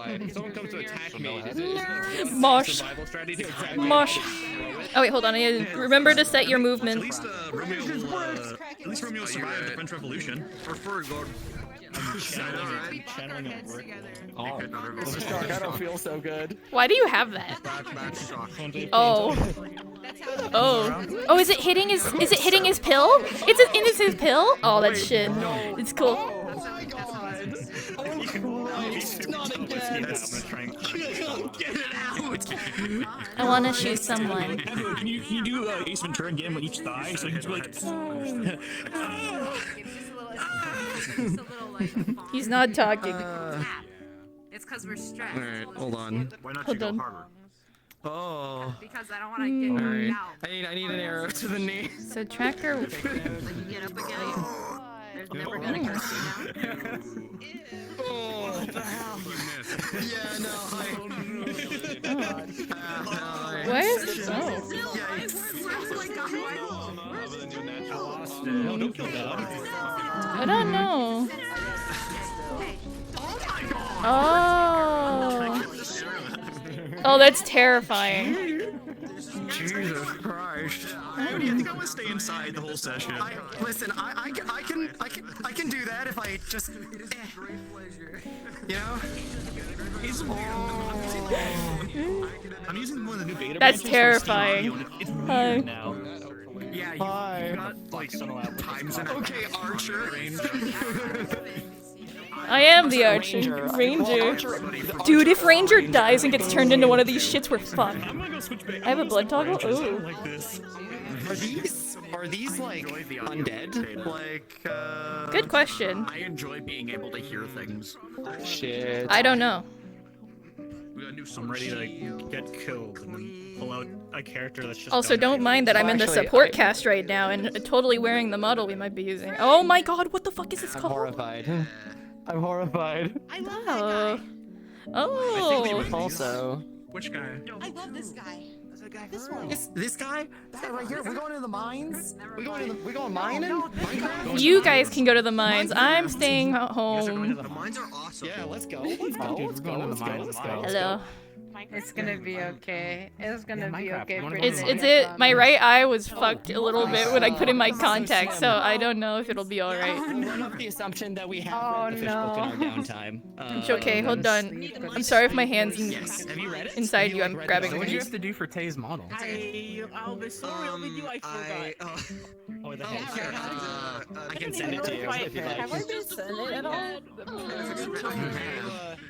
If someone comes to attack me, is it Mosh. a survival strategy? Mosh. Oh wait, hold on. Remember to set your movement. At least Romeo survived the French Revolution. Channeling a brick. I don't feel so good. Why do you have that? Oh. Oh. Oh, is it hitting his pill? Is his pill? Oh, that's shit. It's cool. Oh my god. Not again. Get it out. I want to shoot someone. Can you do Ace Ventura again with each thigh so you can like He's not talking. It's because we're stressed. Alright, hold on. Why not Hold you go on. harder? Oh. Because I don't want to get Alright. out. I need an arrow to the knee. So tracker. When you get up again, there's never gonna get you Oh, what the hell? Yeah, no, Where is? Oh. No, don't kill that. I don't know. Oh. Oh, that's terrifying. Jesus Christ. I think I would stay inside the whole session. Listen, I can do that if I just, you know? I'm using one of the new beta That's branches for terrifying. Steam Audio, and it's Hi. weird now. Yeah, Hi. Got like times and Okay, Archer. I am the Archer. Ranger. Dude, if Ranger dies and gets turned into one of these shits, we're fucked. I'm gonna go switch back. I have a blood toggle? Ooh. Like this. Are these like undead? Like Good question. I enjoy being able to hear things. Shit. I don't know. I'm ready to get killed and then pull out a character that's just. Also, don't mind that I'm in the Actually, support cast right now and totally wearing the model we might be using. Oh my god, what the fuck is this I'm called? horrified. I'm horrified. I love that Oh. guy. Oh. Also. Which guy? I love this guy. This one. This guy? That guy right here. We're going to the mines? We going mining? You guys can go to the mines. I'm staying home. The mines are awesome. Yeah, let's go. Let's go. Let's go. Let's go. Let's go. Hello. It's gonna be okay. It's gonna be okay. It's it. My right eye was fucked a little bit when I put in my contacts, so I don't know if it'll be alright. Run up the assumption that we have read the fish book in our downtime. It's okay, hold on. I'm sorry if my hand's Have you read it? inside you, I'm grabbing What do you it. have to do for Tay's model? I'll be sorry with you. I forgot. Oh, the hell. I can send it to you if you'd like. Have I been sent it at all?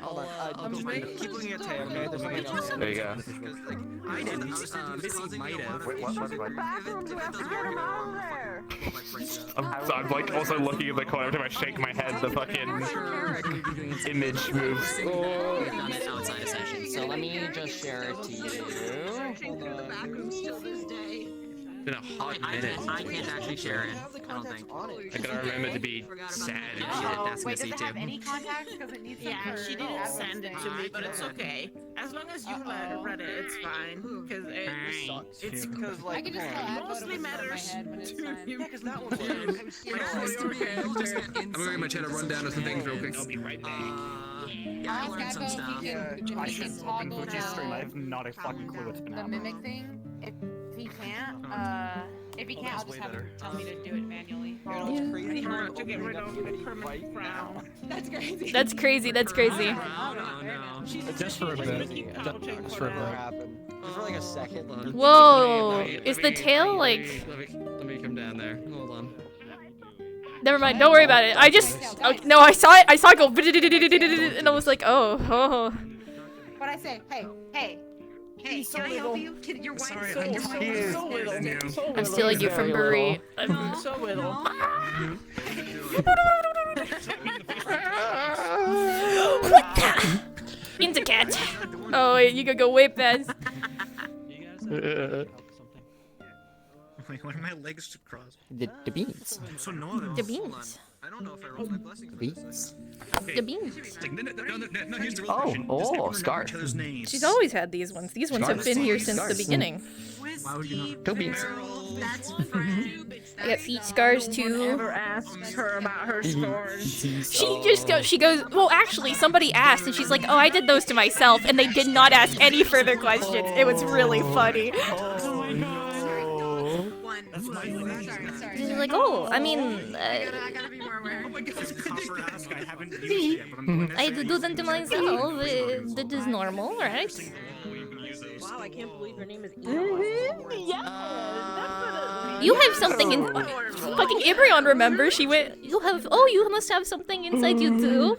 Hold on. keep looking at Tay, okay? There's something else. There you go. I didn't. Missy might have. Wait, what? I'm like also looking at the corner every time I shake my head. The fucking image moves. Oh. Done it outside of session. So let me just share it to you. It's been a hot minute. I can't actually share it. I don't think. I gotta remember to be sad and shit. That's Missy too. Any contacts? Because it needs Yeah, she didn't send it to me, but it's okay. As long as you read it, it's fine. Because it's because like it mostly matters to you. Because that one's I'm gonna give my chat a rundown of some things real quick. I'll be right back. Yeah, I learned some stuff. I should open Fuji's stream. I have not a fucking clue what's been the happening. mimic thing. If he can't, I'll just have him tell me to do it manually. to get rid of permanent frown. That's crazy. That's crazy, that's crazy. Just for a bit. Just for a bit. For like a second. Whoa, is the tail like... Let me come down there. Hold on. Never mind, don't worry about it. I just... Okay, no, I saw it go... And I was like, oh. But I say, hey, can I help you? Your wife Sorry, is I'm little. I'm stealing you from Buri. So little. What the? Into cat. Oh, wait, you could go way past. Like, why are my legs crossed? The beans. I'm so annoyed. The beans. I don't know if I rolled my blessings. Beats. The beans. It's like, no, here's the real Oh, question. Does oh, everyone remember scar. each other's names? She's always had these ones. These ones have been here since the beginning. Why would you not? Two beans. That's Fred. I got feet scars too. Ever asked her about her scores? She goes, well, actually, somebody asked, and she's like, oh, I did those to myself, and they did not ask any further questions. It was really funny. Sorry. She's like, oh, I mean, I gotta be more aware. Oh my god, it's a copper ask. I haven't used it yet, but I'm going I do them to myself. That is normal, right? Wow, I can't believe her name is You have something in. Fucking Ibrion, remember? She went. You have. Oh, you must have something inside you too.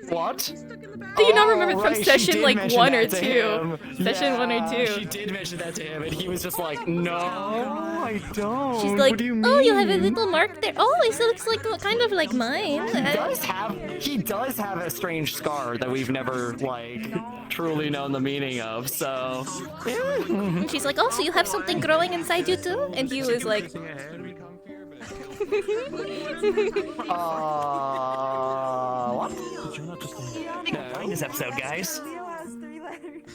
What? Do you not remember from right, she session did like mention 1 or that to 2? him. Session 1 or 2. She did mention that to him, and he was just like, no, I don't. She's like, what do you mean? oh, you have a little mark there. Oh, it looks like kind of like mine. He does have a strange scar that we've never, like, truly known the meaning of, so... And she's like, oh, so you have something growing inside you too? And he was like, what? Enjoying this episode, guys.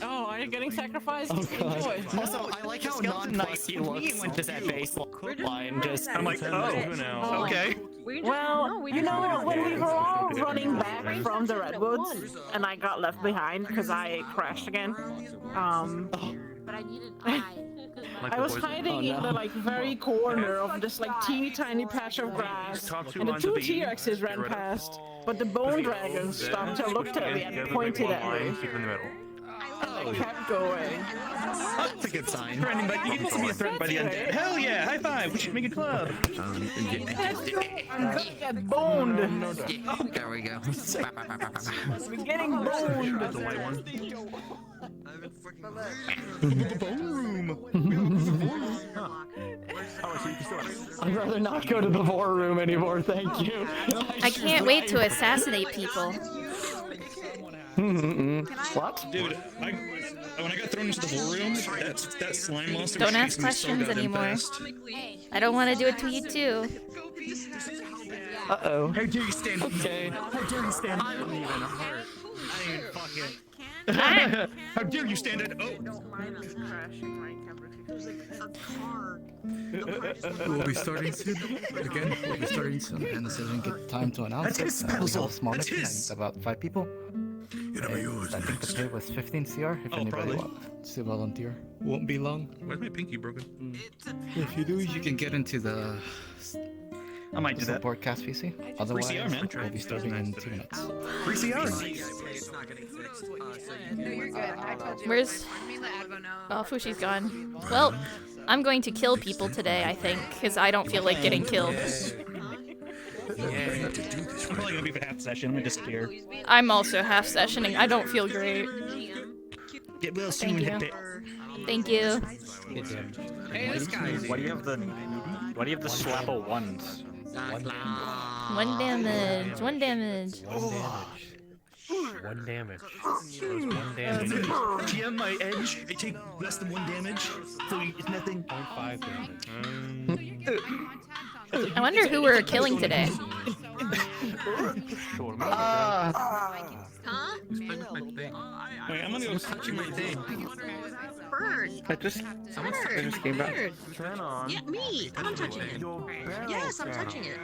Oh, are you getting sacrificed? Oh god. Boy. Also, I like how non-plus he looks just at baseline, just... I'm like, oh, okay. Well, you know, when we were all running back from the redwoods, and I got left behind because I crashed again, But I need an eye. I was hiding in the like very corner of this like teeny tiny patch of grass, and the 2 T-Rexes ran past, but the bone dragon stopped and looked at me and pointed at me. I kept going. That's a good sign. Threatening, but you can also be a threat by the undead. Hell yeah, high five, we should make a club. I'm gonna get boned. There we go. I'm getting boned. The white one. I'd rather not go to the war room anymore, thank you. I can't wait to assassinate people. What? Dude, when I got thrown into the war room, that slime monster Don't was ask chasing me so questions goddamn anymore. fast. I don't want to do it to you too. Uh-oh. How dare you stand up? Okay. How dare you stand up? I didn't even fuck it. Ah, How dare you stand at Don't mind us crashing my camera. We'll be starting soon. Again, we'll be starting soon. And this isn't good time to announce That's it. his We spell. have a small That's meeting, his. about 5 people. I think the pay was 15 CR. If Oh, anybody probably. wants to volunteer, won't be long. Why's my pinky broken? If you do, you can get into the I might do that. support cast VC. Otherwise, CR, man. we'll be starting in 2 minutes. Free CR. It's not getting fixed. No, you're good. I told you. where's? Let me let Advo know. Oh, Fushi's gone. Well, I'm going to kill people today, I think, because I don't feel like getting killed. I'm probably gonna be for half the session. I'm gonna disappear. I'm also half sessioning. I don't feel great. Get well Thank soon. you. Thank you. Hey, this guy. Why do you have the slapple ones? 1 damage. 1 damage. One damage. One damage. GM my edge. I take less than 1 damage, so it's nothing. 0.5 damage. I wonder who we're killing today. Sure. Huh? Wait, I'm gonna go touching my thing. Bird. I just came back. Bird. Turn on. Yeah, me. I'm touching it. Your barrel Yes, I'm turn touching on. it.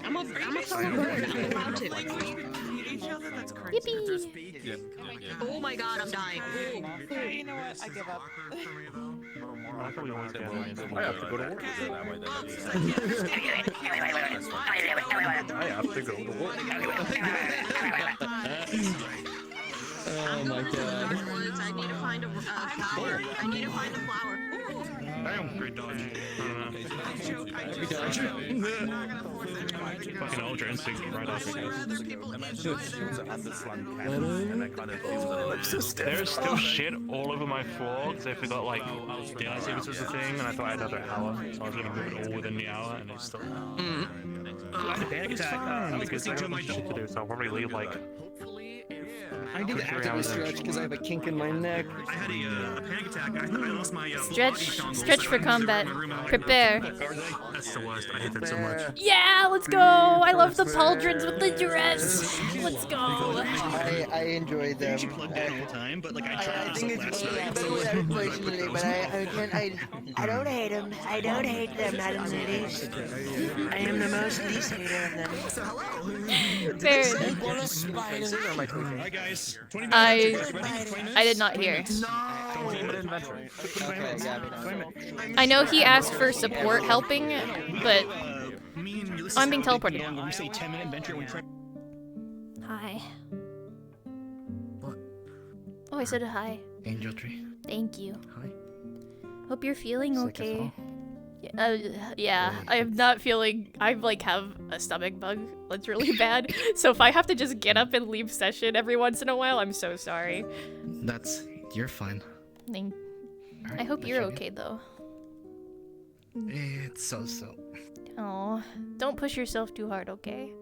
I'm a fellow bird. I'm allowed to. Yippee! Oh my god, I'm dying. You know what? I give up. I thought we always get one. I have to go to work. I have to go to work. Oh my god. I need to find a flower. I need to find a flower. Damn, great dodge. Fucking Ultra Instinct right off it goes. There's still shit all over my floor because I forgot like daylight savings was a thing, and I thought I had another hour, so I was gonna move it all within the hour, and it's still. I had a panic attack because I got shit to do, so I'll probably leave like I need to actively stretch because I have a kink in my neck. I had a panic attack. I lost my Stretch for combat. Prepare. That's the worst. I hate that so much. Yeah, let's go. I love the pauldrons with the dress. Let's go. I enjoy them. You plug that all the time, but like I tried I think last it's night. unfortunately, but I don't hate them. I don't hate them, madam ladies. I am the most least hater of them. So hello. Fair. Alright guys, 20 minutes. I did not hear. I I know he asked for support helping, but I'm being teleported. When we say 10-minute adventure, we try. Hi. Oh, I said hi. Angel tree. Thank you. Hi. Hope you're feeling Sick as okay. hell. Yeah, I'm not feeling. I like have a stomach bug that's really bad. So if I have to just get up and leave session every once in a while, I'm so sorry. You're fine. I hope you're okay though. It's so. Oh, don't push yourself too hard, okay?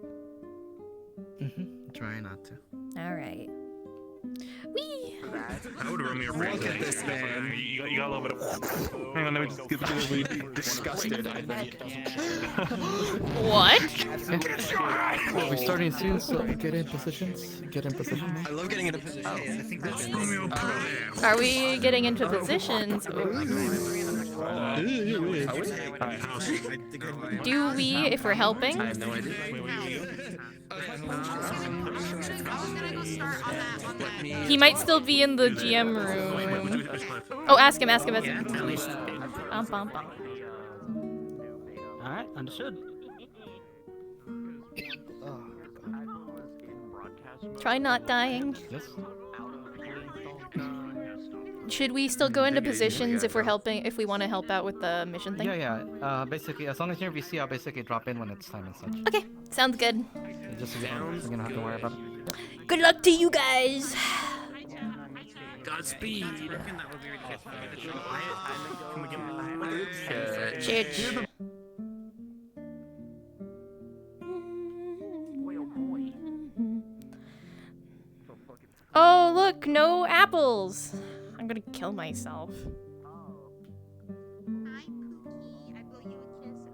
Try not to. All right. Wee. I would run me a friend. Look at this man. You got a little bit of. Hang on, let me just get the Disgusted, I think. What? We're starting soon, so get in positions. I love getting into position. I think that's Are we getting into positions? Do we, if we're helping? I have no idea. He might still be in the GM room. Oh, ask him. Bum, bum, bum. Alright, understood. Try not dying. Yes. Should we still go into positions if we're helping, if we want to help out with the mission thing? Yeah. Basically, as long as you're VC, I'll basically drop in when it's time and such. Okay, sounds good. Just so you're gonna have to worry about it. Good luck to you guys. Godspeed. Church. Oh, look, no apples. I'm gonna kill myself. Hi, Cookie. I blow you a kiss.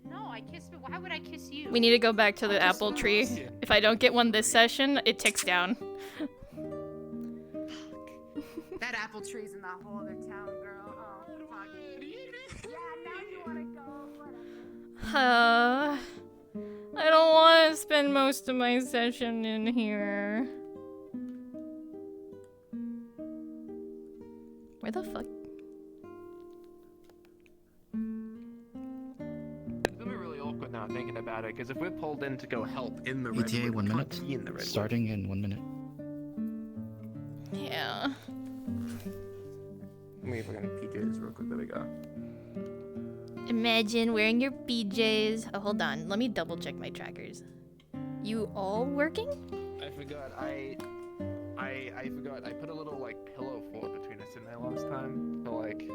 No, I kissed. Why would I kiss you? We need to go back to the apple tree. If I don't get one this session, it ticks down. That apple tree's in that whole other town, girl. Oh, fuck. Yeah, now you wanna go. I don't want to spend most of my session in here. Where the fuck? It's gonna be really awkward now thinking about it, because if we're pulled in to go help in the ETA redwood, 1 we minute. can't be in the redwood. Starting in 1 minute. Yeah. Let me look at PJs real quick. There we go. Imagine wearing your PJs. Oh, hold on. Let me double check my trackers. You all working? I forgot. I forgot. I put a little like pillow fort between us in there last time. So like,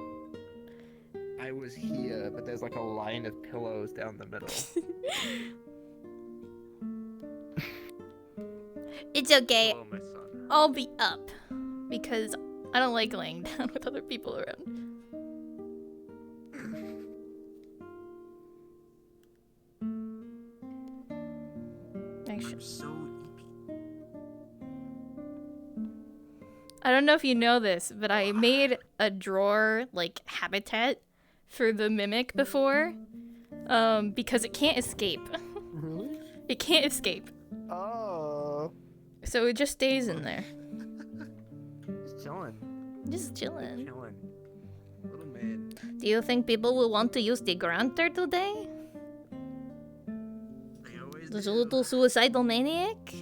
I was here, but there's like a line of pillows down the middle. It's okay. Hello, my son. I'll be up. Because I don't like laying down with other people around. I don't know if you know this, but I made a drawer, like, habitat for the mimic before. Because it can't escape. Really? It can't escape. Oh. So it just stays in there. Just chilling. Just chilling. Chilling. Little man. Do you think people will want to use the grunter today? There's a little suicidal maniac?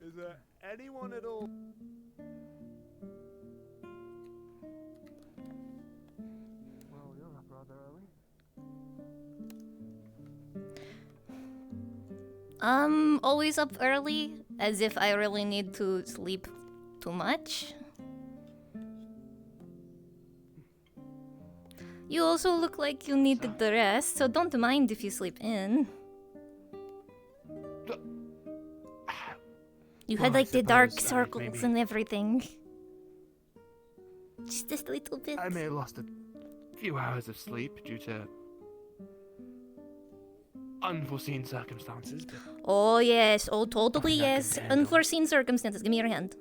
Is there anyone at all? Well, you're up rather early. Always up early, as if I really need to sleep too much. You also look like you needed the rest, so don't mind if you sleep in. You had like the dark circles and everything. Just a little bit. I may have lost a few hours of sleep due to unforeseen circumstances. But Oh yes, oh totally Nothing I yes. can handle. Unforeseen circumstances. Give me your hand.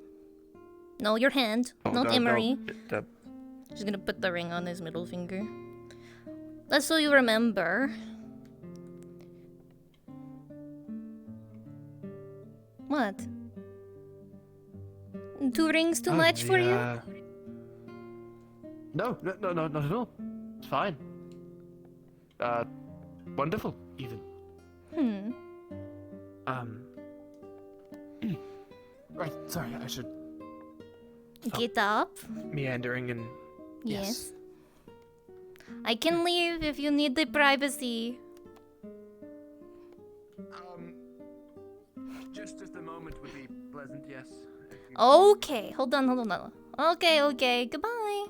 No, your hand, not Emery. She's gonna put the ring on his middle finger. That's so you remember. What? 2 rings too much for you? No, not at all. It's fine. Wonderful, even. Right, sorry, I should Get up. meandering and... Yes. I can leave if you need the privacy. Just a moment would be pleasant, yes. Okay, hold on. Okay, goodbye.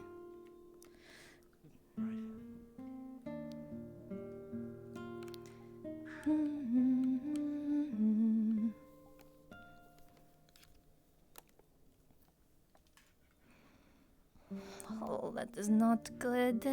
Oh, that is not good.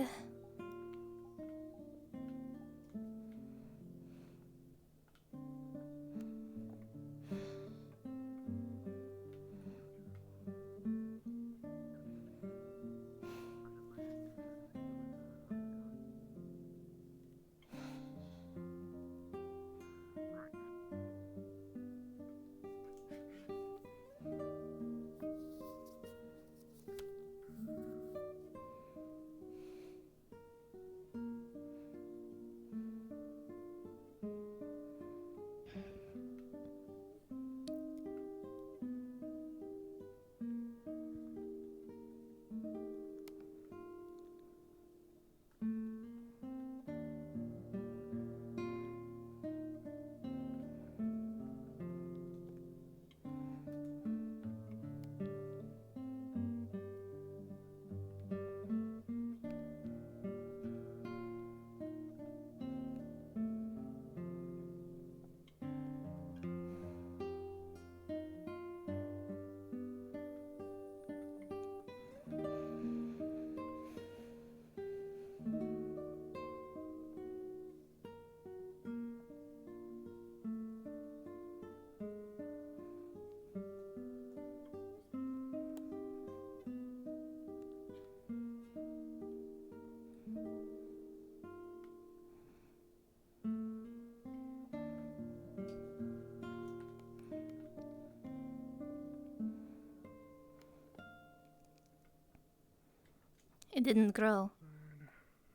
It didn't grow.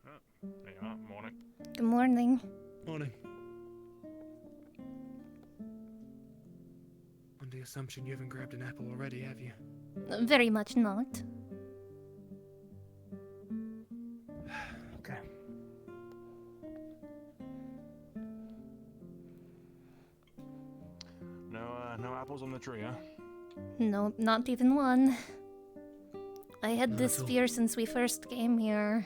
There you are. Morning. Good morning. Morning. On the assumption you haven't grabbed an apple already, have you? Very much not. Okay. No apples on the tree, huh? No, not even one. I had this fear since we first came here.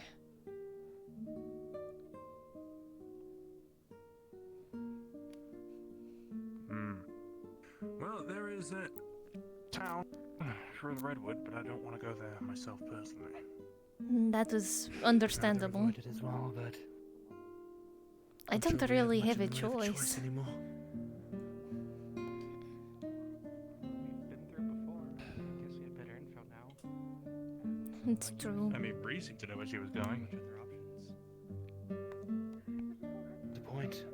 Well, there is a town for the redwood, but I don't want to go there myself personally. That was understandable. It as well, but I don't really have a choice. anymore. It's true. I mean, Bree seemed to know where she was going. The point.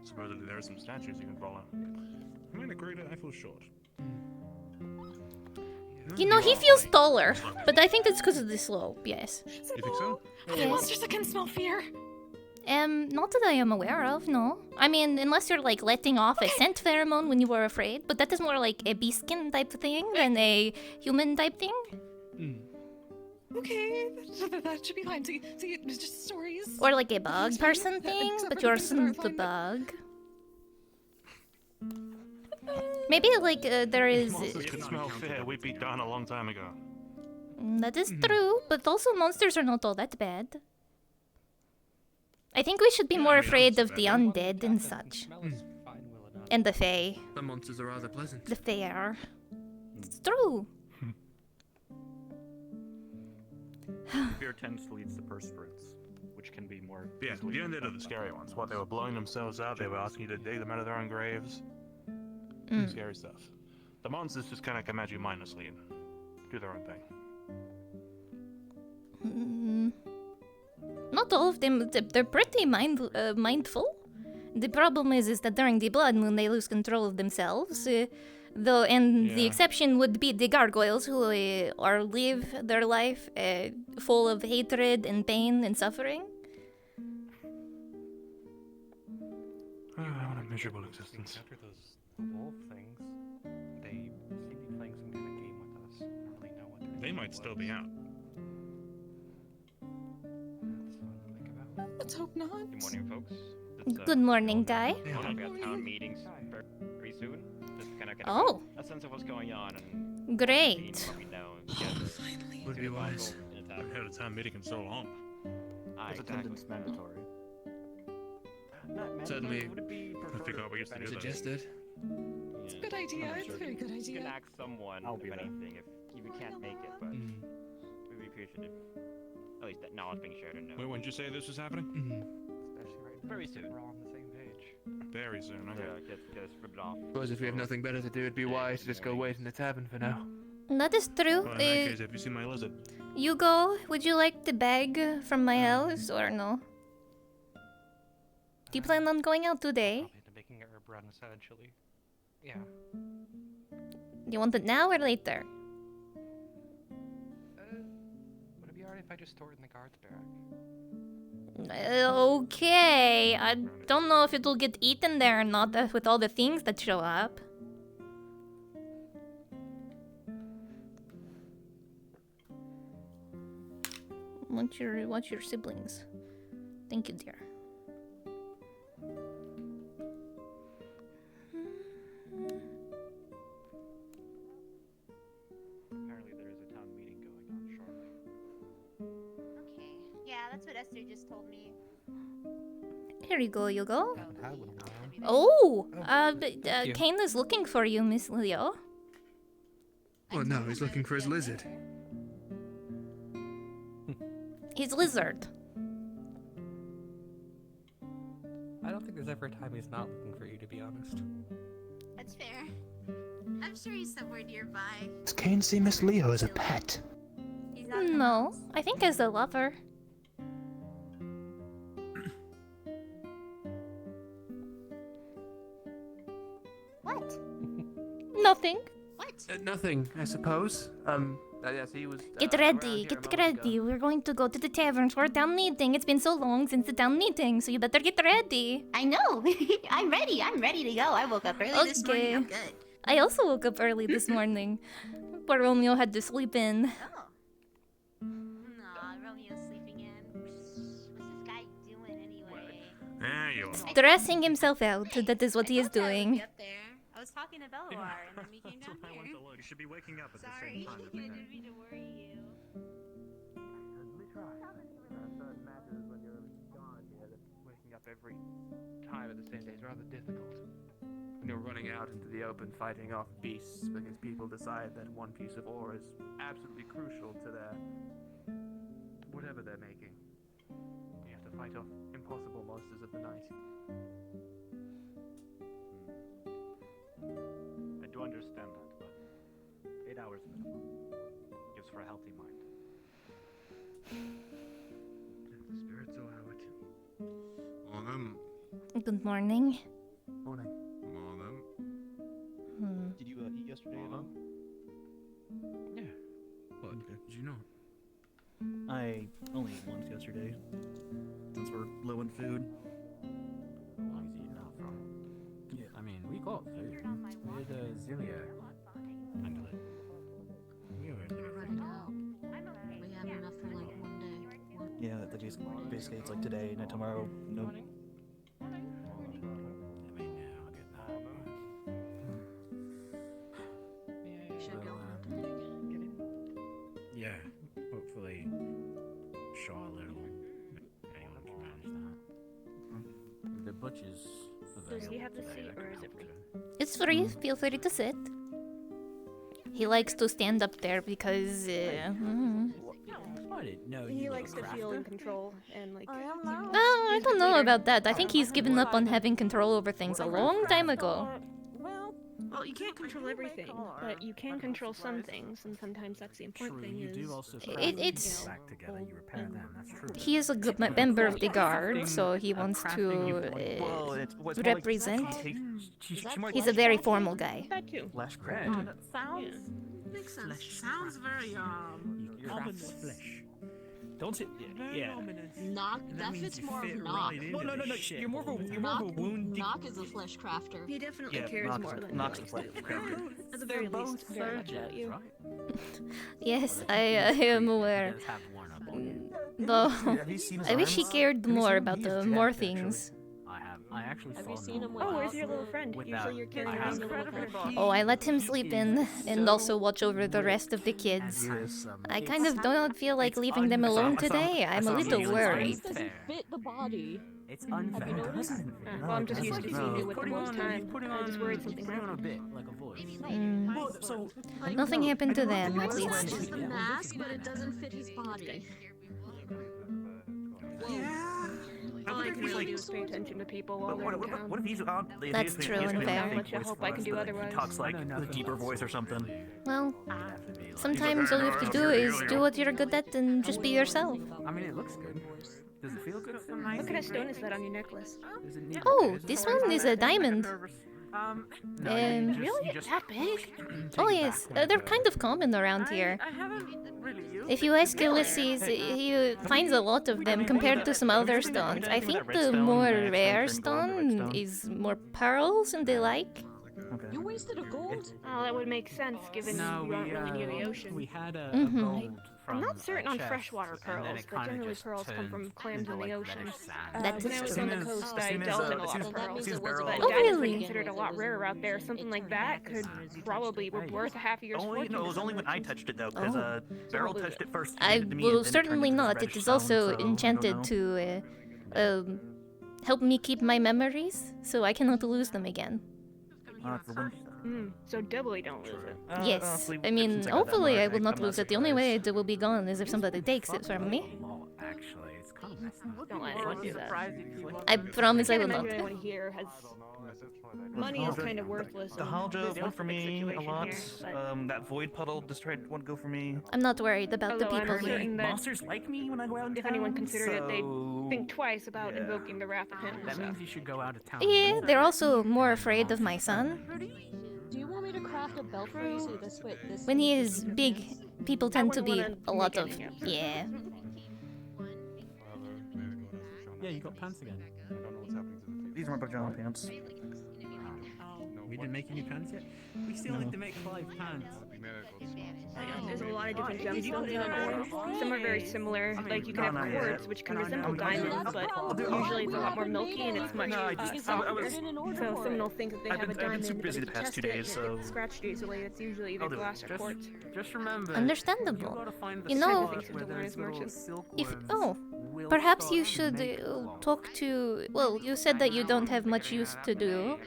Supposedly there are some statues you can follow. I mean, a great I feel short. You know, he feels taller, but I think that's because of the slope, yes. You think so? Yes. Monsters that can smell fear. Not that I am aware of, no. I mean, unless you're like letting off a scent pheromone when you were afraid, but that is more like a beastkin type thing than a human type thing. Okay, that should be fine. See, it's just stories. Or like a bug person thing, but you're the bug. Maybe like there is. Monsters could smell fear. We'd be done a long time ago. That is true, but also monsters are not all that bad. I think we should be more afraid of the undead and such. And the fae. The monsters are rather pleasant. The fair. It's true. Fear tends to lead to perseverance, which can be more. Yeah, the undead are the scary ones. What, they were blowing themselves out, they were asking you to dig them out of their own graves. Scary stuff. The monsters just kind of come at you mindlessly and do their own thing. Not all of them, they're pretty mindful. The problem is that during the blood moon they lose control of themselves. The exception would be the gargoyles who live their life full of hatred and pain and suffering. What a miserable existence. After those wolf things, they seem to be playing some kind of game with us. I don't really know what they're They might still be out. Let's hope not. Good morning, folks. Good morning, Guy. We've got town meetings very soon. Just kind of get a sense of what's going on and Great. Would be wise. I haven't had a town meeting in so long. Is attendance mandatory? Certainly. Would it be I forgot we used to do that. Suggested. It's a good idea. It's a very good idea. You can ask someone, if anything, if you can't make it, but we'd be appreciative. At least that knowledge being shared and known. Wait, when did you say this was happening? Especially right now. Very soon. We're all on the same page. Very soon, okay. Yeah, get us ripped off. Suppose if we have nothing better to do, it'd be wise to just go wait in the tavern for now. That is true. Well, in that case, have you seen my lizard? You go. Would you like the bag from my house or no? Do you plan on going out today? Probably making a herb run essentially. Yeah. Do you want it now or later? Would it be alright if I just store it in the guards barrack? Okay. I don't know if it'll get eaten there or not with all the things that show up. What's your siblings? Thank you, dear. Apparently there is a town meeting going on shortly. Okay. Yeah, that's what Esther just told me. Here you go, Hugo. Oh, Kane is looking for you, Miss Leo. Oh no, he's looking for his lizard. He's lizard. I don't think there's ever a time he's not looking for you, to be honest. That's fair. I'm sure he's somewhere nearby. Does Kane see Miss Leo as a pet? He's not No, I think as a lover. What? Nothing. What? Nothing, I suppose. Yes, he was. Get ready, get ready. We're going to go to the tavern for a town meeting. It's been so long since the town meeting, so you better get ready. I know. I'm ready. I'm ready to go. I woke up early this morning. I'm good. I also woke up early this morning. Poor Romeo had to sleep in. Oh. Nah, Romeo's sleeping in. What's this guy doing anyway? There you are. Stressing himself out. That is what he is doing. Up there. I was talking to Bellar, and then we came down here. You should be waking up at Sorry, the I same time. didn't mean to worry you. Waking up every time at the same day is rather difficult. When you're running out into the open fighting off beasts because people decide that one piece of ore is absolutely crucial to their whatever they're making. You have to fight off impossible monsters of the night. I do understand that, but 8 hours minimum gives for a healthy mind. The spirits allow it. Good morning. Morning. Did you eat yesterday at all? Yeah. What? Did you not? I only ate once yesterday, since we're low in food. How long is he eating out from? Yeah. I mean, we got food. We had Zilia. Handle it. We were ready to go. We have enough for like one day. Yeah, basically it's like today, and tomorrow, no. You should go. Yeah, hopefully Charlotte or anyone can manage that. The butcher's Does he have the seat or is it free? It's free. Feel free to sit. He likes to stand up there because. He likes to feel in control and like. I don't know about that. I think he's given up on having control over things a long time ago. Well, you can't control everything, but you can control some things, and sometimes that's the important thing. It's. Back together, you repair them. That's true. He is a good member of the guard, so he wants to represent. He's a very formal guy. That too. Flesh bread. That sounds makes sense. Sounds very ominous. Flesh. Don't sit. Yeah. Knock. That fits more of Knock. Well, no. You're more of a wound. Knock is a flesh crafter. He definitely cares more than Knock's he the likes flesh to. crafter. At the very least, very much about you. Yes, I am aware. Though, I wish he cared more about the more things. I actually Have you saw seen him with Oh, where's your little friend? Usually you're carrying around your little friend. Oh, I let him sleep in and also watch over the rest of the kids. I kind of don't feel like leaving them alone today. I'm a little worried. Doesn't fit the body. It's unfair. Well, I'm just used to seeing you with the most time. I just worried something happened. Like a voice. Nothing happened to them, at least. It's a mask, but it doesn't fit his body. All I can really do is pay attention to people while they're in town. What if he's That's true and fair. Much I hope I can do otherwise. He talks like with a deeper voice or something. Well, sometimes all you have to do is do what you're good at and just be yourself. I mean, it looks good. Does it feel good? What kind of stone is that on your necklace? Oh, this one is a diamond. Really? That big? Oh yes, they're kind of common around here. If you ask Ulysses, he finds a lot of them compared to some other stones. I think the more rare stone is more pearls and the like. You wasted a gold. Oh, that would make sense given you aren't really near the ocean. We had a Mhm. gold I'm not certain on chest, freshwater and then pearls, it but kinda generally just pearls come turned from clams into, in the like, ocean. reddish sand. That When is I was true. on the coast, I delved in a lot of pearls. But Oh, definitely really? considered a lot rarer out there. Something like that could probably be worth half a year's fortune. No, it was only when I touched it though, because Beryl touched it first. I to me, will and then it certainly turned into not. this It reddish is stone, also so I don't enchanted know. to help me keep my memories, so I cannot lose them again. So doubly don't lose it. Yes, I mean, hopefully I will not lose it. The only way it will be gone is if somebody takes it from me. Actually, it's kind of messed up. Don't let anyone do that. I promise I will can't not. imagine anyone here has... Money is kind of worthless. The in Haljas this went for me a situation lot. here, but- That void puddle destroyed one go for me. I'm not worried about the Although I'm people here. certain that Monsters like me when I go out in if town, anyone considered it, so... they'd think twice about invoking the wrath of him. That so. means you should go out of town. Yeah, they're also more afraid of my son. Do you want me to craft a belt for you so this way? When he is big, people tend to be a lot of... make Yeah. Yeah, you got pants again. These are my pajama pants. We didn't make any pants yet? We still need to make 5 pants. There's a lot of different gemstones out there. Some are very similar. Like you can have quartz, which can resemble diamonds, but usually it's a lot more milky and it's much softer. So someone will think that they have a I've been diamond, super but busy if the you past test 2 it, days, so... it scratched easily. It's usually either glass or quartz. Just remember. Understandable. You Know, know, things to learn as merchants. Perhaps you should talk to... Well, you said that you don't have much use to do.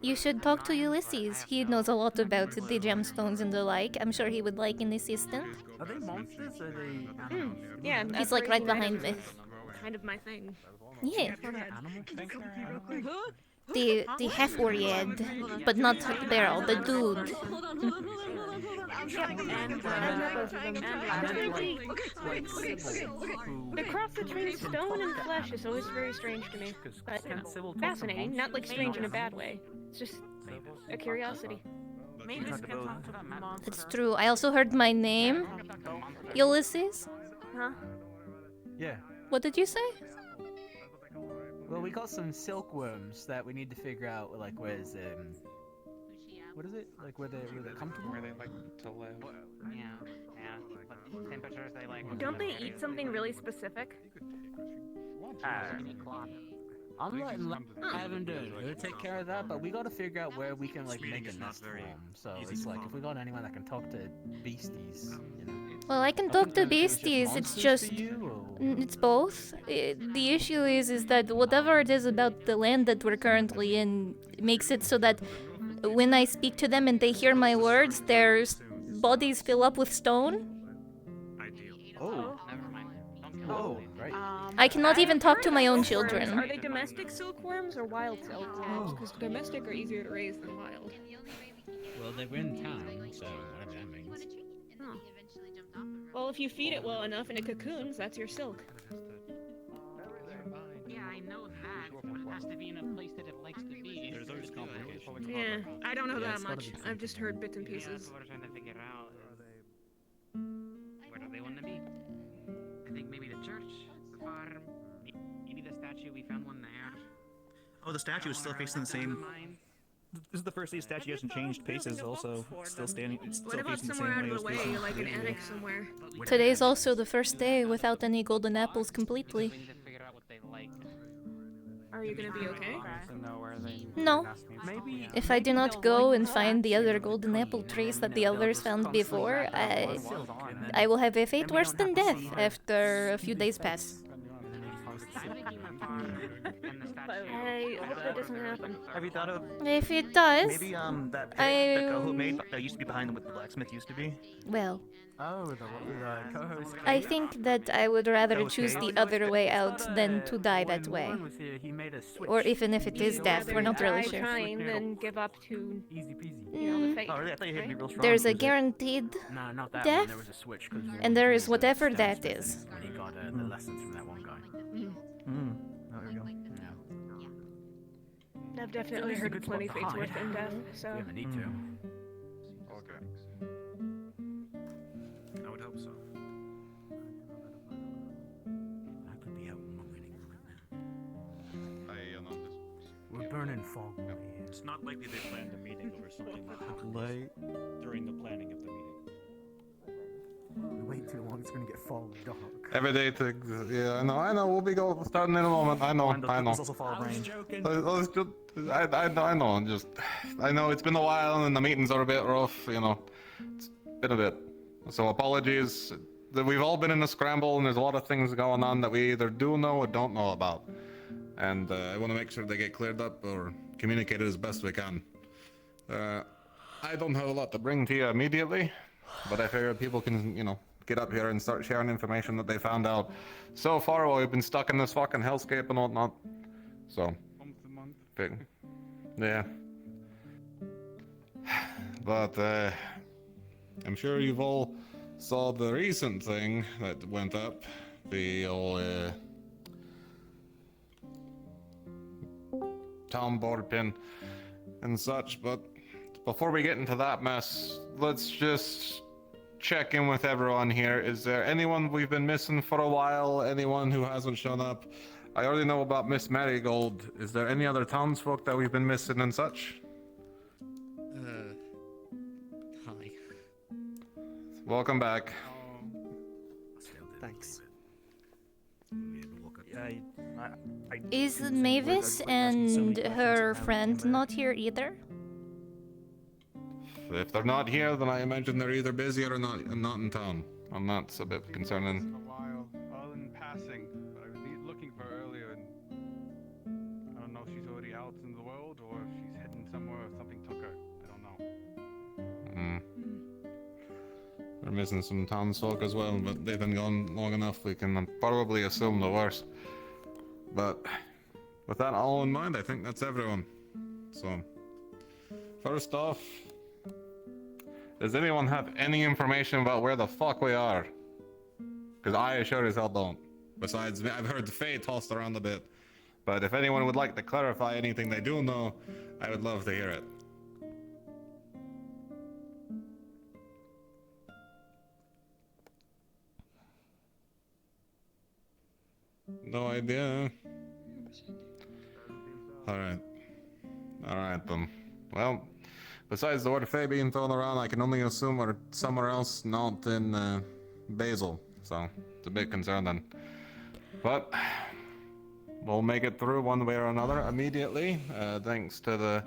You should talk to Ulysses. He knows a lot about the gemstones and the like. I'm sure he would like an assistant. Are they monsters or are they animals? Yeah, He's like right behind me. Kind of my thing. Yeah. Animal thing? The half-Oread, but not Beryl, the dude. The cross between stone and flesh is always very strange to me, but fascinating. Not like strange in a bad way. It's just a curiosity. It's true. I also heard my name, Ulysses. Huh? Yeah. What did you say? Well, we got some silkworms that we need to figure out, like, where's, what is it? Like, where they're comfortable? Where they like to live. Yeah, but temperatures they like. Don't they eat something really specific? I'm letting Lavender take care of that, but we gotta figure out where we can, like, make a nest for them. So it's like, if we got anyone that can talk to beasties, you know. Well, I can talk to beasties, it's just... It's both. The issue is that whatever it is about the land that we're currently in makes it so that when I speak to them and they hear my words, their bodies fill up with stone. Oh. Never mind. Oh, right. I cannot even talk to my own children. Are they domestic silkworms or wild silkworms? Because domestic are easier to raise than wild. Well, they were in town, so whatever that means. Huh. Well, if you feed it well enough and it cocoons, that's your silk. Yeah, I know that, but it has to be in a place that it likes to be. There's always complications. Yeah, I don't know Yeah, that it's gotta much. be I've just heard bits and Yeah, pieces. that's what we're trying to figure out. Where do they want to be? I think maybe the church, the farm, maybe the statue. We found one there. Oh, the statue is still facing the same. This is the first day the statue hasn't changed paces. Also, still standing. It's still What about facing the somewhere same out way of it the was way, facing like an originally. attic somewhere? Today's also the first day without any golden apples completely. Are you gonna be okay? No. If I do not go and find the other golden apple trees that the others found before, I will have a fate worse than death after a few days pass. I hope that doesn't happen. Have you thought of? If it does, Maybe that pit that Koho made that used to be behind what the blacksmith used to be. well, Oh, the co-host. I think that I would rather choose the other way out than to die that way. Or even if it is death, we're not really Die sure. trying, then give up to Easy peasy. you know, the fate. Oh, really? I thought you had to be real strong. There's a to use it. guaranteed No, not that death, one. There was a switch. and there is whatever that is. When he got the lessons from that one guy. Oh, there we go. I've definitely It's a heard good plenty spot fates to worse hide. than death, so. We need to. Okay. I would hope so. I could be out moaning right now. I We're burning fog. It's not likely they planned a meeting over something that happened during the planning of the meeting. We wait too long, it's gonna get fog dark. Everyday things. Yeah, I know. We'll be starting in a moment. I know. There's also fall of rain. I know. I know it's been a while and the meetings are a bit rough. You know, it's been a bit. So apologies. We've all been in a scramble and there's a lot of things going on that we either do know or don't know about. And I want to make sure they get cleared up or communicated as best we can. I don't have a lot to bring to you immediately, but I figure people can, get up here and start sharing information that they found out so far while we've been stuck in this fucking hellscape and whatnot. So, yeah. But I'm sure you've all saw the recent thing that went up, the old town board pin and such. But before we get into that mess, let's just check in with everyone here. Is there anyone we've been missing for a while? Anyone who hasn't shown up? I already know about Miss Marigold. Is there any other townsfolk that we've been missing and such? Hi. Welcome back. Thanks. Is Mavis and her friend not here either? If they're not here, then I imagine they're either busy or not in town. And that's a bit concerning. A while, all in passing. I was looking for her earlier, and I don't know if she's already out in the world or if she's heading somewhere or something took her. I don't know. We're missing some townsfolk as well, but they've been gone long enough. We can probably assume the worst. But with that all in mind, I think that's everyone. So, first off, does anyone have any information about where the fuck we are? Because I sure as hell don't. Besides, I've heard the Fae tossed around a bit. But if anyone would like to clarify anything they do know, I would love to hear it. no idea. Alright. Alright then. Well, besides the word Fae being thrown around, I can only assume we're somewhere else not in Basil. So, it's a big concern then. But, we'll make it through one way or another immediately, thanks to the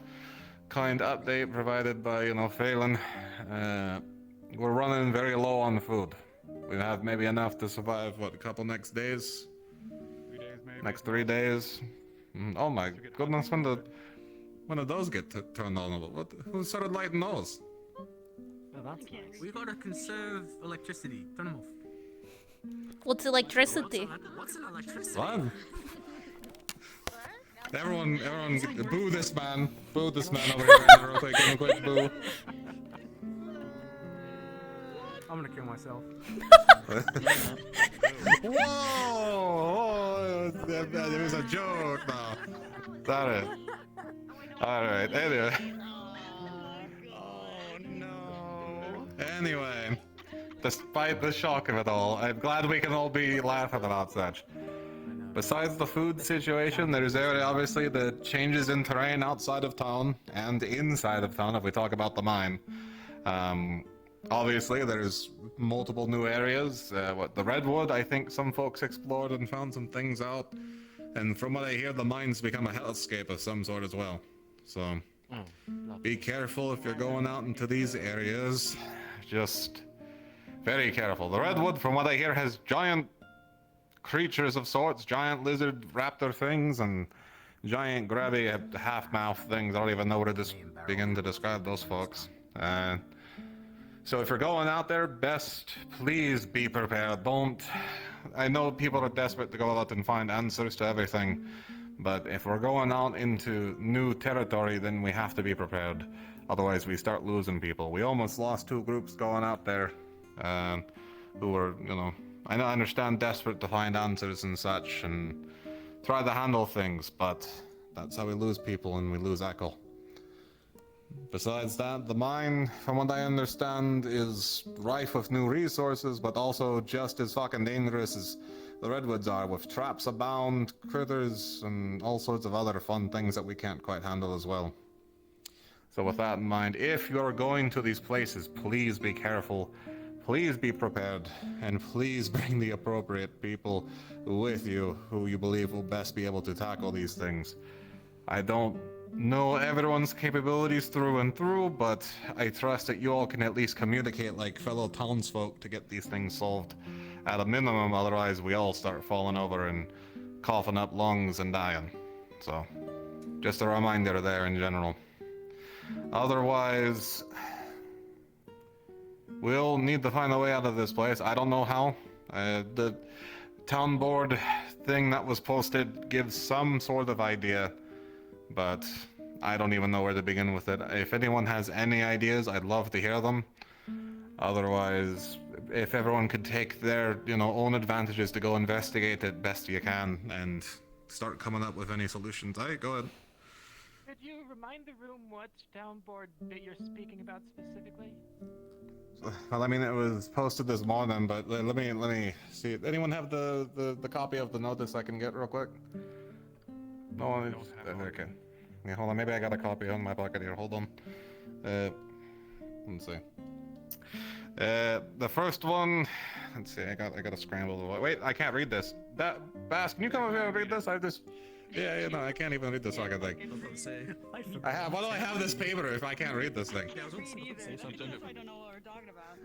kind update provided by, Phelan. We're running very low on food. We have maybe enough to survive, what, a couple next days? 3 days maybe. Next 3 days? Oh my goodness, when did those get turned on? Who started lighting those? Oh, that's nice. We gotta conserve electricity. Turn them off. What's electricity? What's an electricity? What? Everyone, boo this man. Boo this man over here real quick. Give him a quick boo. I'm gonna kill myself. Whoa! It was a joke now. Got it. Alright, anyway. Oh no. Anyway, despite the shock of it all, I'm glad we can all be laughing about such. Besides the food situation, there's obviously the changes in terrain outside of town and inside of town if we talk about the mine. Obviously, there's multiple new areas. The Redwood, I think some folks explored and found some things out. And from what I hear, the mine's become a hellscape of some sort as well. So, be careful if you're going out into these areas. Just very careful. The Redwood, from what I hear, has giant creatures of sorts, giant lizard raptor things, and giant grabby half-mouth things. I don't even know where to begin to describe those folks. So if you're going out there, please be prepared. I know people are desperate to go out and find answers to everything, but if we're going out into new territory, then we have to be prepared. Otherwise, we start losing people. We almost lost 2 groups going out there, who were, I understand desperate to find answers and such, and try to handle things, but that's how we lose people and we lose Echo. Besides that, the mine, from what I understand, is rife with new resources, but also just as fucking dangerous as the Redwoods are, with traps abound, critters, and all sorts of other fun things that we can't quite handle as well. So with that in mind, if you're going to these places, please be careful, please be prepared, and please bring the appropriate people with you who you believe will best be able to tackle these things. I don't know everyone's capabilities through and through, but I trust that you all can at least communicate like fellow townsfolk to get these things solved at a minimum, otherwise we all start falling over and coughing up lungs and dying. So, just a reminder there in general. Otherwise, we'll need to find a way out of this place. I don't know how. The town board thing that was posted gives some sort of idea, but I don't even know where to begin with it. If anyone has any ideas, I'd love to hear them. Otherwise, if everyone could take their, own advantages to go investigate it best you can and start coming up with any solutions. Alright, go ahead. Could you remind the room what town board that you're speaking about specifically? Well, I mean, it was posted this morning, but let me see. Anyone have the copy of the notice I can get real quick? No one. Okay. Yeah, hold on. Maybe I got a copy in my pocket here. Hold on. Let's see. The first one. Let's see. I got to scramble. Wait, I can't read this. Bass, can you come over here and read this? I can't even read this fucking thing. Why do I have this paper if I can't read this thing?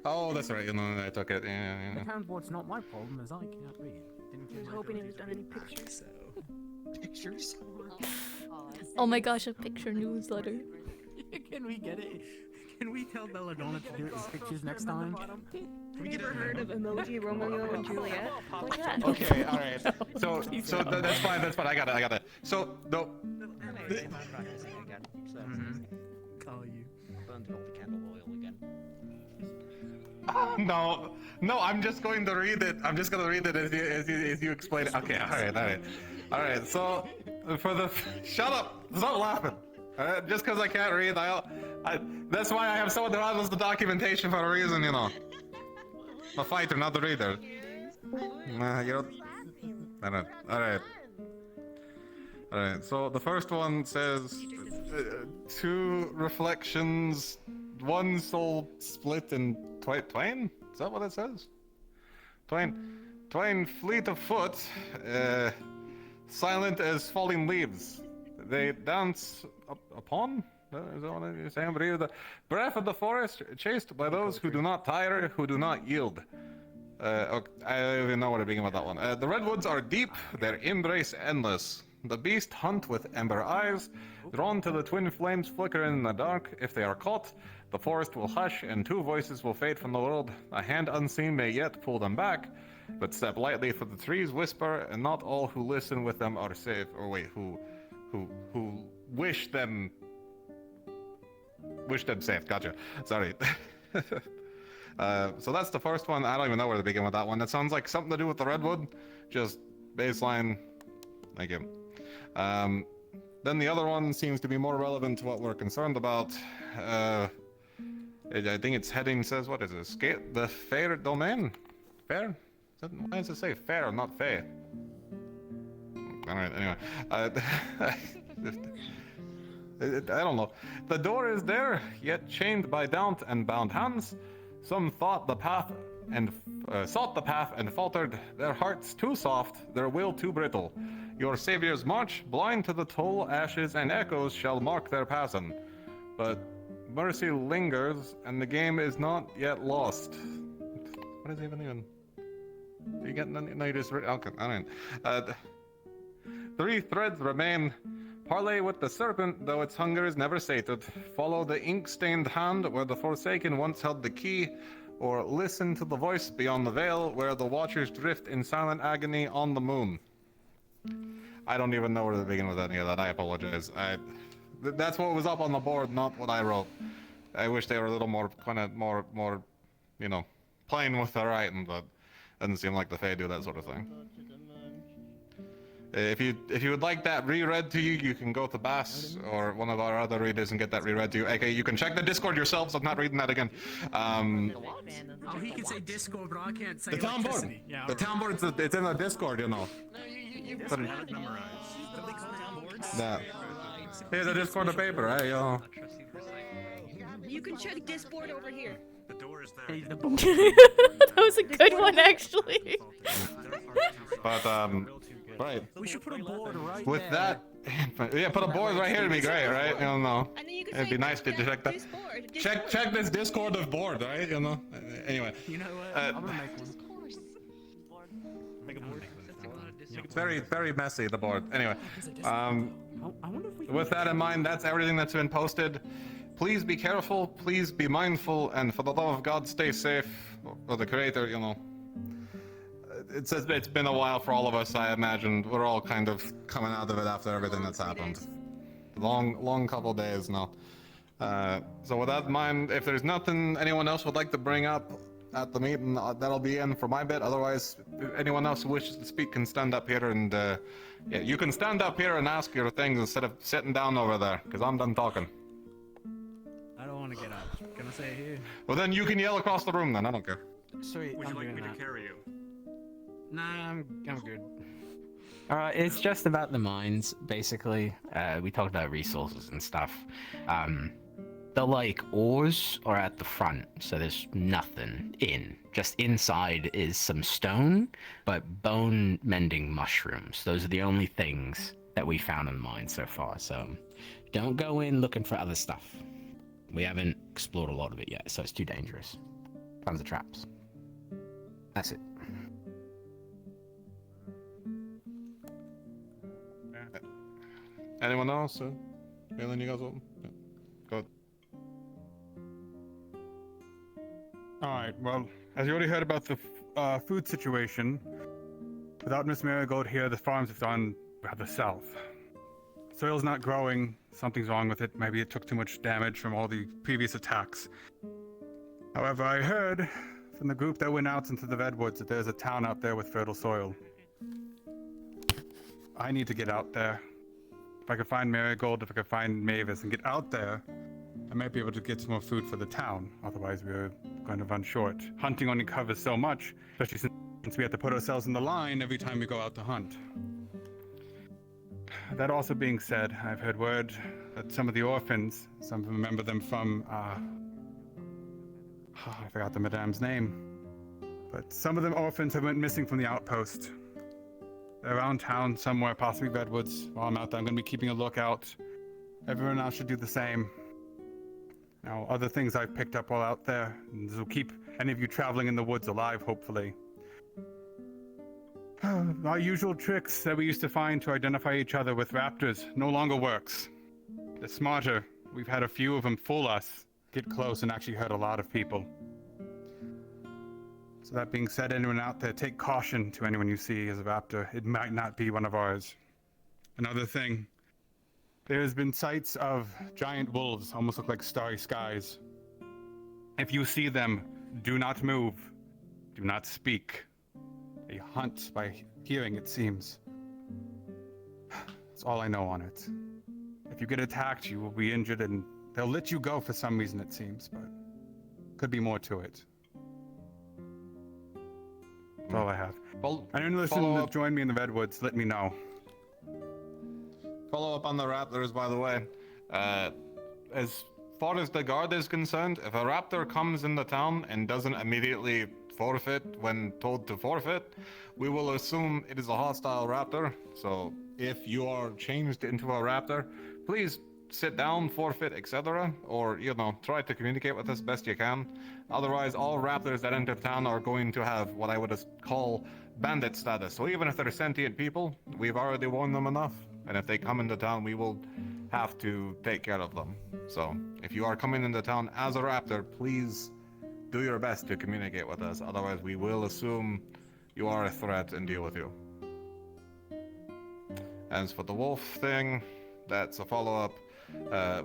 Oh, that's right. I took it. Yeah. The town board's not my problem, as I can't read. I was hoping he was done any pictures. Pictures? Oh my gosh, a picture newsletter. Can we get it? Can we tell Belladonna to do it as pictures next time? Have you ever heard of emoji Romeo and Juliet? Like that. Okay, alright. So that's fine, I got it. So, no. Call you. Burned all the candle oil again. No, I'm just going to read it. I'm just going to read it as you explain it. Okay, alright, so, shut up! Stop laughing! Just because I can't read, that's why I have someone who handles the documentation for a reason, A fighter, not the reader. Alright, so the first one says, two reflections, one soul split in twain? Is that what it says? Twain fleet of foot, silent as falling leaves. They dance upon? Is that what you're saying? But the breath of the forest, chased by those who do not tire, who do not yield. Okay, I don't even know where to begin with that one. The redwoods are deep, their embrace endless. The beast hunt with ember eyes, drawn to the twin flames flickering in the dark. If they are caught, the forest will hush and two voices will fade from the world. A hand unseen may yet pull them back, but step lightly for the trees whisper, and not all who listen with them are safe. Or wait, who wish them safe. Gotcha. Sorry. So that's the first one. I don't even know where to begin with that one. It sounds like something to do with the redwood. Just baseline. Thank you. Then the other one seems to be more relevant to what we're concerned about. I think its heading says, what is it? Escape the fair domain? Fair? Why does it say fair, not fair? Alright, anyway. I don't know. The door is there, yet chained by doubt and bound hands. Some thought the path and sought the path and faltered. Their hearts too soft, their will too brittle. Your saviors march, blind to the toll, ashes and echoes shall mark their passing. But mercy lingers, and the game is not yet lost. What is even? Are you getting? No, you just read. Okay, alright. 3 threads remain. Parley with the serpent, though its hunger is never sated. Follow the ink-stained hand where the Forsaken once held the key, or listen to the voice beyond the veil where the watchers drift in silent agony on the moon. I don't even know where to begin with any of that. I apologize. That's what was up on the board, not what I wrote. I wish they were a little more, more, you know, playing with their writing, but doesn't seem like the Fae do that sort of thing. If you would like that reread to you, you can go to Bass or one of our other readers and get that reread to you. Okay, you can check the Discord yourselves. I'm not reading that again. Oh, he can say Discord, but I can't say the town board. Yeah, the town board. It's in the Discord, you know. No, you have it memorized. What do they call town boards? That. Here's a Discord of paper, right? Yo. You can check Discord over here. The door is there. That was a good one, actually. But right. We should put a board right with there. That. Yeah, put a board right here to be great, right? I don't know. It'd be nice to check that. Check this Discord of board, right? You know. Anyway. You know what? I'm gonna make one. Make a board. It's very messy, the board. Anyway. With that in mind, that's everything that's been posted. Please be careful. Please be mindful, and for the love of God, stay safe. Or the Creator, you know. It's been a while for all of us, I imagine. We're all kind of coming out of it after everything that's happened. Long couple days now. So with that in mind, if there's nothing anyone else would like to bring up at the meeting, that'll be in for my bit. Otherwise, if anyone else who wishes to speak can stand up here and yeah, you can stand up here and ask your things instead of sitting down over there, because I'm done talking. I don't want to get up. Can I say it here? Well, then you can yell across the room then, I don't care. Sweet, Would you like me to carry you? Nah, I'm good. Alright, it's just about the mines, basically. We talked about resources and stuff. The, like, ores are at the front, so there's nothing in. Just inside is some stone, but bone-mending mushrooms. Those are the only things that we found in the mine so far, so don't go in looking for other stuff. We haven't explored a lot of it yet, so it's too dangerous. Tons of traps. That's it. Anyone else? Feeling you guys open? Yeah. Go ahead. Alright, well, as you already heard about the food situation, without Miss Marigold here, the farms have gone rather south. Soil's not growing, something's wrong with it, maybe it took too much damage from all the previous attacks. However, I heard from the group that went out into the redwoods that there's a town out there with fertile soil. I need to get out there. If I could find Marigold, if I could find Mavis and get out there, I might be able to get some more food for the town. Otherwise, we're going to run short. Hunting only covers so much, especially since Since we have to put ourselves in the line every time we go out to hunt. That also being said, I've heard word that some of the orphans, some of them remember them from, I forgot the madame's name. But some of them orphans have went missing from the outpost. They're around town somewhere, possibly Redwoods. While I'm out there, I'm going to be keeping a lookout. Everyone else should do the same. Now, other things I've picked up while out there, and this will keep any of you traveling in the woods alive, hopefully. Our usual tricks that we used to find to identify each other with raptors no longer works. They're smarter. We've had a few of them fool us, get close, and actually hurt a lot of people. So that being said, anyone out there, take caution to anyone you see as a raptor. It might not be one of ours. Another thing, there's been sights of giant wolves, almost look like starry skies. If you see them, do not move. Do not speak. They hunt by hearing, it seems. That's all I know on it. If you get attacked, you will be injured, and they'll let you go for some reason, it seems, but could be more to it. That's all I have. Anyone listening to join me in the Redwoods, let me know. Follow up on the raptors, by the way. As far as the guard is concerned, if a raptor comes into town and doesn't immediately forfeit when told to forfeit, we will assume it is a hostile raptor. So if you are changed into a raptor, please sit down, forfeit, etc. Or, try to communicate with us best you can. Otherwise, all raptors that enter town are going to have what I would call bandit status. So even if they're sentient people, we've already warned them enough. And if they come into town, we will have to take care of them. So if you are coming into town as a raptor, please do your best to communicate with us. Otherwise, we will assume you are a threat and deal with you. As for the wolf thing, that's a follow-up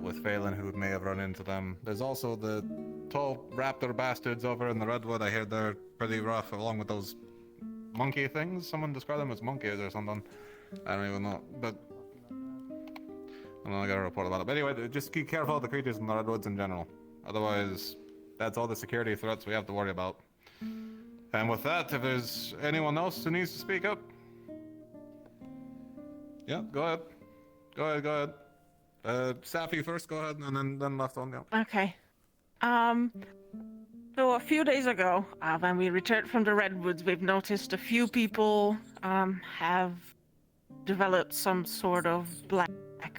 with Phelan, who may have run into them. There's also the tall raptor bastards over in the Redwood. I hear they're pretty rough, along with those monkey things. Someone described them as monkeys or something. I don't even know, but I got a report about it. But anyway, just be careful of the creatures in the Redwoods in general. Otherwise, that's all the security threats we have to worry about. And with that, if there's anyone else who needs to speak up, yeah, go ahead. Go ahead. Safi first, go ahead, and then left on, yeah. Okay. So a few days ago, when we returned from the Redwoods, we've noticed a few people have developed some sort of black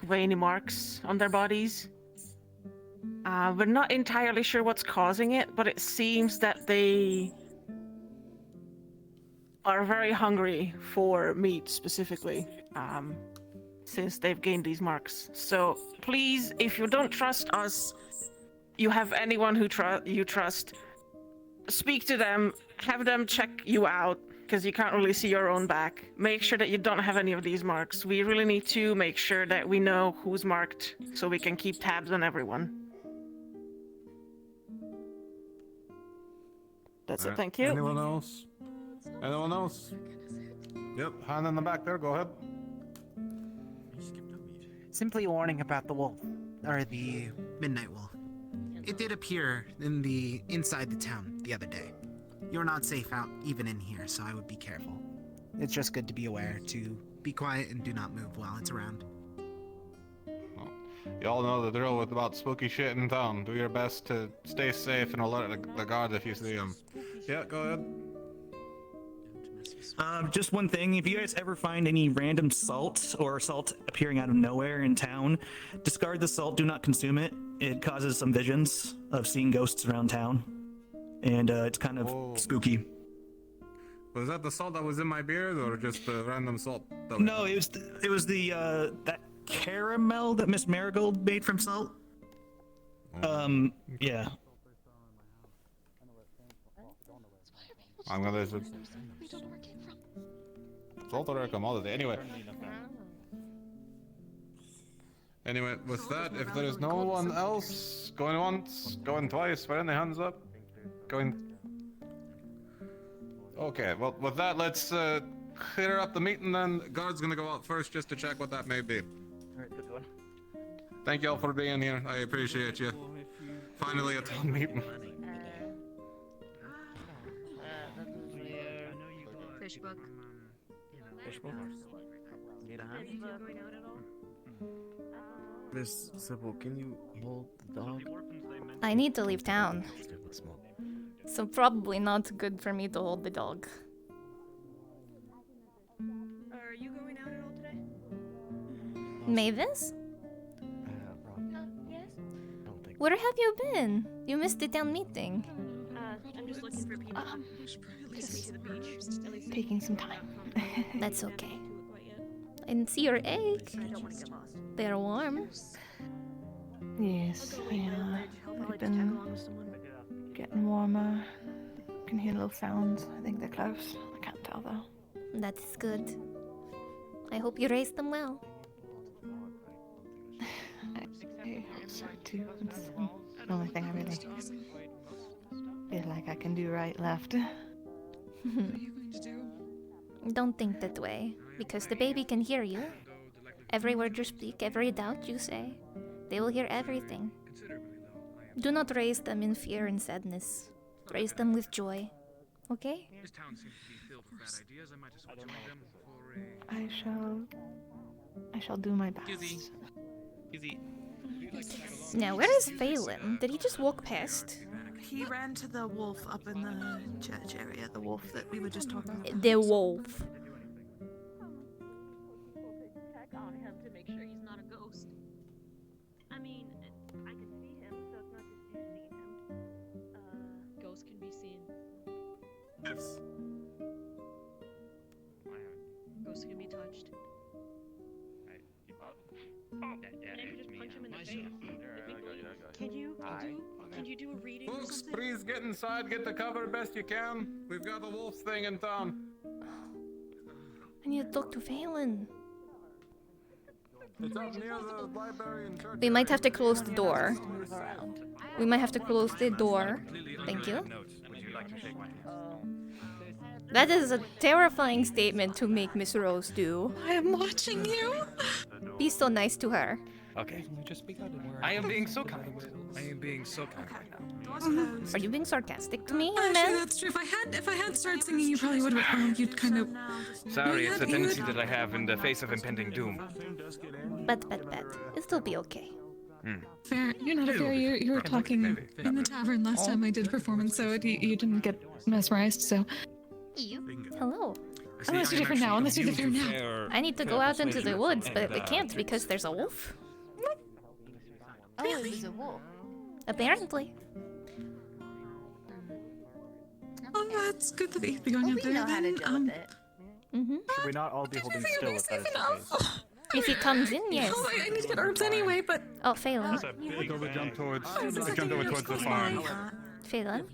veiny marks on their bodies. We're not entirely sure what's causing it, but it seems that they are very hungry for meat specifically, since they've gained these marks. So please, if you don't trust us, you have anyone who you trust, speak to them, have them check you out, because you can't really see your own back. Make sure that you don't have any of these marks. We really need to make sure that we know who's marked, so we can keep tabs on everyone. That's it, thank you. Anyone else? Anyone else? Yep, hand in the back there, go ahead. Simply a warning about the wolf, or the midnight wolf. It did appear inside the town the other day. You're not safe out even in here, so I would be careful. It's just good to be aware to be quiet and do not move while it's around. Well, y'all know the drill with about spooky shit in town. Do your best to stay safe and alert the guard if you see them. Yeah, go ahead. Just one thing, if you guys ever find any random salt or salt appearing out of nowhere in town, discard the salt, do not consume it. It causes some visions of seeing ghosts around town. And it's kind of spooky. Was that the salt that was in my beard, or just the random salt? No, it was the that caramel that Miss Marigold made from salt. Yeah. I'm gonna salt or commodity. Anyway, with that, if there is no one else going once, going twice, put any hands up. Okay, well, with that, let's clear up the meeting then. Guard's gonna go out first just to check what that may be. Alright, good one. Thank y'all for being here. I appreciate you. Finally a town meeting. fish book. Fishbowl? Need a hand? Miss Sybil, can you hold the dog? I need to leave town. So probably not good for me to hold the dog. Are you going out at all today? Mavis? Yes. Where have you been? You missed the town meeting. I'm just looking for people. Take me to the beach. At least Taking some time. That's okay. I didn't see your egg. They're warm. Yes, they've been getting warmer. Can hear little sounds. I think they're close. I can't tell though. That's good. I hope you raised them well. I hope so too. It's the only thing I really feel like I can do right, left. Don't think that way, because the baby can hear you. Every word you speak, every doubt you say, they will hear everything. Do not raise them in fear and sadness. Raise them with joy. Okay? This town seems to be filled with bad ideas. I might as well join them for a... I shall do my best. Now, where is Phelan? Did he just walk past? He ran to the wolf up in the church area, the wolf that we were just talking about. The wolf. Check on him to make sure he's not a ghost. I mean, I can see him, so it's not just you seeing him. Ghosts can be seen. Yes. Ghosts can be touched. Can you just punch him in the face? Can you do a reading or Folks, something? please get inside, get the cover best you can. We've got a wolf thing in town. I need to talk to Phelan. It's up near the library and church. We might have to close the door. We might have to close the door. Thank you. That is a terrifying statement to make Miss Rose do. I am watching you. Be so nice to her. Okay. I am being so kind. I am being so kind. Are you being sarcastic to me, Actually, man? that's true. If I had started singing, you probably would have. You'd kind of. Sorry, it's a tendency that I have in the face of impending doom. But. It'll be okay. Fair. You're not a fair. You were talking in the tavern last time I did a performance, so you didn't get mesmerized. So. Hello. Unless you're different now. Unless you're different now. I need to go out into the woods, but we can't because there's a wolf. Oh, there's a wolf. Apparently. Oh, that's good that you'd be going out there. Know how to deal with it. Should we not all be holding still if that is the case? If he comes in, yes. Oh, I need to get herbs anyway, but. Oh, Phelan. Jump towards the farm. Phelan.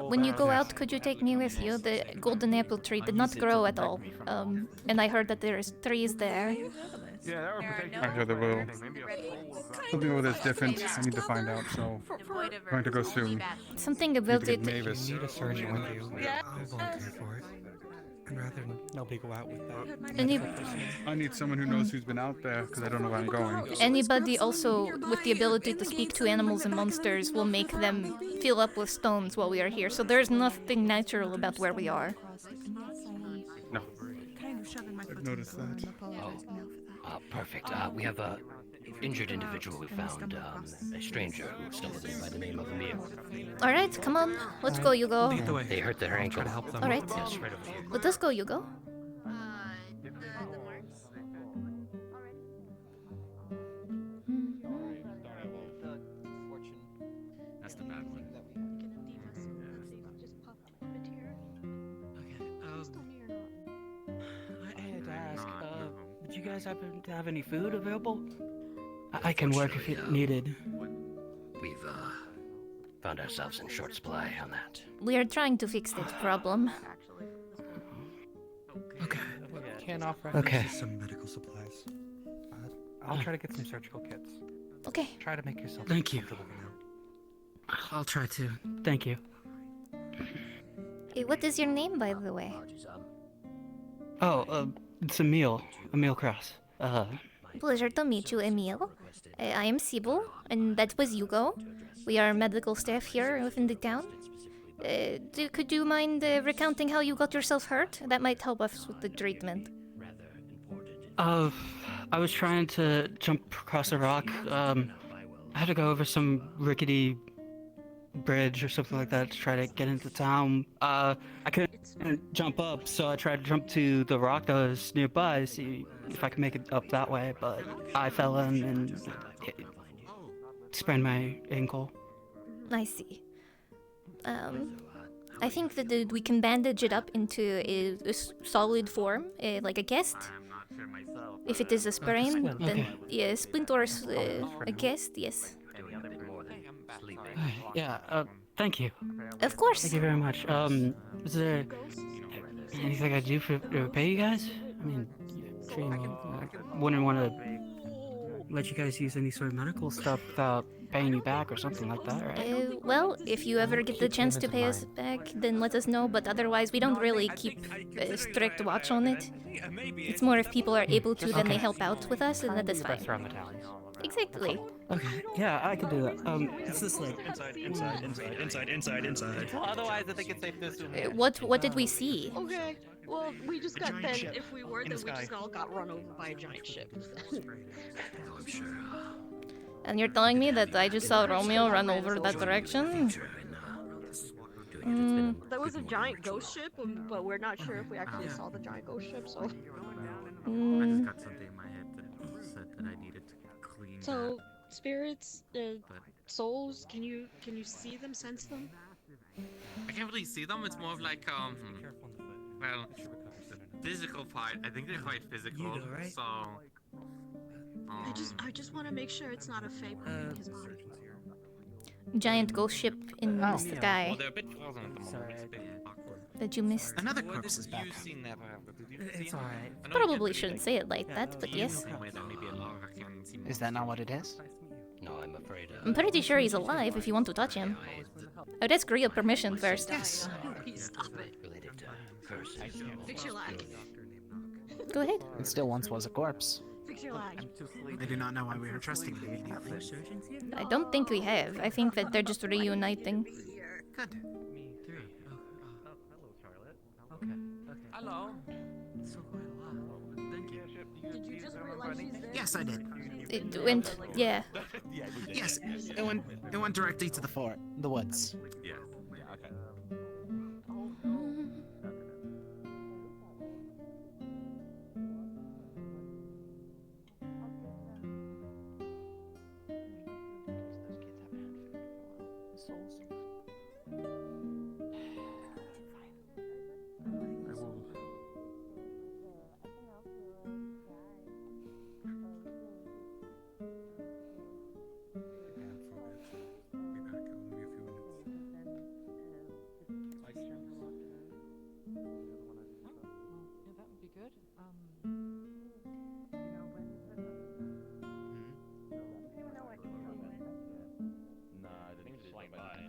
When you go out, could you take me with you? The golden apple tree did not grow at all. And I heard that there's trees there. Yeah, that would protect you. I'm sure they will. Something over there's different. I need to find out, so I'm going to go soon. Something about it. Mavis. Need a surgeon with you. Yeah. I'll volunteer for it. I'd rather nobody go out with that. I need someone who knows who's been out there, because I don't know where I'm going. Anybody also with the ability to speak to animals and monsters will make them fill up with stones while we are here. So there's nothing natural about where we are. No. I've noticed that. Perfect. We have a injured individual we found, a stranger who stumbled in by the name of Emil. Alright, come on. Let's go, Hugo. They hurt their ankle. Alright. Yes, right over here. Let us go, Hugo. That's the bad one. I had to ask, would you guys happen to have any food available? I can work if it needed. We've, found ourselves in short supply on that. We are trying to fix that problem. Can't offer Okay. some medical supplies. I'll try to get some surgical kits. Okay. Try to make yourself Thank you. comfortable now. I'll try to. Thank you. Hey, what is your name, by the way? Oh, it's Emil. Emil Cross. Pleasure to meet you, Emil. I am Sybil, and that was Hugo. We are medical staff here within the town. Could you mind recounting how you got yourself hurt? That might help us with the treatment. I was trying to jump across a rock. I had to go over some rickety bridge or something like that to try to get into town. I couldn't jump up, so I tried to jump to the rock that was nearby, see if I could make it up that way, but I fell in and sprained my ankle. I see. I think that we can bandage it up into a solid form, like a cast. If it is a sprain, then yeah, splint or a cast, yes. Yeah, thank you. Of course. Thank you very much. Is there anything I do to repay you guys? I mean, I wouldn't want to let you guys use any sort of medical stuff without paying you back or something like that, right? Well, if you ever get the chance to pay us back, then let us know, but otherwise we don't really keep a strict watch on it. It's more if people are able to, then they help out with us, and that is fine. Exactly. Okay, yeah, I can do that. It's this like inside. Well, otherwise, I think it's safe to assume. What did we see? Okay. Well, we just got then. ship If we were, in then the we just sky. all got run over by a giant ship. I'm sure. And you're telling me that I just saw Romeo run over that direction? There was a giant ghost ship, but we're not sure if we actually saw the giant ghost ship. So. I just got something in my head that said that I needed to clean. So spirits, souls, can you see them, sense them? I can't really see them. It's more of like well, physical part. I think they're quite physical. So. I just want to make sure it's not a fable in his body. Giant ghost ship in the sky Well, they're a bit frozen at the moment. It's a bit awkward. that you missed. Another corpse is back. You've seen that, It's alright. Probably shouldn't say it like that, but yes. Is that not what it is? No, I'm afraid. I'm pretty sure he's alive if you want to touch him. I'd ask real permission first. Yes. Please stop it. Fix your lag. Go ahead. It still once was a corpse. Fix your lag. I do not know why we are trusting him immediately. I don't think we have. I think that they're just reuniting. Good. Hello. Did you just realize she's there? Yes, I did. It went, yeah. Yes, it went directly to the woods. Yeah. Okay.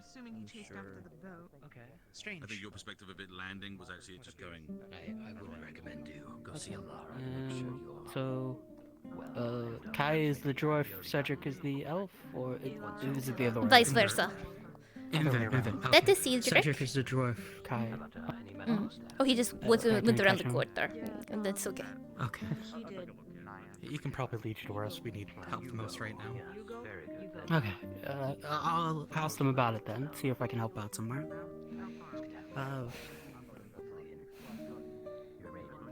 Assuming he chased after the boat. Okay. Strange. I think your perspective of it landing was actually just going. I would recommend you go see Alara. I'm sure you'll. So, Kai is the dwarf, Cedric is the elf, or is it the other way? Vice versa. That is Cedric. Cedric is the dwarf, Kai. Oh, he just went around the corner. That's okay. Okay. He did. You can probably lead you to where else we need help the most right now. Okay, I'll ask them about it then, see if I can help out somewhere.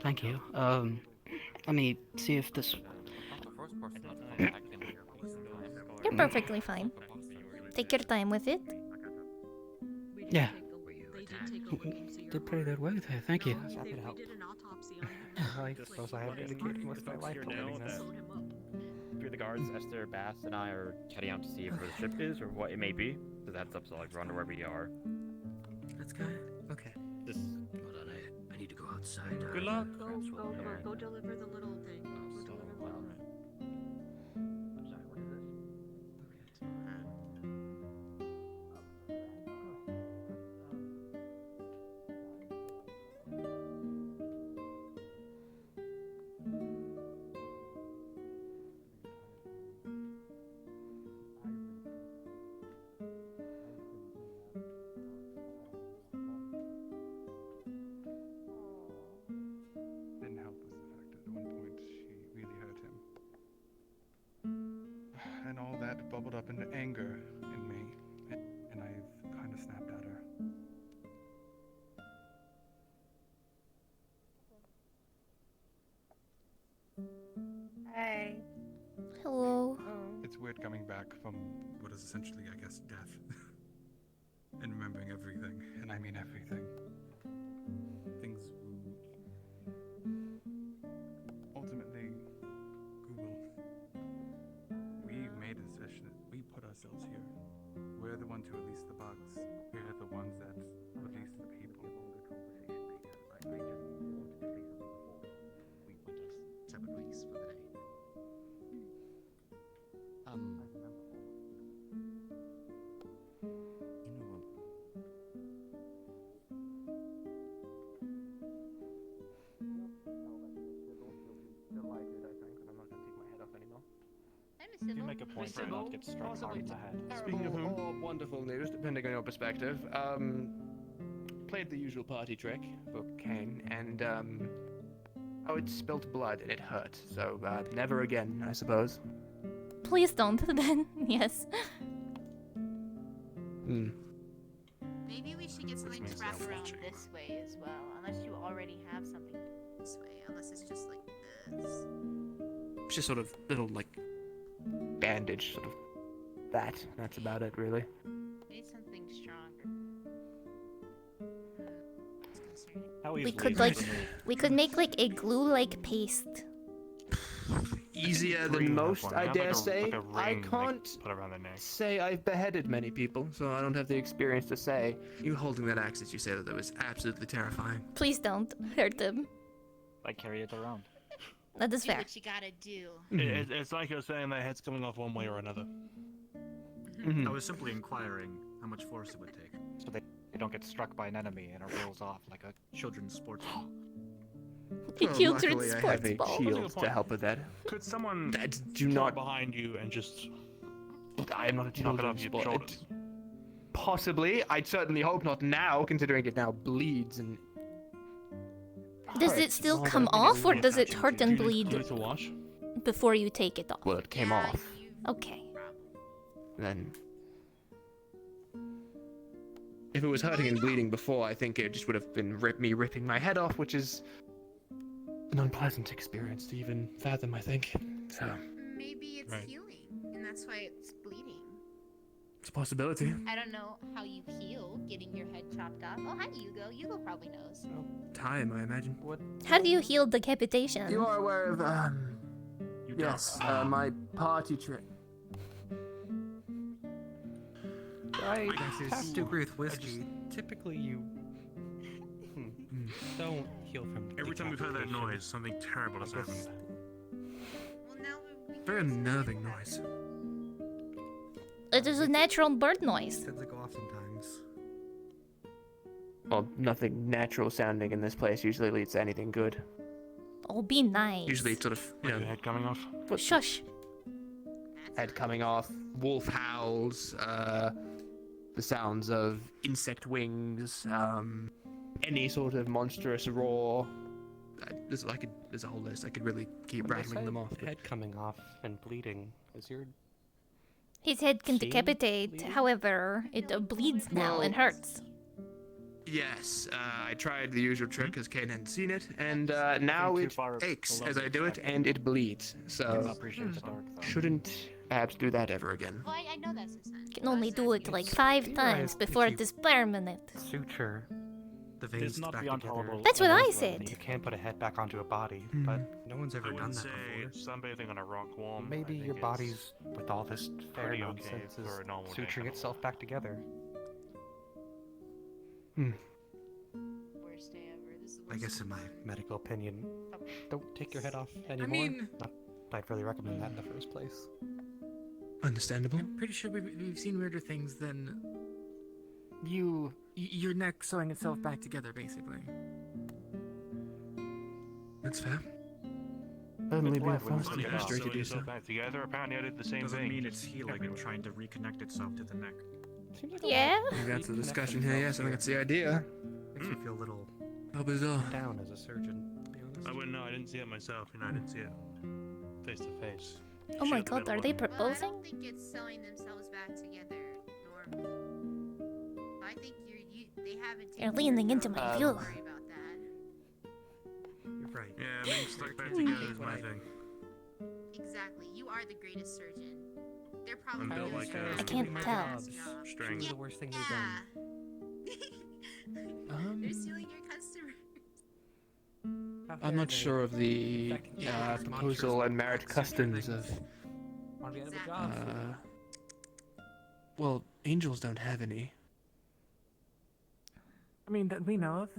Thank you. Let me see if this... You're perfectly fine. Take your time with it. Yeah. Did pretty good work there, thank you. Happy to help. We did an autopsy on him. I suppose I have dedicated most of my life to learning this. Through the guards, Esther, Bass, and I are heading out to see where the ship is or what it may be. So that's up, so like we're under where we are. That's good. Okay. Hold on, I need to go outside. Good luck. Go deliver the little thing. Go deliver the little thing. back from what is essentially, I guess, death. And remembering everything, and I mean everything. Things. Ultimately, Google. We made a decision. We put ourselves here. We're the ones who release the bugs. We're the ones that release the people. I just wanted to say something before we went our separate ways for the day. If you make a point for it not to get struck hard in the head. Speaking of whom? Or wonderful news, depending on your perspective. Played the usual party trick for Kane, and oh, it spilt blood and it hurt. So never again, I suppose. Please don't, then. Yes. Maybe we should get something to wrap around this way as well, unless you already have something this way, unless it's just like this. It's just sort of little like bandage, sort of that. That's about it, really. Need something stronger. It's concerning. We could make like a glue-like paste. Easier than most, I dare say. I can't say I've beheaded many people, so I don't have the experience to say. You holding that axe as you say that was absolutely terrifying. Please don't hurt them. I carry it around. That is Do fair. what you gotta do. It's like you're saying their head's coming off one way or another. I was simply inquiring how much force it would take. So they don't get struck by an enemy and it rolls off like a children's sports ball. Luckily, I have a shield to help with that. Could someone do not behind you and just I am not a knock it off children's your sport. shoulders? Possibly. I'd certainly hope not now, considering it now bleeds and. Does it still come off, or does it hurt and bleed to wash? before you take it off? Well, it came off. Okay. Then. If it was hurting and bleeding before, I think it just would have been me ripping my head off, which is an unpleasant experience to even fathom, I think. So. Maybe it's healing, and that's why it's bleeding. It's a possibility. I don't know how you heal getting your head chopped off. Oh, hi, Hugo. Hugo probably knows. Time, I imagine. How do you heal decapitation? You are aware of, yes, my party trick. I have to agree with Whiskey. Typically, you don't heal from. Every time we've heard that noise, something terrible has happened. Very unnerving noise. It is a natural bird noise. Tends to go off sometimes. Well, nothing natural sounding in this place usually leads to anything good. Oh, be nice. Usually it's sort of, you know, head coming off. Shush. Head coming off, wolf howls, the sounds of insect wings, any sort of monstrous roar. There's a whole list. I could really keep rattling them off. But... Head coming off and bleeding. Is your His head can decapitate, however, it bleeds now and hurts. Yes, I tried the usual trick because Kane hadn't seen it, and now it aches as I do it, and it bleeds. So, shouldn't perhaps do that ever again. Well, I know that's his son. Can only do it like 5 times before it is permanent. Suture the veins not back beyond together. tolerable. That's what I said. You can't put a head back onto a body, but no one's ever done that before. Sunbathing on a rock wall. Maybe your body's, with all this fair pretty nonsense, okay is for a normal day. suturing itself back together. Worst day ever. This is the I worst. guess in my medical opinion, don't take your head off anymore. Not I'd really recommend that in the first place. Understandable. I'm pretty sure we've seen weirder things than your neck sewing itself back together, basically. That's fair. Only be a fast history to do so. Back together. Apparently, I did the same Doesn't thing. mean it's healing and trying to reconnect itself to the neck. Yeah? I think that's the discussion here, yes, I think that's the idea. Makes me feel a little How bizarre. down as a surgeon, to be honest. I wouldn't know. I didn't see it myself. I didn't see it face to face. Oh my god, are they proposing? I don't think it's sewing themselves back together normal. I think they haven't You're taken leaning your into my time view. to worry about that. You're right. Yeah, being stuck back together is my thing. Exactly. You are the greatest surgeon. They're probably I'm built like a I can't tell. string. Yeah. The worst thing they've done. They're stealing your customers. I'm not sure of the proposal and merit customs of. Want to be out of a job? Well, angels don't have any. I mean, that we know of.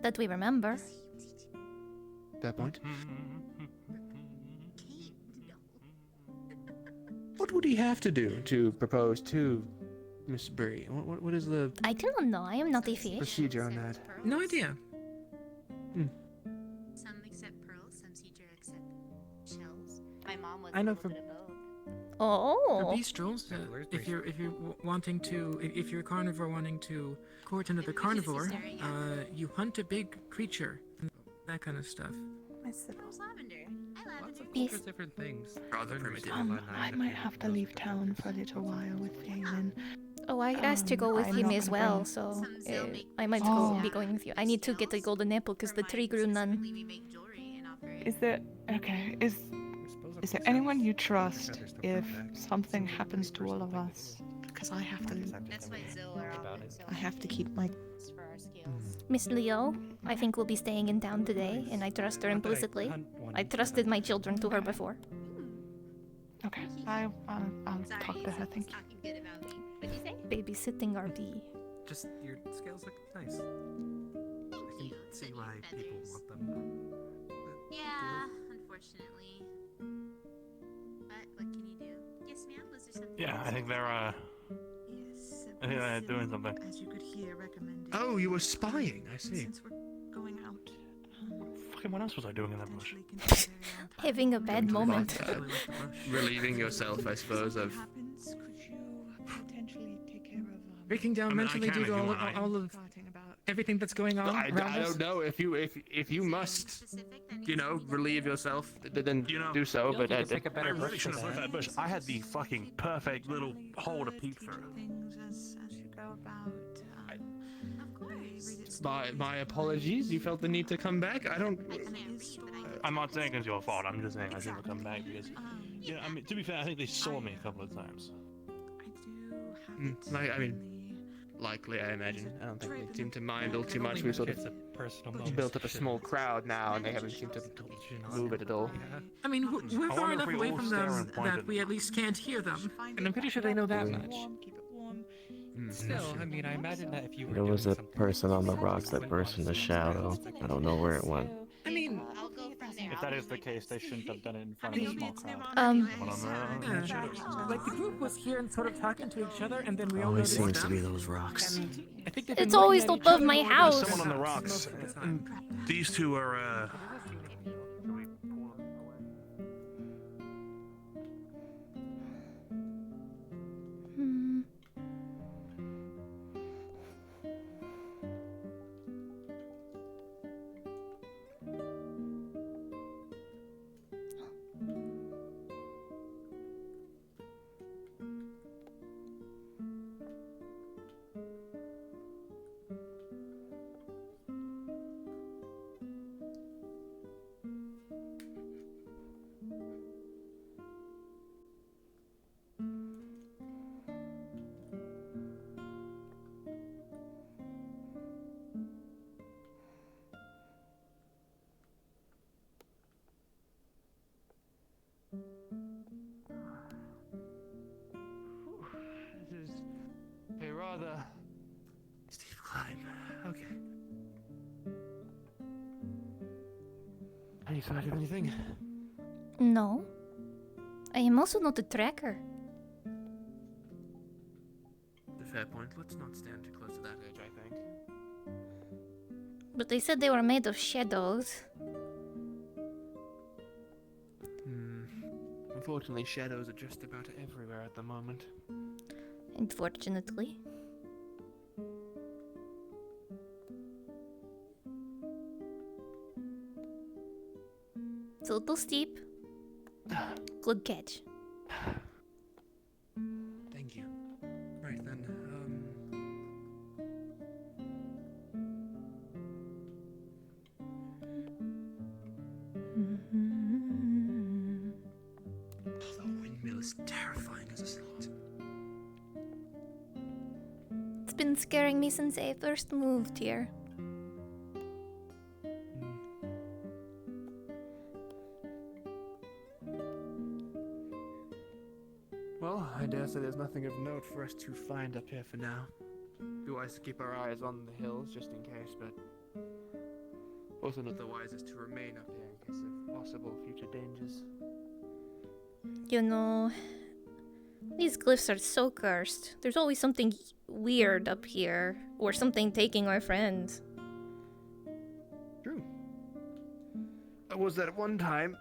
That we remember. That point. What would he have to do to propose to Miss Bree? What is the I do not know. I am not a fish. procedure on that? No idea. Some accept pearls, some teacher accept shells. My mom was I know a little for- bit of both. Oh. For bistros, if you're wanting to, if you're a carnivore wanting to court another carnivore, you hunt a big creature, that kind of stuff. Rose lavender. I lavender. Yes. Different things. Rather primitive. I might have to leave town for a little while with Phelan. Oh, I asked to go with I'm him not as gonna well, bring- so I might be going with you. I need to get a golden apple because the tree grew none. Is there is there anyone you trust if something happens to all of us? Because I have to. That's why Zill are all I have to keep my. for our skills. Miss Leo, I think will be staying in town today, and I trust her implicitly. I trusted my children to her before. Okay, I'll talk to her. Thank you. Good about me. What'd you say? Babysitting RB. Just your scales look nice. I can see why people want them. Yeah, unfortunately. But what can you do? Yes, ma'am. Was there something? Yeah, I think they're I think they're doing something. As you could hear, recommended. Oh, you were spying. I see. Since we're going out. Fucking what else was I doing in that bush? Having a bad moment. Relieving yourself, I suppose, of. Could you potentially take care of? Breaking down I mean, I mentally can due to if you want. all of everything that's going on I around us. don't know if you must, relieve yourself, then do so. But I really shouldn't have left that bush. I had the fucking perfect little hole to peek through. Things as you go about. my apologies. You felt the need to come back. I don't. I'm not saying it's your fault. I'm just saying I shouldn't have come back because, I mean, to be fair, I think they saw me a couple of times. Likely, I imagine. I don't think they seem to mind all too much. We sort of built up a small crowd now, and they haven't seemed to move it at all. I mean, we're far enough away from them that we at least can't hear them, and I'm pretty sure they know that much. Still, I mean, I imagine that if you were There was a person on the rocks that burst into shadow. I don't know where it went. I mean, if that is the case, they shouldn't have done it in front of a small crowd. Like the group was here and sort of talking to each other, and then we all Always noticed seems to them. be those rocks. And I think they've It's been always looking at above each my other house. Someone on the rocks. And these two are, Hmm. This is a rather steep climb. Okay. Any sign of anything? No. I am also not a tracker. The fair point. Let's not stand too close to that edge, I think. But they said they were made of shadows. Unfortunately, shadows are just about everywhere at the moment. Unfortunately. It's a little steep. Good catch. Thank you. Right then, The windmill was terrifying as a sight. It's been scaring me since I first moved here. Well, I dare say there's nothing of note for us to find up here for now. Be wise to keep our eyes on the hills just in case, but also not the wisest to remain up here in case of possible future dangers. You know, these glyphs are so cursed. There's always something weird up here, or something taking our friends. True. There was that one time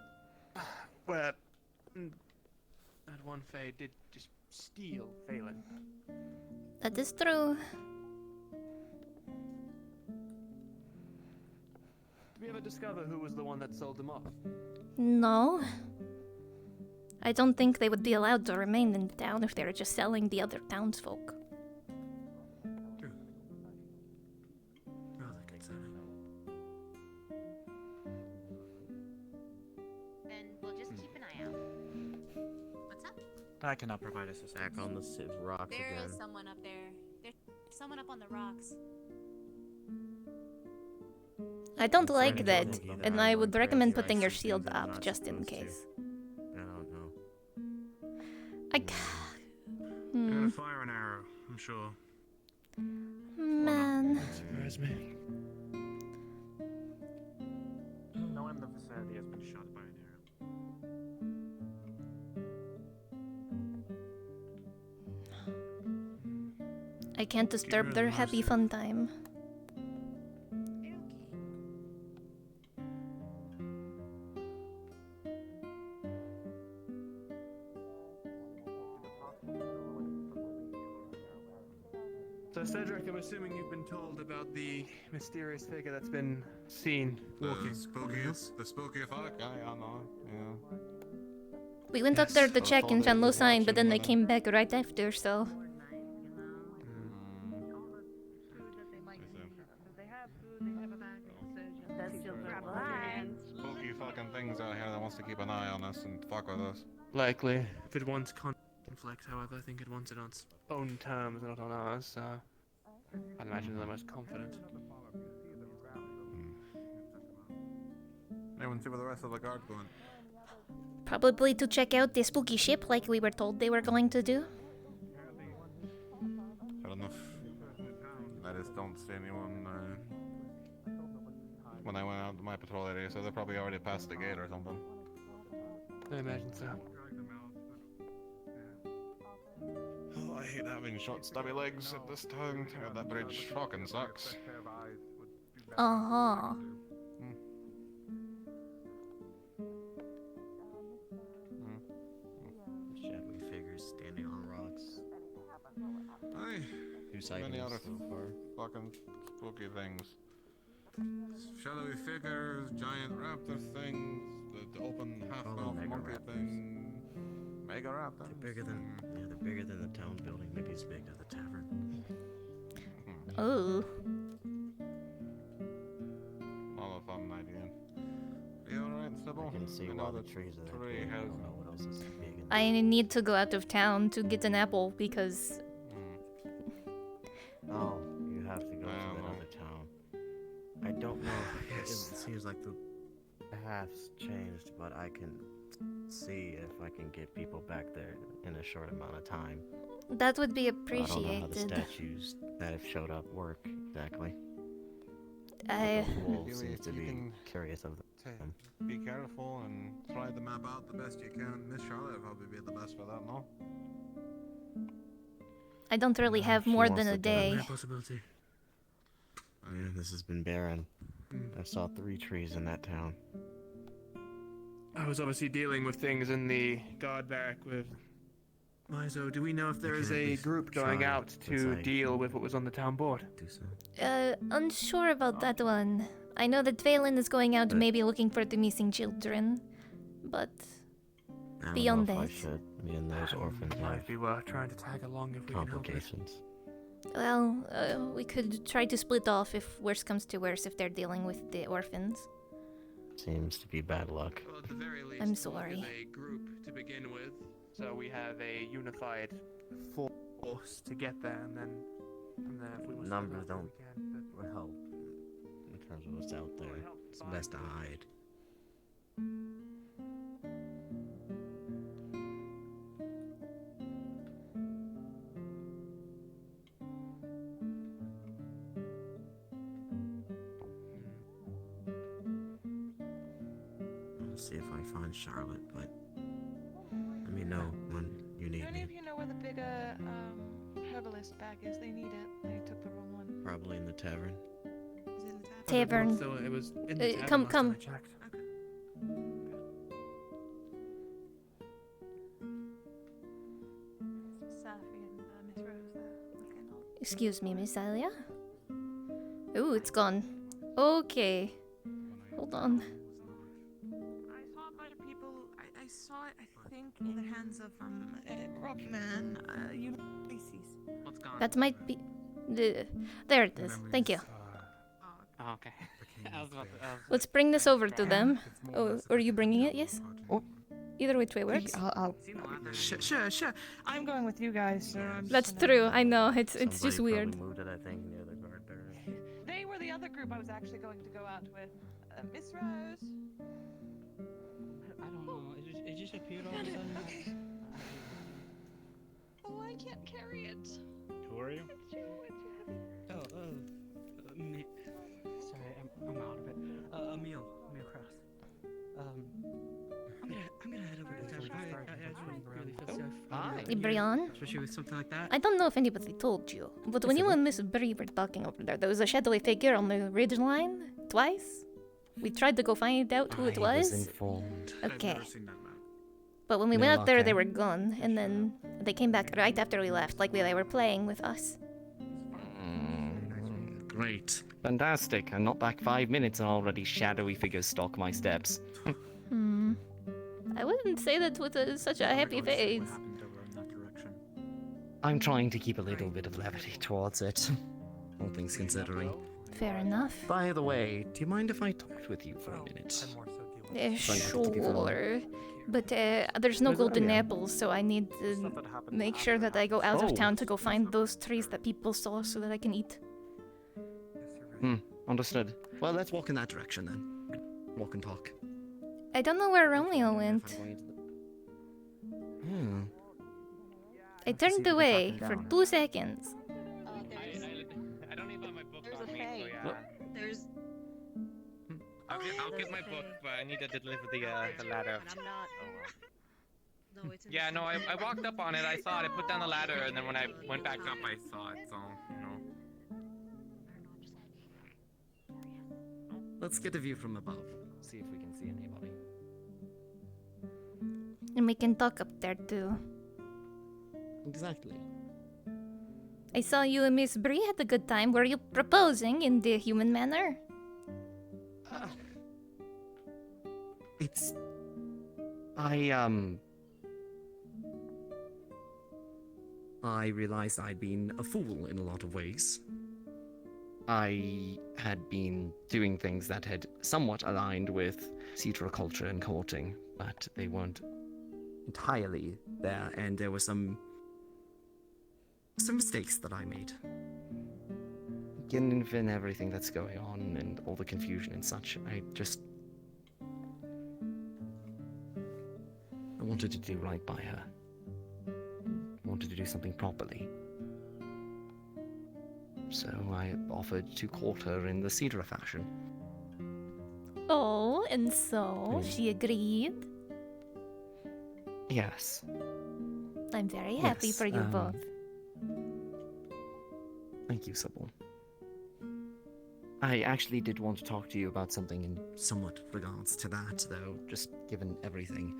where that one Fae did just steal Phelan. That is true. Did we ever discover who was the one that sold them off? No. I don't think they would be allowed to remain in town if they were just selling the other townsfolk. True. Rather concerning. Then we'll just keep an eye out. What's up? I cannot provide assistance. Back on the rocks There again. is someone up there. There's someone up on the rocks. I don't like that, and I would recommend putting your shield up just in case. I don't know. Gonna fire an arrow, I'm sure. Man. Surprise me. No one in the vicinity has been shot by an arrow. I can't disturb their happy fun time. So Cedric, I'm assuming you've been told about the mysterious figure that's been seen walking. The spooky fuck? I know. Yeah. We went up there to check and found no sign, but then they came back right after, so... Spooky fucking things out here that wants to keep an eye on us and fuck with us. Likely. If it wants conflict, however, I think it wants it on its own terms, not on ours, so I'd imagine they're the most confident. Anyone see where the rest of the guard going? Probably to check out the spooky ship like we were told they were going to do. I don't know if I just don't see anyone when I went out to my patrol area, so they're probably already past the gate or something. I imagine so. Oh, I hate having short stubby legs at this time. That bridge fucking sucks. Uh-huh. Shadowy figures standing on rocks. Aye. Two Many other sightings so far. fucking spooky things. Shadowy figures, giant raptor things, the open half-mouth monkey thing. Mega raptor. They're bigger than the town building, maybe as big as the tavern. Oh. Not a fun idea. You alright, Sybil? I can see know all the that trees of that tree building. I has... don't know what else is big in I need to go out of town to get an apple because... Oh, you have to go to that other town. I don't know. It seems like the path's changed, but I can see if I can get people back there in a short amount of time. That would be I don't know how the appreciated. statues that have showed up work exactly. I... The wolf seems to be curious of them. Be careful and try the map out the best you can. Miss Charlotte would probably be the best for that, no? I don't really have She more wants than a to do day. it. Possibility. Yeah, this has been barren. I saw 3 trees in that town. I was obviously dealing with things in the guard barrack with Mizo. Do we know if there is a group going out to deal with what was on the town board? Unsure about that one. I know that Valen is going out maybe looking for the missing children, but I don't beyond know if that... I should. Me and those orphans Might have be worth trying to tag along if we can help it. complications. Well, we could try to split off if worse comes to worse if they're dealing with the orphans. Seems to be bad luck. Well, at the very least, I'm work sorry. as a group to begin with. So we have a unified force to get there, and then from there, if we must Numbers go, don't we can, help in terms of what's out there. It's best to hide. I'll see if I find Charlotte, but let me know when you need Do any me. of you know where the big herbalist bag is? They need it. They took the wrong one. Probably in the tavern. Is it in the Tavern. So it was in the tavern Come, last time come. I checked. Safi and Miss Rose there looking all. Excuse me, Miss Alia. Ooh, it's gone. Okay. Hold on. I saw quite a people. I saw it, I think, in the hands of Rockman, Ulysses. What's gone? That might be. There it is. Thank you. Oh, okay. I was about to, Let's bring this over to them. Oh, are you bringing it? Yes? Either which way works. Sure. I'm going with you guys, sir. I'm That's just true. I know. It's just Somebody weird. probably moved it, I think, near the guard bearers. They were the other group I was actually going to go out with. Miss Rose. I don't know. It just appeared all of a sudden. Okay. Oh, I can't carry it. Who are you? Sorry, I'm out of it. Emil Cross. I'm gonna head over to the tavern. I just really feel safe. Hi. Brian? Especially with something like that. I don't know if anybody told you, but when you and Miss Bree were talking over there was a shadowy figure on the ridge line twice. We tried to go find out who it I was. was informed. Okay. But when we went out there, they were gone, and then they came back right after we left, like they were playing with us. Great. Fantastic. I'm not back 5 minutes and already shadowy figures stalk my steps. I wouldn't say that with such a happy face. I'm trying to keep a little bit of levity towards it. All things considering. Fair enough. By the way, do you mind if I talked with you for a minute? Sure. But there's no golden apples, so I need to make sure that I go out of town to go find those trees that people saw so that I can eat. Understood. Well, let's walk in that direction then. Walk and talk. I don't know where Romeo went. I turned away for 2 seconds. I don't even have my book on me, so yeah. There's. I'll get my book, but I need to deliver the ladder. And I'm not. No, it's in Yeah, no, I walked up on it, I saw it, I put down the ladder, and then when I went back up, I saw it, so, you know. Let's get a view from above. See if we can see anybody. And we can talk up there too. Exactly. I saw you and Miss Bree had a good time. Were you proposing in the human manner? It's... I realized I'd been a fool in a lot of ways. I had been doing things that had somewhat aligned with Citra culture and courting, but they weren't entirely there, and there were some mistakes that I made. Given everything that's going on and all the confusion and such, I wanted to do right by her. I wanted to do something properly. So I offered to court her in the Cedra fashion. Oh, and so she agreed? Yes. I'm very happy for you both. Thank you, Sybil. I actually did want to talk to you about something in somewhat regards to that, though, just given everything.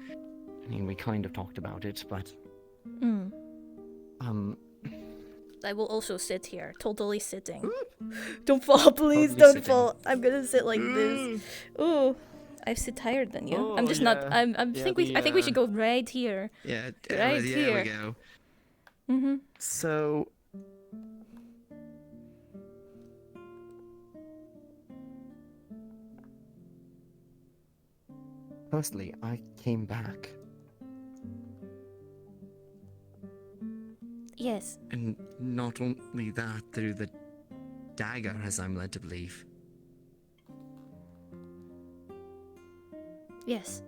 I mean, we kind of talked about it, but... I will also sit here, totally sitting. Don't fall, please, don't fall. I'm gonna sit like this. Ooh, I'm sit higher than you. I'm just not. I think we should go right here. Yeah, right there here. we go. Mm-hmm. So... Firstly, I came back. Yes. And not only that, through the dagger, as I'm led to believe. Yes.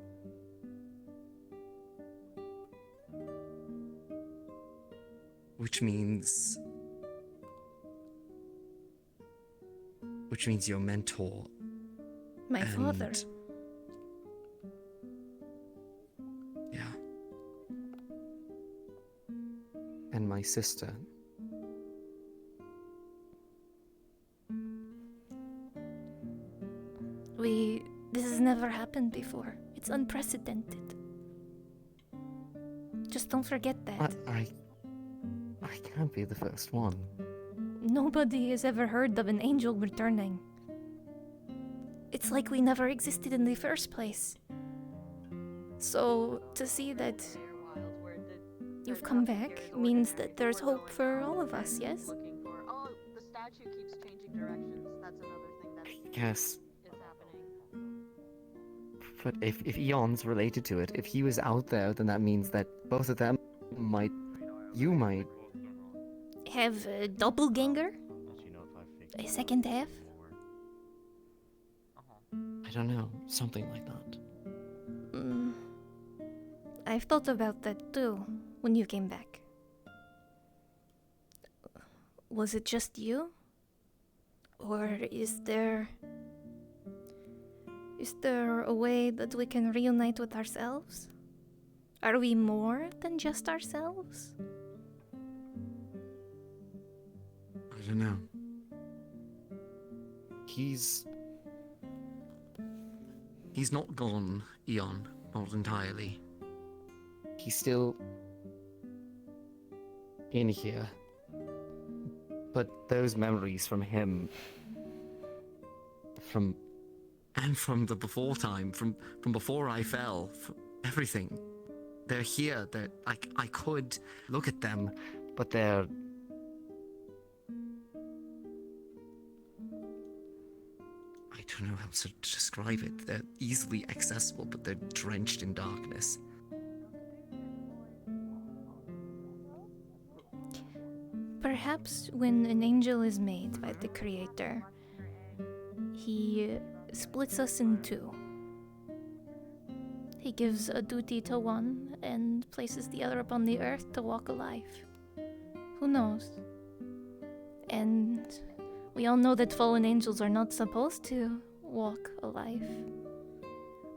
Which means your mentor. My father. Yeah. And my sister. This has never happened before. It's unprecedented. Just don't forget that. I can't be the first one. Nobody has ever heard of an angel returning. It's like we never existed in the first place. So, to see that you've come back means that there's hope for all of us, yes? Oh, the statue keeps changing directions. That's another thing that Yes. is happening. But if Eon's related to it, if he was out there, then that means that both of them might... You might... Have a doppelganger? A second half? I don't know, something like that. I've thought about that too, when you came back. Was it just you? Or is there a way that we can reunite with ourselves? Are we more than just ourselves? I don't know. He's not gone, Eon. Not entirely. He's still in here. But those memories from him, from the before time, from before I fell, from everything, they're here. I could look at them, but they're... I don't know how to describe it. They're easily accessible, but they're drenched in darkness. Perhaps when an angel is made by the Creator, he splits us in two. He gives a duty to one and places the other upon the earth to walk alive. Who knows? And we all know that fallen angels are not supposed to walk alive.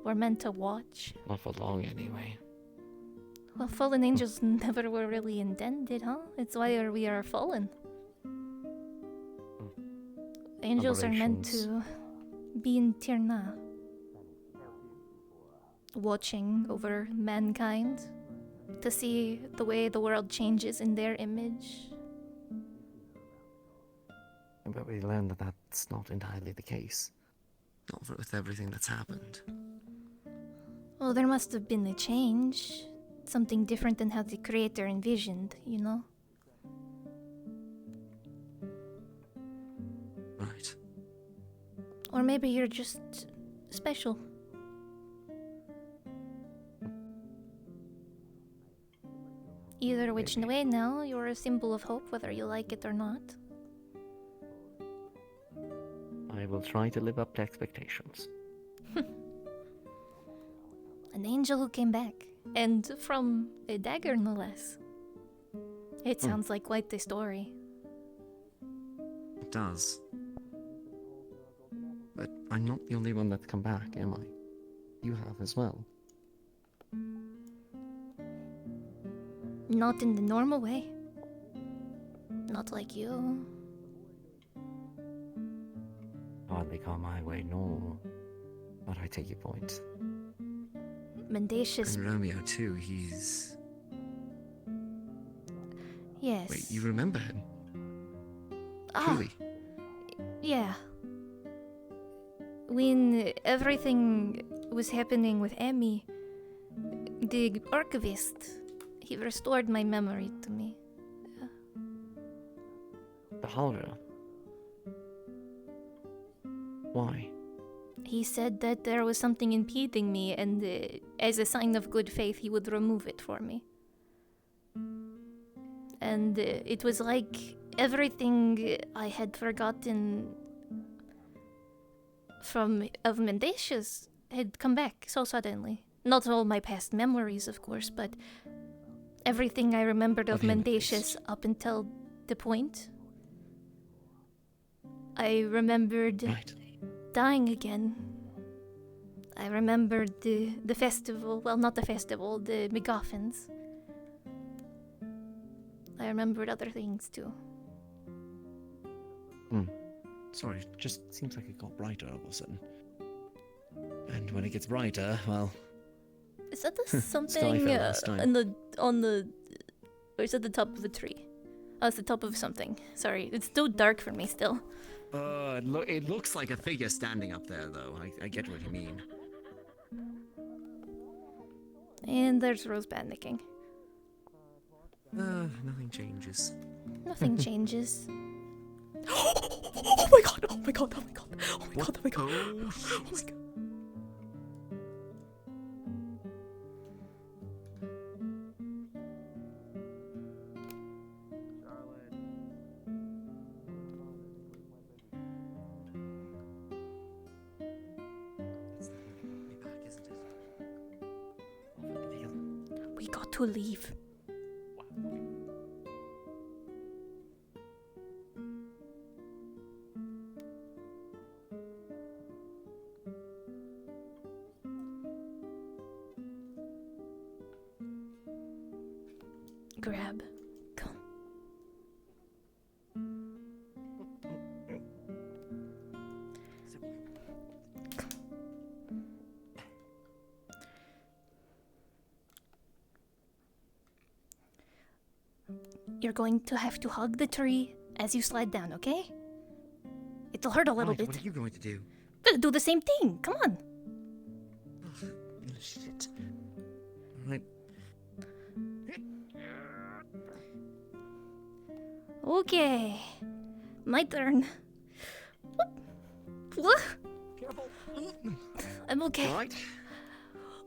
We're meant to watch. Not for long, anyway. Well, fallen angels never were really intended, huh? It's why we are fallen. Angels are meant to be in Tirna, watching over mankind, to see the way the world changes in their image. But we learned that that's not entirely the case. Not with everything that's happened. Well, there must have been a change. Something different than how the Creator envisioned, you know? Right. Or maybe you're just special. Either which way now, you're a symbol of hope, whether you like it or not. I will try to live up to expectations. An angel who came back. And from a dagger, no less. It sounds like quite the story. It does. But I'm not the only one that's come back, am I? You have as well. Not in the normal way. Not like you. Hardly call my way normal. But I take your point. Mendacious. And Romeo too, he's... Yes. Wait, you remember him? Truly? Yeah. When everything was happening with Emmy, the archivist, he restored my memory to me. The Halra? Why? He said that there was something impeding me, and as a sign of good faith, he would remove it for me. And it was like everything I had forgotten of Mendacious had come back so suddenly. Not all my past memories, of course, but everything I remembered of Mendacious up until the point. I remembered dying again. I remembered the festival, well, not the festival, the MacGuffins. I remembered other things too. Sorry, it just seems like it got brighter all of a sudden. And when it gets brighter, well... Is that the something on the... Or is it the top of the tree? Oh, it's the top of something. Sorry, it's too dark for me still. It looks like a figure standing up there, though. I get what you mean. And there's Rose panicking. Nothing changes. Nothing changes. Oh my god, oh my god, oh my god, oh my god, oh my god. Oh my god. We got to leave. Grab. Come. You're going to have to hug the tree as you slide down, okay? It'll hurt a little bit. What are you going to do? Gonna do the same thing. Come on. Shit. Alright. Okay. My turn. What? I'm okay. All right.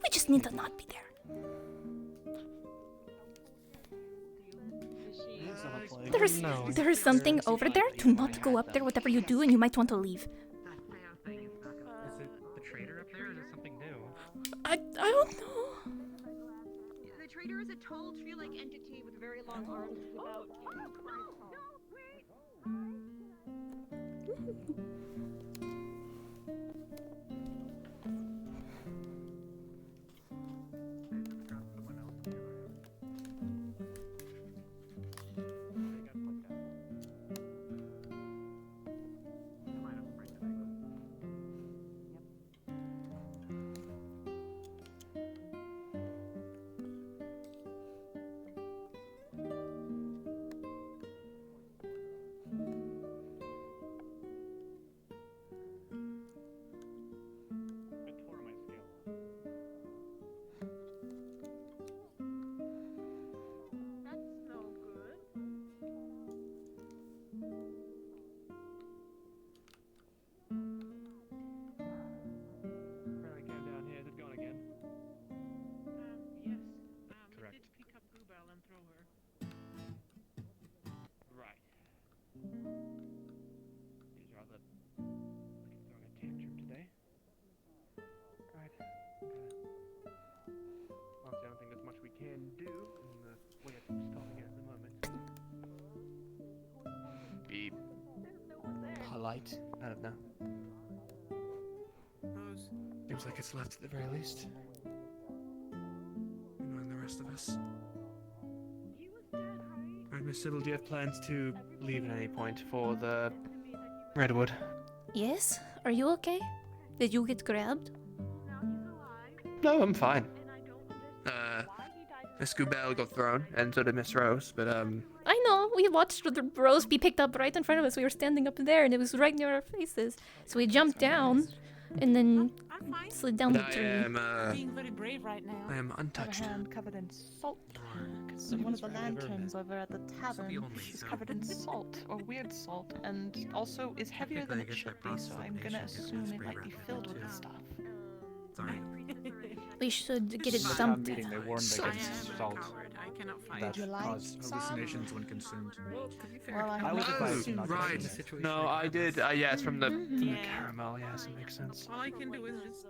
We just need to not be there. There is something over there. Do not go up there. Whatever you do, and you might want to leave. Is it the trader up there, or is it something new? I don't know. The trader is a tall tree-like entity with very long arms without... Polite. I don't know. Seems like it's left at the very least. Knowing the rest of us. Alright, Miss Sybil, do you have plans to leave at any point for the Redwood? Yes? Are you okay? Did you get grabbed? No, I'm fine. Miss Goubel got thrown, and so did Miss Rose, but I know. We watched the Rose be picked up right in front of us. We were standing up there, and it was right near our faces. So we jumped down, and then slid down the tree. Being very brave right now. I am untouched. Covered in salt. Because one of the lanterns over at the tavern is covered in salt, or weird salt, and also is heavier than it should be, so I'm gonna assume it might be filled with this stuff. Sorry. We should get it dumped. Meeting, they warned against salt. that you like cause some? hallucinations when consumed. Well, I was advised not to right. in this situation. No, I did. Yes, from the caramel. Yes, it makes sense. All I can do is just.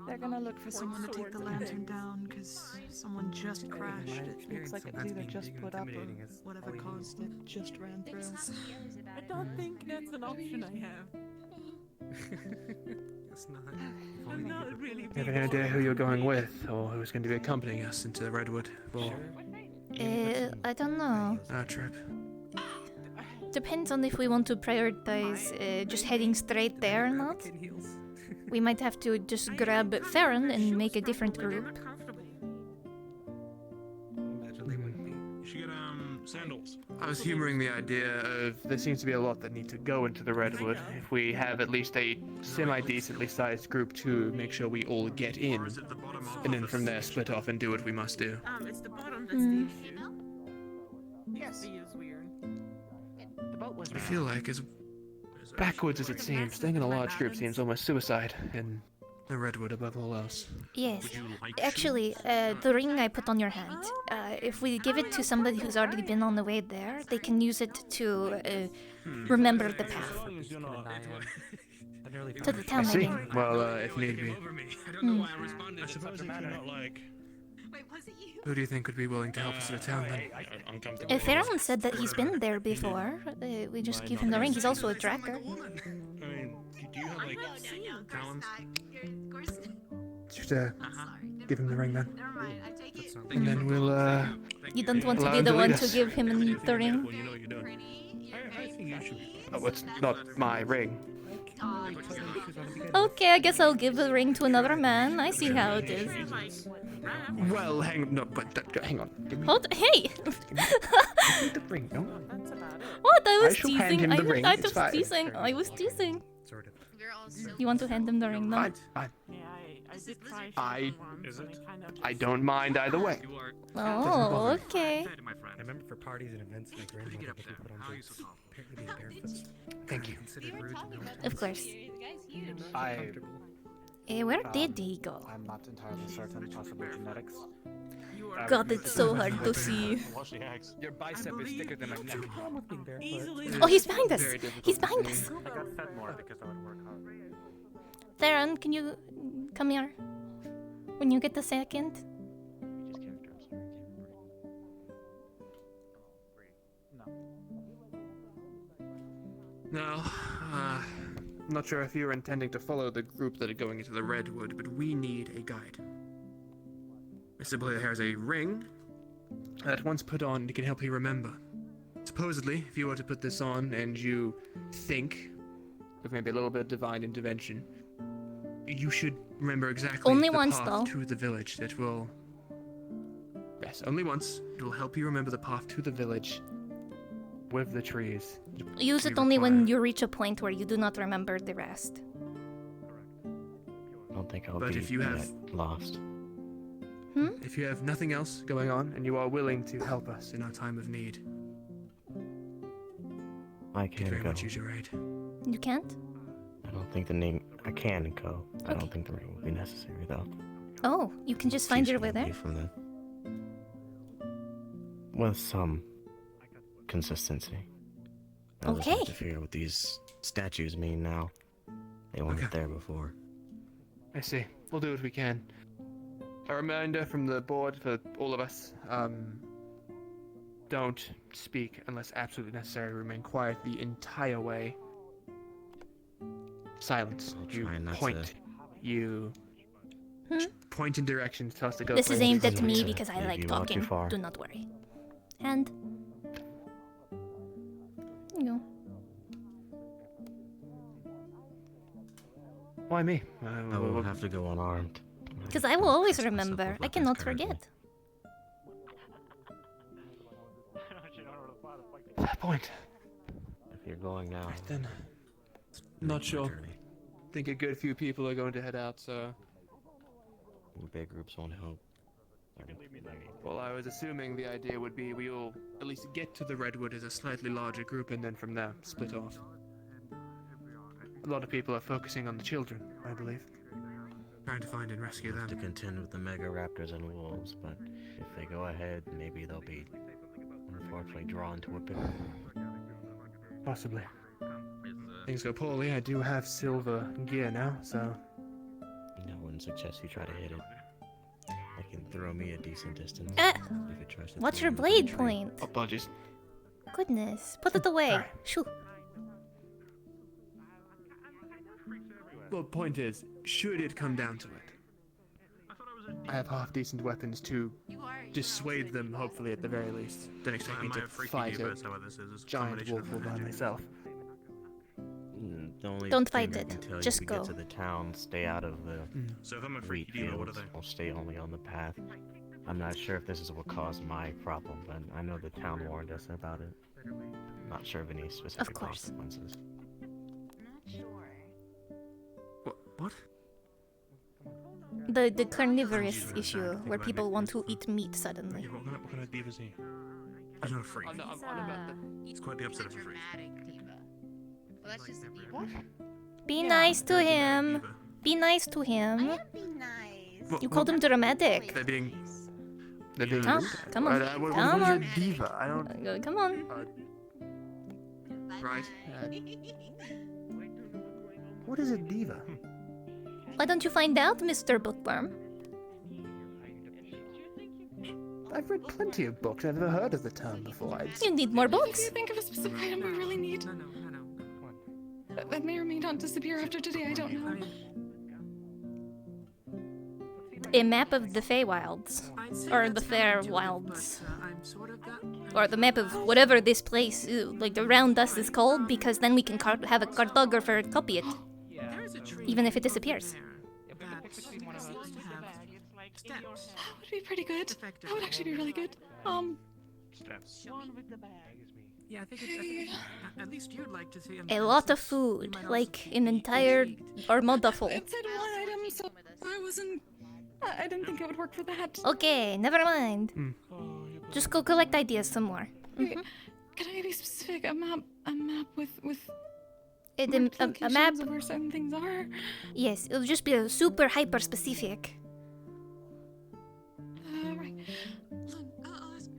They're gonna look for someone to take the lantern down because someone just crashed. It looks like it was either just put up or whatever caused it just ran through. I don't think that's an option I have. It's not. I'm not really. You have any idea who you're going with, or who's going to be accompanying us into Redwood? Well, I don't know. our trip. Depends on if we want to prioritize just heading straight there or not. We might have to just grab Farron and make a different group. You should get sandals. I was humoring the idea of there seems to be a lot that need to go into the Redwood. If we have at least a semi-decently sized group to make sure we all get in, and then from there split off and do what we must do. It's the bottom that's the issue. Yes. Is weird. I feel like, as backwards as it seems, staying in a large group seems almost suicide in the Redwood above all else. Yes. Actually, the ring I put on your hand, if we give it to somebody who's already been on the way there, they can use it to remember the path. To the town, I I see. mean. Well, if need be. I suppose you cannot like. Who do you think would be willing to help us to the town then? If Farron said that he's been there before, we just give him the ring. He's also a tracker. I mean, do you have like talents? Just give him the ring then. And then we'll You don't want to allow be him the lead one us. to give him the ring? Well, you know you're doing. I think you should. Oh, it's not my ring. Okay, I guess I'll give the ring to another man. I see how it is. Well, hang on. Hold, hey! Give the ring, no? What? I was I shall hand teasing. him the ring, I it's was fine. teasing. I was teasing. You want to hand him the ring now? I don't mind either way. Oh, okay. I remember for parties and events, my grandmother would get me put on boots. Apparently being barefoot. Thank you. Of course. Where did he go? I'm not entirely certain, possibly genetics. God, it's so hard to see. Your bicep is thicker than my neck. With being barefoot. Oh, he's behind us! He's behind us! I got fed more because I would work hard. Theron, can you come here? When you get a second? No, I'm not sure if you're intending to follow the group that are going into the Redwood, but we need a guide. Miss Sybil here has a ring that once put on, it can help you remember. Supposedly, if you were to put this on and you think of maybe a little bit of divine intervention, you should remember exactly Only the once, path though. to the village that will... Yes, only once. It will help you remember the path to the village with the trees. Use it only when you reach a point where you do not remember the rest. I don't think I'll But be if you have- lost. If you have nothing else going on and you are willing to help us in our time of need, I could can very go. much use your aid. You can't? I don't think the name. I can go. I don't think the ring will be necessary though. Oh, you can just find your way there? From the, with some consistency. I just have Okay. to figure out what these statues mean now. They weren't there before. I see. We'll do what we can. A reminder from the board for all of us, don't speak unless absolutely necessary. Remain quiet the entire way. Silence. You try not point. to- You point in directions, tell us to go. This is places. aimed at me because I Maybe like you walk too talking. far. Do not worry. And... You know. Why me? I will have to go unarmed. Because I will always remember. I cannot forget. Fair point. If you're going now, Then, not sure. Think a good few people are going to head out, so... big groups won't help. Well, I was assuming the idea would be we all at least get to the Redwood as a slightly larger group and then from there split off. A lot of people are focusing on the children, I believe. trying to find and rescue them. To contend with the mega raptors and wolves, but if they go ahead, maybe they'll be unfortunately drawn to a bit. Possibly. Things go poorly. I do have silver gear now, so. I wouldn't suggest you try to hit it. It can throw me a decent distance. If it tries to What's throw your you blade from a tree. point? Apologies. Goodness, put it away. Shoo. Well, point is, should it come down to it, I have half-decent weapons to dissuade them, hopefully, at the very least. Don't expect me to fight a giant wolf all by myself. The only Don't thing fight I it. can tell you, Just if we go. get to the town, stay out of the So if I'm a wheat freaky diva, what are fields. they? I'll stay only on the path. I'm not sure if this is what caused my problem, but I know the town warned us about it. Not sure of any specific consequences. What? The carnivorous issue where people want to eat meat suddenly. What kind of diva is he? He's not a freak. He's quite the opposite of a freak. Well, that's just a diva. Be nice to him. Be nice to him. Be nice. You called him dramatic. They're being Oh, come on. What Come is on. a diva? I don't. Come on. Right. What is a diva? Why don't you find out, Mr. Bookworm? I've read plenty of books. I've never heard of the term before. You need more If books. you think of a specific item we really need. That may or may not disappear after today, I don't know. A map of the Feywilds. Or the Fairwilds. Or the map of whatever this place, like around us, is called, because then we can have a cartographer copy it. Even if it disappears. That would be pretty good. That would actually be really good. Yeah, I think at least you'd like to see A lot of food, like an entire armada full. It said one item, so I wasn't. I didn't think it would work for that. Okay, never mind. Just go collect ideas some more. Okay, can I be specific? A map with A locations map. of where certain things are. Yes, it'll just be a super hyper specific. Right. I'll ask.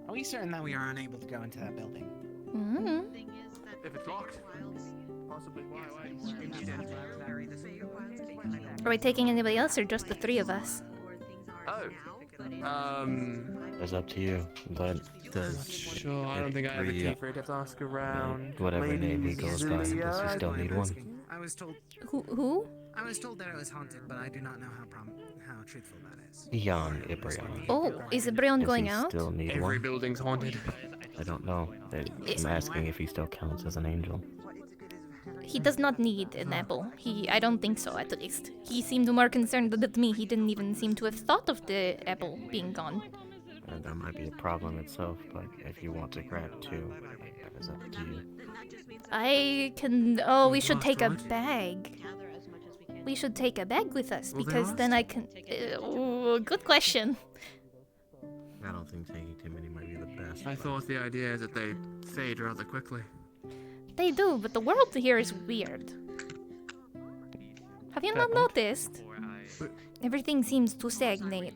Are we certain that we are unable to go into that building? If it's locked, possibly why? Are we taking anybody else or just the three of us? Oh. It's up to you, but Sure, I don't think I have a key for it. Have to ask around. whatever name he goes by, does he still need one? I was told. Who? I was told that it was haunted, but I do not know how truthful that is. Young Ibrion. Oh, is Ibrion Does going he out? still need Every one? building's haunted. I don't know. I'm asking if he still counts as an angel. He does not need an apple. I don't think so, at least. He seemed more concerned with me. He didn't even seem to have thought of the apple being gone. That might be a problem itself, but if you want to grab two, that is up to you. I can. Oh, we should take a bag. We should take a bag with us because then I can. Good question. I don't think taking too many might be the best. I thought the idea is that they fade rather quickly. They do, but the world here is weird. Have you not noticed? Everything seems to stagnate.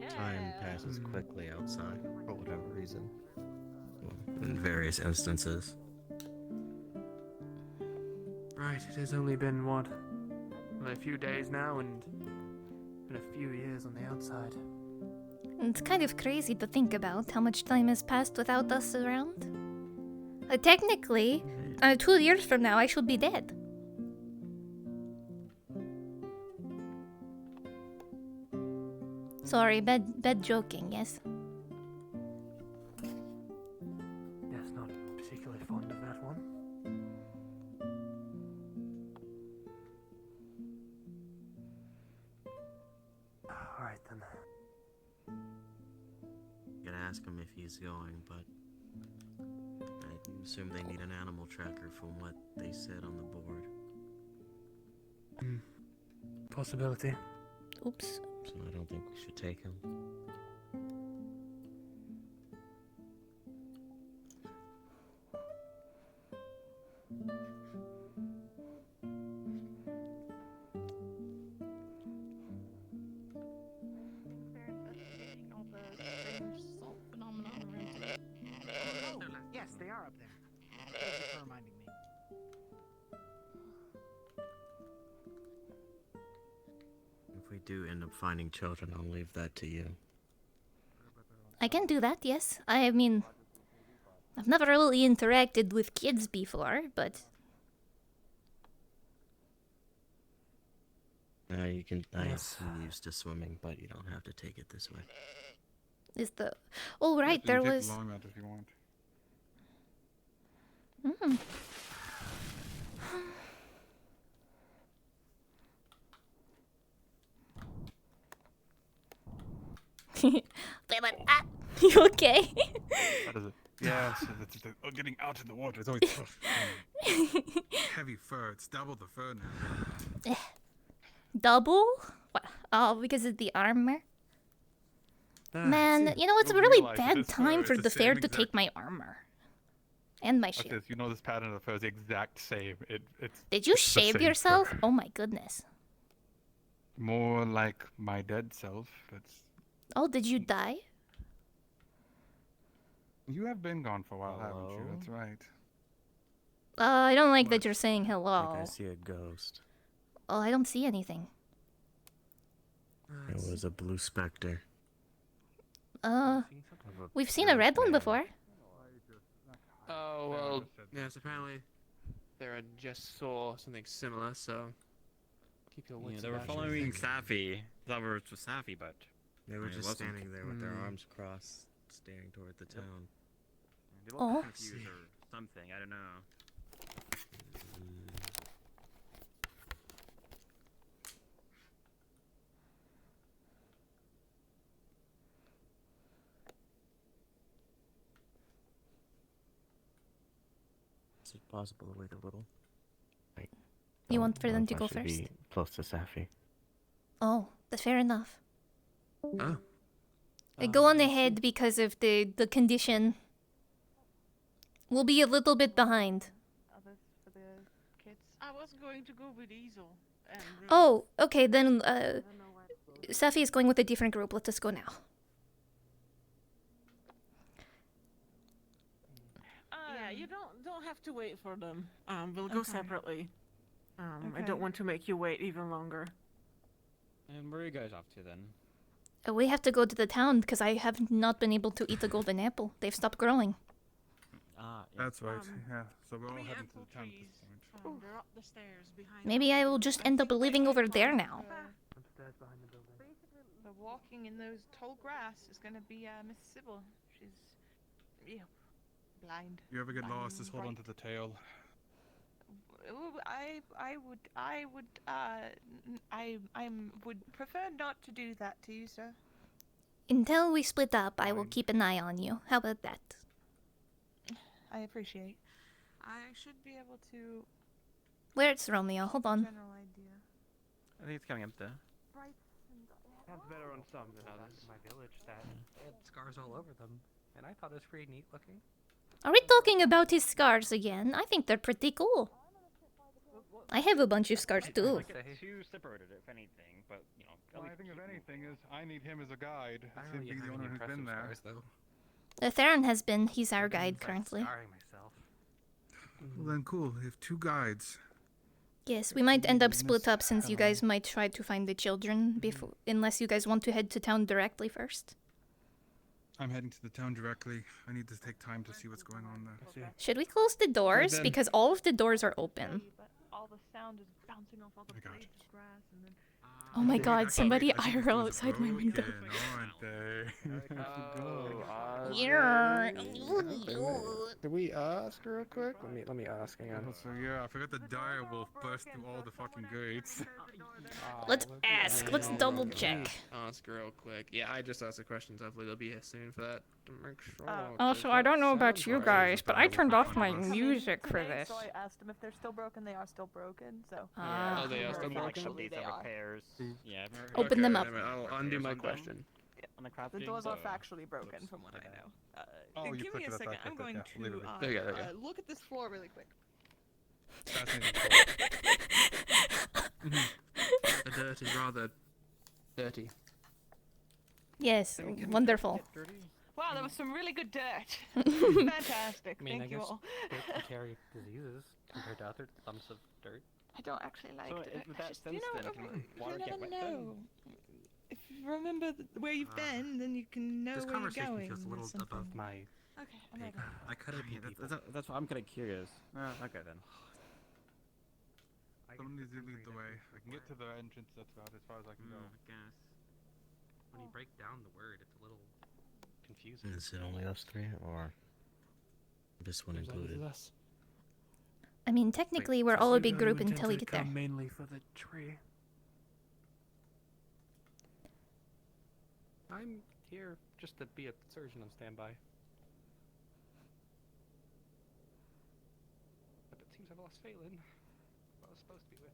Time passes quickly outside, for whatever reason. In various instances. Right, it has only been, what, a few days now and been a few years on the outside. It's kind of crazy to think about how much time has passed without us around. Technically, 2 years from now, I should be dead. Sorry, bad joking, yes? Yes, not particularly fond of that one. Alright then. You can ask him if he's going, but I assume they need an animal tracker from what they said on the board. Possibility. Oops. so I don't think we should take him. Yes, they are up there. Thank you for reminding me. If we do end up finding children, I'll leave that to you. I can do that, yes. I mean, I've never really interacted with kids before, but You can. Yes. I'm used to swimming, but you don't have to take it this way. is the... Oh, right, there was... Long route if you want. Mm. You okay? How does it? Yeah, so getting out in the water is always tough. Heavy fur. It's double the fur now. Double? What? Oh, because of the armor? Man, see, you know, it's a you'll really realize bad this fur time is for the the same fair to exact- take my armor. And my Like shield. this, you know this pattern of the fur is the exact same. It's. Did you it's the shave same yourself? fur. Oh my goodness. More like my dead self. It's. Oh, did you die? You have been gone for a while, haven't you? That's right. I don't like that you're saying I think hello. I see a ghost. Oh, I don't see anything. It was a blue specter. We've seen a red one before. Oh, well, yes, apparently they just saw something similar, so keep your wits They were about you. following Safi. Thought it was Safi, but They were it just wasn't. standing there with their arms crossed, staring toward the town. They looked Oh. confused or something. I don't know. Is it possible to wait a little? You want for them to I go should first? be close to Safi. Oh, that's fair enough. Oh. Go on ahead because of the condition. We'll be a little bit behind. Others for the kids. I was going to go with Easel. And Oh, okay, then Safi is going with a different group. Let us go now. yeah, you don't have to wait for them. We'll go Okay. separately. I Okay. don't want to make you wait even longer. And where are you guys off to then? We have to go to the town because I have not been able to eat a golden apple. They've stopped growing. Ah, That's right. Yeah. So we're all heading to the town at this point. They're up the stairs behind. Maybe I will just end up living over there now. Basically, the walking in those tall grass is gonna be Miss Sybil. She's, blind. You ever get lost, just hold right. on to the tail. I would prefer not to do that to you, sir. Until we split up, I will keep an eye on you. How about that? I appreciate. I should be able to. Where's Romeo? Hold on. General idea. I think it's coming up there. Sounds better on some than others. My village that had scars all over them, and I thought it was pretty neat looking. Are we talking about his scars again? I think they're pretty cool. I have a bunch of scars too. Like it's too separated, if anything, but you know. Well, I think if anything is, I need him as a guide. I Seems don't to be really the have owner any who's been there. impressive scars, though. Theron has been. He's our guide currently. Scarring myself. Well then, cool. We have two guides. Yes, we might end up split up since you guys might try to find the children before, unless you guys want to head to town directly first. I'm heading to the town directly. I need to take time to see what's going on there. Should we close the doors? then. Because all of the doors are open. But all the sound is bouncing off all the blades of grass, and then. Oh my god, somebody IRL outside my window. Did we ask real quick? Let me ask. Hang on. So yeah, I forgot the dire wolf burst through all the fucking gates. Let's ask. Let's double check. Ask real quick. Yeah, I just asked the questions. Hopefully they'll be here soon for that. To make sure. Also, I don't know about you guys, but I turned off my music for Today, this. So I asked them if they're still broken. They are still broken. So. Ah. Oh, they are still Like broken? updates and repairs. Yeah, I've heard. Open them up. I'll undo my question. On the The crafting. doors are factually broken, from what I know. Oh, you Give me a put it second. back I'm at going yeah, leave to it. There you go, there you go. look at this floor really quick. The dirt is rather dirty. Yes, wonderful. Wow, that was some really good dirt. Fantastic. I mean, Thank I you guess all. dirt can carry diseases compared to other lumps of dirt. I don't actually like So dirt. with I that just, sense, then, can water you get never wet then? know. If you remember where you've been, then you can know This where you're conversation going. feels a or little something. above my. Okay, I'm ready. I cut out people. That's why I'm kind of curious. Okay then. Someone needs to lead the way. I can get to the entrance, that's about as far as I can go. I guess. When you break down the word, it's a little confusing. Is it only us three, or this one included? I mean, technically, we're all a big group until we get there. Mainly for the tree. I'm here just to be a surgeon on standby. But it seems I've lost Phelan. Who I was supposed to be with.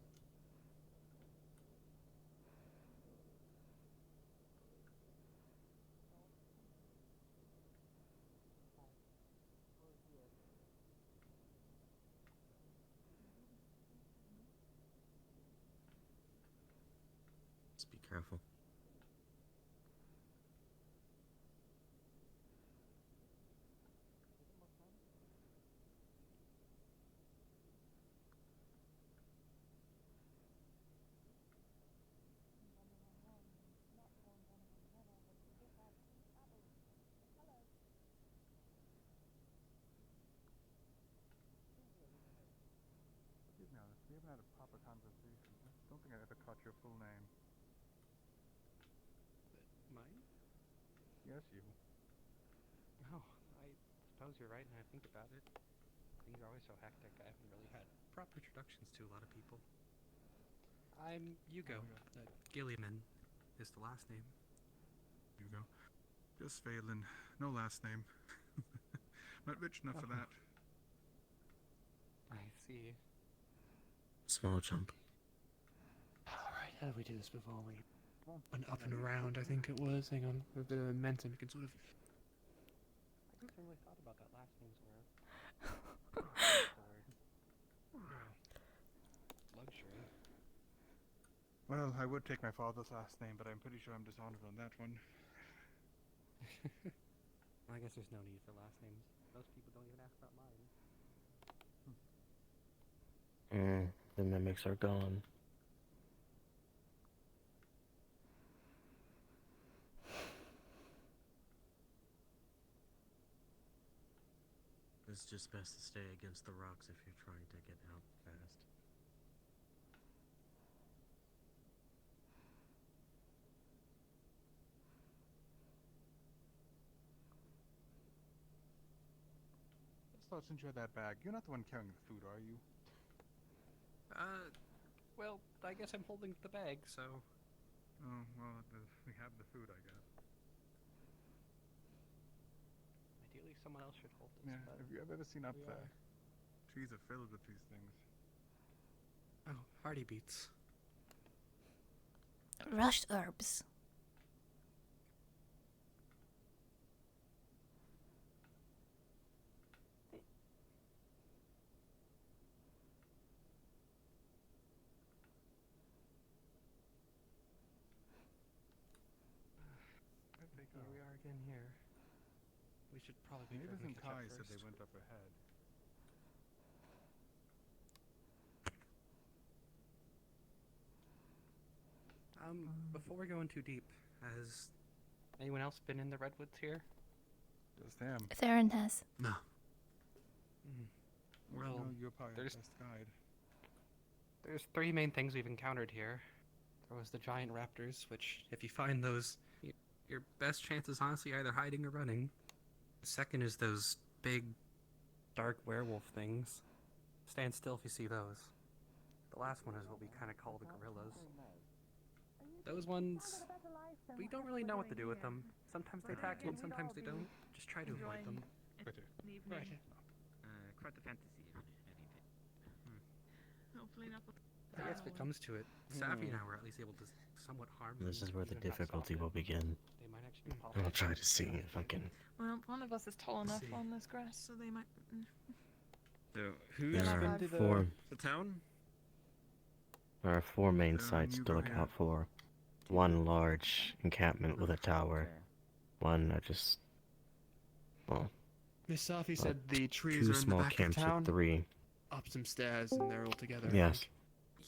Just be careful. Excuse me, Alice, we haven't had a proper conversation. I don't think I ever caught your full name. Mine? Yes, you. Oh, I suppose you're right when I think about it. Things are always so hectic, I haven't really had Proper introductions to a lot of people. I'm Hugo. Gilliaman is the last name. Hugo. Just Phelan. No last name. Not rich enough for that. I see. Small jump. Alright, how do we do this before we went up and around? I think it was. Hang on. A bit of momentum. You can sort of. I haven't really thought about that last name's word. Luxury. Well, I would take my father's last name, but I'm pretty sure I'm dishonored on that one. Well, I guess there's no need for last names. Most people don't even ask about mine. The mimics are gone. It's just best to stay against the rocks if you're trying to get out fast. Just thought since you had that bag, you're not the one carrying the food, are you? Well, I guess I'm holding the bag, so. Oh, well, we have the food, I guess. Ideally, someone else should hold this. Yeah, but have you ever seen up we there? are. Trees are filled with these things. Oh, hardy beets. Rushed herbs. Here we are again here. We should probably be Neighbors sure we and catch up Kai said first. they went up ahead. Before we go in too deep, has anyone else been in the redwoods here? Just him. Theron has. No. Well, no, you're probably the best guide. There's three main things we've encountered here. There was the giant raptors, which, if you find those, Your best chance is honestly either hiding or running. The second is those big, dark werewolf things. Stand still if you see those. The last one is what we kind of call the gorillas. Those ones, we don't really know what to do with them. Sometimes they attack you and sometimes they don't. Just try to avoid them. Right. Quite the fantasy. Hopefully not. I guess if it comes to it, Sappy and I were at least able to somewhat harm them. This is where the They're not difficulty soft. will begin. They might actually be I'll try to see if I can. Well, one of us is tall enough on this grass, so they might. So, who's There are been to the town? There are 4 main sites to look out for. One large encampment with a tower. One just, well, Miss Safi said the trees 2 are in the small back of camps town. with 3. Up some stairs and they're all together. I Yes. think.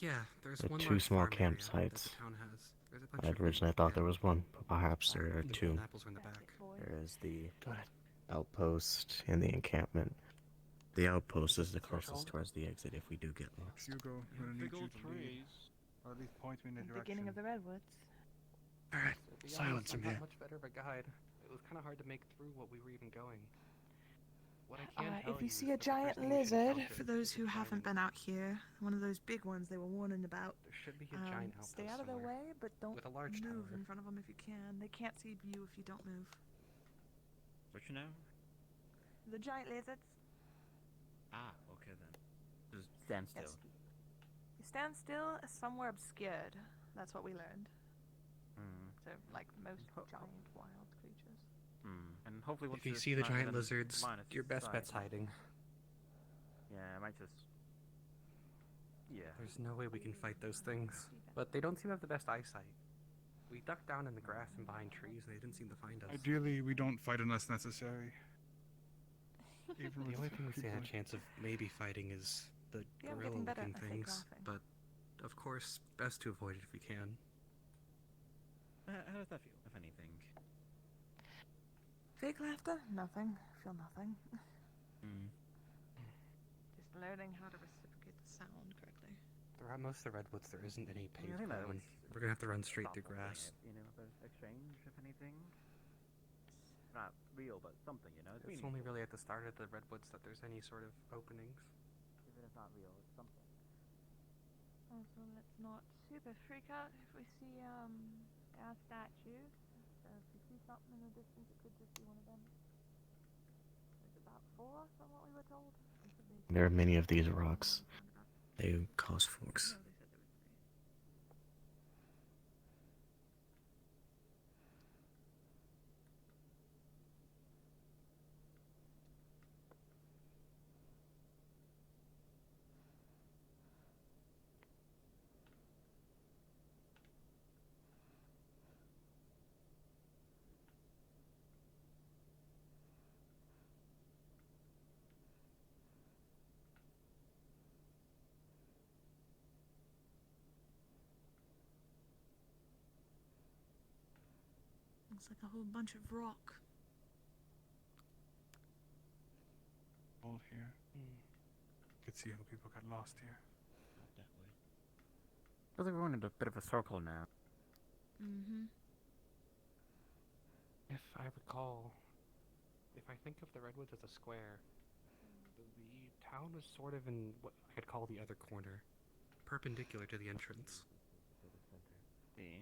Yeah, there's The one 2 large small farm area that campsites. the town has. There's a bunch I of originally thought there was 1, but perhaps there are the 2. golden apples are in the back. There is the outpost and the encampment. The outpost is the closest towards the exit if we do get lost. Hugo, I'm gonna need Big you old to lead, trees. or at least point me in a The direction. beginning of the redwoods. Alright, To be silence honest, from I'm here. not much better of a guide. It was kind of hard to make through what we were even going. What I can tell If you is see that a the giant first thing we should lizard, encounter for those is who a haven't giant- been out here, one of those big ones they were warning about. There should be a giant outpost Stay out of their somewhere way, but don't with a large move tower. in front of them if you can. They can't see you if you don't move. What you know? The giant lizards. Ah, okay then. Just stand still. Yes. You stand still somewhere obscured. That's what we learned. Hmm. So, like most giant wild creatures. And hopefully, once If you this see the not giant even lizards, line of your best sight- bet's hiding. Yeah, I might just. Yeah. There's no way we can fight those things. But they don't seem to have the best eyesight. We ducked down in the grass and behind trees, and they didn't seem to find us. Ideally, we don't fight unless necessary. Even The with only thing we stand a people- chance of maybe fighting is the Yeah, I'm getting better gorilla-looking at fake things. laughing. But, of course, best to avoid it if we can. How does that feel, if anything? Fake laughter? Nothing. Feel nothing. Hmm. Just learning how to reciprocate the sound correctly. Throughout most of the redwoods, there isn't any paved I think that ground. was We're gonna have to run straight through thoughtful grass. thing, you know, the exchange, if anything. It's not real, but something, you know. It's It's meaningful. only really at the start of the redwoods that there's any sort of openings. Even if it's not real, it's something. Also, let's not super freak out if we see our statues. So if you see something in the distance, it could just be one of them. There's about 4 from what we were told. There are many of these rocks. They cause forks. Looks like a whole bunch of rock. All here. You could see how people got lost here. Feels like we're going in a bit of a circle now. Mm-hmm. If I recall, if I think of the redwoods as a square, the town was sort of in what I could call the other corner, perpendicular to the entrance. See?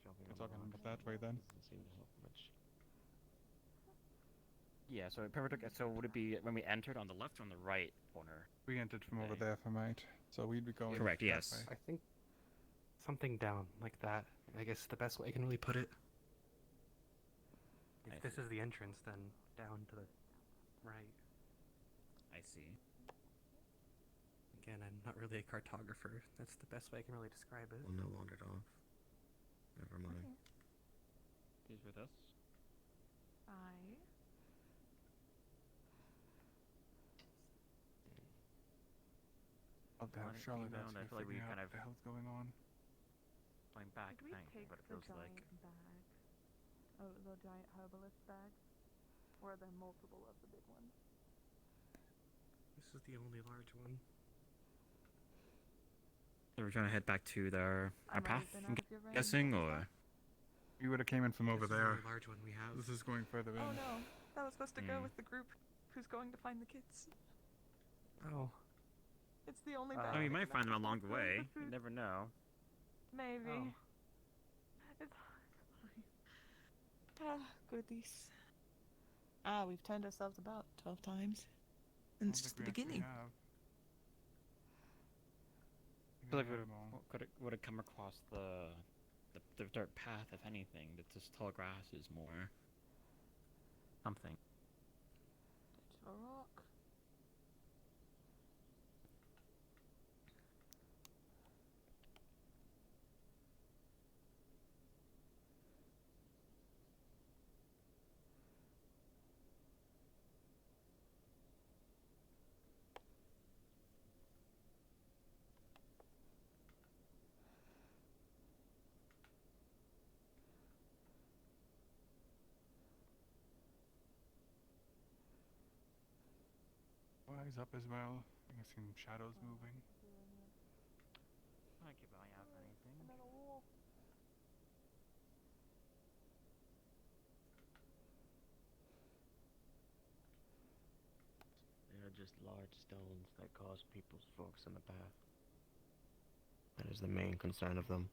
We're talking about that way then. Yeah, so so would it be when we entered on the left or on the right corner? We entered from over there from right, so we'd be going. Correct, that yes. way. I think something down like that. I guess the best way I can really put it. If this is the entrance, then down to the right. I see. Again, I'm not really a cartographer. That's the best way I can really describe it. Well, no wandered off. Never mind. He's with us. Aye. I'll have Honestly, Charlotte though, out I here feel like we figuring kind out of what the hell's going on. going back, Did we thanks, take but it the feels giant like bag? Oh, the giant herbalist bags? Or are there multiple of the big ones? This is the only large one. so we're trying to head back to our I might path. have been I'm out of your range. guessing, or You would have came in from over This is the there. only large one we have. This is going further in. Oh no, that was supposed to go Hmm. with the group who's going to find the kids. Oh. It's the only oh, bag. you might find them along the Going way. with the You food. never know. Maybe. Oh. It's fine. Ah, goodies. Ah, we've turned ourselves about 12 times. And it's just the beginning. believe it would have come across the dirt path, if anything. That this tall grass is more something. A rock. Eyes up as well. I can see some shadows moving. I keep an eye out for anything. They are just large stones that cause people's forks in the path. That is the main concern of them.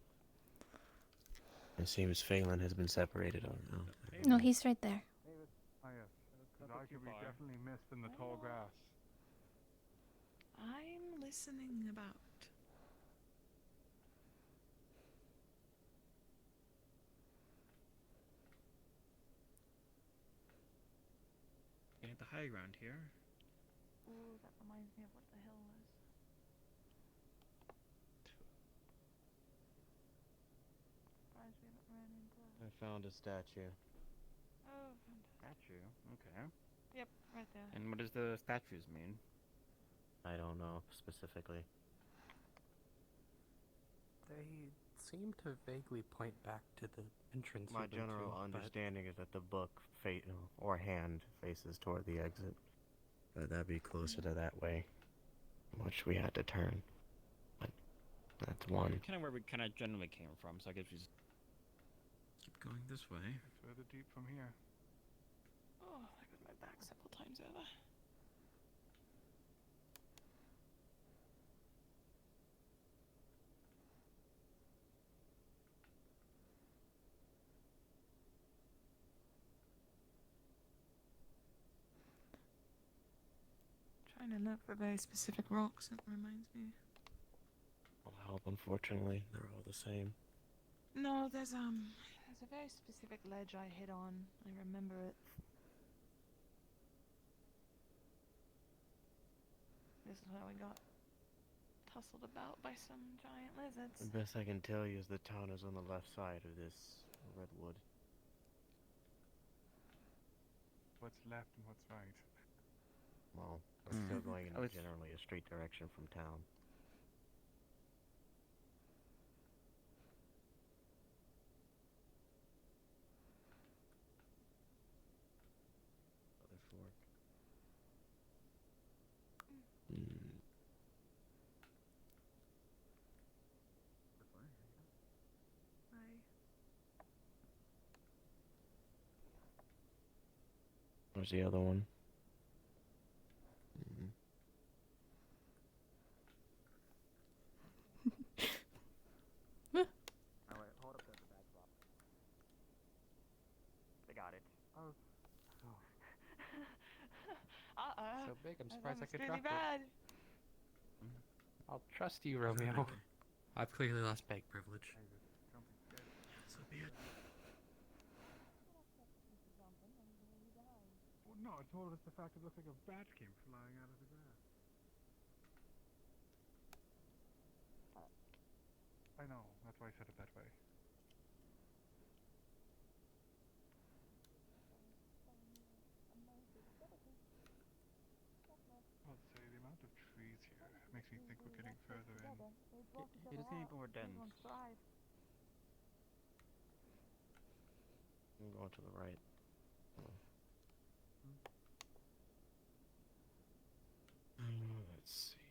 It seems Phelan has been separated on now. No, he's right there. Ah, yes. Because I could be definitely missed in the tall grass. I'm listening about. Getting the high ground here. Ooh, that reminds me of what the hill was. Surprised we haven't ran into. I found a statue. Oh, Statue. Okay. yep, right there. And what does the statues mean? I don't know specifically. They seem to vaguely point back to the entrance. My we've been general to, but understanding is that the book or hand faces toward the exit. But that'd be closer to that way. Which we had to turn. But that's one. Kind of where we kind of generally came from, so I guess we just keep going this way. It's further deep from here. Oh, I got my back several times over. Trying to look for very specific rocks, it reminds me. Will help, unfortunately. They're all the same. No, there's a very specific ledge I hit on. I remember it. This is how we got tussled about by some giant lizards. The best I can tell you is the town is on the left side of this redwood. What's left and what's right? Well, we're still going in generally a straight direction from town. Other fork. Where's the other one? Oh wait, hold up the bag drop. They got it. Oh. so big, I'm surprised I could really drop bad. it. I'll trust you, Romeo. I've clearly lost bag privilege. So be it. Well, no, it's more just the fact it looks like a bat came flying out of the grass. I know, that's why I said it that way. I'll say the amount of trees here makes me think we're getting further in. It doesn't need more dense. I'm going to the right. Let's see.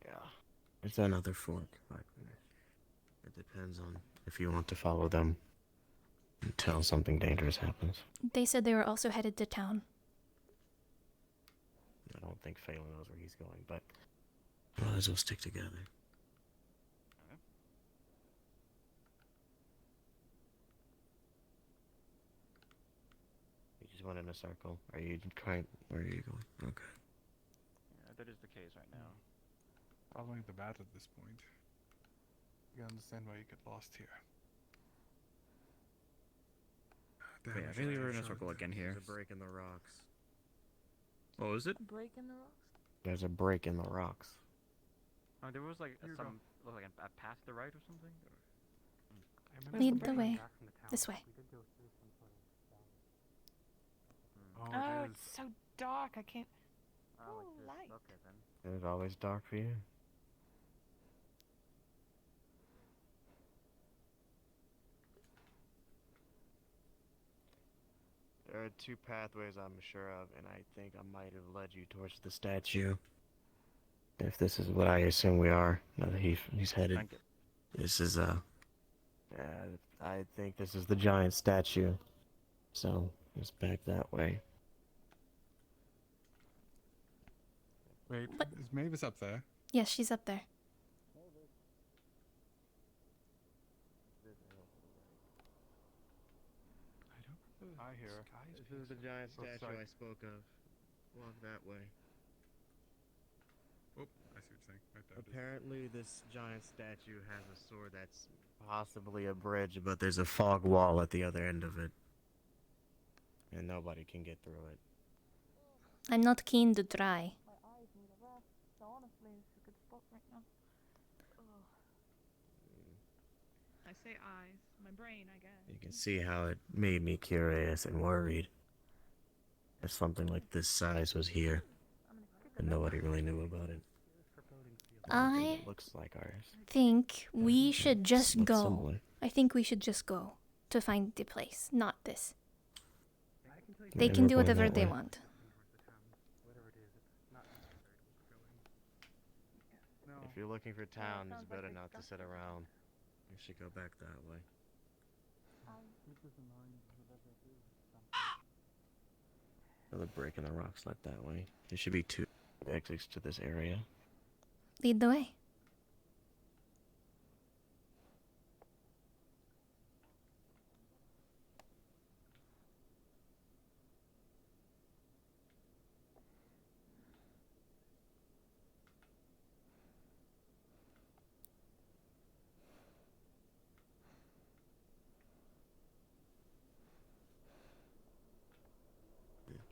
Yeah. It's another fork. It depends on if you want to follow them until something dangerous happens. They said they were also headed to town. I don't think Phelan knows where he's going, but might as well stick together. Okay. You just went in a circle. Are you trying? Where are you going? Okay. Yeah, that is the case right now. Following the bat at this point. You can understand why you get lost here. Damn, Wait, I think we were in a circle again here. There's a break in the rocks. What was it? Break in the rocks? There's a break in the rocks. Oh, there was like Here you some, like a path to the right or something? Lead the way. This way. Oh, it's so dark. I can't. Oh, light. Okay then. Is it always dark for you? There are two pathways I'm sure of, and I think I might have led you towards the statue. If this is what I assume we are, now that he's headed. This is I think this is the giant statue. So, it's back that way. Wait, is Mavis up there? Yes, she's up there. I hear her. This is the giant statue I spoke of. Walk that way. Oh, I see what you're saying. Right there. Apparently, this giant statue has a sword that's possibly a bridge, but there's a fog wall at the other end of it. And nobody can get through it. I'm not keen to try. My eyes need a rest. So honestly, it's a good spot right now. I say eyes. My brain, I guess. You can see how it made me curious and worried. If something like this size was here, and nobody really knew about it. I It looks like ours. think we should just looks go. similar. I think we should just go to find the place, not this. They And can we're do going whatever that they way. want. If you're looking for town, it's better not to sit around. You should go back that way. Another break in the rocks led that way. There should be two exits to this area. Lead the way.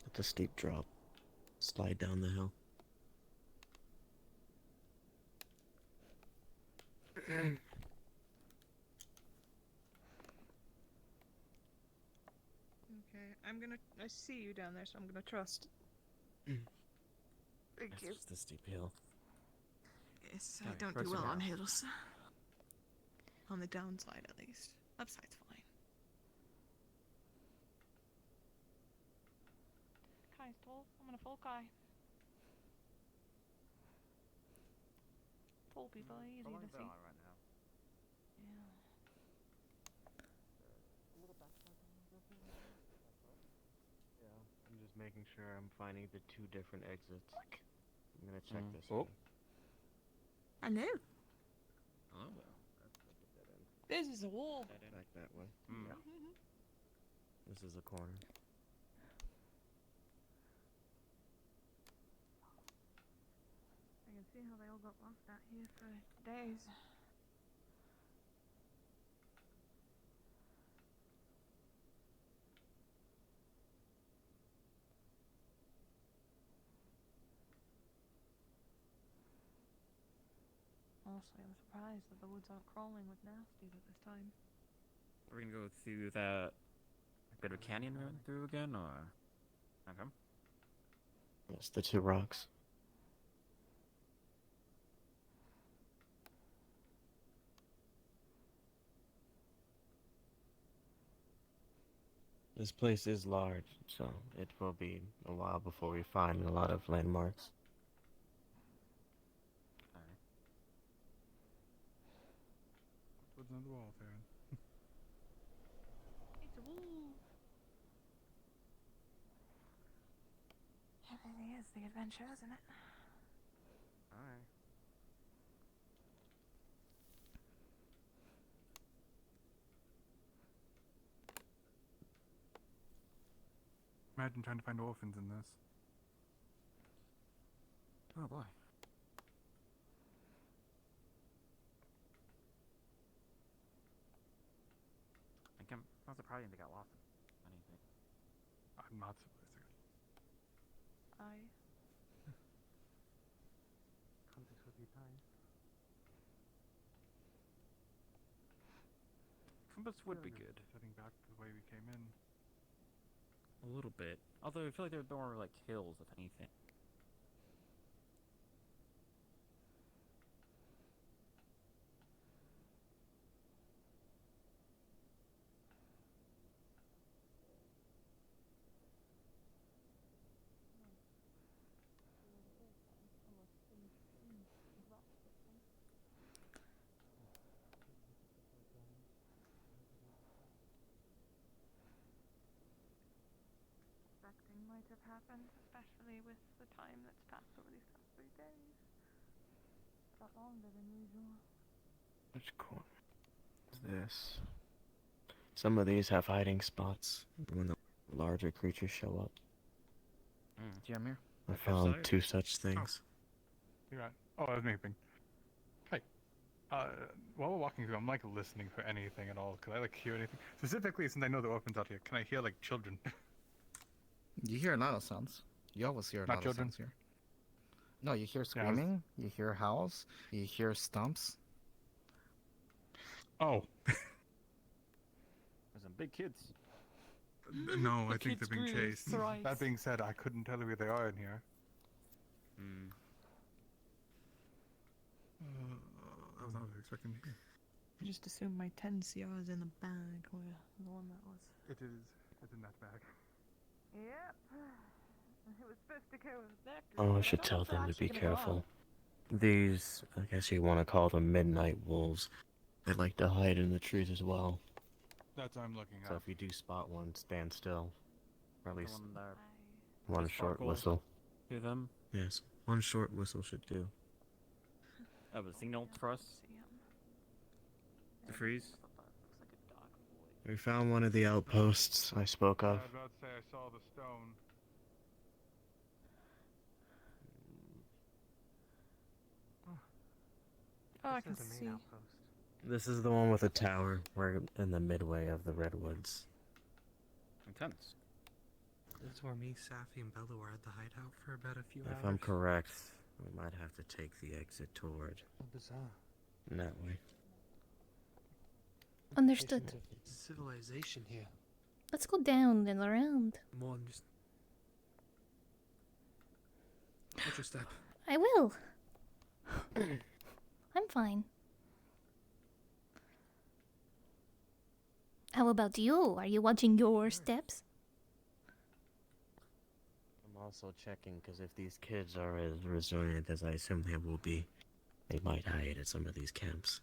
It's a steep drop. Slide down the hill. Okay, I see you down there, so I'm gonna trust. Thank That's you. just the steep hill. Yes, Okay, I don't first do well of all- on hills. On the downside, at least. Upside's fine. Kai's tall. I'm gonna fall Kai. Tall people are easy to see. Right now. Yeah. Yeah, I'm just making sure I'm finding the two different exits. I'm gonna check this. Oh. I know. Oh. This is a wall. Back that way. Mm. Yeah. This is a corner. I can see how they all got lost out here for days. Honestly, I'm surprised that the woods aren't crawling with nasties at this time. We're gonna go through that bit of canyon we went through again, or? Okay. Yes, the two rocks. This place is large, so it will be a while before we find a lot of landmarks. What's on the wall, Theron? It's a wall. Everything is the adventure, isn't it? Alright. Imagine trying to find orphans in this. Oh boy. I'm surprised they got lost. Anything. I'm not surprised. Context would be nice. Compass would be good. Heading back the way we came in. A little bit. Although I feel like they're more like hills, if anything. Expecting might have happened, especially with the time that's passed over these past 3 days. A lot longer than usual. Which corner is this? Some of these have hiding spots when the larger creatures show up. Jamir? I found 2 such things. You're right. Oh, I was moving. Hey. While we're walking through, I'm like listening for anything at all. Could I like hear anything? Specifically, since I know the orphans out here, can I hear like children? You hear a lot of sounds. You always hear a Not lot children? of sounds here. No, you hear Yeah, I was- screaming, you hear howls, you hear stumps. Oh. There's some big kids. No, The I think they're kids being grew chased. thrice. That being said, I couldn't tell you where they are in here. I was not expecting to hear. I just assumed my 10 CR is in the bag where the one that was. It is. It's in that bag. Yep. It was supposed to go with that. Oh, I should tell them to be careful. These, I guess you want to call them midnight wolves. They like to hide in the trees as well. That's what I'm looking So at. if you do spot one, stand still. Or at least one that one has short sparkles whistle. to them. Yes, one short whistle should do. That was a signal for us. To freeze. We found one of the outposts I spoke I of. was about to say I saw the stone. Oh, I can see. This is the one with the tower. We're in the midway of the redwoods. Intense. This is where me, Safi, and Bella were at the hideout for about a few hours. If I'm correct, we might have to take the exit toward Bizarre. that way. Understood. Civilization here. Let's go down and around. More than just. Watch your step. I will. I'm fine. How about you? Are you watching your steps? I'm also checking because if these kids are as resilient as I assume they will be, they might hide at some of these camps.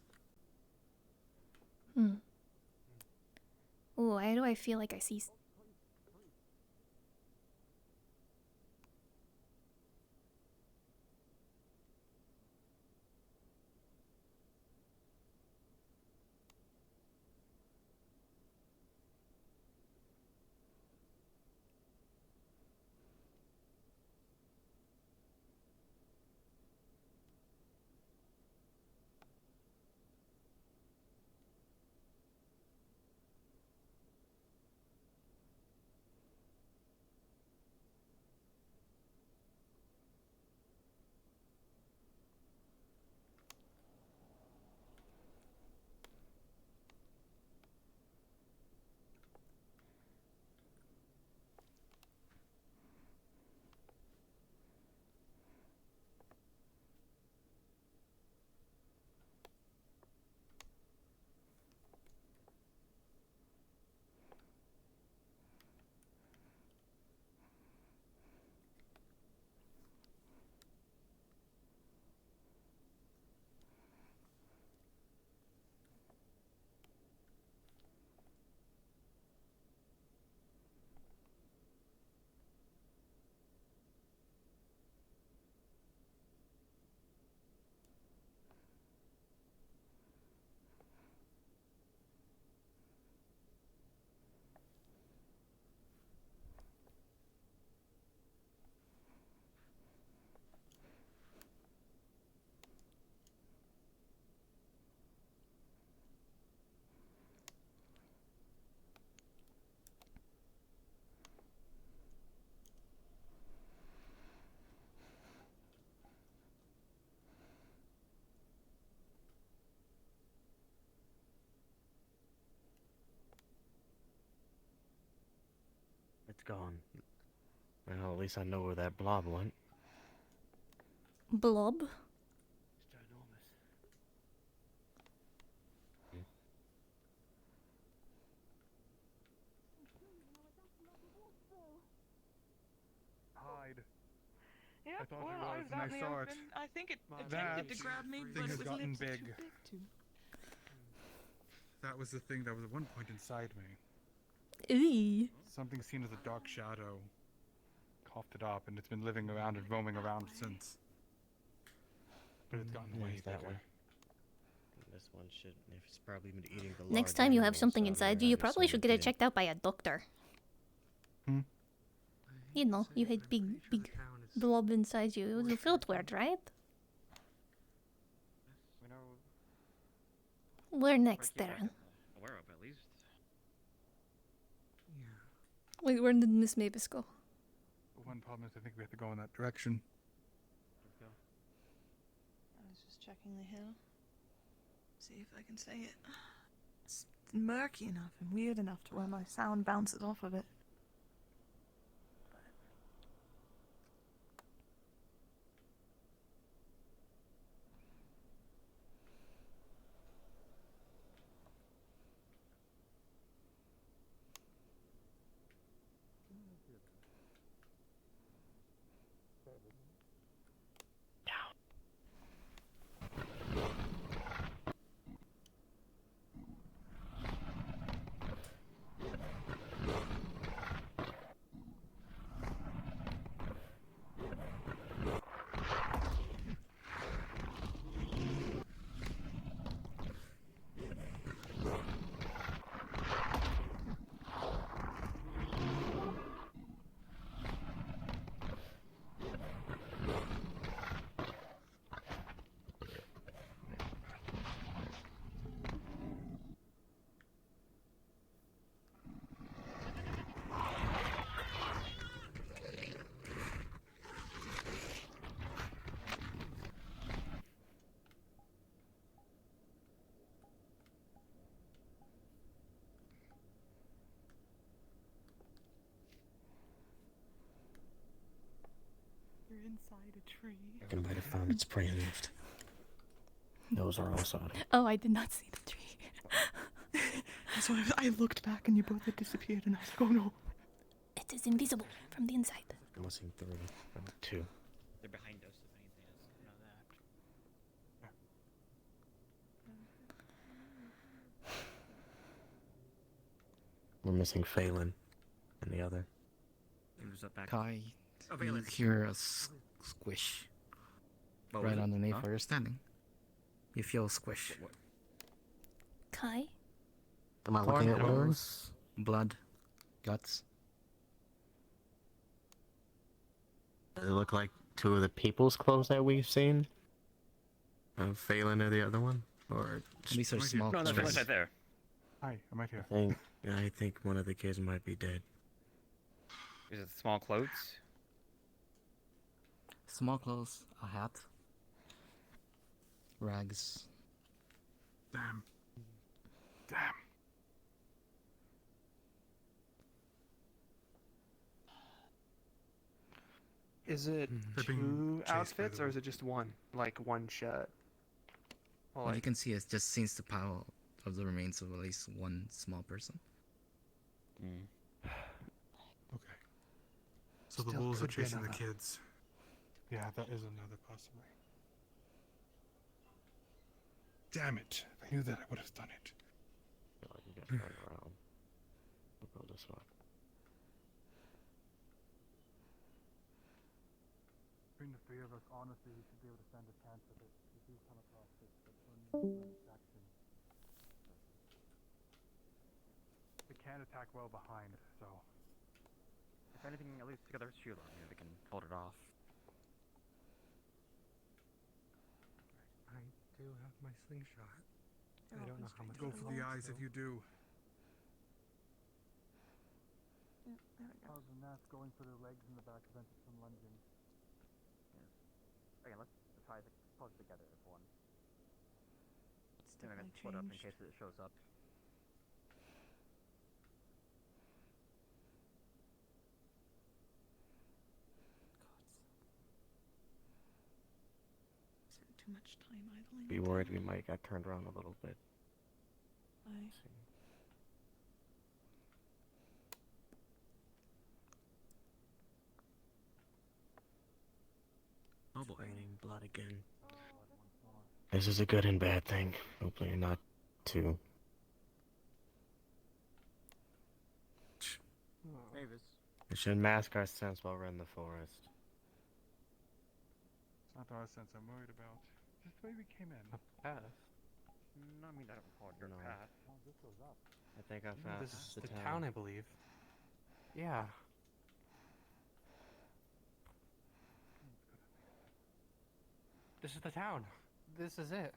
Oh, why do I feel like I see... It's gone. Well, at least I know where that blob went. Blob? Hide. Yep, I thought well, it I was, was and out I in the saw open. it. I think it That attempted to grab me, thing but has it was gotten lips big. too big to. That was the thing that was at one point inside me. Eee. Something seen as a dark shadow coughed it up, and it's been living around and roaming around since. But it's gotten way that bigger. one. This one should. It's probably been eating the. Next large time you have animals something out inside here, you, you I'd probably assume should it get it did. checked out by a doctor. Hmm? You know, you had big blob inside you. You felt weird, right? We know Where next, Darren? aware of at least. Wait, where did Miss Mavis go? One problem is I think we have to go in that direction. I was just checking the hill. See if I can say it. It's murky enough and weird enough to where my sound bounces off of it. You're inside a tree. I might have found its prey and left. Those are all solid. Oh, I did not see the tree. That's why I looked back and you both had disappeared, and I was like, oh no. It is invisible from the inside. I'm missing 3. 2. They're behind us, if anything. You know that. We're missing Phelan and the other. Who's up back? Kai, Oh, you Valence. hear a squish What was right it? underneath Huh? where you're standing. You feel a squish. Kai? Am I looking at Cornrows, those? blood, guts. Does it look like 2 of the people's clothes that we've seen? Phelan or the other one? Or These are Right here. small No, that's clothes. right there. Hi, I'm right here. I think one of the kids might be dead. Is it small clothes? Small clothes, a hat, rags. Damn. Damn. Is it They're being two chased by outfits, the or is it just one? Like one shirt? Or What you like, can see is just seems the pile of the remains of at least one small person. Okay. So the Still wolves are could be chasing the another. kids. Yeah, that is another possibly. Damn it. If I knew that, I would have done it. I can get turned around. We'll go this way. Between the 3 of us, honestly, we should be able to stand a chance of it. We do come across this, but distraction. They can't attack well behind, so. If anything, at least together, shield on. Maybe we can hold it off. I do have my slingshot. I don't know how much. Go for the eyes if you do. Yeah, there we go. Other than that, going for the legs in the back prevents it from lunging. Again, let's try to close together if one. It's Then I can definitely split up in changed. case it shows up. be worried we might get turned around a little bit. Oh boy. Raining blood again. This is a good and bad thing. Hopefully not too. Mavis. We should mask our sense while we're in the forest. It's not our sense I'm worried about. Just the way we came in. Path? No, I mean, I don't recall your No. path. I think I found This is the the town, I believe. Yeah. This is the town. This is it.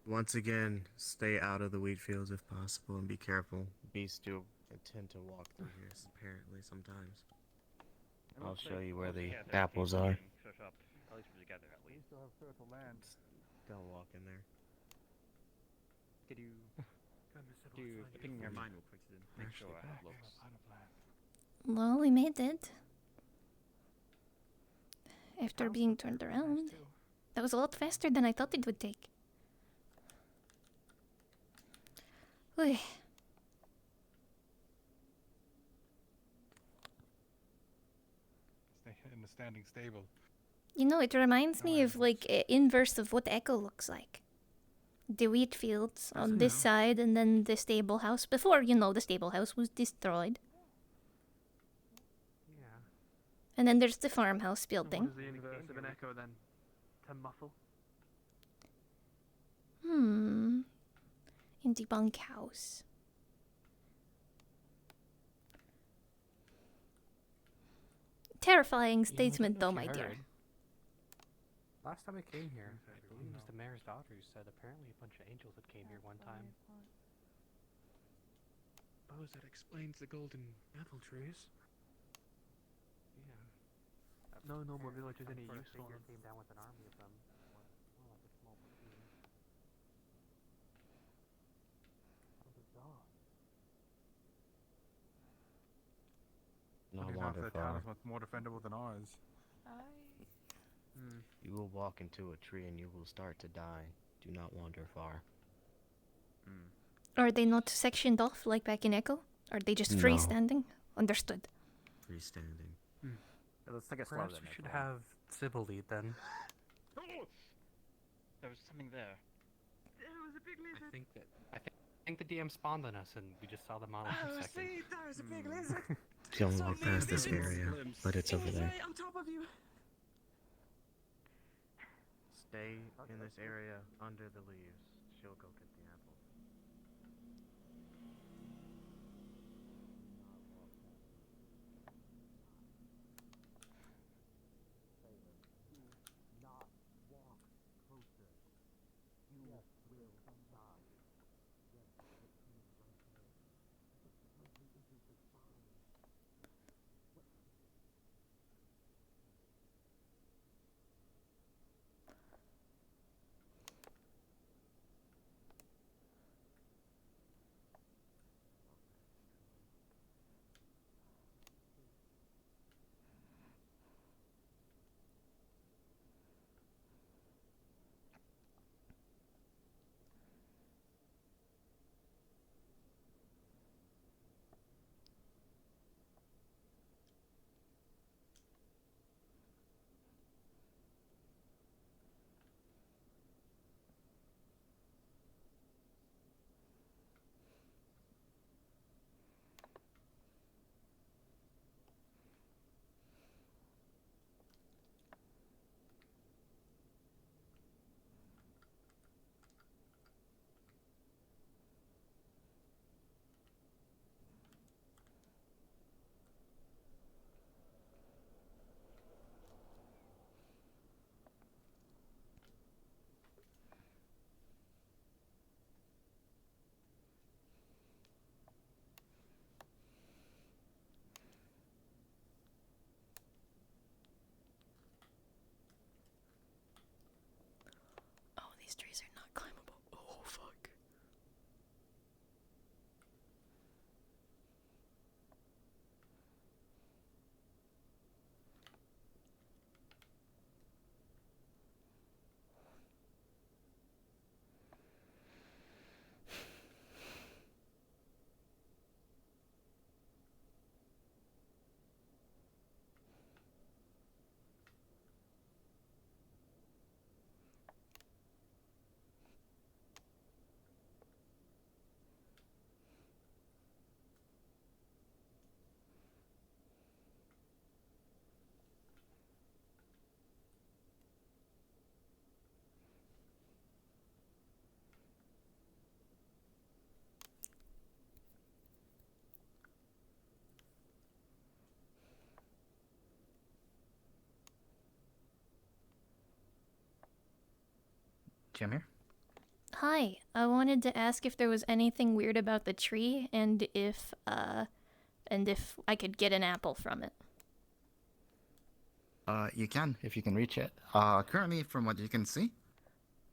Once again, stay out of the wheat fields if possible and be careful. Beasts do tend to walk through here, apparently, sometimes. I'll show you where the apples are. Shut up. At least we're together, at We least. still have fertile land. Don't walk in there. Could you do a thing in your mind real quick to make sure I have looks? Well, we made it. After being turned around. That was a lot faster than I thought it would take. Oy. Stay in the standing stable. You know, it reminds me of like inverse of what Echo looks like. The wheat fields on this side, and then the stable house before, you know, the stable house was destroyed. Yeah. And then there's the farmhouse building. What is the inverse of an echo then? To muffle? In the bunkhouse. Terrifying statement, though, my dear. Last time I came here, I believe it was the mayor's daughter who said apparently a bunch of angels had came here one time. Suppose that explains the golden apple trees. Yeah. No normal village is any use for them. Came down with an army of them. More like a small platoon. How bizarre. Not Looking wander after the town far. is much more defendable than ours. You will walk into a tree and you will start to die. Do not wander far. Are they not sectioned off like back in Echo? Are they just No. freestanding? Understood. Freestanding. Let's take a slow Perhaps then. we should have Sybil lead then. There was something there. There was a big lizard. I think the DM spawned on us and we just saw them on for a second. There was a big lizard. Don't walk past this area, but it's over there. On top of you. Stay in this area under the leaves. She'll go get the apples. Jim here. Hi, I wanted to ask if there was anything weird about the tree and if I could get an apple from it. You can, if you can reach it. Currently, from what you can see,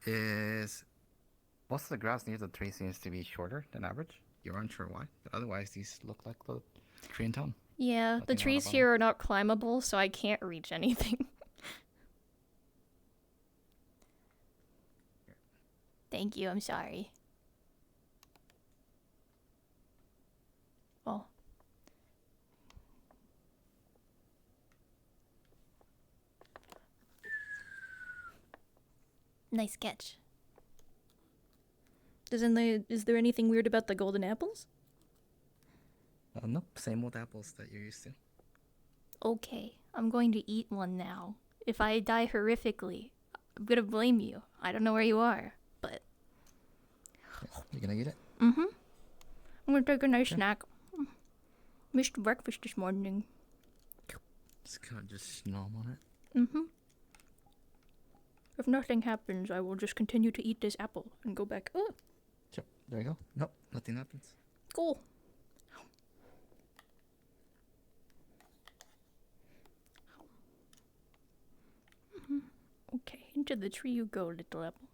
is most of the grass near the tree seems to be shorter than average. You're unsure why, but otherwise these look like the tree in town. Yeah, the trees here are not climbable, so I can't reach anything. Thank you, I'm sorry. Oh. Nice catch. Is there anything weird about the golden apples? Nope, same old apples that you're used to. Okay, I'm going to eat one now. If I die horrifically, I'm gonna blame you. I don't know where you are, but... You gonna eat it? Mm-hmm. I'm gonna take a nice snack. Missed breakfast this morning. Just kind of just nom on it. Mm-hmm. If nothing happens, I will just continue to eat this apple and go back. Oh, Sure, there you go. Nope, nothing happens. cool. Mhm. Okay, into the tree you go, little apple.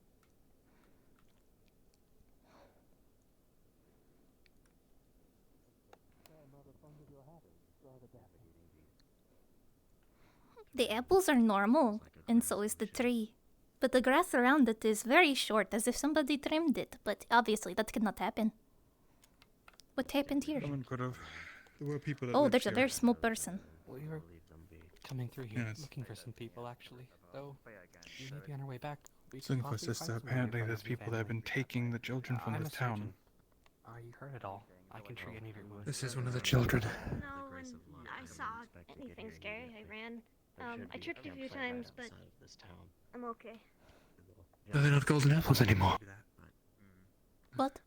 The apples are normal, and so is the tree. But the grass around it is very short, as if somebody trimmed it. But obviously, that cannot happen. What happened here? Someone could have. There were people that Oh, lived there's a here. very small person. We were coming through here, Yes. looking for some people, actually. Though, we may be on our way back. We Looking could for possibly sister. find someone Apparently, nearby there's with your people that have been family. taking the children from I'm this a town. surgeon. Are you hurt at all? I can treat any of your wounds. This is one of the children. No, when I saw anything scary, I ran. I tripped a few times, but I'm okay. No, they're not golden apples anymore. What?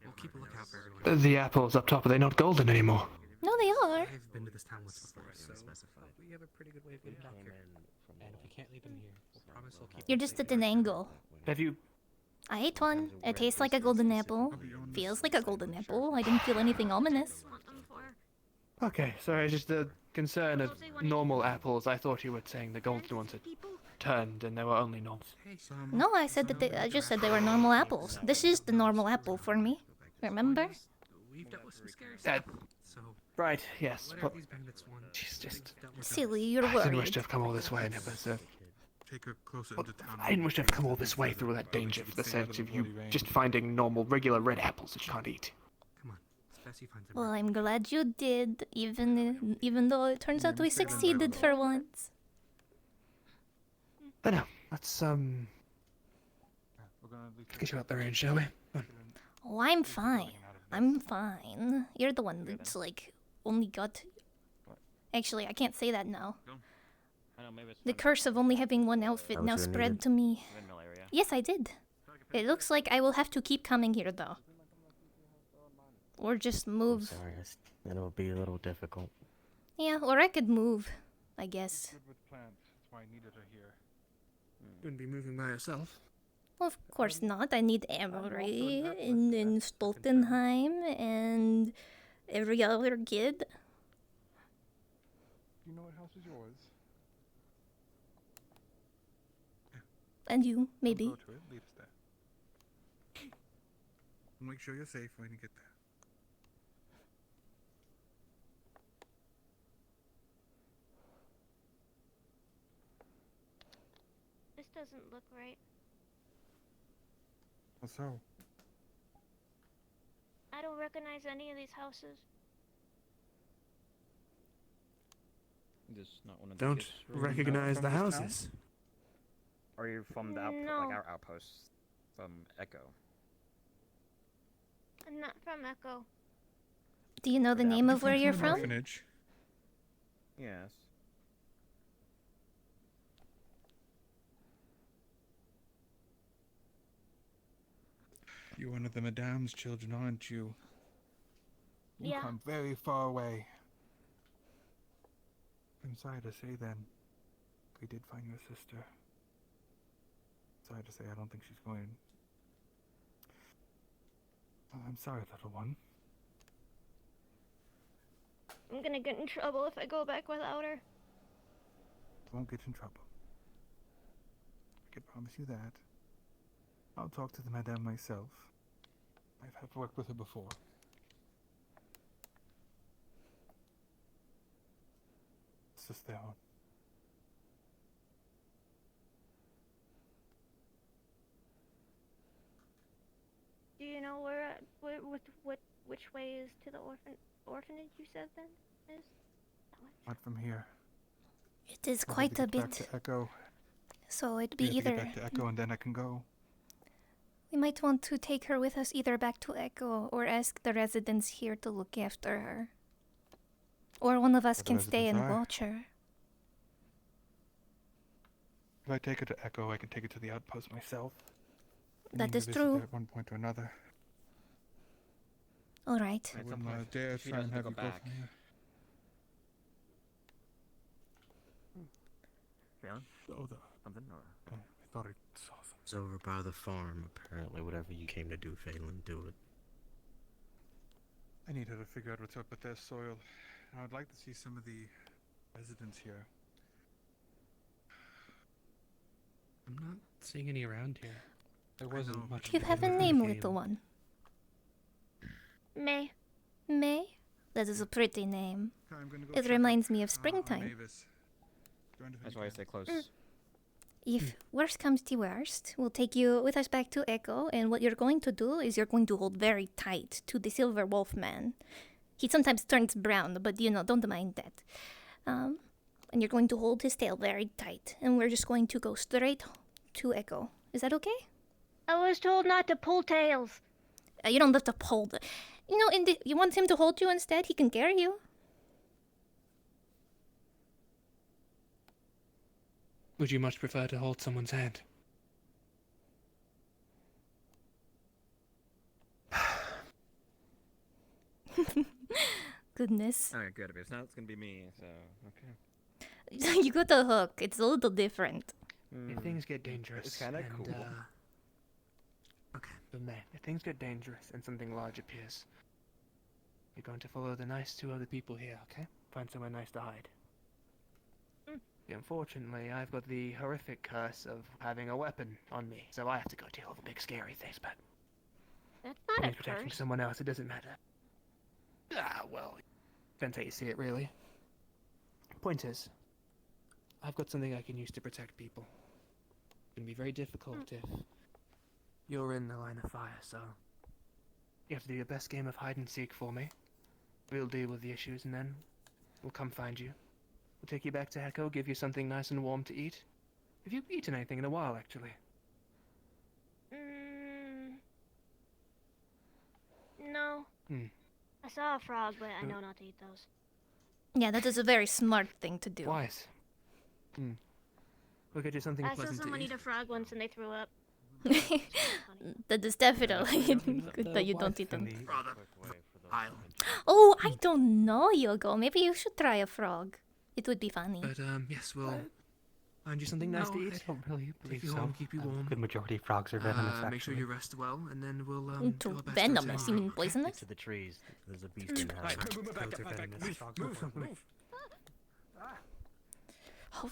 We'll keep a lookout for everyone. The apples up top, are they not golden anymore? No, they are. I've been to this town once before, so we have a pretty good way of getting back here. And if we can't leave them here, we'll promise we'll keep You're them just safe. at an angle. Have you... I ate one. It tastes like a golden apple. Feels like a golden apple. I didn't feel anything ominous. Okay, sorry, just the concern of normal apples. I thought you were saying the golden ones had turned and they were only normal. No, I said that I just said they were normal apples. This is the normal apple for me. Remember? We've dealt with some scary Uh, stuff, so right, yes, what are but... these bandits want? She's just... Silly, you're I didn't wish worried. to have come all this way, and it was... Take her closer Well, into town. I didn't wish to have come all this way through all that danger for the sake of you just finding normal, regular red apples that you can't eat. Come on, it's best you find Well, I'm glad you did, even though it turns out we succeeded for once. But no, let's get you out the range, shall we? Oh, I'm fine. I'm fine. You're the one that's like only got. Actually, I can't say that now. The curse of only having one outfit now spread to me. Yes, I did. It looks like I will have to keep coming here though. Or just move. Sorry, it'll be a little difficult. Yeah, or I could move, I guess. Good with plants. That's why I needed her here. You wouldn't be moving by yourself. Well, of course not. I need Amory and Stoltenheim and every other kid. You know what house is yours? And you, maybe. Go to it. Lead us there. Make sure you're safe when you get there. This doesn't look right. How so? I don't recognize any of these houses. This not one of the Don't kids from recognize the this town? houses. Or you're from the No. like our outpost from Echo. I'm not from Echo. Do you know the name of where you're from? Orphanage. Yes. You're one of the Madame's children, aren't you? You Yeah. come very far away. I'm sorry to say then, we did find your sister. Sorry to say, I don't think she's going. I'm sorry, little one. I'm gonna get in trouble if I go back without her. Won't get in trouble. I can promise you that. I'll talk to the madame myself. I've had to work with her before. It's just their own. Do you know which way is to the orphanage you said then is? Not from here. It is I need quite to a get back bit. to Echo. So it'd I be have to either. get back to Echo and then I can go. We might want to take her with us either back to Echo or ask the residents here to look after her. Or one of us Where the can stay and residents are? watch her. If I take her to Echo, I can take her to the outpost myself. I That need to is visit true. there at one point or another. Alright. I wouldn't dare She try and doesn't have go you go back. from here. Feeling? Oh, something or? I thought I saw something. It's over by the farm, apparently. Whatever you came to do, Phelan, do it. I need her to figure out what's up with their soil. I would like to see some of the residents here. I'm not seeing any around here. There wasn't much. You have a name, little one. May. May? That is a pretty name. I'm gonna go It check reminds up, me of on springtime. Mavis. Do anything That's I why I can. stay close. If worst comes to worst, we'll take you with us back to Echo, and what you're going to do is you're going to hold very tight to the Silver Wolf Man. He sometimes turns brown, but don't mind that. And you're going to hold his tail very tight, and we're just going to go straight to Echo. Is that okay? I was told not to pull tails. You don't have to pull the... you want him to hold you instead? He can carry you. Would you much prefer to hold someone's hand? Goodness. Okay, good. If it's not, it's gonna be me. So okay. You got the hook. It's a little different. If things get dangerous, It's kinda and, cool. Okay, but man, if things get dangerous and something large appears, you're going to follow the nice two other people here, okay? Find somewhere nice to hide. Unfortunately, I've got the horrific curse of having a weapon on me, so I have to go deal with the big scary things, but That's when not a he's protecting curse. someone else, it doesn't matter. Well, depends how you see it, really. Point is, I've got something I can use to protect people. It's gonna be very difficult if you're in the line of fire, so you have to do your best game of hide and seek for me. We'll deal with the issues, and then we'll come find you. We'll take you back to Echo, give you something nice and warm to eat. Have you eaten anything in a while, actually? No. I saw a frog, but I know not to eat those. Yeah, that is a very smart thing to do. Wise. We'll get you something I saw pleasant to someone eat. eat a frog once and they threw up. That is definitely good that you don't eat them. I'll. Oh, I don't know, Yogo. Maybe you should try a frog. It would be funny. But, yes, we'll find you something nice to eat. I don't really believe Keep you so. warm, keep you warm. Good majority of frogs are venomous, Make sure actually. you rest well, and then we'll, To do our best venomous, to you mean poisonous? To the trees. There's a beast in the house. Oh,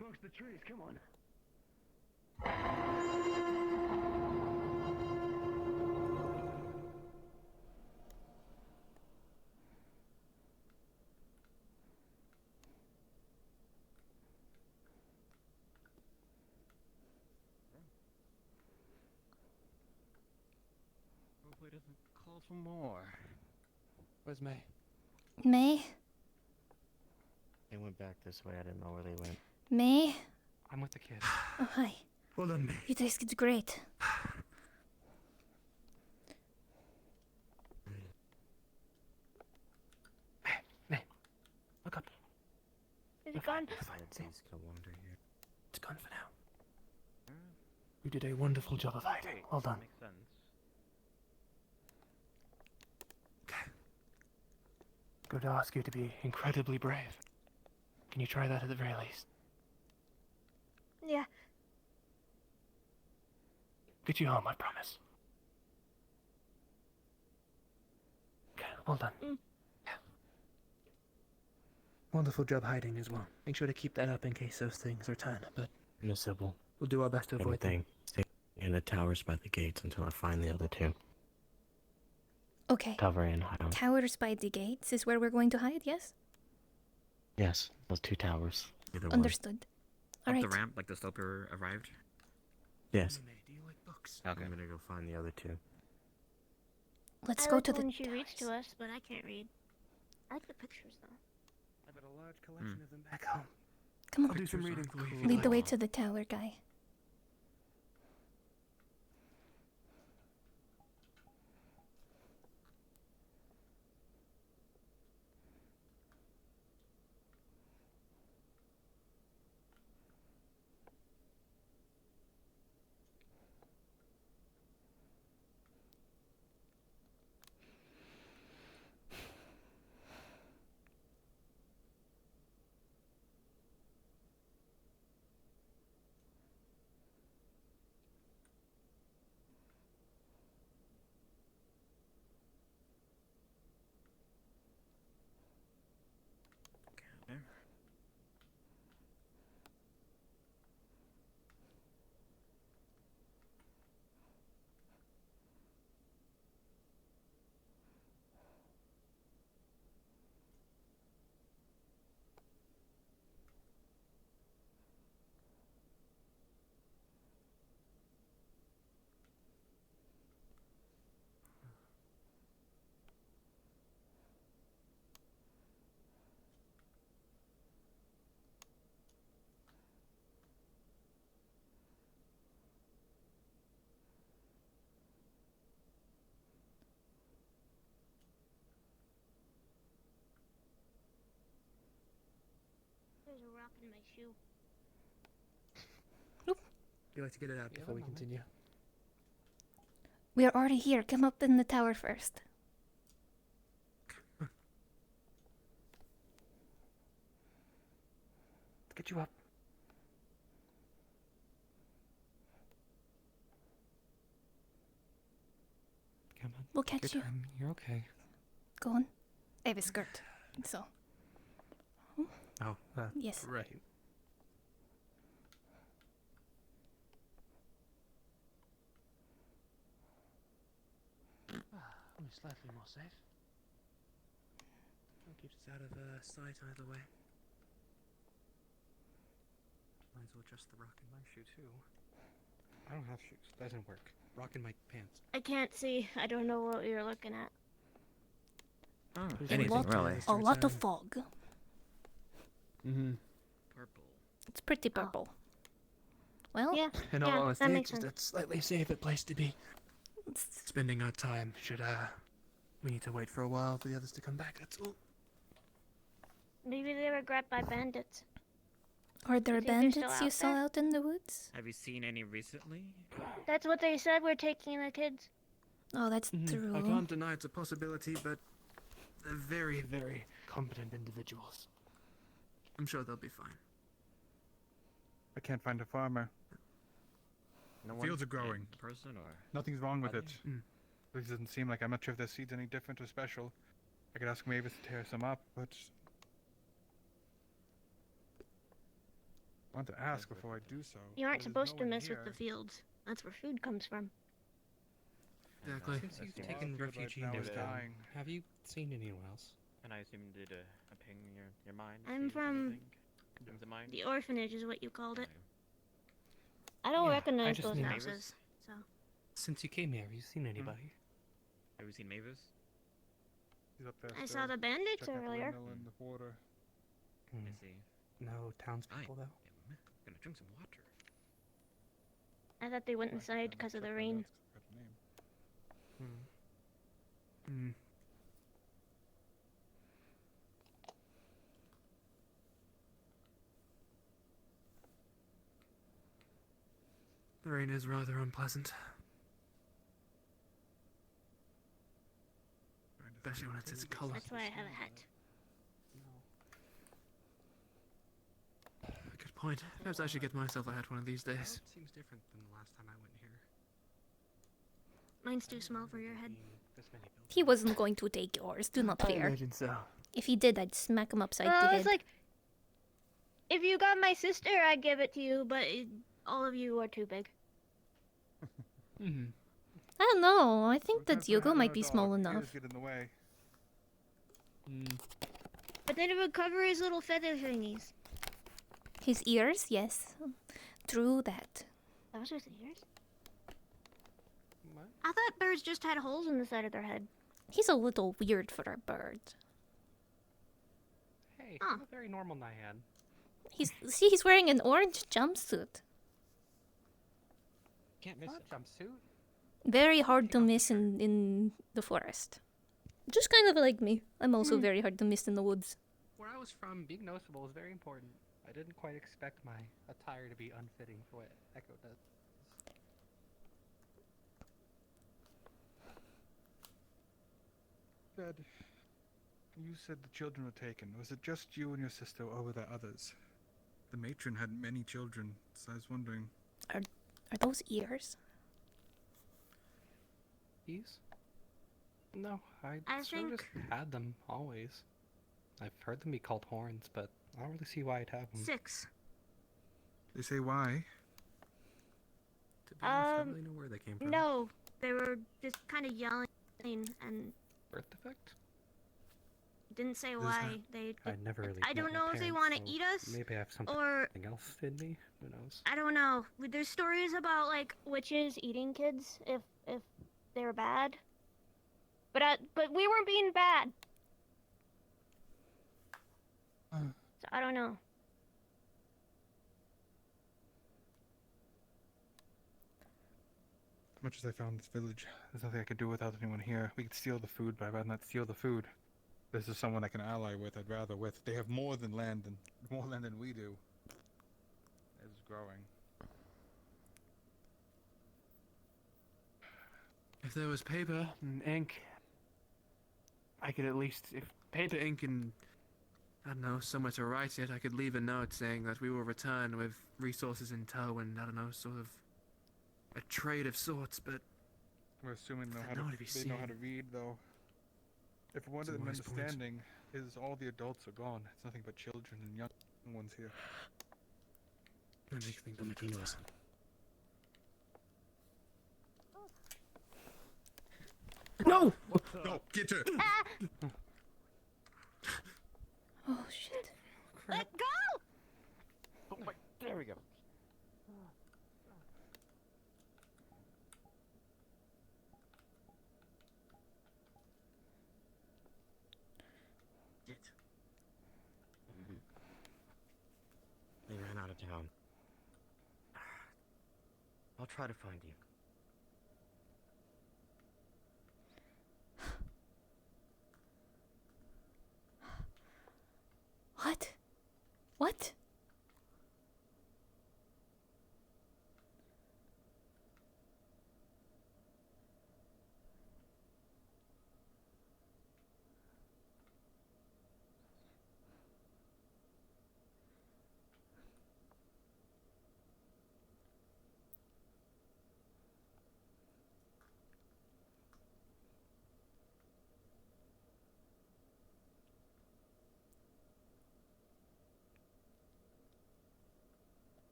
Amongst the trees, come on. Hopefully it doesn't call for more. Where's May? May? They went back this way. I didn't know where they went. May? I'm with the kid. Oh, hi. Hold on, May. You tasted great. gone. He's gonna wander here. It's gone for now. You did a wonderful job of hiding. Well done. Makes sense. I'm going to ask you to be incredibly brave. Can you try that at the very least? Yeah. Get you home, I promise. Okay, well done. Yeah. Wonderful job hiding as well. Make sure to keep that up in case those things return, but Miss Sybil. we'll do our best to avoid them. Anything. Stay in the towers by the gates until I find the other two. Okay. Cover and hide 'em. Towers by the gates is where we're going to hide, yes? Yes, those two towers. Either one. Understood. Up Alright. the ramp, like the sloper arrived. Yes. Do you like books? Okay. I'm gonna go find the other two. Let's I go like to the when she reads to us, but I can't read. I like the pictures though. I've got a large collection of them back home. Come on. I'll do some reading for you. if you'd Lead like. the way to the tower, guy. Okay. There's a rock in my shoe. You like to get it out before we continue? We are already here. Come up in the tower first. Let's get you up. Come on. We'll catch you. You're okay. Go on. I have a skirt. So. Oh, Yes. Right. Only slightly more safe. Keeps us out of sight either way. Might as well adjust the rock in my shoe too. I don't have shoes. That doesn't work. Rock in my pants. I can't see. I don't know what you're looking at. Oh, Anything, really. A lot of fog. Mm-hmm. Purple. It's pretty purple. Well, Yeah, In all yeah, honesty, that it's makes just sense. a slightly safer place to be. Spending our time should, we need to wait for a while for the others to come back, that's all. Maybe they were grabbed by bandits. Are there You think they're bandits still you out saw there? out in the woods? Have you seen any recently? That's what they said. We're taking the kids. Oh, that's true. I can't deny it's a possibility, but they're very, very competent individuals. I'm sure they'll be fine. I can't find a farmer. No Fields one- are growing. Person or Nothing's wrong with it. Mm. It doesn't seem like I'm not sure if their seed's any different or special. I could ask Mavis to tear some up, but I want to ask before I do so. You aren't There's supposed no to one mess with the here. fields. That's where food comes from. Exactly. Since you've That's taken wild field refugee right now into is town, dying. have you seen anyone else? And I assume you did a ping in your mind. to I'm see if there's from anything comes to mind? the orphanage, is what you called it. I don't Yeah, I recognize just those knew houses. So Since you came here, have you seen anybody? Have you seen Mavis? He's up there I still, saw the bandits checking out the earlier. window and the water. I see. No townspeople though. I'm gonna drink some water. I thought they went inside because of the rain. Mm. The rain is rather unpleasant. Especially when it's its color. That's why I have a hat. Good point. Perhaps I should get myself a hat one of these days. Seems different than the last time I went here. Mine's too small for your head. He wasn't going to take yours, do not I fear. imagine so. If he did, I'd smack him upside the Well, head. it's like, if you got my sister, I'd give it to you, but all of you are too big. Mm-hmm. I don't know. I think that Hugo might be small enough. Get in the way. But then it would cover his little feather thingies. His ears, yes. True that. Those are his ears? I thought birds just had holes in the side of their head. He's a little weird for a bird. Hey, I'm a very normal Nyan. He's wearing an orange jumpsuit. Can't miss a jumpsuit. Very hard to miss in the forest. Just kind of like me. I'm also very hard to miss in the woods. Where I was from, being noticeable is very important. I didn't quite expect my attire to be unfitting for what Echo does. Dad, you said the children were taken. Was it just you and your sister, or were there others? The matron had many children, so I was wondering. Are those ears? Ears? No, I sort of just had them always. I've heard them be called horns, but I don't really see why I'd have them. 6. They say why? To be honest, I don't really know where they came from. No, they were just kind of yelling and Birth defect? didn't say why. I never really. I don't met my know if they parents, want so to eat us Maybe I have something or else in me. Who knows? I don't know. There's stories about like witches eating kids if they're bad. But we weren't being bad. So I don't know. As much as I found this village, there's nothing I could do without anyone here. We could steal the food, but I'd rather not steal the food. This is someone I can ally with. I'd rather with. They have more land than we do. It's growing. If there was paper and ink, I could at least, if paper, ink, and I don't know, somewhere to write it, I could leave a note saying that we will return with resources in tow and, I don't know, sort of a trade of sorts, but We're assuming There's they nowhere to be know how seen. to read, though. If one of them wise point. understanding is all the adults are gone, it's nothing but children and young ones here. I make things ridiculous. No! No, get her! Oh shit. Let go! Oh my, there we go. They ran out of town. I'll try to find you. What? What?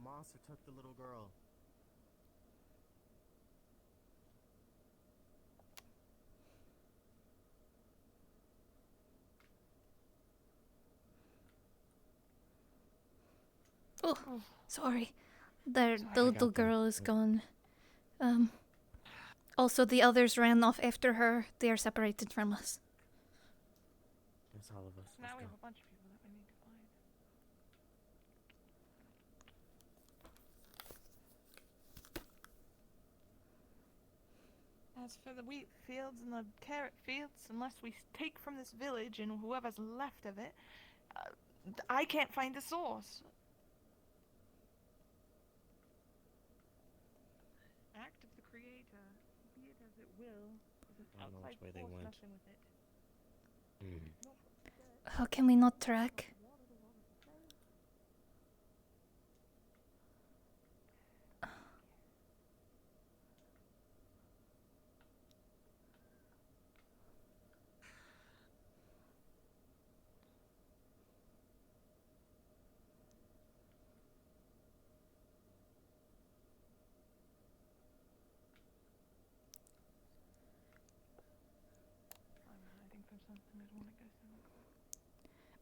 Monster took the little girl. Oh, sorry. The little girl is gone. Also the others ran off after her. They are separated from us. It's all of us. Now we have a bunch of people that we need to find. As for the wheat fields and the carrot fields, unless we take from this village and whoever's left of it, I can't find the source. Act of the Creator, be it as it will, is an I don't know outside which way they force went. messing with it. How can we not track?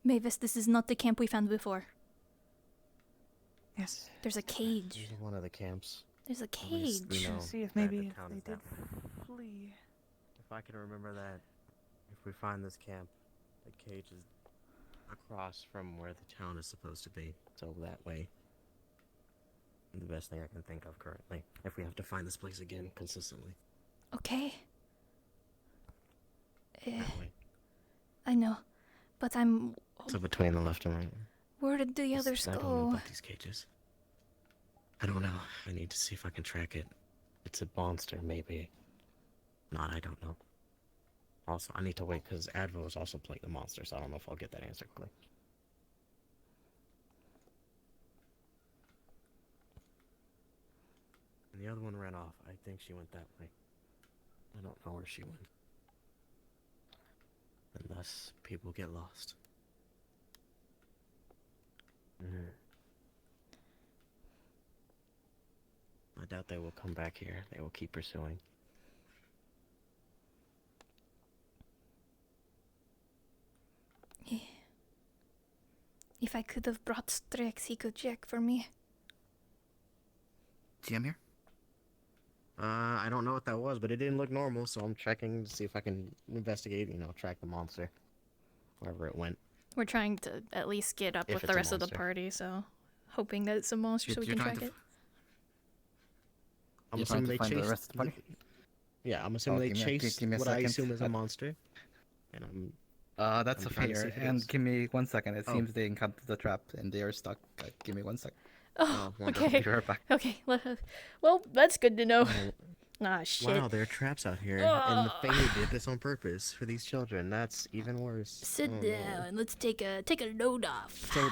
Mavis, this is not the camp we found before. Yes. There's a cage. This is one of the camps. There's a At least we cage. know See if that maybe the if town they is did that. flee. If I can remember that, if we find this camp, the cage is across from where the town is supposed to be. So that way. The best thing I can think of currently. If we have to find this place again consistently. Okay. That way. I know, but I'm. So between the left and right. Where did the others I don't know go? about these cages. I don't know. I need to see if I can track it. It's a monster, maybe. Not, I don't know. Also, I need to wait because Advo is also playing the monster, so I don't know if I'll get that answer quickly. And the other one ran off. I think she went that way. I don't know where she went. Unless people get lost. I doubt they will come back here. They will keep pursuing. If I could have brought Strex, he could check for me. GM here? I don't know what that was, but it didn't look normal, so I'm checking to see if I can investigate, track the monster. Wherever it went. We're trying to at least get up If with it's the a rest of the monster. party, so hoping that it's a monster so we can track it. I'm You're trying assuming to they find the chased. rest of the party? Yeah, I'm assuming they chased give me a what I second. assume is a monster. And That's I'm a trying to see failure. if it And is. give me 1 second. It Oh. seems they encountered the trap and they are stuck. Give me 1 second. Oh, wonderful. okay. Be right back. Okay. Well, that's good to know. Ah, shit. Wow, there are traps out here, and the Fae did this on purpose for these children. That's even worse. Sit Oh, no. down. Let's take a load off. So,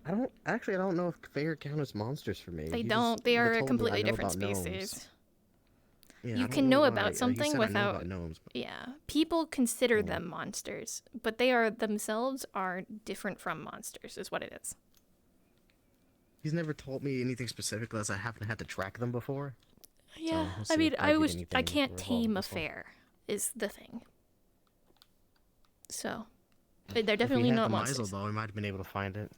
I don't know if Fae count as monsters for me. They He don't. just They are a told me I completely know different about gnomes. species. Yeah, I You don't can know why. about He something said I know without. about gnomes, but Yeah, people consider them monsters, but they are themselves are different from monsters, is what it is. he's never told me anything specific unless I haven't had to track them before. Yeah, we'll I see mean, if I get anything can't resolved tame a this one. fair, is the thing. So, they're If we definitely had not the monsters. Meisel, though, we might have been able to find it.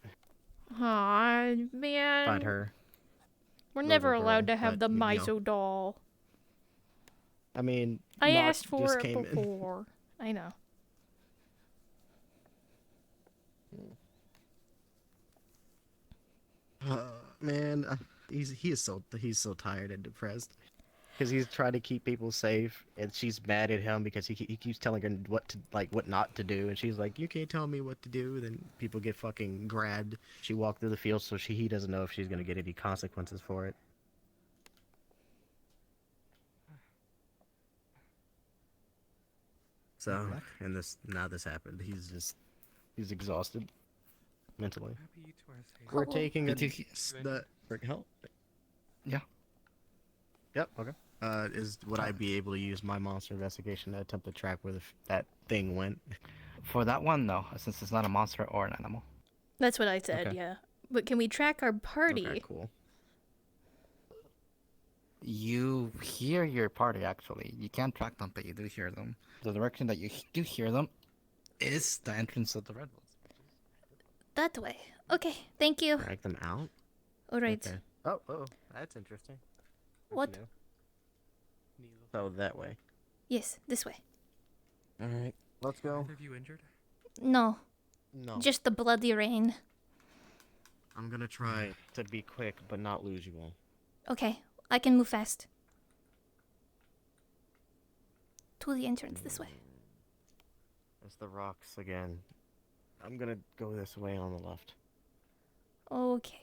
Aw, man. Find her. We're little never girl, allowed to have the but, you know. Miso doll. I mean, I Noct asked for just it came in. before. I know. Man, he's so tired and depressed because he's trying to keep people safe, and she's mad at him because he keeps telling her what not to do, and she's like, you can't tell me what to do. Then people get fucking grabbed. She walked through the field, so he doesn't know if she's gonna get any consequences for it. So, and this happened. He's exhausted mentally. We're taking a help. Yeah. Yep. Okay. Would I be able to use my monster investigation to attempt to track where that thing went? For that one, no, since it's not a monster or an animal. That's what I said, Okay. yeah. But can we track our party? Okay, cool. You hear your party, actually. You can't track them, but you do hear them. The direction that you do hear them is the entrance of the Red Wolves. That way. Okay, thank you. Drag them out? Alright. Okay. Oh, that's interesting. What? So that way. Yes, this way. Alright, let's go. Either of you injured? No. No. Just the bloody rain. I'm gonna try to be quick, but not lose you all. Okay, I can move fast. To the entrance this way. It's the rocks again. I'm gonna go this way on the left. Okay.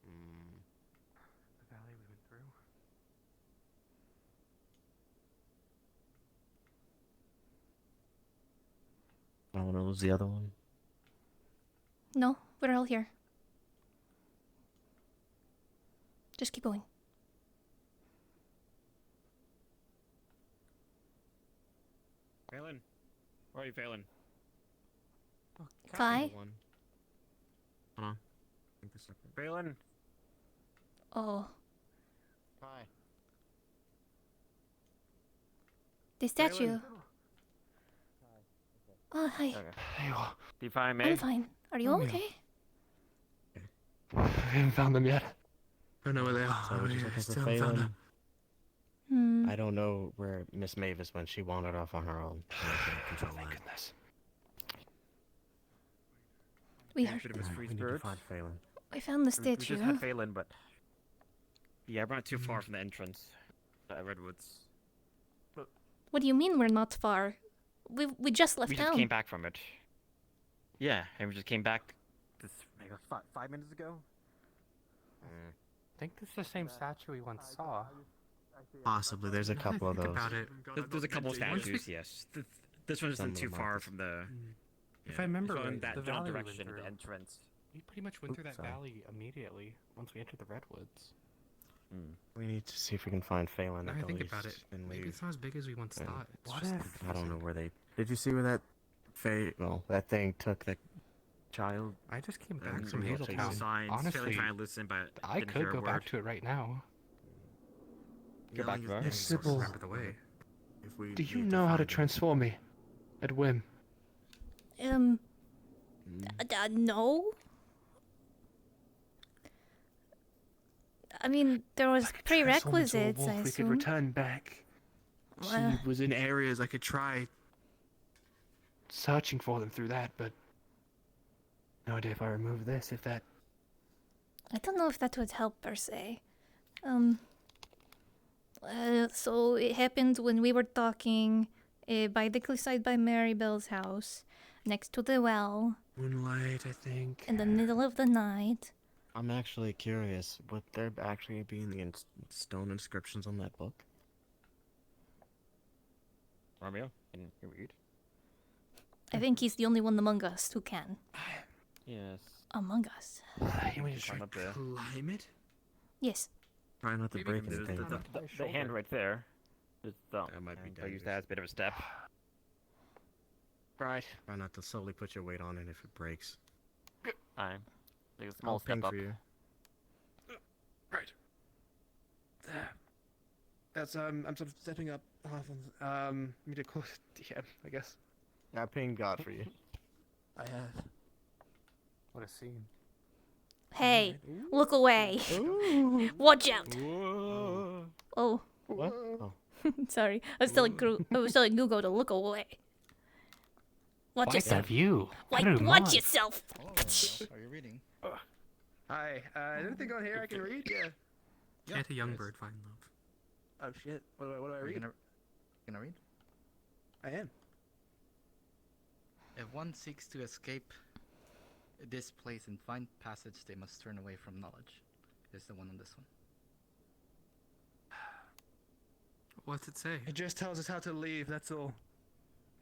The valley we went through. I don't know, was the other one? No, we're all here. Just keep going. Phelan? Where are you, Phelan? Kai? Hold on. I think this is Phelan? Oh. Hi. The statue. Oh, hi. You fine, I'm mate? fine. Are you okay? I haven't found them yet. I don't know where they are. So we're just looking Still for haven't found Phelan. them. I don't know where Miss Mavis went. She wandered off on her own. I can't control that. Goodness. We are. Bit of a free We need to spirit. find Phelan. I found the We just statue. had Phelan, but yeah, we're not too far from the entrance. Redwoods. What do you mean we're not far? We just left We just town. came back from it. Yeah, and we just came back this maybe 5 minutes ago. I think this is the same statue we once saw. Possibly. There's a couple of Think those. about it. There's a couple of statues, yes. This one Some isn't of too them far are. from the. If I remember it's on right, that the general valley we went direction of the through. entrance. We pretty much went through that sorry. valley immediately once we entered the redwoods. We need to see if we can find Phelan Now at I the think least about it. and Maybe leave. it's not as big as we once And thought. It's What just if? I don't know where they. Did you see where that that thing took the child? I just came back And from we all Hazeltown. chased him. Signs, Honestly, Phelan trying to listen, but I didn't could hear a go back word. to it right now. Go back Yelling where? is Hey, Sybil. remember the way. If we Do you need know how to find him. transform me? At whim. No. I mean, there was prerequisites, I We could assume. return back. Uh, She was in areas I could try searching for them through that, but no idea if I remove this, if that. I don't know if that would help per se. So it happened when we were talking by the cliffside by Maribel's house, next to the well, Moonlight, I think. in the middle of the night. I'm actually curious. Would there actually be any stone inscriptions on that book? Romeo, can you read? I think he's the only one among us who can. Yes. Among us. You want to Climb try up there. climb it? Yes. Try not to break There's anything. the hand right there. The thumb. That might be I use that as a bit of a step. Right. Try not to slowly put your weight on it if it breaks. Fine. Take a small I'll step ping up. for you. Right. There. That's I'm sort of stepping up half on me to close DM, I guess. I pinged God for you. I have. What a scene. Hey, look away. Watch out. Oh. What? Oh. Sorry. I was telling Gugo to look away. Watch Why yourself. have you? Watch Not. yourself. Are you reading? Hi. Is anything on here I can read? Yeah. Can't a young bird find love? Oh shit. What do I Are you read? gonna read? I am. If one seeks to escape this place and find passage, they must turn away from knowledge. Is the one on this one. What's it say? It just tells us how to leave, that's all.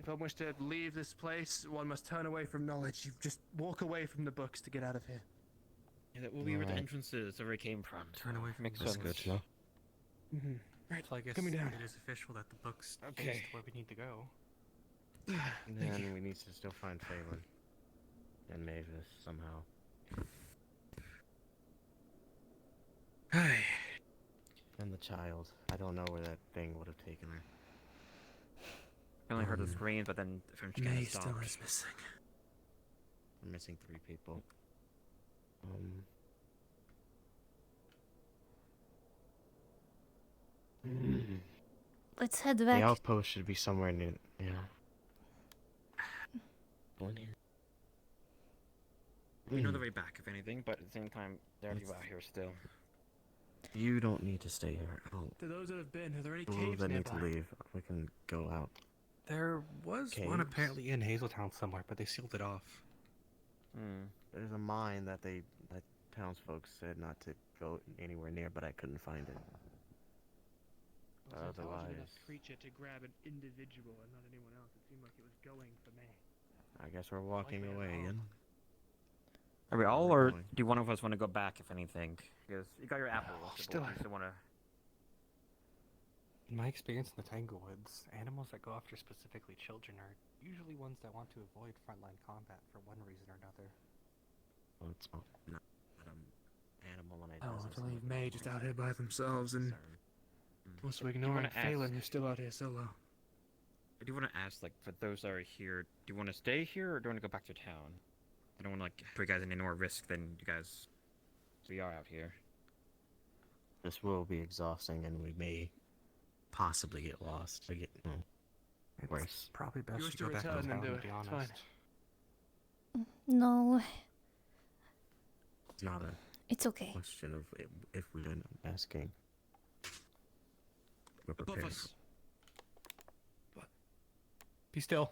If one wish to leave this place, one must turn away from knowledge. You just walk away from the books to get out of here. Yeah, that will be where the Alright. entrance is, where it came from. Turn away from Makes books. sense. That's good to know. Mm-hmm. Right, So I guess coming down. it is official that the book's Okay. is where we need to go. And then we need to still find Phelan. And Mavis somehow. Hi. And the child. I don't know where that thing would have taken her. I only heard the screams, but then from kind May of still stopped. is missing. I'm missing 3 people. Let's head The back. outpost should be somewhere near. Yeah. One here. We know the way back, if anything, but at the same time, they're already out here still. You don't need to stay here. To those that have been, are there any Those caves that need to nearby? leave, we can go out. There was one Caves? apparently in Hazeltown somewhere, but they sealed it off. There's a mine that townsfolk said not to go anywhere near, but I couldn't find it. It was an intelligent Otherwise, enough creature to grab an individual and not anyone else. It seemed like it was going for me. I guess we're walking away again. Are we all, or do one of us want to go back, if anything? Because you got your apple. Still- You still want to... In my experience in the Tanglewoods, animals that go after specifically children are usually ones that want to avoid frontline combat for one reason or another. Well, it's not an animal when I I don't want to leave May just out here by themselves and also ignoring wanna Phelan ask- who's still out here solo. I do want to ask, like, for those that are here, do you want to stay here, or do you want to go back to town? I don't want to, like, put you guys in any more risk than you guys... We are out here. This will be exhausting, and we may possibly get lost. Worse. Probably best Yours to to go back to return town, and do to it. be It's honest. fine. No, It's not a it's okay. question of if we end up asking. We're prepared. us. Be still.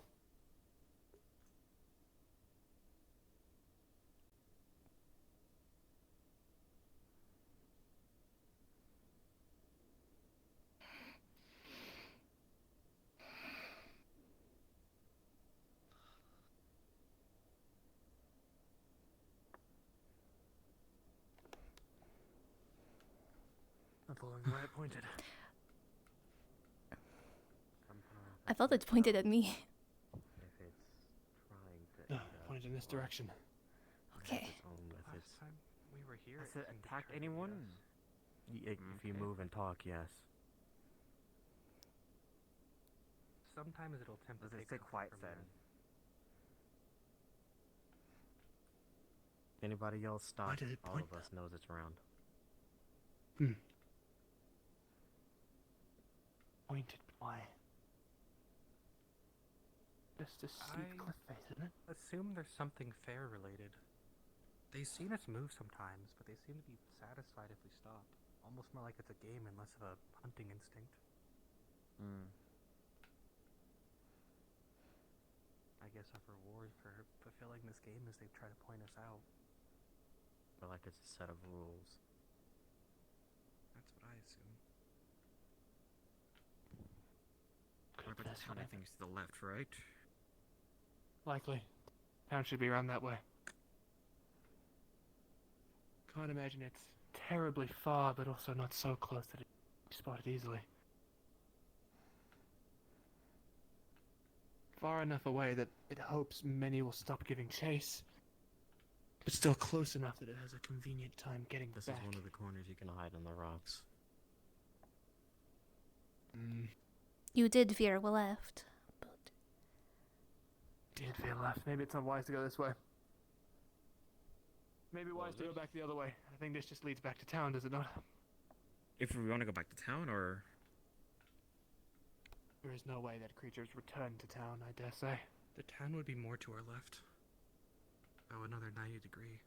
I'm following where it pointed. I thought it pointed at me. Pointed in this direction. Okay. Last time we were here, Has it attacked anyone? If you move and talk, yes. Sometimes it'll attempt to Let's take stay cover quiet from then. Anybody else stop? Why did it All point of us knows it's around. Pointed why? Just a steep cliff face, isn't it? Assume there's something fair related. They've seen us move sometimes, but they seem to be satisfied if we stop. Almost more like it's a game and less of a hunting instinct. I guess our reward for fulfilling this game is they try to point us out. But like it's a set of rules. That's what I assume. What about this one? I think it's to the left, right? Likely. Town should be around that way. Can't imagine it's terribly far, but also not so close that it can be spotted easily. Far enough away that it hopes many will stop giving chase, but still close enough that it has a convenient time getting This back. is one of the corners you can hide in the rocks. You did veer left. Did feel left. Maybe it's not wise to go this way. Maybe wise to go back the other way. I think this just leads back to town, does it not? If we want to go back to town, or... There is no way that creatures return to town, I dare say. The town would be more to our left. Oh, another 90 degree.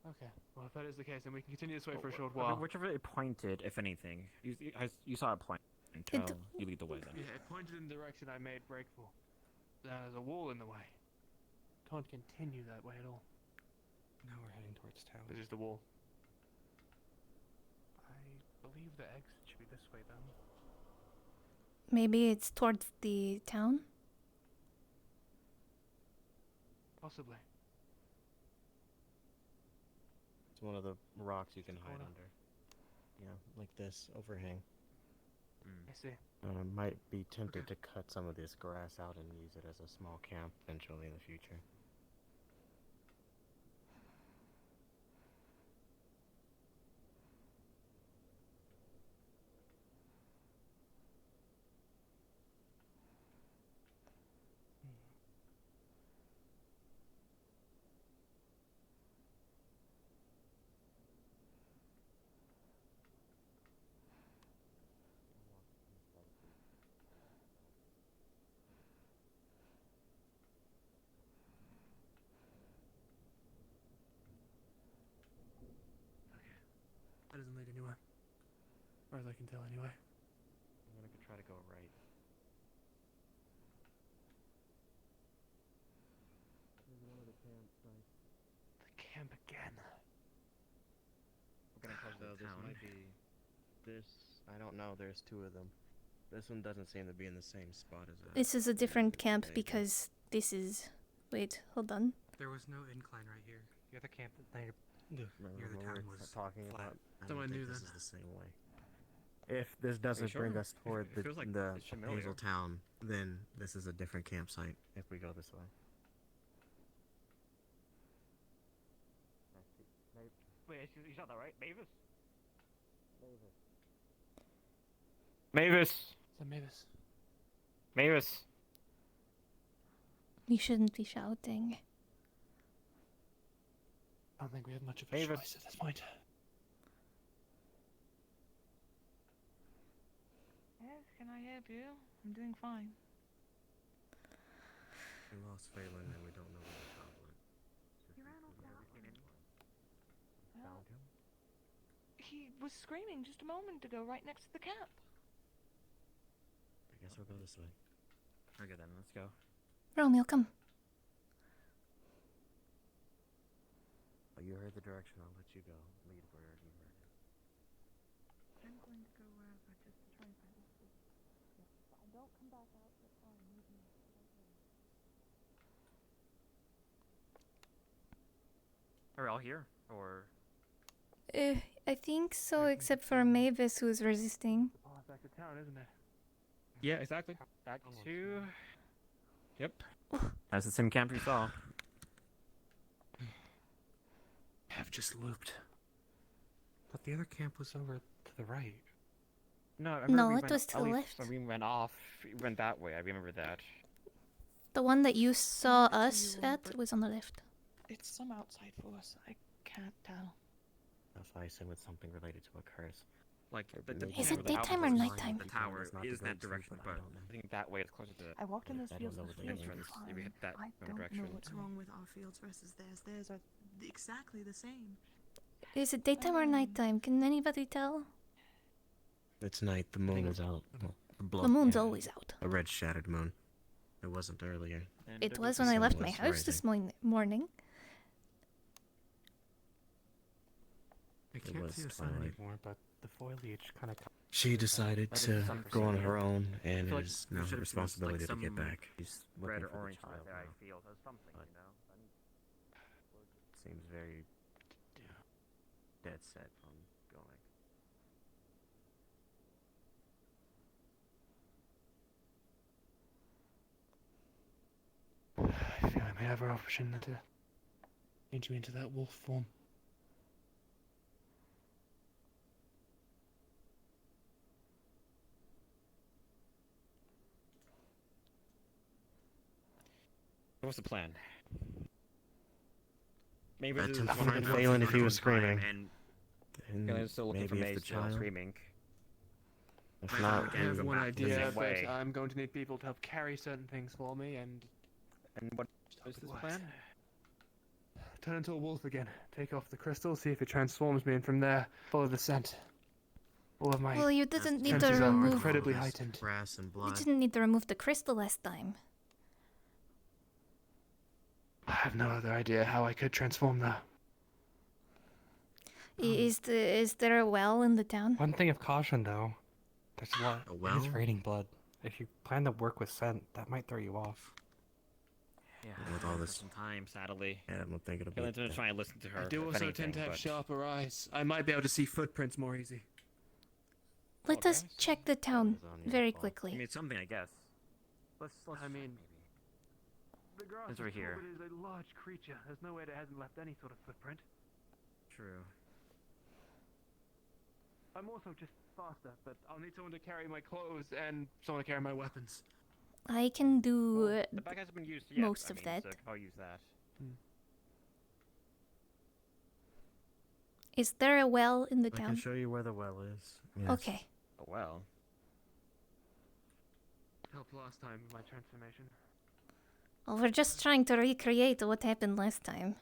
Okay. Well, if that is the case, then we can continue this way for a short I mean, while. whichever it pointed, if anything. You saw it point until you lead the way then. Yeah, it pointed in the direction I made break for. Now there's a wall in the way. Can't continue that way at all. Now we're heading towards town. There's just a wall. I believe the exit should be this way, then. Maybe it's towards the town? Possibly. It's one of the rocks you can hide under. Yeah, like this overhang. I see. Might be tempted to cut some of this grass out and use it as a small camp eventually in the future. far as I can tell, anyway. I'm gonna try to go right. The camp again. We're gonna close So the this town. might be. This. I don't know. There's two of them. This one doesn't seem to be in the same spot as that. This is a different camp because this is. Wait, hold on. There was no incline right here. The other camp that they Remember near the when town we were was talking flat. about. I So don't I think knew this then. is the same way. If this doesn't bring sure? us toward It feels like the it's familiar. Hazel Town, then this is a different campsite. If we go this way. Wait, you shot that right? Mavis? Mavis! Is that Mavis? Mavis! You shouldn't be shouting. I don't think we have much of a Mavis. choice at this point. Yes, can I help you? I'm doing fine. We lost Phelan and we don't know where the child went. He ran off that way. Found him? He was screaming just a moment ago right next to the camp. I guess we'll go this way. Okay then, let's go. Romeo, come. Oh, you heard the direction. I'll let you go. Lead where you heard it. I'm going to go wherever just to try and find this food. Don't come back out that far and leave me. Are we all here? Or I think so, except for Mavis, who's resisting. Oh, it's back to town, isn't it? yeah, exactly. Back to. Yep. That's the same camp you saw. I've just looped. But the other camp was over to the right. No, I No, remember we it went- was to the oh, we- left. When we went off, we went that way. I remember that. The one that you saw us at was on the left. It's some outside force. I can't tell. That's why I assume it's something related to a curse. Like, Is it daytime or nighttime? The tower It's not the is that great direction, truth, but I but don't know. I think that way is closer to I walked in those I fields don't know with what the fields entrance before. if we hit that I don't direction. know what's wrong with our fields versus theirs. Theirs are exactly the same. Is it daytime or nighttime? Can anybody tell? It's night. The moon is out. Well, The moon's always out. A red shattered moon. It wasn't earlier. It was when I left my house this morning. I It can't was see the sun twilight. anymore, but the foliage kind of. She decided That is to some go on percent, her yeah. own, I and feel it like is there now should her have been, like, responsibility to some get back. She's red looking or for the orange child right there. I now. feel there's something, But you know. seems very dead set on going. I feel I may have our option to change me into that wolf form. What's the plan? Maybe Let this him is find one Phelan if he time, was screaming. And Then Phelan's still looking for maybe if Maze the still child. screaming. If I not, have we one go back the idea, same way. but I'm going to need people to help carry certain things for me, and what is this plan? Turn into a wolf again. Take off the crystal, see if it transforms me, and from there, follow the scent. All of my Well, you didn't need to senses are remove. incredibly heightened. Grass and You blood. didn't need to remove the crystal last time. I have no other idea how I could transform though. Is there a well in the town? One thing of caution, though. There's a lot. A It is well? raining blood. If you plan to work with scent, that might throw you off. Yeah, With all for this- some time, sadly. Yeah, I don't think it'll be. Phelan's gonna try and listen to her. I do if also anything, tend to have but- sharper eyes. I might be able to see footprints more easy. Let us check the town very I quickly. mean, it's something, I guess. Let's I mean, the grass Since we're is cool, here. but it is a large creature. There's no way it hasn't left any sort of footprint. True. I'm also just faster, but I'll need someone to carry my clothes and someone to carry my weapons. I can do The bag hasn't been used yet. most I of mean, that. So I'll use that. Is there a well in the I can town? show you where the well is. Yes. Okay. Oh, well. Helped last time with my transformation. Well, we're just trying to recreate what happened last time.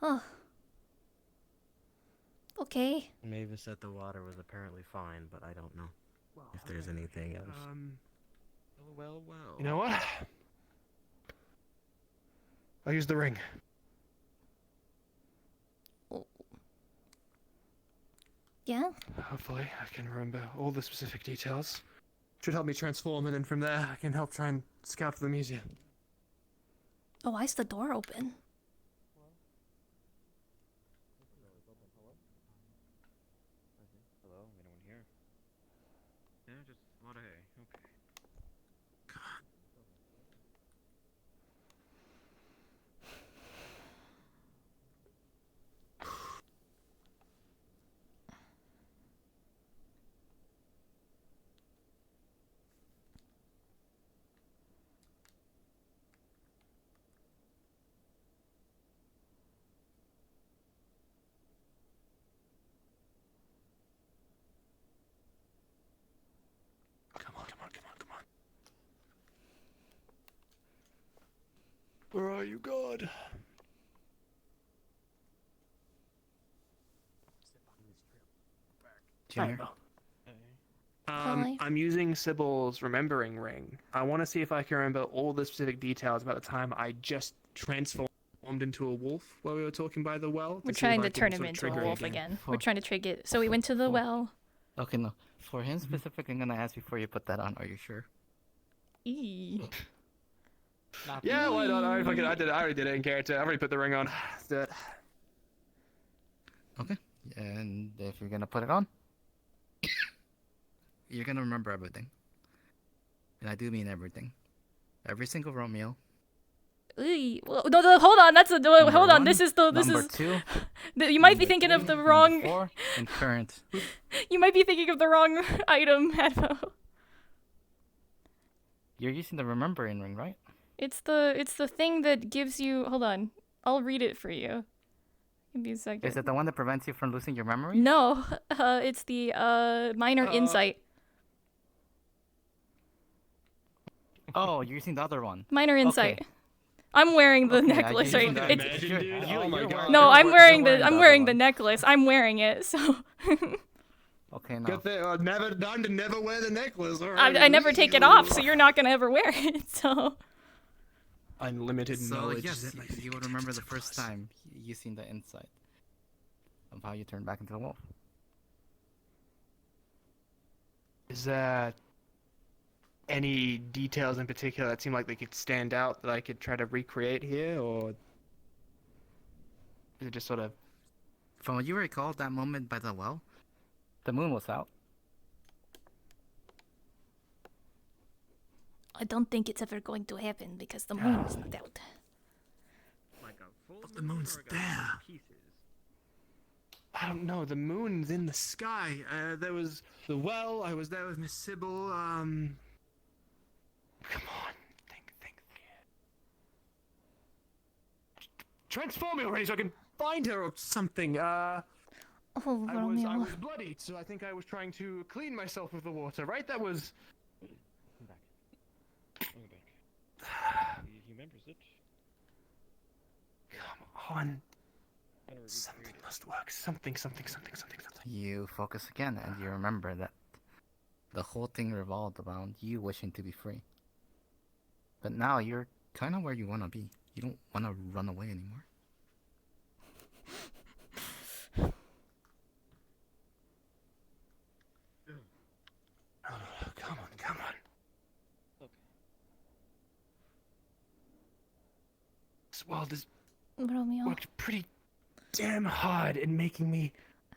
Oh. Okay. Mavis said the water was apparently fine, but I don't know if there's anything else. Well. You know what? I'll use the ring. Yeah? Hopefully, I can remember all the specific details. Should help me transform, and then from there, I can help try and scout for the museum. Oh, why is the door open? Hello, anyone here? Yeah, just a lot of hay. Okay. Come on. Where are you, God? Junior? Hi. I'm using Sybil's remembering ring. I want to see if I can remember all the specific details about the time I just transformed into a wolf while we were talking by the well. We're see if trying I to can turn him sort of into a trigger it wolf again. We're For- trying to trigger it. So we went to the well. Okay, no. For him specifically, I'm gonna ask before you put that on. Are you sure? Eee. Yeah, why not? I already did it in character. I already put the ring on. Let's do it. Okay. And if you're gonna put it on, you're gonna remember everything. And I do mean everything. Every single Romeo. Eee. Well, no, hold on. That's a Number hold on. one, This is number two, You might be number thinking of three, the number wrong. 4, and current. You might be thinking of the wrong item, Advo. You're using the remembering ring, right? It's the thing that gives you. Hold on. I'll read it for you. Give me a second. Is it the one that prevents you from losing your memory? No, it's the minor insight. Oh, you're using the other one. Minor insight. I'm wearing the necklace right now. Oh my god. No, I'm wearing the necklace. I'm wearing it. So. Okay, no. Good thing I've never done to never wear the necklace. All right. I never take it off, so you're not gonna ever wear it. So. Unlimited So knowledge. yes, you would remember the first time using the insight of how you turned back into a wolf. Is there any details in particular that seem like they could stand out that I could try to recreate here, or is it just sort of? From what you recall, that moment by the well, the moon was out. I don't think it's ever going to happen because the moon is not out. But the moon's there. I don't know. The moon's in the sky. There was the well. I was there with Miss Sybil. Come on, think. Transform me already, so I can find her or something. Oh, I Romeo. was bloodied, so I think I was trying to clean myself with the water. Right? That was. He remembers it. Come on. Something must work. Something. You focus again, and you remember that the whole thing revolved around you wishing to be free. But now you're kind of where you want to be. You don't want to run away anymore. Come on. This world has Romeo. worked pretty damn hard in making me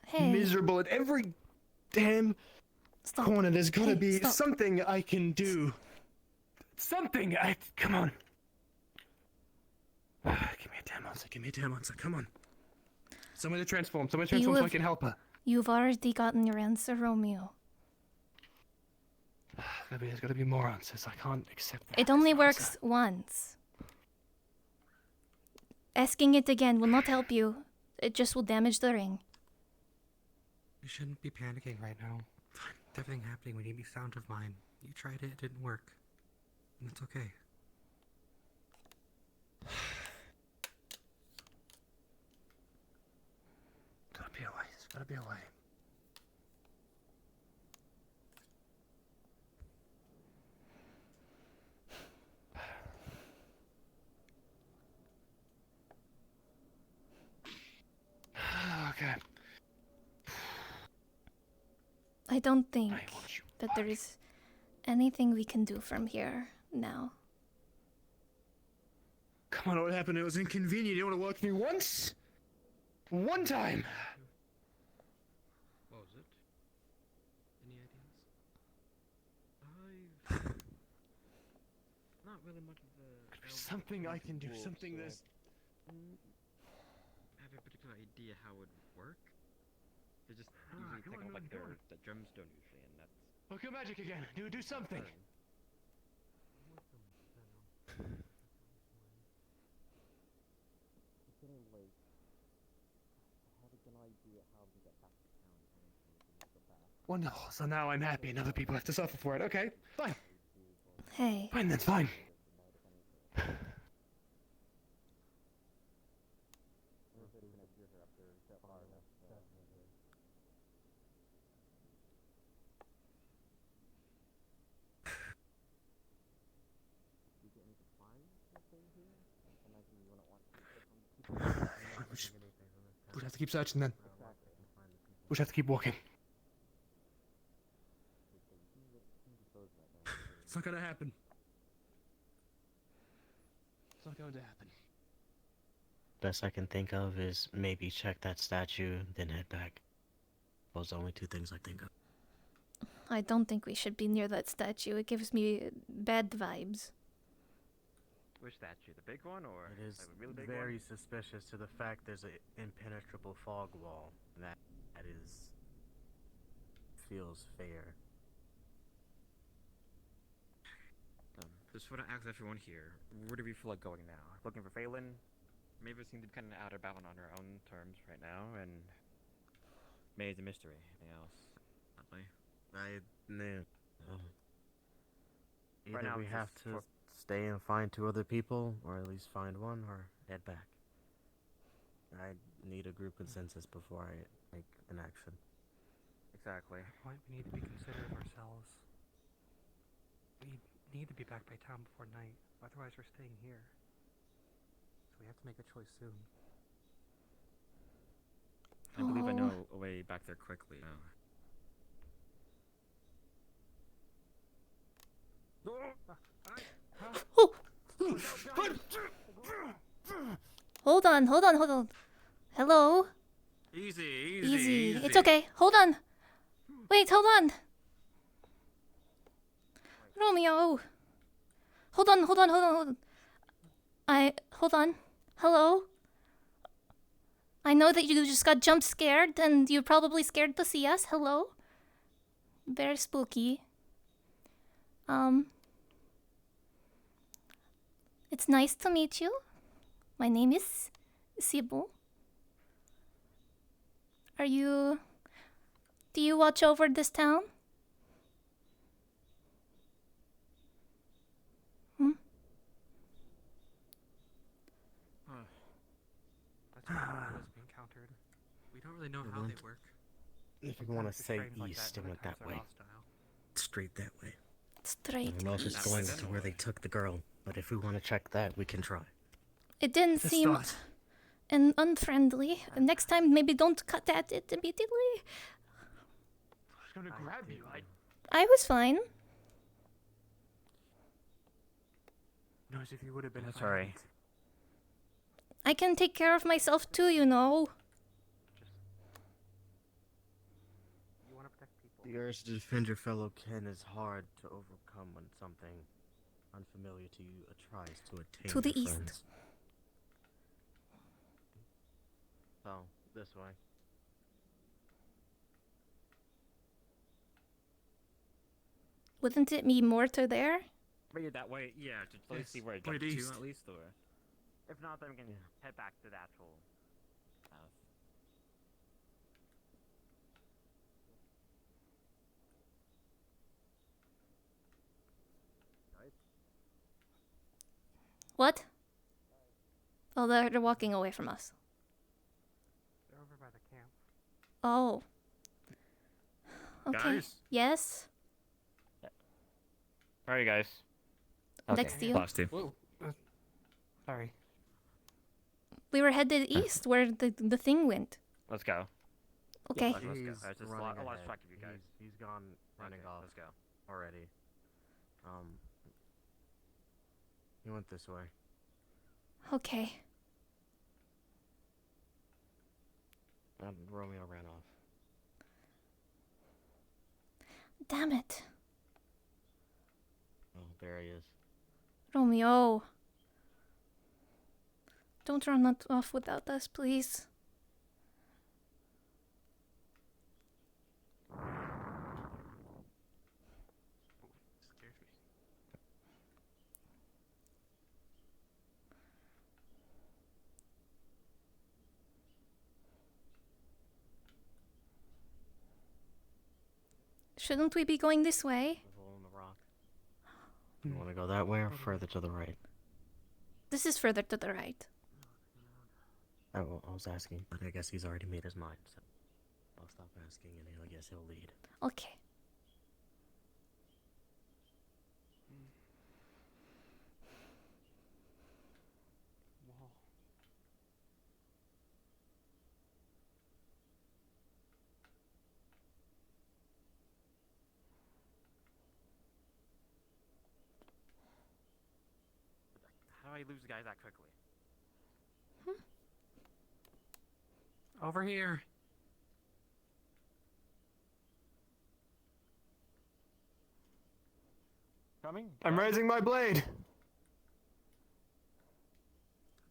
Hey. miserable at every damn corner. There's gotta be stop. something I can do. Something. Come on. Give me a damn answer. Come on. Somebody to transform. So I can help her. You've already gotten your answer, Romeo. There's gotta be more answers. I can't accept that. It only works once. Asking it again will not help you. It just will damage the ring. You shouldn't be panicking right now. With everything happening, we need to be sound of mind. You tried it didn't work. And it's okay. Gotta be a way. Okay. I don't think that there is anything we can do from here now. Come on, what happened? It was inconvenient. You want to walk me once? One time! What was it? Any ideas? Not really much of the... Something I can do, something that's... have a particular idea how it would work. They just usually take out like their gemstone usually, and that's... Oh, kill magic again! Do something! Wonderful. So now I'm happy and other people have to suffer for it. Okay, fine. Hey. Fine, that's fine. We have to keep searching then. We have to keep walking. It's not gonna happen. It's not going to happen. Best I can think of is maybe check that statue, then head back. Those are the only two things I think of. I don't think we should be near that statue. It gives me bad vibes. Which statue? The big one, or It is like a really big very one? suspicious to the fact there's an impenetrable fog wall. That is... feels fair. Just want to ask everyone here, where do we feel like going now? Looking for Phelan? Maybe we seem to be kind of out about on our own terms right now, and May's a mystery. Anything else? Nothing. Either Right now, we just have to for- stay and find two other people, or at least find one, or head back. I need a group consensus before I make an action. Exactly. Point, we need to be considerate of ourselves. We need to be back by town before night, otherwise we're staying here. So we have to make a choice soon. I believe I Oh. know a way back there quickly. Oh! Hold on. Hello? Easy. It's okay. Hold on. Wait, hold on. Romeo. Hold on. Hold on. Hello? I know that you just got jump scared and you're probably scared to see us. Hello? Very spooky. It's nice to meet you. My name is Sybil. Do you watch over this town? That's what we encountered. We don't really know how they work. If you Sometimes want to it's say strange like east, that, it and went other that times way. they're hostile. Straight that way. Straight I don't know if it's east. going to where they took the girl, but if we want to check that, we can try. It didn't Let's seem start. unfriendly. Next time, maybe don't cut at it immediately. I was gonna grab you. I was fine. Knows if you would have been. That's alright. I can take care of myself too, you know. You want to protect people. The urge to defend your fellow kin is hard to overcome when something unfamiliar to you tries to attain To the your east. friends. So, this way. Wouldn't it be more to there? Maybe that way, yeah, to at least see where it point gets to east. at least, or... If not, then we can head back to the actual house. What? Oh, they're walking away from us. They're over by the camp. Oh. Okay. Guys? Yes? Where are you guys? Next to you. Lost you. Whoa. Sorry. We were headed east where the thing went. Let's go. Okay. Let's go. He's There's just running a lot of ahead. track of you guys. He's gone running Okay, off. let's go. Already. He went this way. Okay. And Romeo ran off. Damn it. Oh, there he is. Romeo. Don't run off without us, please. Scares me. Shouldn't we be going this way? There's a hole in the rock. You want to go that way or further to the right? This is further to the right. Oh, I was asking, but I guess he's already made his mind, so I'll stop asking and I guess he'll lead. Okay. Wall. How do I lose guys that quickly? Over here. Coming? I'm raising my blade.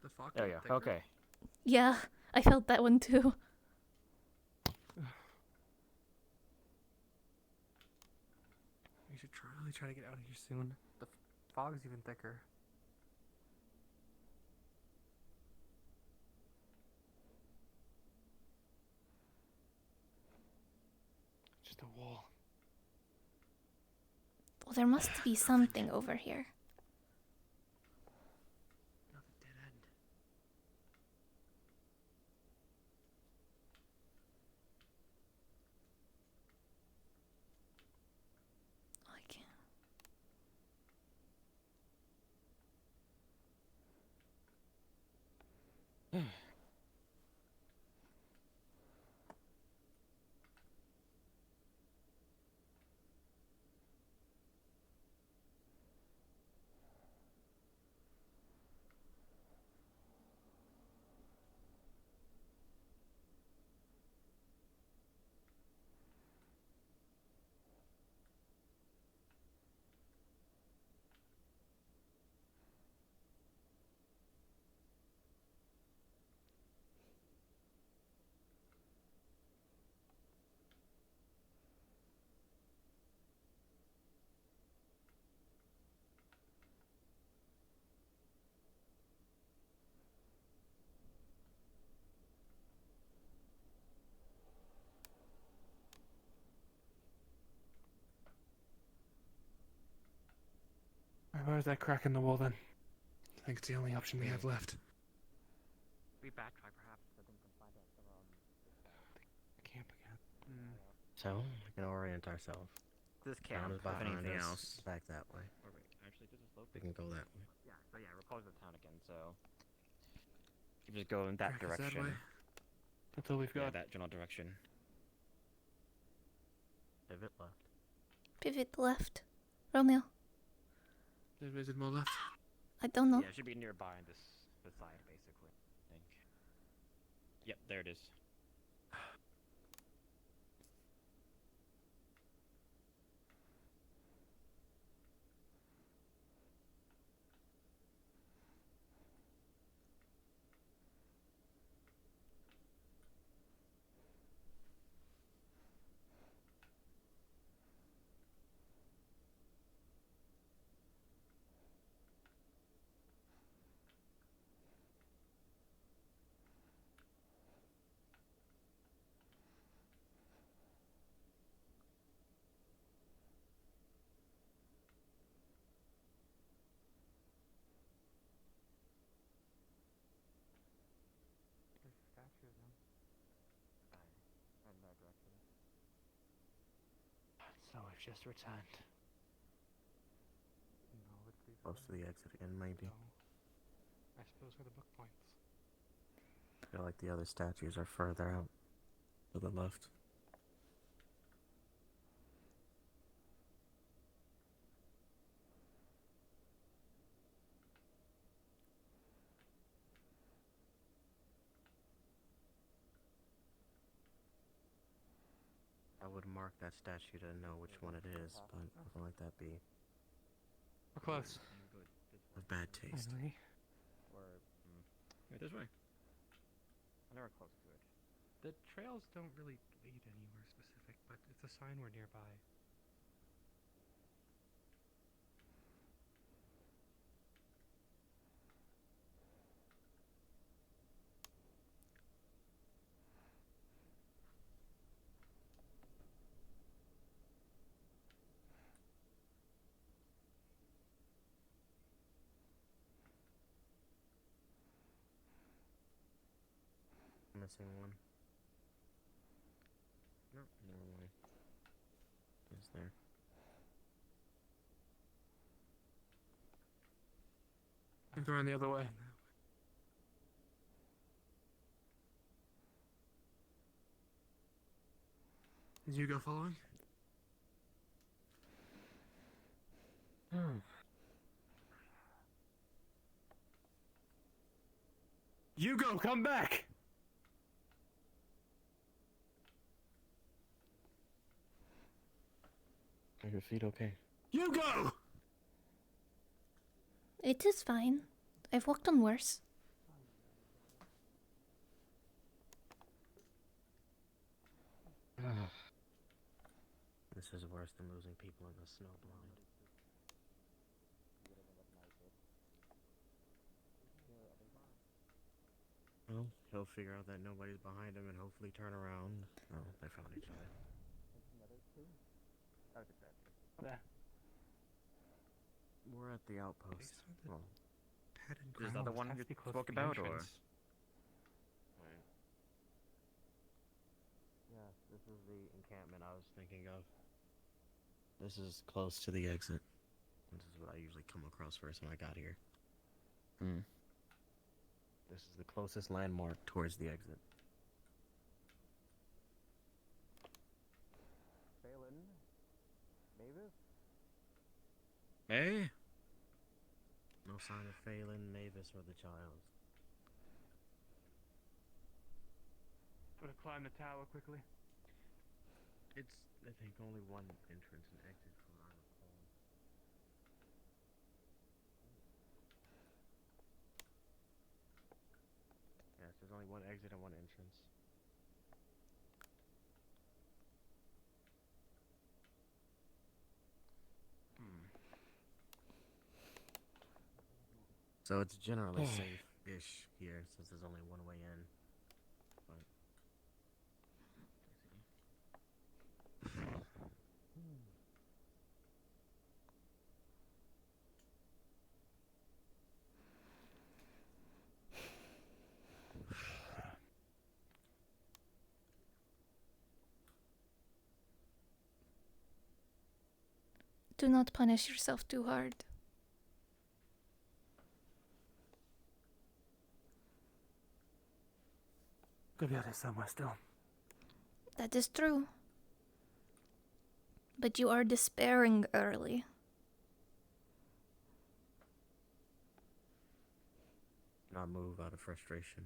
The fuck? There you go. Okay. Yeah, I felt that one too. We should really try to get out of here soon. The fog's even thicker. Just a wall. Well, there must be something over here. Another dead end. I can't. Where's that crack in the wall then? I think it's the only option we have left. We backtrack perhaps, so then we can find out Camp again. So, we can orient ourselves. This Town camp, is if behind anything us, else. back that way. Or wait, actually, does it slope? We can go that way. Yeah, so yeah, we're close to the town again, so you just go in that Crack is that direction. way? That's all we've Yeah, got. that general direction. Pivot left. Pivot left. Romeo. Is it more left? I don't know. Yeah, it should be nearby on this side, basically. I think. Yep, there it is. So we've just returned. Close to the exit again, maybe. I suppose where the book points. I feel like the other statues are further out to the left. I would mark that statue to know which one it is, but I feel like that'd be We're close. of bad taste. Finally. Or, right this way. I'm never close to it. The trails don't really lead anywhere specific, but it's a sign we're nearby. Missing one. No, never mind. It's there. I'm going the other way. Is Hugo following? Hugo, come back! Are your feet okay? Hugo! It is fine. I've walked on worse. This is worse than losing people in the snow blind. Well, he'll figure out that nobody's behind him and hopefully turn around. Oh, they found each other. There. We're at the outpost. Well, Is that the one you spoke about, or? Yeah, this is the encampment I was thinking of. This is close to the exit. This is what I usually come across first when I got here. This is the closest landmark towards the exit. Phelan? Mavis? Hey? No sign of Phelan, Mavis, or the child. I'm gonna climb the tower quickly. It's, I think, only one entrance and exit from what I recall. Yes, there's only one exit and one entrance. So it's generally safe-ish here, since there's only one way in. But Do not punish yourself too hard. Could be out there somewhere still. That is true. But you are despairing early. not move out of frustration.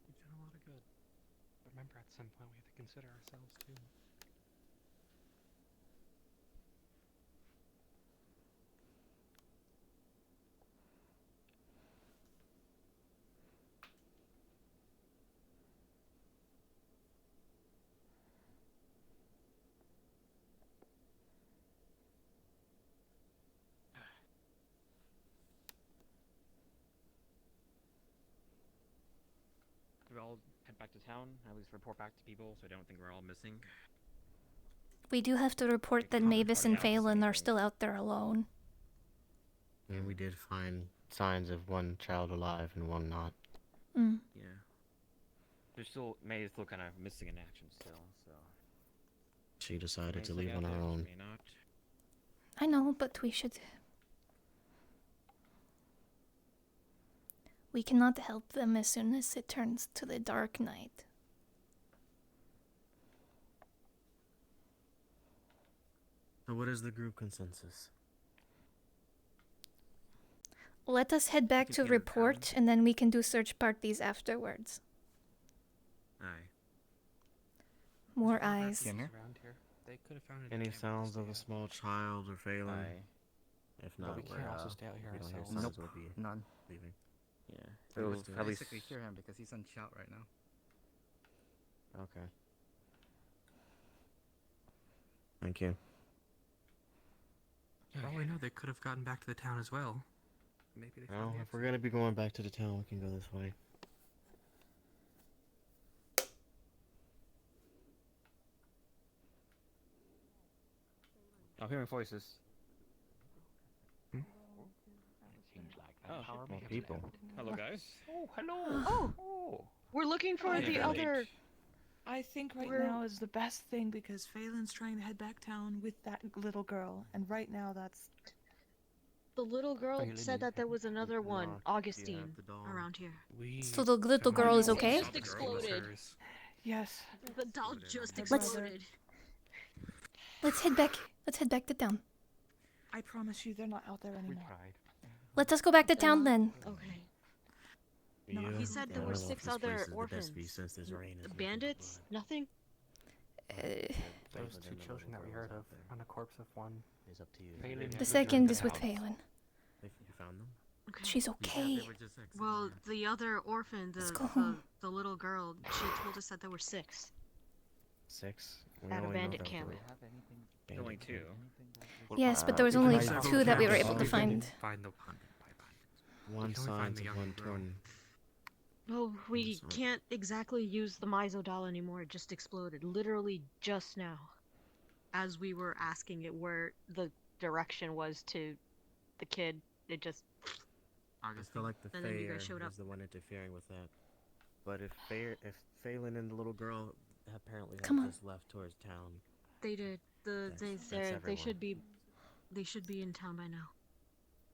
We've done a lot of good. But remember, at some point we have to consider ourselves too. We all head back to town, at least report back to people so I don't think we're all missing. We do have to report that Mavis and Phelan are still out there alone. And we did find signs of one child alive and one not. Mm. Yeah. May is still kind of missing in action still, so. She decided May to still leave get on out her there, own. may not. I know, but we should... We cannot help them as soon as it turns to the dark night. So what is the group consensus? Let us head back to report, and then we can do search parties afterwards. Aye. More eyes. Around here. They could have found it. Any sounds of a small child or failing? Aye. If But not, we can't also stay out here we don't hear ourselves. sounds, Nope, we'll be none. leaving. Yeah. So So at at least. basically hear him because he's on shout right now. Okay. Thank you. For all we know, they could have gotten back to the town as well. Maybe they Well, found the if we're gonna be going back to the town, we can go this way. I'm hearing voices. More people. Hello, guys. Oh, hello. Oh, we're looking for Hi, the very other. late. I think right We're- now is the best thing because Phelan's trying to head back town with that little girl, and right now that's. The little girl Phelan said is- that there was another one, No, Augustine, the doll. around here. So the little girl is okay? It just exploded. Yes. The doll just Let's- exploded. Let's head back. Let's head back to town. I promise you, they're not out there anymore. Let us go back to town then. Okay. No, He said there were 6 other orphans. Bandits? Nothing? Those 2 children that we heard of on the corpse of one. Is up to you. The second is with Phelan. You found them? She's okay. Well, the other orphan, Let's go home. the little girl, she told us that there were 6 6? at a bandit camp. Only 2. Yes, but there was only 2 that we were able to find. Find the One sign of one torn. Oh, we can't exactly use the Mizo doll anymore. It just exploded. Literally just now. As we were asking it where the direction was to the kid, it just... I feel like the And then you Fair guys showed up. is the one interfering with that. But if Phelan and the little girl apparently Come have on. just left towards town. They did. They everyone. should be in town by now.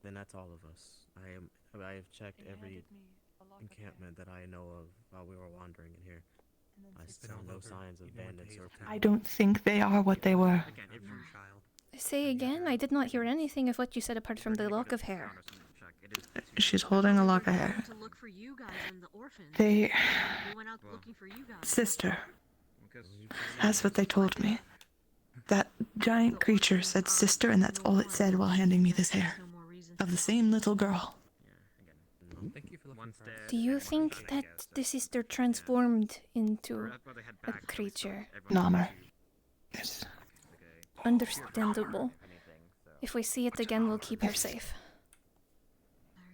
Then that's all of us. I have checked every encampment that I know of while we were wandering in here. I saw no signs of bandits or I don't think they are what they were. Say again? I did not hear anything of what you said apart from the lock of hair. She's holding a lock of hair. To look for you guys and the orphans. They... We went out looking for you guys. Sister. That's what they told me. That giant creature said sister, and that's all it said while handing me this hair. Of the same little girl. Thank you for looking for us. Do you think that the sister transformed into a creature? Namor. Yes. Understandable. If we see it again, we'll keep her safe.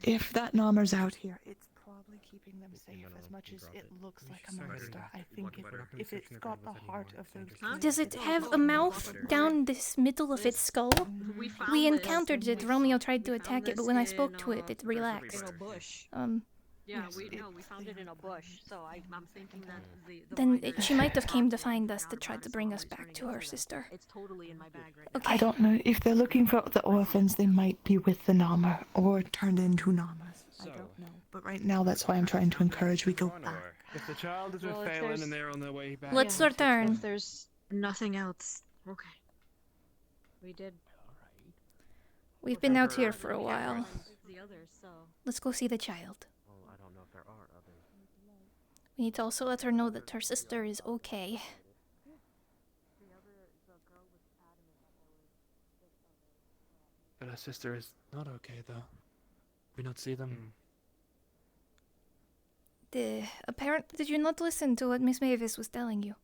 If that Namor's out here, it's probably keeping them safe as much as it looks like a monster. I think if it's got the heart of those kids, Does it it's have a probably mouth better. down this middle of its skull? We encountered it. Romeo tried to attack it, but when I spoke to it, it relaxed. In a bush. Yeah, we found it in a bush. So I'm thinking that the Then rider- she might have came to find us to try to bring us back to her sister. It's totally in my bag right Okay. I don't know. If they're looking for the orphans, they might be with the Namor or turned into Namors. I don't know. But right now, that's why I'm trying to encourage we go back. If the child is with Well, if Phelan there's- and they're on their way back. Let's Yeah, return. If there's nothing else, okay. We did. We've been out here for a while. The others, so. Let's go see the child. Oh, I don't know if there are others. We need to also let her know that her sister is okay. But our sister is not okay, though. We not see them. Did you not listen to what Miss Mavis was telling you?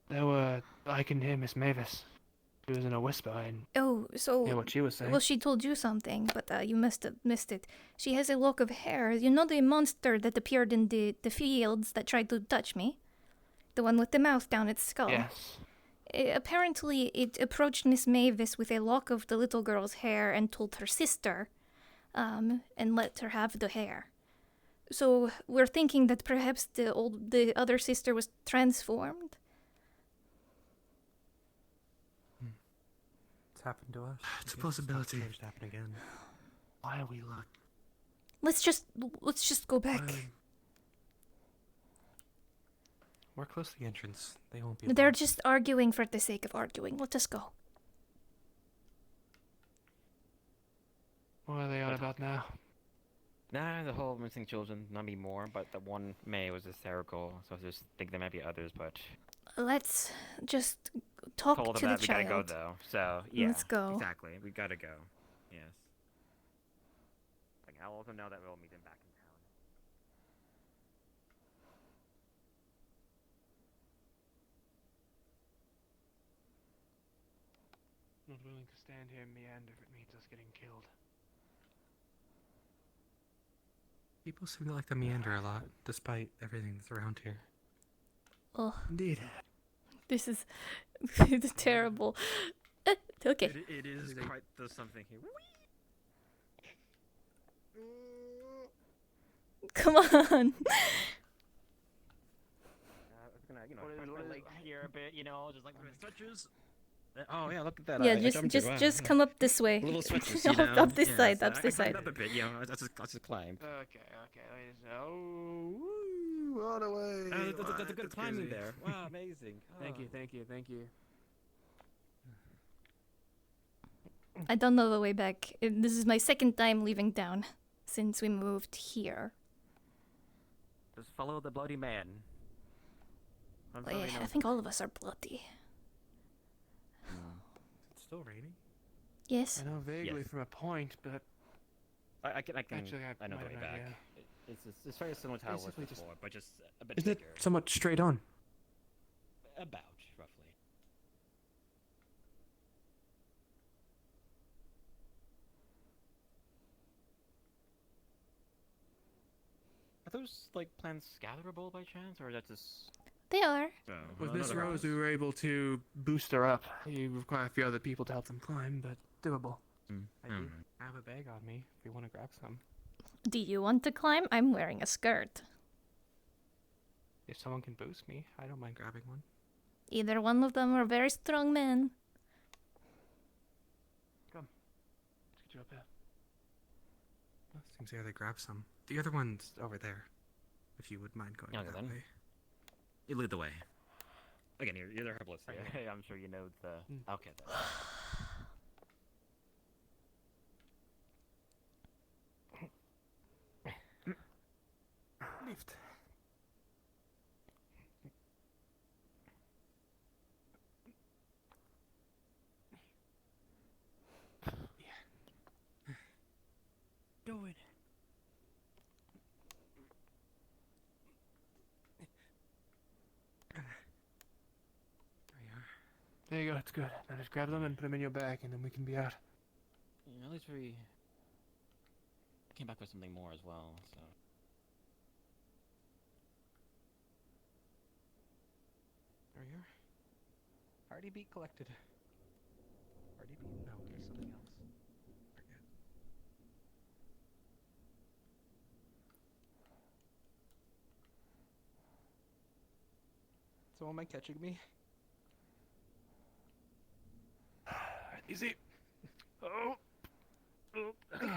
There were... I can hear Miss Mavis. It was in a whisper, and Oh, so... yeah, what she was saying. Well, she told you something, but you must have missed it. She has a lock of hair. You know the monster that appeared in the fields that tried to touch me? The one with the mouth down its skull? Yes. Apparently, it approached Miss Mavis with a lock of the little girl's hair and told her sister, and let her have the hair. So, we're thinking that perhaps the other sister was transformed? It's happened to us. It's a possibility. It's happen again. Why are we lucky? Let's just go back. We're close to the entrance. They won't be. They're just arguing for the sake of arguing. Let us go. What are they on about now? Nah, the whole missing children, not me more, but the one May was hysterical, so I just think there might be others, but... Let's just talk told to them the that we child. gotta go, though, so, yeah. Let's go. Exactly, we gotta go. Yes. Like, I'll also know that we'll meet him back in town. Not willing to stand here and meander if it means us getting killed. People seem to like to meander a lot, despite everything that's around here. Oh. Indeed. This is it's terrible. Okay. It is quite the something here. Come on. I was gonna, push my leg here a bit, just like stretches. Oh yeah, look at that. Yeah, I jumped it, wow. just come up this way. Little switches, up this side, I up this side. climbed up a bit, I just climbed. Okay. Oh, woo, all the way. That's a good climbing there. Wow, amazing. Thank you. I don't know the way back. This is my second time leaving town since we moved here. Just follow the bloody man. Wait, I think all of us are bloody. It's still raining? Yes. I know vaguely from a point, but I can. Actually, I know the way back. It's very similar to how it was Basically before, but just a bit Isn't bigger. it somewhat straight on? About roughly. Are those like plants gatherable by chance, or is that just? They are. Oh, With Miss Rose, we were able to boost her up. You require a few other people to help them climb, but doable. I do have a bag on me if you want to grab some. Do you want to climb? I'm wearing a skirt. If someone can boost me, I don't mind grabbing one. Either one of them are very strong men. Come. Let's get you up here. Seems they either grab some. The other one's over there. If you would mind going Okay, that then. way. You lead the way. Again, you're the herbalist. Here. I'm sure you know the. Okay. Then. Lift. Do it. There you go, that's good. Now just grab them and put them in your bag, and then we can be out. Yeah, at least we came back with something more as well. So. There you are. Party beat collected. Party beat? No, there's something else. Forget. Someone mind catching me? Easy. Oh. Okay.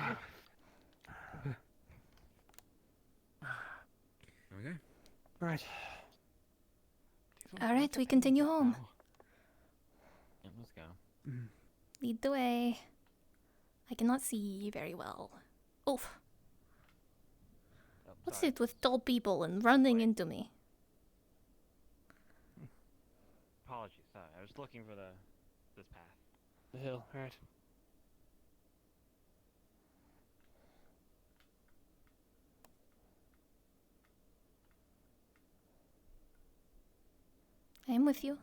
Right. All right, we continue home. Yeah, let's go. Lead the way. I cannot see very well. Oof. Oh, What's sorry. it with tall people and running into me? Apologies. Sorry, I was looking for this path. The hill, right. I am with you.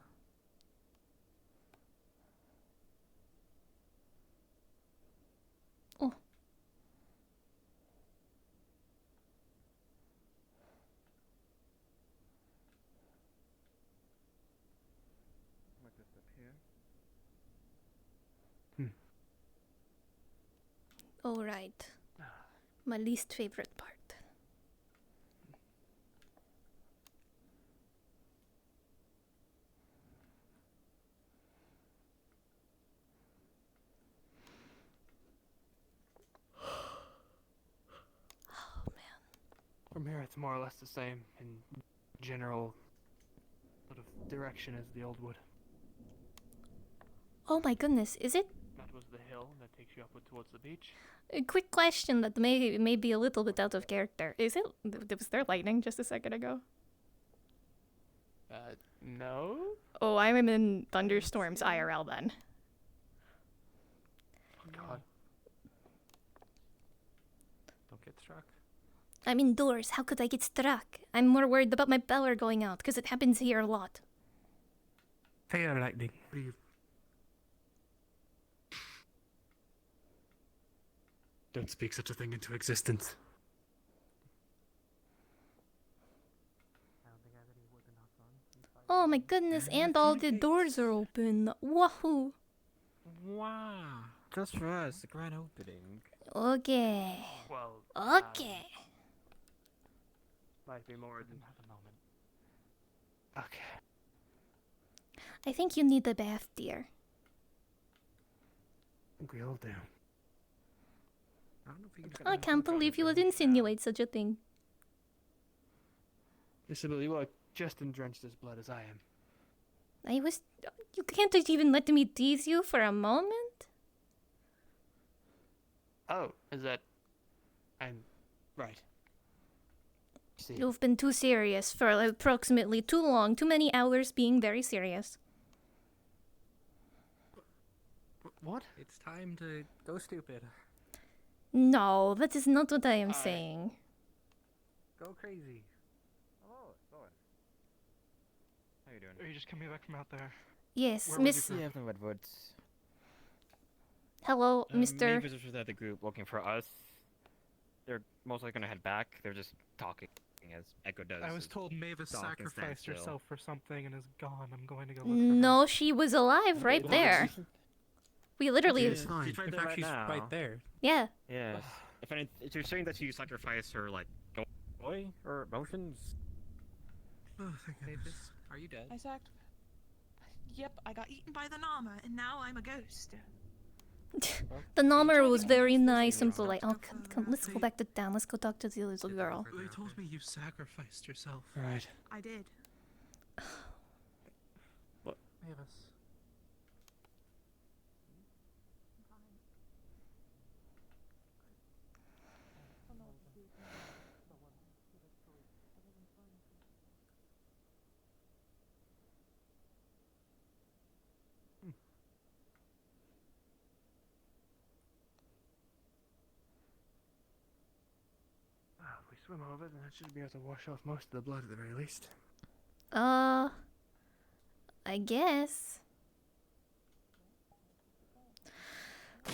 All right. My least favorite part. From here, it's more or less the same in general sort of direction as the old wood. Oh my goodness, is it? That was the hill that takes you upward towards the beach. A quick question that may be a little bit out of character. Is it? Was there lightning just a second ago? No? Oh, I'm in thunderstorms IRL then. Oh god. Don't get struck. I'm indoors. How could I get struck? I'm more worried about my power going out, because it happens here a lot. Fire lightning. What you... Don't speak such a thing into existence. Oh my goodness, and all the doors are open. Wahoo! Wow. Just for us, the grand opening. Okay. Well, okay. Might be more than a moment. Okay. I think you need a bath, dear. I think we all do. I don't know if you can I can't believe you would insinuate such a thing. Sybil, you are just as drenched as blood as I am. I was... You can't even let me tease you for a moment? Oh, is that... I'm... right. See. You've been too serious for approximately too long. Too many hours being very serious. What? It's time to go stupid. No, that is not what I am saying. Go crazy. Hello, Thorn. How you doing? Are you just coming back from out there? Yes, Where Miss... Yeah, from Redwoods. Hello, Mr... Mavis was at the group looking for us. They're mostly gonna head back. They're just talking as Echo does. I was told Mavis talk and sacrificed stand still. herself for something and is gone. I'm going to go look for No, she was alive right there. We literally... She's right In there fact, right she's now. right there. Yeah. Yes. If you're saying that you sacrificed her, like, joy or emotions. Oh, thank goodness. Are you dead? Isaac? Yep, I got eaten by the Nama, and now I'm a ghost. The Nommer was very nice and polite. Oh, come, let's go back to town. Let's go talk to the little girl. They told me you sacrificed yourself. Right. I did. What? Mavis. If we swim over, then it should be able to wash off most of the blood at the very least. I guess.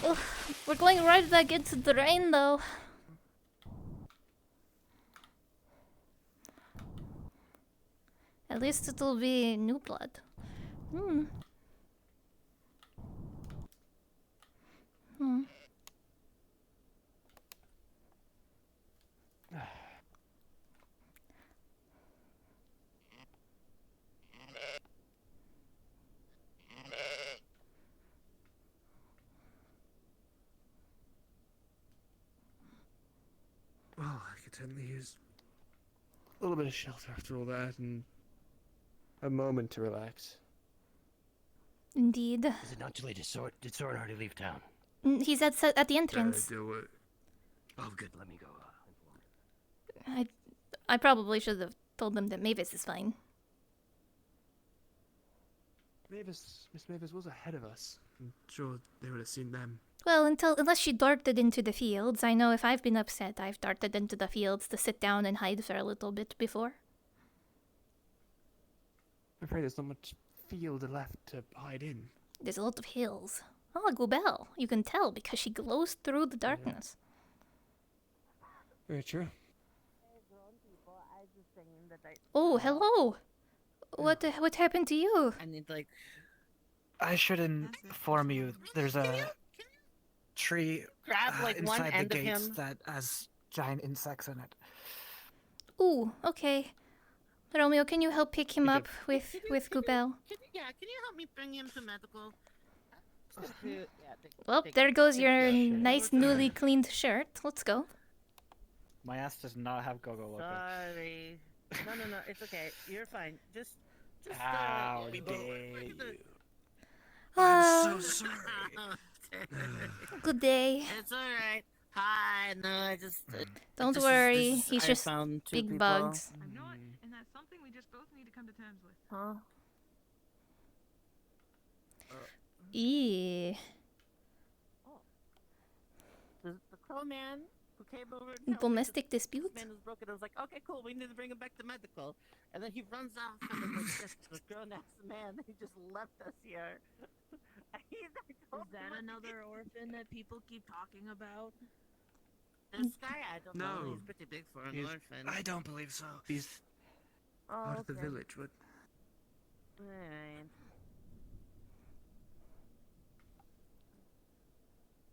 Oh, we're going right back into the rain, though. At least it'll be new blood. Hmm. Hmm. Well, I could certainly use a little bit of shelter after all that and a moment to relax. Indeed. Is it not too late? Did Soren already leave town? He's at the entrance. Oh, good. Let me go. I probably should have told them that Mavis is fine. Miss Mavis was ahead of us. I'm sure they would have seen them. Well, unless she darted into the fields. I know if I've been upset, I've darted into the fields to sit down and hide for a little bit before. I'm afraid there's not much field left to hide in. There's a lot of hills. Oh, Gubel. You can tell because she glows through the darkness. Very true. Oh, hello. What happened to you? I need I should inform you. There's a tree Grab, like, one inside end the of gates him. that has giant insects in it. Ooh, okay. Romeo, can you help pick him up with Goobel? Yeah, can you help me bring him to medical? Well, there goes your nice newly cleaned shirt. Let's go. My ass does not have go-go loco. Sorry. No, it's okay. You're fine. Just How we dare both- you. I'm so sorry. Good day. It's alright. Hi, no, I just. Don't this worry, is, he's I just found two big people. bugs. I'm not, and that's something we just both need to come to terms with. Huh? Eee. The crow man who came over. And helped me, Domestic dispute? This man was broken. I was like, okay, cool. We need to bring him back to medical. And then he runs off, and then the grown-ass man. He just left us here. Is that another orphan that people keep talking about? This guy, I don't know. No. He's pretty big for an He's- orphan. I don't believe so. He's Oh, part of the okay. village, but Alright.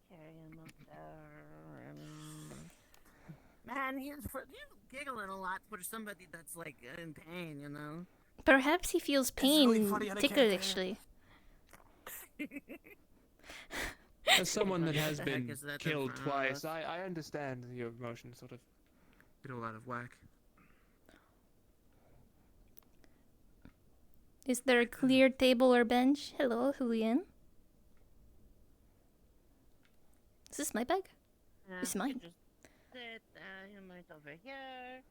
Carry him up there. Man, he's giggling a lot for somebody that's like in pain, you know? Perhaps he feels pain really funny and I can't do it. ticklishly. as someone that has What the heck been is that in killed front of twice, us? I understand your emotions sort of get all out of whack. Is there a clear table or bench? Hello, Julian. Is this my bag? It's you mine. could just sit him right over here.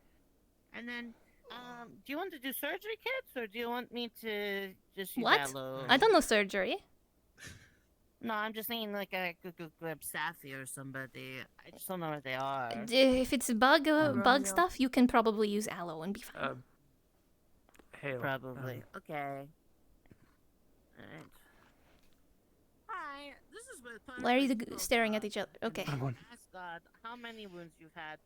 And then, do you want to do surgery kits, or do you want me to just use What? aloe? I don't know surgery. No, I'm just saying like I could grab Safi or somebody. I just don't know where they are. If it's bug bug Romeo. stuff, you can probably use aloe and be fine. Hail. Probably. Okay. Alright. Hi, this is what Why are you staring at each other? Okay. Ask God how many wounds you've had,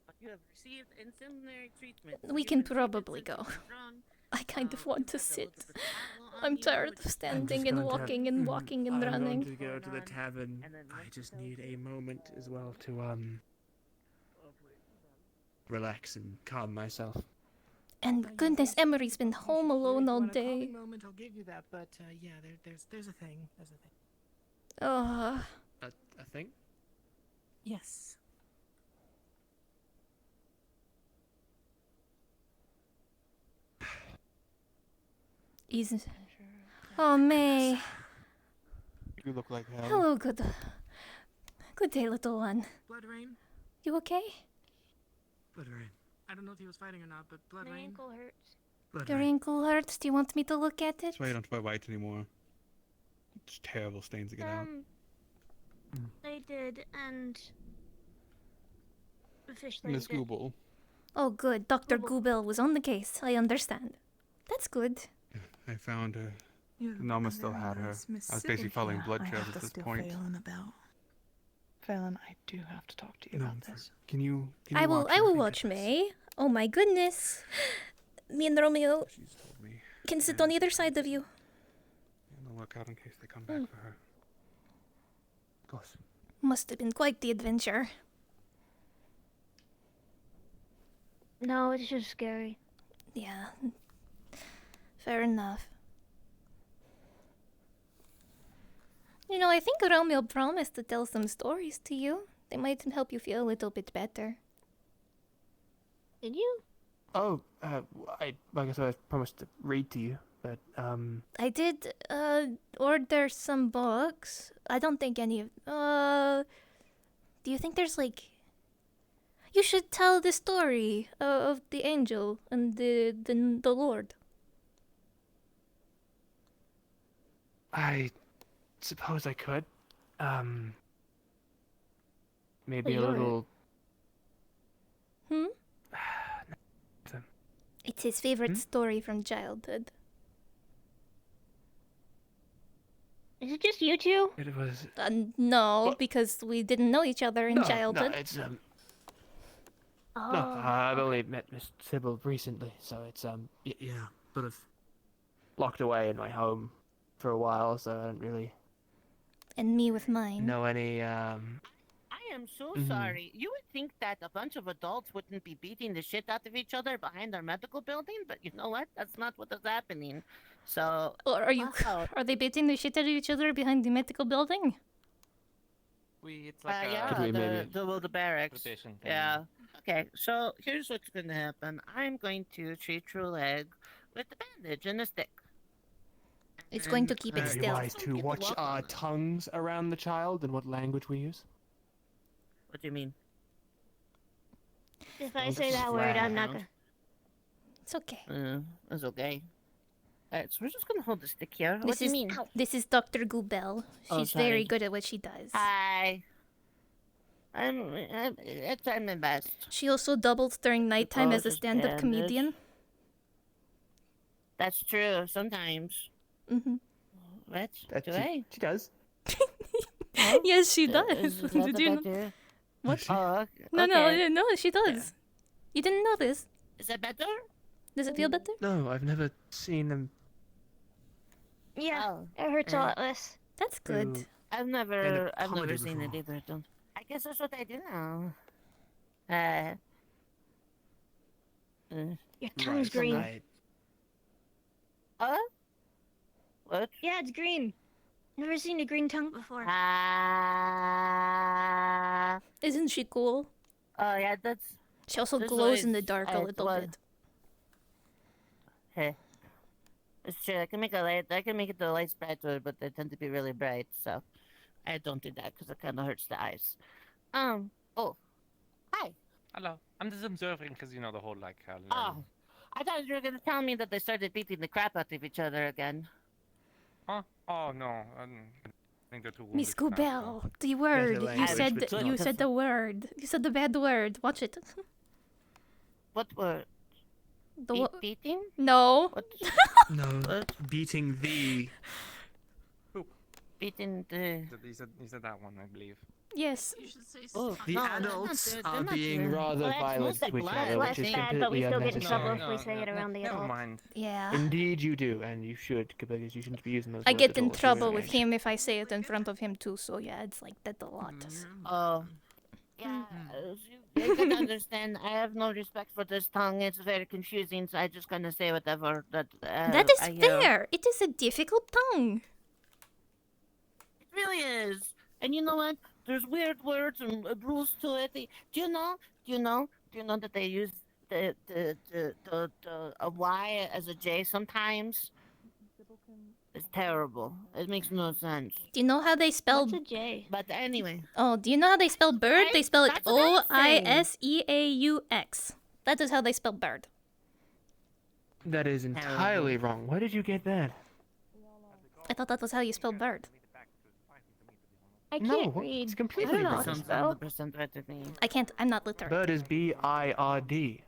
but you have received incendiary treatment. We can probably go. I kind of want to sit. I'm tired of standing and walking and walking and I'm going running. to go to the tavern. I just need a moment as well to relax and calm myself. And goodness, Emery's been home alone all Want a day. calming moment, I'll give you that, but yeah, there's a thing. There's a thing. Oh, A thing? Yes. easy. Oh, May. You look like hell. Hello, good day, little one. Blood rain. You okay? Blood rain. I don't know if he was fighting or not, but blood My rain. ankle hurts. Blood Your rain. ankle hurts. Do you want me to look at it? That's why you don't wear white anymore. It's terrible stains to get out. I did, and the fish In the saved it. school bowl. Oh, good. Dr. Goobel was on the case. I understand. That's good. I found her. You The Noma still had her. I was basically following blood trails at this point. Phelan, I do have to talk to you about this. Can you? I will watch May. Oh my goodness. Me and Romeo can sit on either side of you. I'll look out in case they come back for her. Of course. Must have been quite the adventure. No, it's just scary. Yeah. Fair enough. You know, I think Romeo promised to tell some stories to you. They might help you feel a little bit better. Did you? Oh, like I said, I promised to read to you, but I did order some books. I don't think any of do you think there's like you should tell the story of the angel and the Lord. I suppose I could. Maybe a Well, little. Hmm? It's his favorite story from childhood. Is it just you two? It was. No, because we didn't know each other in childhood. No, it's No, Oh. I've only met Miss Sybil recently, so it's yeah, sort of locked away in my home for a while, so I don't really. And me with mine. know any I am so Mhm. sorry. You would think that a bunch of adults wouldn't be beating the shit out of each other behind our medical building, but you know what? That's not what is happening. So, Or are you? wow. Are they beating the shit out of each other behind the medical building? It's like yeah, Could we maybe- the barracks. rotation thing. Yeah. Okay, so here's what's gonna happen. I'm going to treat your leg with a bandage and a stick. It's going to keep it Very still. wise to watch our tongues around the child and what language we use. What do you mean? If I say that word, I'm not gonna. It's okay. That's okay. Alright, so we're just gonna hold the stick here. What This do you is mean? this is Dr. Goobel. Oh, She's very sorry. good at what she does. Hi. I'm trying my best. She also doubles during nighttime as a just stand-up bandage. comedian. That's true, sometimes. Mm-hmm. What? That Do she- I? She does. Yes, she does. Is that Did you better? know? What? Oh, No, okay. no, she does. You didn't know this. Is that better? Does it feel better? No, I've never seen them. Yeah, Oh, it hurts a lot less. That's good. do I've Kind never of comedy seen it before. either. Don't. I guess that's what I do now. Your tongue's green. Right. What? Yeah, it's green. Never seen a green tongue before. Isn't she cool? Oh yeah, that's. She also There's glows in the always- dark a little well, bit. Hey, it's true. I can make it the lights brighter, but they tend to be really bright. So, I don't do that because it kind of hurts the eyes. Oh, hi. Hello. I'm just observing because you know the whole like. Oh, I thought you were gonna tell me that they started beating the crap out of each other again. Huh? Oh no. I think they're too. Miss wounded for now, Goobel, the word. You language said between you us. said the word. You said the bad word. Watch it. What word? The wo- Beating? No. No, beating the. Beating the. He said that one, I believe. Yes. Oh, The no, they're not adults doing- are they're not being doing- rather Well, that violent smells like to each blood, other, I which is think. Bad, but we completely still get in trouble unnecessary. if we say it around the Never adults. mind. Yeah. Indeed, you do, and you should, because you shouldn't be using those. I words get at in all if you're trouble your with age. him if I say it in front of him too. So yeah, it's like that a lot. Oh. Yeah, you can understand. I have no respect for this tongue. It's very confusing, so I just gonna say whatever that. That is I hear. fair. It is a difficult tongue. It really is. And you know what? There's weird words and rules to it. Do you know? That they use the a Y as a J sometimes? It's terrible. It makes no sense. Do you know how they spell? What's a J? But anyway. Oh, do you know how they spell bird? They spell it That's what I'm saying. OISEAUX. That is how they spell bird. That is entirely wrong. Where did you get that? I thought that was how you spell bird. I No, can't read. it's completely I don't know wrong. how to spell. 100% right with me. I can't. I'm not literate. Bird is BIRD.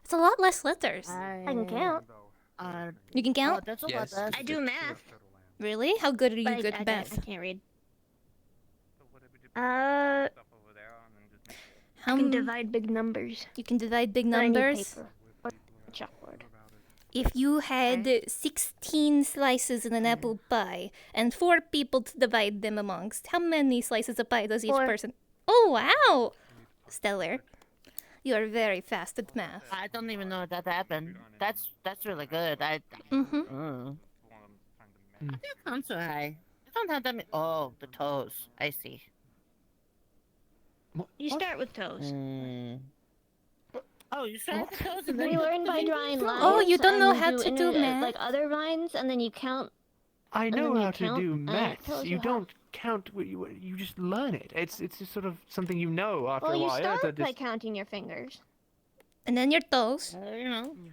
It's a lot less letters. I can count. You can count? Oh, that's a lot Yes. less. I do math. Really? How good are you But good at I math? can't read. How I can divide big numbers. You can divide big But I need numbers. paper or chalkboard. If you had 16 slices in an apple pie and 4 people to divide them amongst, how many slices of pie does each 4. person? Oh, wow! Stellar. You are very fast at math. I don't even know that happened. That's really good. Mm-hmm. How do you count so high? You don't have that many. Oh, the toes. I see. You start with toes. Oh, you start with the toes and then We you learn by fingers? drawing lines. Oh, you don't know and how to do math? Like other lines, and then you count. I And know then you how to count, do and it maths. tells You you how- don't count. You just learn it. It's just sort of something you know after Well, a you while. start That by just- counting your fingers. And then your toes. You know. And then your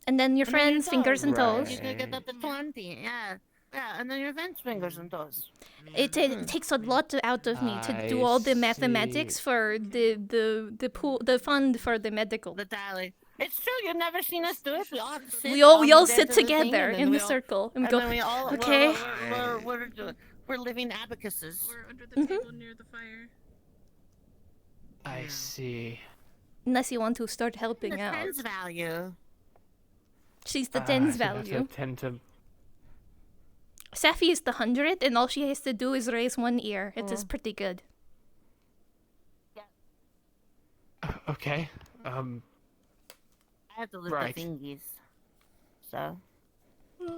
And then your friends' fingers and toes. You can get up to 20. Yeah. Yeah, and then your friends' fingers and toes. It takes a lot out of me to do all the mathematics for the fund for the medical. The tally. It's true. You've never seen us do it. We all sit. We all on sit the thing, together and then in we the all- circle and we and go, then we all, okay. We're living abacuses. We're under Mm-hmm. the table near the fire. I see. Unless you want to start helping The out. tens value. She's the tens I think I have to value. tend to. Safi is the 100, and all she has to do is raise one ear. It is pretty good. Okay. I have to lose Right. the thingies. So.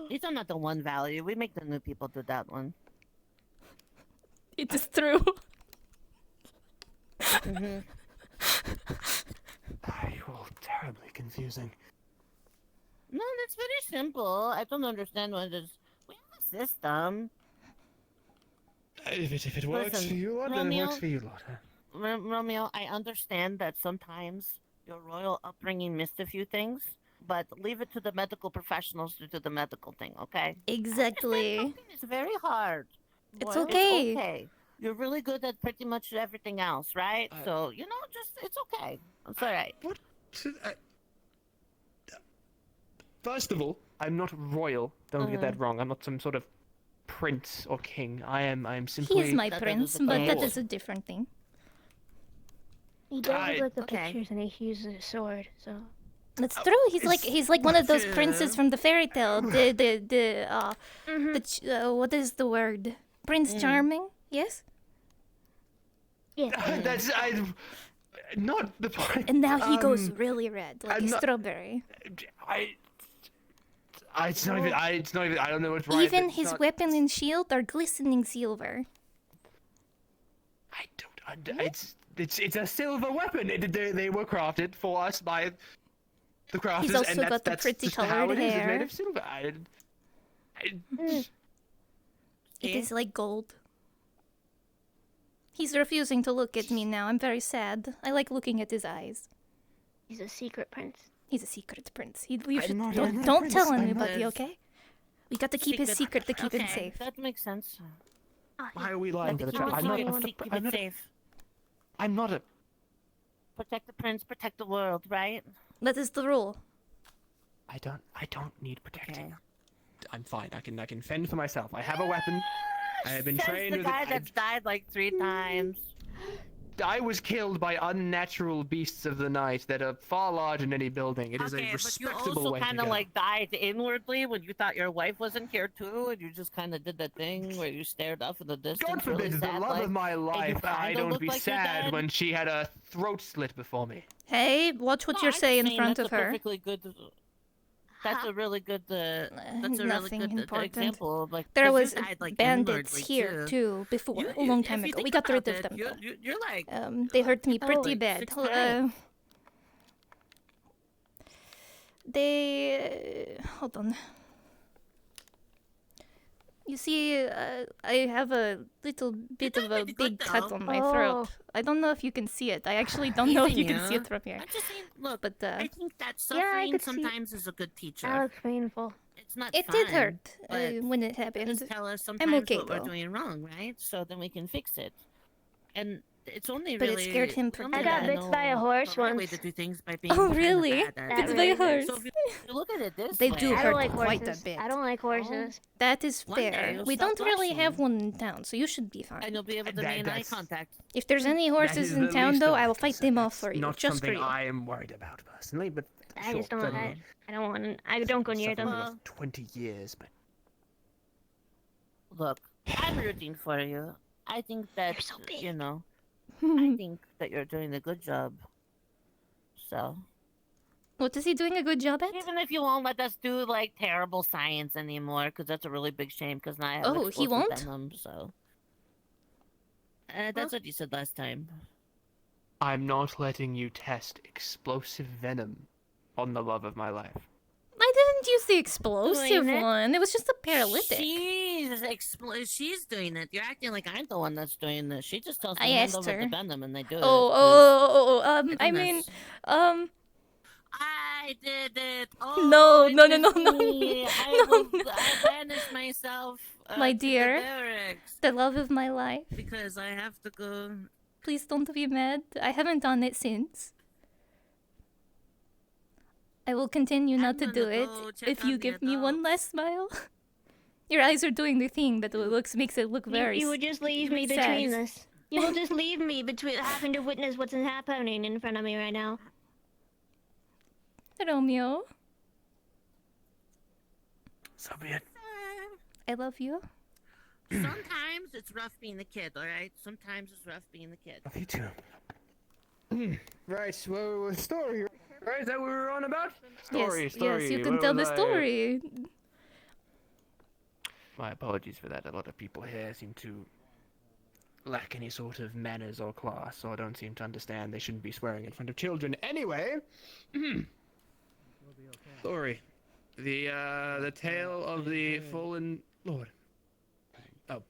These are not the one value. We make the new people do that one. It is true. Mm-hmm. You're all terribly confusing. No, that's very simple. I don't understand why there's... We have a system. If it works Listen, for you, Lord, then it Romeo, works for you, Lord. Romeo, I understand that sometimes your royal upbringing missed a few things, but leave it to the medical professionals to do the medical thing, okay? Exactly. It's very hard. It's Well, okay. It's okay. You're really good at pretty much everything else, right? So, you know, just, it's okay. It's alright. First of all, I'm not royal. Don't get that wrong. I'm not some sort of prince or king. I am simply. He is my prince, but that is a different thing. He does look like the pictures and he uses a sword, so. That's true. He's like one of those princes from the fairy tale. What is the word? Prince Charming? Yes. Yeah. That's not the point. And now he goes really red, like a strawberry. It's not even. I don't know what's right. Even his weapon and shield are glistening silver. It's a silver weapon. They were crafted for us by the crafters. He's also and that's, got the that's pretty just how colored it is. It's made hair. of silver. It is like gold. He's refusing to look at me now. I'm very sad. I like looking at his eyes. He's a secret prince. He's a secret prince. Don't prince. tell I'm anybody, not- okay? We got to keep his secret to keep him safe. That makes sense. Why are we lying to the child? Keep it safe. I'm not a. Protect the prince, protect the world, right? That is the rule. I don't need protecting. I'm fine. I can fend for myself. I have a weapon. I have been Says trained the with guy it. that's died like 3 times. I was killed by unnatural beasts of the night that are far larger than any building. It is a But you respectable also way to kind go. of like died inwardly when you thought your wife wasn't here too, and you just kind of did that thing where you stared off in the distance. God forbid, really the sad, love like, of my and you life, I kinda don't look be like you're sad dead. when she had a throat slit before me. Hey, watch what No, you're I'm just saying in front that's of a her. perfectly good. That's a really good. That's a really Nothing good important. example of like. There 'cause you was died, like, bandits inwardly, here too before, a long time if you ago. We think got rid about of them. it, Though. You're like. They hurt me pretty like bad. 6 times. They hold on. You see, I have a little bit of a big cut on my throat. I don't know if you can see it. I actually don't know if you can see it from here. I'm just saying, look, but I think that yeah, I suffering could see- sometimes is a good teacher. That looks painful. It's not It fun, did hurt but when it happened. Just tell us I'm sometimes okay what we're though. doing wrong, right? So then we can fix it. And it's only But it really. scared him it's pretty only bad. I I got know bit by a horse the right way once. to do things by being Oh kinda really? bad at Bit it. by a So horse. if you look at it this They way, do I hurt don't like quite a horses. bit. I don't like horses. That is One day fair. you'll We stop don't really blushing. have one in town, so you should be fine. And you'll be able to That- maintain eye that's- contact. If there's any That horses is in the town, least though, of I will my fight them off concerns. for you, Not just for something you. I am worried about personally, but I sure, just don't. certainly. I don't want. I don't go near Suffered them. for 20 years, but Look, I'm rooting for you. I think that you know. Hmm. I think that you're doing a good job. So. What is he doing a good job at? Even if you won't let us do like terrible science anymore, because that's a really big shame. Because now I have Oh, he explosive won't? venom, so. That's what you said last time. I'm not letting you test explosive venom on the love of my life. I didn't use the explosive Doing it. one. It was just a paralytic. She's doing it. You're acting like I'm the one that's doing this. She just tells me I to hand asked over her. the venom and they do it. Oh, I done mean, this. I did it. No, it no, was no. me. I banished myself. My to the dear, barracks the love of my life. because I have to go. Please don't be mad. I haven't done it since. I will continue not to do it if you give me one last smile. Your eyes are doing the thing that makes it look very. You would just leave me sad. between this. You will just leave me between having to witness what's happening in front of me right now. Romeo. So be it. I love you. Sometimes it's rough being a kid, alright? Sometimes it's rough being a kid. Me too. Right, well, story, right? Is that what we were on about? Story. Yes, you can Where tell the was I? story. My apologies for that. A lot of people here seem to lack any sort of manners or class, or don't seem to understand they shouldn't be swearing in front of children. Anyway, story. The tale of the fallen lord. Oh,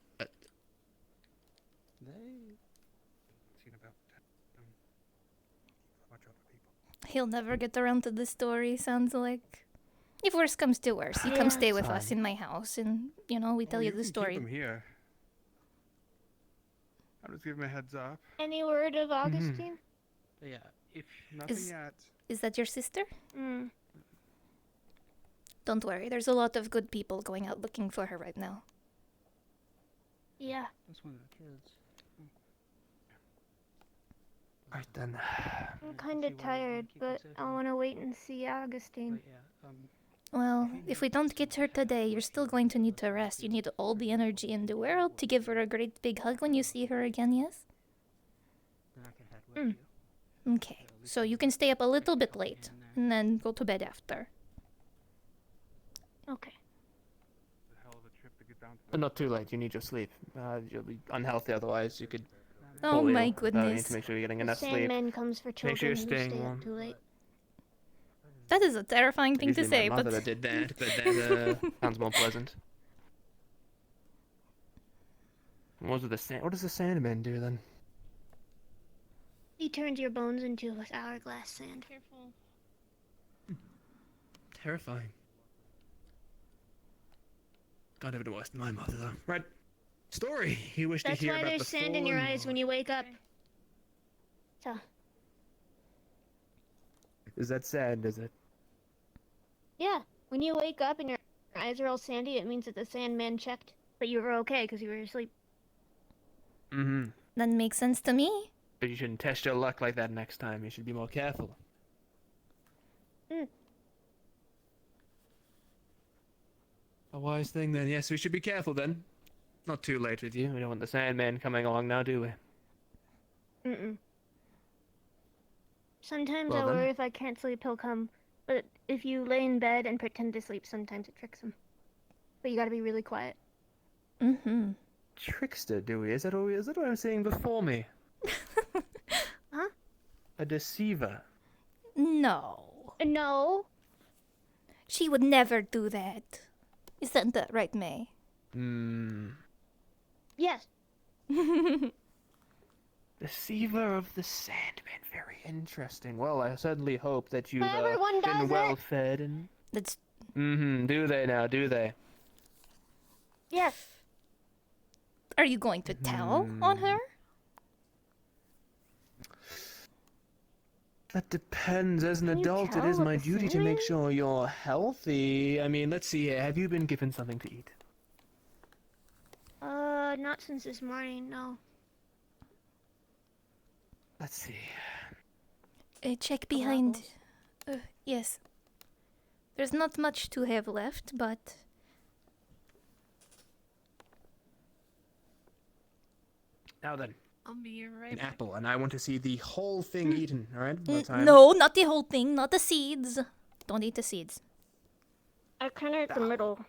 He'll never get around to the story, sounds like. If worse comes to worse, you come stay with us in my house, and, we tell you the story. Keep him here. I'll just give him a heads up. Any word of Augustine? Yeah, if nothing Is- yet. Is that your sister? Mm. Don't worry, there's a lot of good people going out looking for her right now. Yeah. That's one of the kids. Alright then. I'm kind of tired, but I want to wait and see Augustine. Well, if we don't get her today, you're still going to need to rest. You need all the energy in the world to give her a great big hug when you see her again, yes? Okay, so you can stay up a little bit late, and then go to bed after. Okay. But not too late. You need your sleep. You'll be unhealthy otherwise. You could. Oh fall my ill. You goodness. need to make sure you're getting The enough sleep. Sandman comes for Make sure children you're who staying stay warm. up too late. That is a terrifying thing to Usually say, my but... mother did that, but that sounds more pleasant. What does the Sandman do then? He turns your bones into hourglass sand. Careful. Terrifying. Can't have it worse than my mother though. Right. Story. You wish That's to hear why about there's the sand in your fallen eyes when you wake up. So, Is that sad, is it? yeah. When you wake up and your eyes are all sandy, it means that the Sandman checked. But you were okay because you were asleep. Mm-hmm. That makes sense to me. But you shouldn't test your luck like that next time. You should be more careful. Mm. A wise thing then. Yes, we should be careful then. Not too late with you. We don't want the Sandman coming along now, do we? Mm-mm. Sometimes Well I then. worry if I can't sleep, he'll come. But if you lay in bed and pretend to sleep, sometimes it tricks him. But you gotta be really quiet. Mm-hmm. Trickster, do we? Is that what I'm seeing before me? Huh? A deceiver. No. No. She would never do that. Isn't that right, May? Hmm. Yes. Deceiver of the Sandman. Very interesting. Well, I certainly hope that you've everyone been does well it. fed and. That's. Mm-hmm. Do they now? Do they? Yes. Are you going to tell on her? That depends. As an Can you adult, it tell is what my the duty to Sandman- make sure you're healthy. I mean, let's see here. Have you been given something to eat? Not since this morning, no. Let's see. Check behind. Yes. There's not much to have left, but. Now then, I'll be right an back. apple, and I want to see the whole thing eaten. All right? One time. No, not the whole thing, not the seeds. Don't eat the seeds. I kind of at the middle.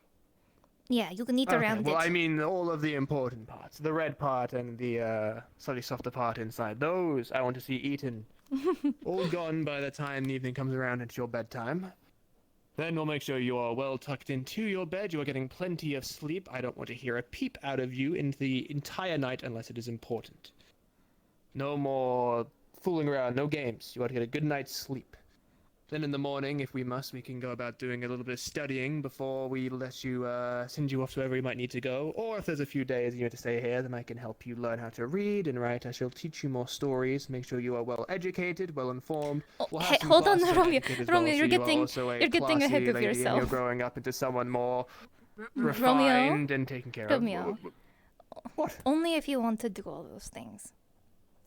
Yeah, you can eat Okay, around well, it. I mean, all of the important parts. The red part and the slightly softer part inside. Those I want to see eaten. All gone by the time the evening comes around. It's your bedtime. Then we'll make sure you are well tucked into your bed. You are getting plenty of sleep. I don't want to hear a peep out of you in the entire night unless it is important. No more fooling around, no games. You want to get a good night's sleep. Then in the morning, if we must, we can go about doing a little bit of studying before we let you send you off to wherever you might need to go. Or if there's a few days you need to stay here, then I can help you learn how to read and write. I shall teach you more stories, make sure you are well educated, well informed. We'll have Hey, some hold on, classes Romeo. etiquette as Romeo, well, you're so you are getting- also a you're getting ahead classy of lady and yourself. you're growing up into someone more Romeo? refined and taken care Romeo. of. What? Only if you want to do all those things.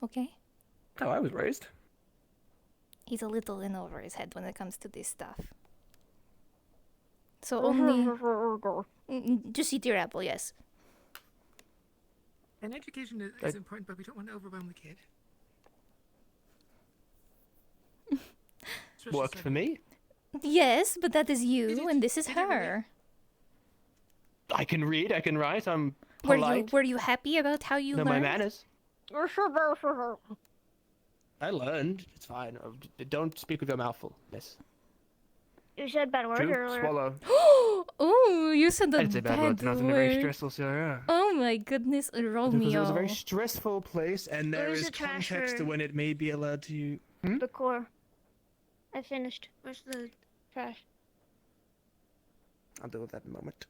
Okay? How I was raised. He's a little in over his head when it comes to this stuff. So only... Just eat your apple, yes. And education is important, but we don't want to overwhelm the kid. Worked for me. Yes, but that is you, and this is her. I can read, I can write, I'm Were polite. you happy about how you know learned? my manners. I learned. It's fine. Don't speak with your mouth full, miss. You said bad words Chew, earlier. swallow. Oh, you said a I'd say bad words, not in a very stressful scenario. Oh my goodness, Romeo. Because it was a very stressful place, and there Where's is the trash context to for- when it may be allowed to... The core. I finished. Where's the trash? I'll deal with that in a moment.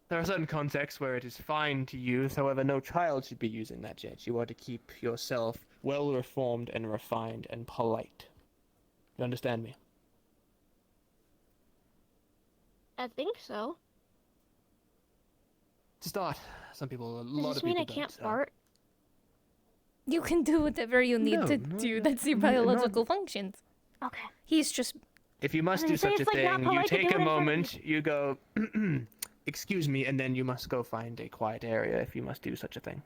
There are certain contexts where it is fine to use, however, no child should be using that yet. You are to keep yourself well-reformed and refined and polite. You understand me? I think so. To start, some people, a Does lot this of mean people I can't don't, so- fart? You can do whatever you need No, to no, do. yeah. That's your No, no. biological functions. Okay. He's just... If you must I do was gonna such a say, it's, like, not thing, you polite to take do a it in front of moment, you go, excuse me, and then you must go find a quiet area if you must do such a thing.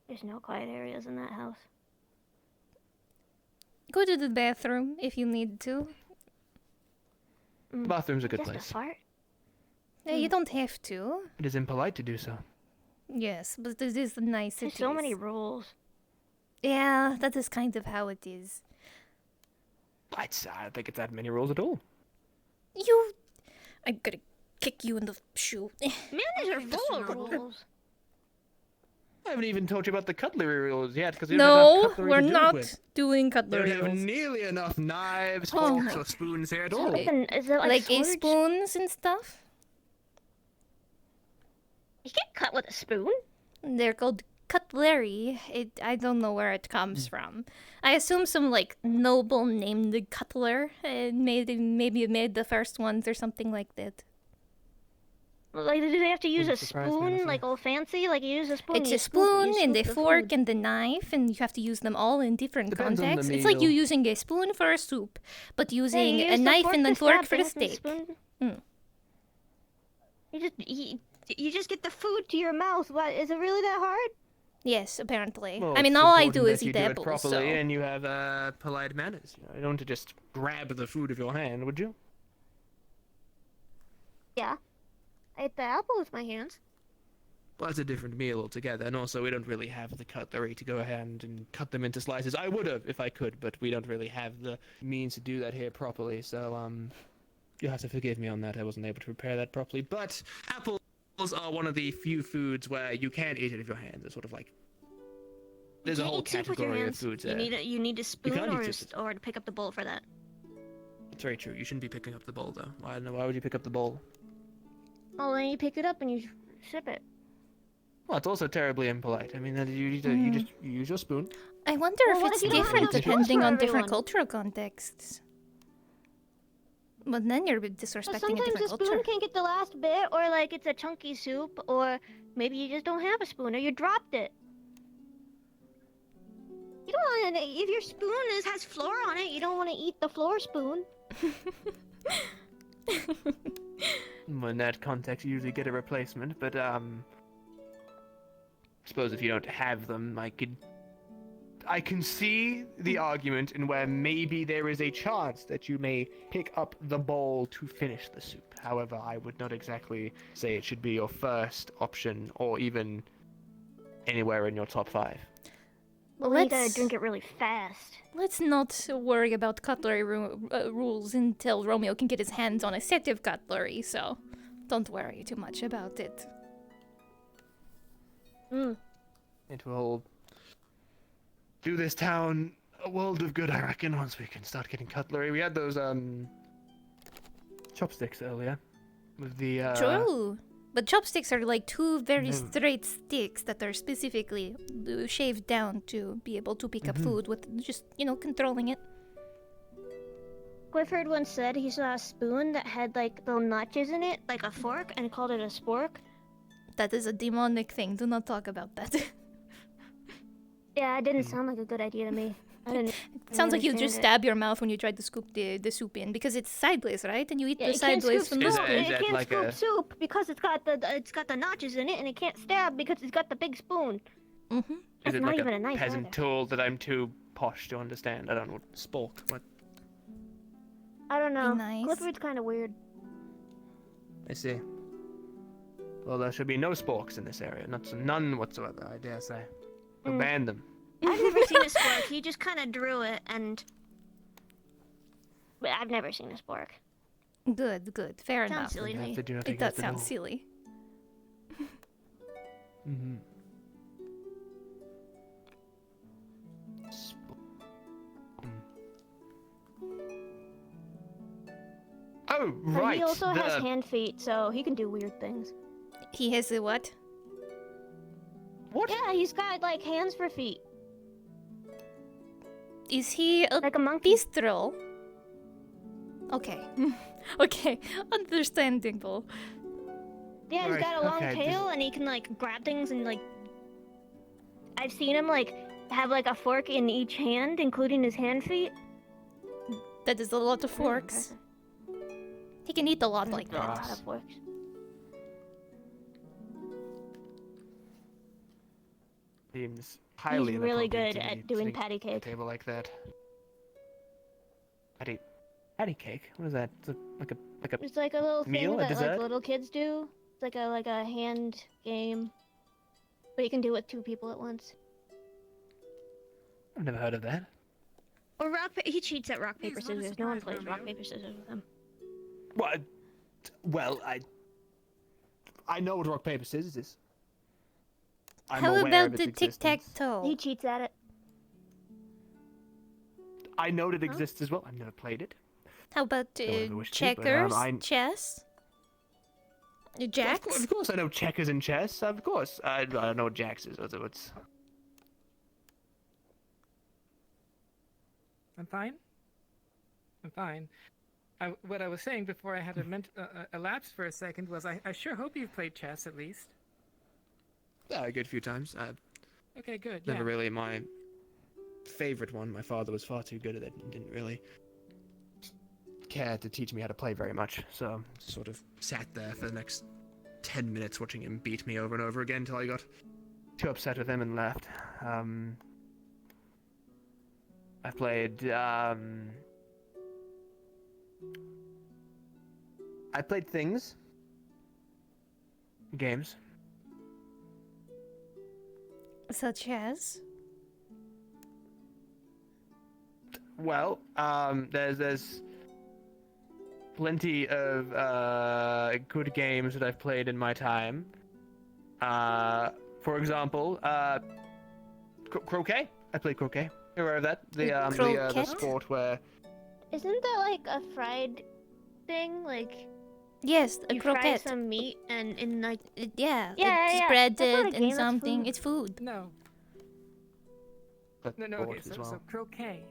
There's no quiet areas in that house. Go to the bathroom if you need to. The bathroom's a good Just place. a fart? You don't have to. It is impolite to do so. Yes, but it is nice. There's so many rules. Yeah, that is kind of how it is. I don't think it's that many rules at all. I'm gonna kick you in the shoe. Manners are full of rules. I haven't even told you about the cutlery rules yet, because we don't No, have cutlery we're to do not with. doing We cutlery don't have rules. nearly enough knives, Oh forks, my- or spoons here at all. Is it like a swords? spoons and stuff? You can't cut with a spoon. They're called cutlery. I don't know where it comes from. I assume some like noble named cutler maybe made the first ones or something like that. Like, do they have to use a Wouldn't surprise me, spoon, honestly. like all fancy? Like, you use a spoon. It's you a scoop- spoon you and a scoop the fork food. and a knife, and you have to use them all in different Depends on the contexts. It's like you meal. using a spoon for a soup, but Yeah, using you a use the knife and a to fork stab for the things and steak. spoon. Mm. You just get the food to your mouth. What, is it really that hard? Yes, apparently. Well, I mean, it's all I important do is that you eat do it apples, properly so... and you have polite manners. You don't want to just grab the food with your hand, would you? Yeah. I ate the apple with my hands. Well, that's a different meal altogether, and also we don't really have the cutlery to go ahead and cut them into slices. I would have if I could, but we don't really have the means to do that here properly, so, you'll have to forgive me on that. I wasn't able to prepare that properly, but apples are one of the few foods where you can't eat it with your hands. It's sort of like... There's a You whole can't eat soup with your category of hands. foods You there. need a spoon can't eat or soup or to pick up the bowl for that. It's very true. You shouldn't be picking up the bowl, though. Why would you pick up the bowl? Oh, then you pick it up and you sip it. Well, it's also terribly impolite. I mean, you just you use your spoon. I wonder Well, if what it's if you don't have different enough spoons depending for on different everyone? cultural contexts. But then you're Well, disrespecting a sometimes different the spoon culture. can't get the last bit, or like it's a chunky soup, or maybe you just don't have a spoon, or you dropped it. You don't want to. If your spoon has flour on it, you don't want to eat the floor spoon. Well, in that context, you usually get a replacement, but I suppose if you don't have them, I can see the argument in where maybe there is a chance that you may pick up the bowl to finish the soup. However, I would not exactly say it should be your first option or even anywhere in your top 5. Well, then you gotta drink it really fast. Let's not worry about cutlery rules until Romeo can get his hands on a set of cutlery, so don't worry too much about it. It will do this town a world of good, I reckon, once we can start getting cutlery. We had those, chopsticks earlier. With the, True. But chopsticks are like two very No. straight sticks that are specifically shaved down to be able to pick up food with just, controlling it. Clifford once said he saw a spoon that had like little notches in it, like a fork, and called it a spork. That is a demonic thing. Do not talk about that. Yeah, it didn't sound like a good idea to me. Sounds like you understand just it. stab your mouth when you try to scoop the soup in because it's sideways, right? And you eat Yeah, the it can't sideways scoop from the soup. spoon. It can't scoop soup because it's got the notches in it, and it can't stab because it's got the big spoon. Mm-hmm. Is That's it not like even a a knife peasant either. tool that I'm too posh to understand? I don't know. Spork. What? I don't know. nice. Clifford's kind of weird. I see. Well, there should be no sporks in this area. None whatsoever, I dare say. We'll ban them. I've never seen a spork. He just kind of drew it, but I've never seen a spork. Good, good. Fair Sounds enough. silly to me. They do nothing It does against the sound law. silly. Mm-hmm. Oh, But right. he also has hand feet, so he can do weird things. He has a what? What? Yeah, he's got like hands for feet. Is he a, like a monkey? Bistro? Okay. Okay, understandable. Yeah, he's Right, got a long okay, tail, and he can like grab things and like. I've seen him like have like a fork in each hand, including his hand feet. That is a lot of forks. He can eat a lot like A lot that. of forks. Seems highly He's really inappropriate good to be at doing sitting patty at a cake. table like that. Patty cake? What is that? Like a It's like a little meal, thing a that dessert? like little kids do. It's like a hand game, but you can do it with 2 people at once. I've never heard of that. Or he cheats at rock paper scissors. No one plays rock paper scissors with him. Well, I know what rock paper scissors is. I'm How aware about of its the existence. tic-tac-toe? He cheats at it. I know it exists as well. I've never played it. How about Don't ever wish to, but, checkers, I- chess, jacks? Of course, I know checkers and chess. Of course, I don't know what jacks is. So it's I'm fine. I'm fine. What I was saying before I had a lapse for a second was I sure hope you've played chess at least. a good few times. Okay, good. Never yeah. really my favorite one. My father was far too good at it and didn't really care to teach me how to play very much. So sort of sat there for the next 10 minutes watching him beat me over and over again until I got too upset with him and left. I played things. Games. Such as? Well, there's plenty of good games that I've played in my time. For example, croquet. I played croquet. You aware of that? The sport where Isn't that like a fried thing? Like Yes, a you fry croquette. some meat and in like Yeah, yeah, it's yeah. breaded That's not a game, and that's something. food. It's food. No. No, okay, so croquet.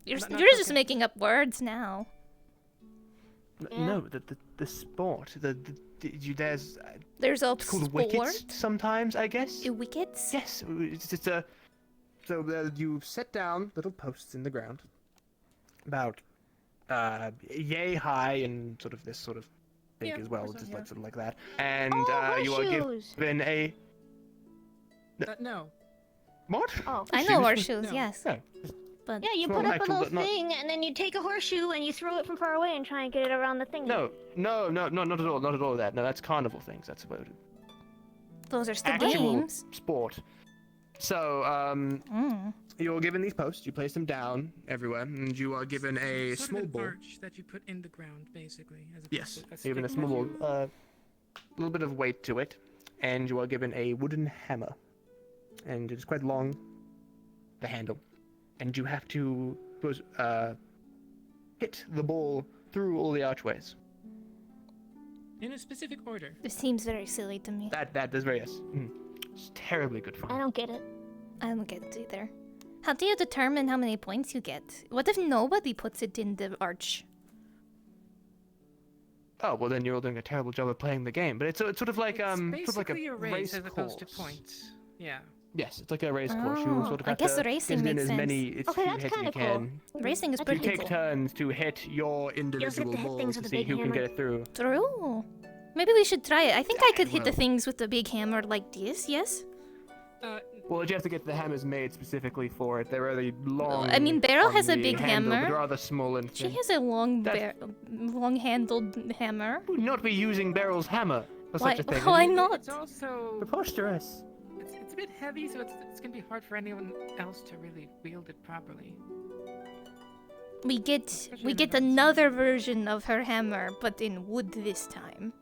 You're, Not you're just croquet. making up words now. no, the sport. There's There's a it's called sport. wickets sometimes, I guess. Wickets? Yes, it's just a. So you set down little posts in the ground, about yay high and sort of this sort of big Yeah, as well, so, just yeah. like sort of like that. And you are horseshoes. given a. No. What? Oh. I know Horseshoes? horseshoes, yes. No. But Yeah, you Small put up a actual, little not- thing, and then you take a horseshoe and you throw it from far away and try and get it around the thing. No, not at all, not at all. That no, that's carnival things. That's about it. those are still Actual games. sport. So you're given these posts. You place them down everywhere, and you are given a Sort small of an ball. arch that you put in the ground, basically. As opposed Yes, to given a stick small that ball, you- a little bit of weight to it, and you are given a wooden hammer, and it's quite long, the handle, and you have to hit the ball through all the archways. In a specific order. This seems very silly to me. That is very yes. It's terribly good fun. I don't get it. I don't get it either. How do you determine how many points you get? What if nobody puts it in the arch? Oh well, then you're all doing a terrible job of playing the game. But it's sort of like It's sort of like basically a a race as opposed to course. points. Yeah. Yes, it's like a race course. You Oh, sort of I have guess to racing get in makes as sense. many Okay, few that's hits as you kinda cool. can. Racing is You pretty take cool. turns to hit your individual hit balls things to with a see big who can hammer. get it through. True. Maybe we should try it. I think I could hit the well- things with the big hammer like this, yes? Well, you have to get the hammers made specifically for it. They're really long. I mean, Beryl on has a the big handle, hammer. but rather small and She thin. has a long-handled hammer. Would not be using Beryl's hammer for Why- such a thing. why It's not? It's also preposterous. it's a bit heavy, so it's gonna be hard for anyone else to really wield it properly. We get another version of her hammer, but in wood this time.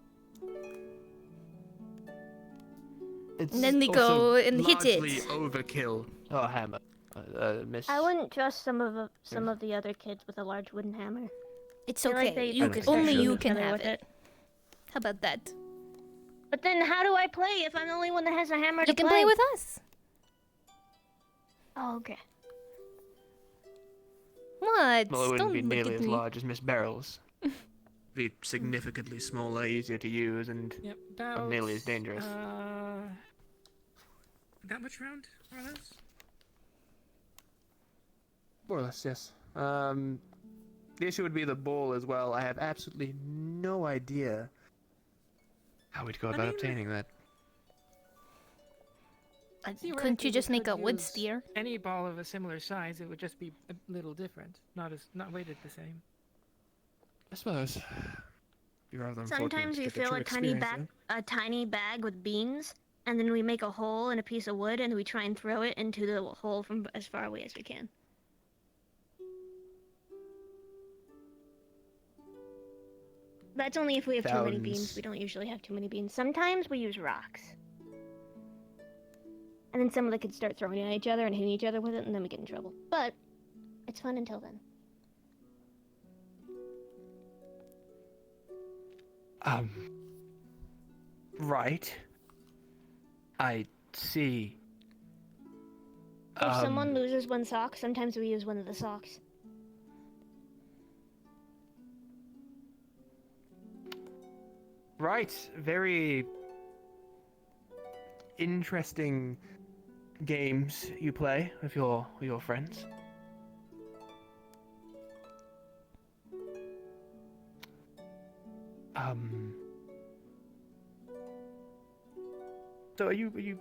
It's And then we also go and hit largely it. overkill. Oh, hammer. Miss. I wouldn't trust some of the other kids with a large wooden hammer. It's I feel like okay. they You could only start you shooting can each other have with it. How about that? But then how do I play if I'm the only one that has a hammer to You can play with us. Oh, okay. What? Well, it wouldn't Don't be look nearly at as me. large as Miss Beryl's. Be significantly smaller, easier to use, and Yep, not nearly as dangerous. That much round, more or less? More or less, yes. The issue would be the ball as well. I have absolutely no idea how we'd go about obtaining that. Couldn't you just make a wood use spear? Any ball of a similar size, it would just be a little different, not weighted the same. I suppose. Be rather unfortunate Sometimes to we get the fill true a experience, tiny bag with beans, and then we make a hole in a piece of wood, and we try and throw it into the hole from as far away as we can. That's only if we have too many beans. Sounds- We don't usually have too many beans. Sometimes we use rocks. And then some of the kids start throwing it at each other and hitting each other with it, and then we get in trouble. But it's fun until then. Right. I see. If someone loses one sock, sometimes we use one of the socks. Right. Very interesting games you play with your friends. So are you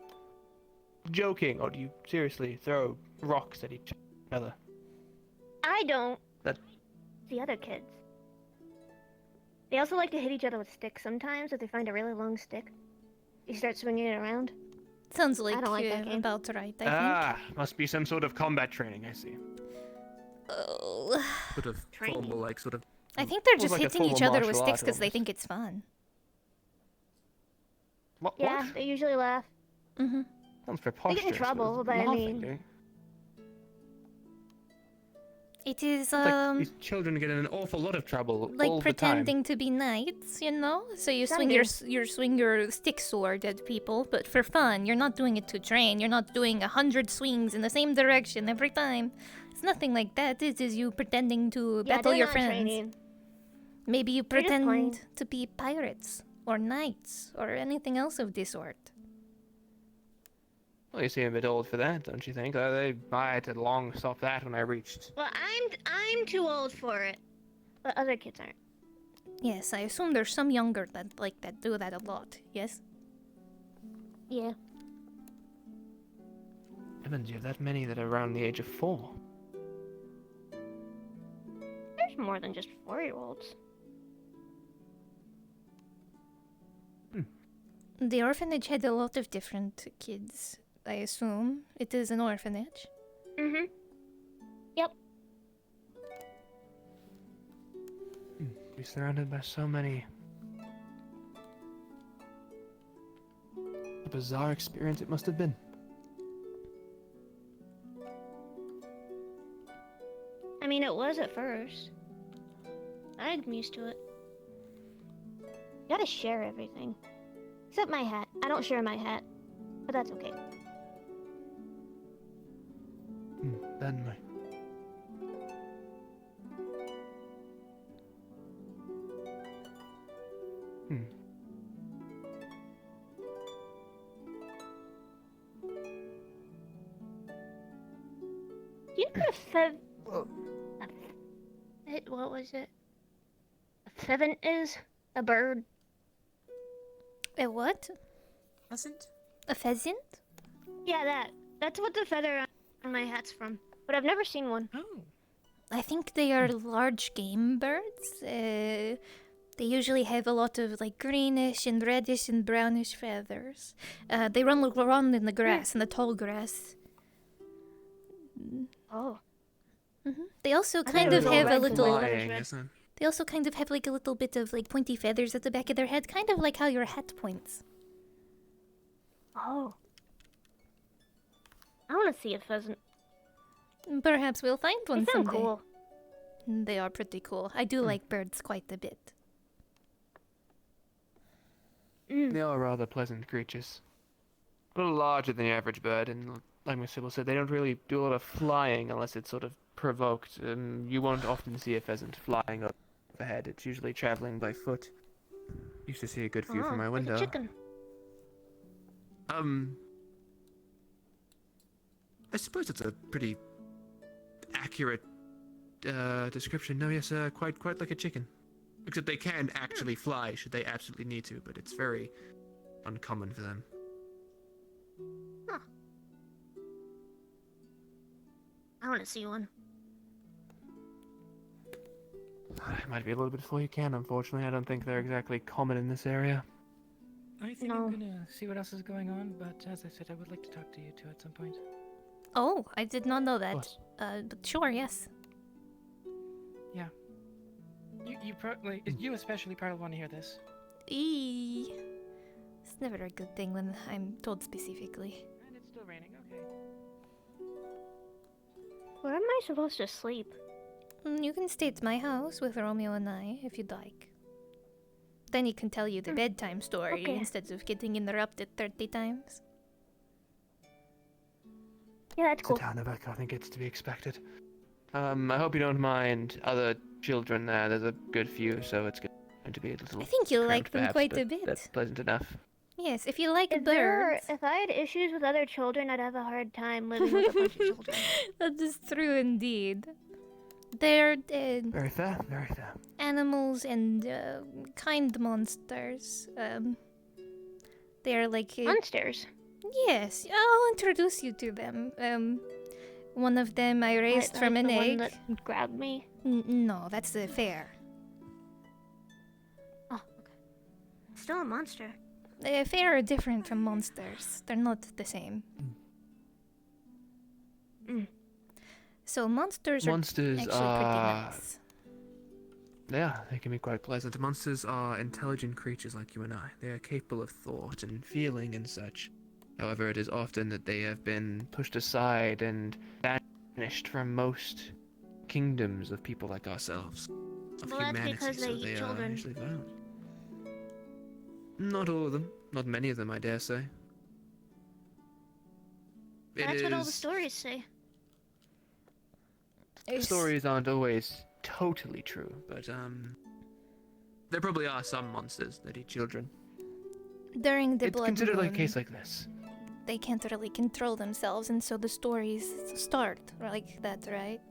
joking, or do you seriously throw rocks at each other? I don't. That The other kids. They also like to hit each other with sticks sometimes if they find a really long stick. You start swinging it around. Sounds like, I don't like that game. about right, I think. Must be some sort of combat training, I see. Oh. Sort of formal, like sort of. I think they're Feels just like a hitting each formal other with martial sticks art because they almost. think it's fun. Yeah, they usually laugh. Mm-hmm. Sounds They preposterous. get in trouble, but I laughing, mean... It is, Like these children get in an awful lot of trouble like all pretending to be knights, you know? So you Some swing do. swing your stick sword at people, but for fun. You're not doing it to train. You're not doing 100 swings in the same direction every time. It's nothing like that. It is you pretending to Yeah, battle they're your not friends. training. Maybe you They're just playing. pretend to be pirates or knights or anything else of this sort. Well, you seem a bit old for that, don't you think? I had to long stop that when I reached. Well, I'm too old for it. But other kids aren't. Yes, I assume there's some younger that do that a lot. Yes. Yeah. Heavens, you have that many that are around the age of 4. There's more than just 4-year-olds. The orphanage had a lot of different kids. I assume it is an orphanage. Mm-hmm. Yep. Be surrounded by so many. A bizarre experience it must have been. I mean, it was at first. I'm used to it. You gotta share everything. Except my hat. I don't share my hat. But that's okay. Then Do you know what was it? A pheasant is a bird. A what? Pheasant? A pheasant? Yeah, that's what the feather on my hat's from. But I've never seen one. Oh. I think they are large game birds. They usually have a lot of like greenish and reddish and brownish feathers. They run around in the grass, in the tall grass. Oh. They also I kind thought of it was have a all red little. flying, isn't it? They also kind of have like a little bit of like pointy feathers at the back of their head, kind of like how your hat points. Oh. I want to see a pheasant. Perhaps we'll find one They sound someday. cool. They are pretty cool. I do like birds quite a bit. They are rather pleasant creatures. A little larger than the average bird, and like Miss Sybil said, they don't really do a lot of flying unless it's sort of provoked. You won't often see a pheasant flying overhead. It's usually traveling by foot. Used to see a good view from my window. Like a chicken. I suppose it's a pretty accurate description. No, yes, quite like a chicken. Except they can actually fly should they absolutely need to, but it's very uncommon for them. Huh. I want to see one. It might be a little bit before you can, unfortunately. I don't think they're exactly common in this area. I think I'm gonna see what else is going on, but as I said, I would like to talk to you two at some point. Oh, I did not know that. But sure, yes. Yeah. You especially probably want to hear this. It's never a good thing when I'm told specifically. And it's still raining, okay. Where am I supposed to sleep? You can stay at my house with Romeo and I, if you'd like. Then he can tell you the bedtime story Okay. instead of getting interrupted 30 times. Yeah, that's It's a town of Echo, I think it's to be expected. I hope you don't mind other children there. There's a good few, so it's going to be a little. I think you'll like cramped them perhaps, quite but a bit. That's pleasant enough. Yes, if you like If birds. I had issues with other children, I'd have a hard time living with a bunch of children. That is true indeed. They're Very fair, very fair. animals and kind monsters. They're like Monsters? Yes, I'll introduce you to them. One of them I raised from an the one egg. that grabbed me? No, that's the fair. Oh, okay. Still a monster. Fair are different from monsters. They're not the same. So monsters are actually pretty nice. Yeah, they can be quite pleasant. Monsters are intelligent creatures like you and I. They are capable of thought and feeling and such. However, it is often that they have been pushed aside and banished from most kingdoms of people like ourselves. Of Well, that's humanity, because so they eat they are children. usually violent. Not all of them. Not many of them, I dare say. That's what all the stories say. Stories aren't always totally true, but there probably are some monsters that eat children. During the It's blood considered like a moon, case like this. they can't really control themselves, and so the stories start like that, right?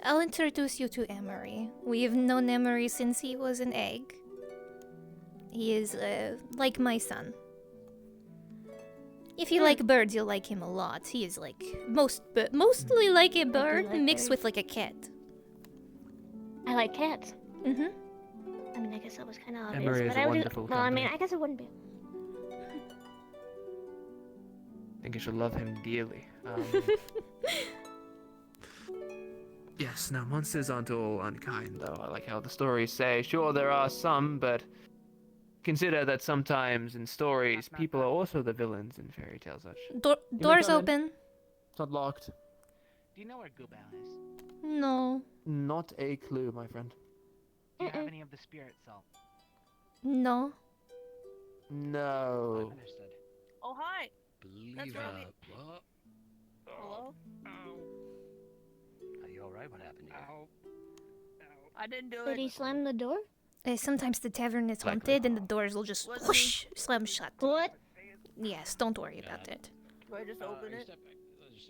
I'll introduce you to Emery. We've known Emery since he was an egg. He is like my son. If you like birds, you'll like him a lot. He is like mostly like a bird like mixed birds. with like a cat. I like cats. Mm-hmm. I mean, I guess that was kind of obvious. Emery is but a I would. wonderful Well, I mean, company. I guess it wouldn't be. I think you should love him dearly. Yes, no, monsters aren't all unkind, though. I like how the stories say, sure, there are some, but consider that sometimes in stories, people are also the villains in fairy tales such. Doors come in. open. It's not locked. Do you know where Goobal is? No. Not a clue, my friend. Do you have any of the spirit salt? No. No. Understood. Oh, hi. Believe Robbie. What? Hello? Are you alright? What happened to you? I didn't do Did he slam the door? Sometimes the tavern is haunted and the doors will just whoosh, slam shut. What? Yes, don't worry about it. Do I just open it?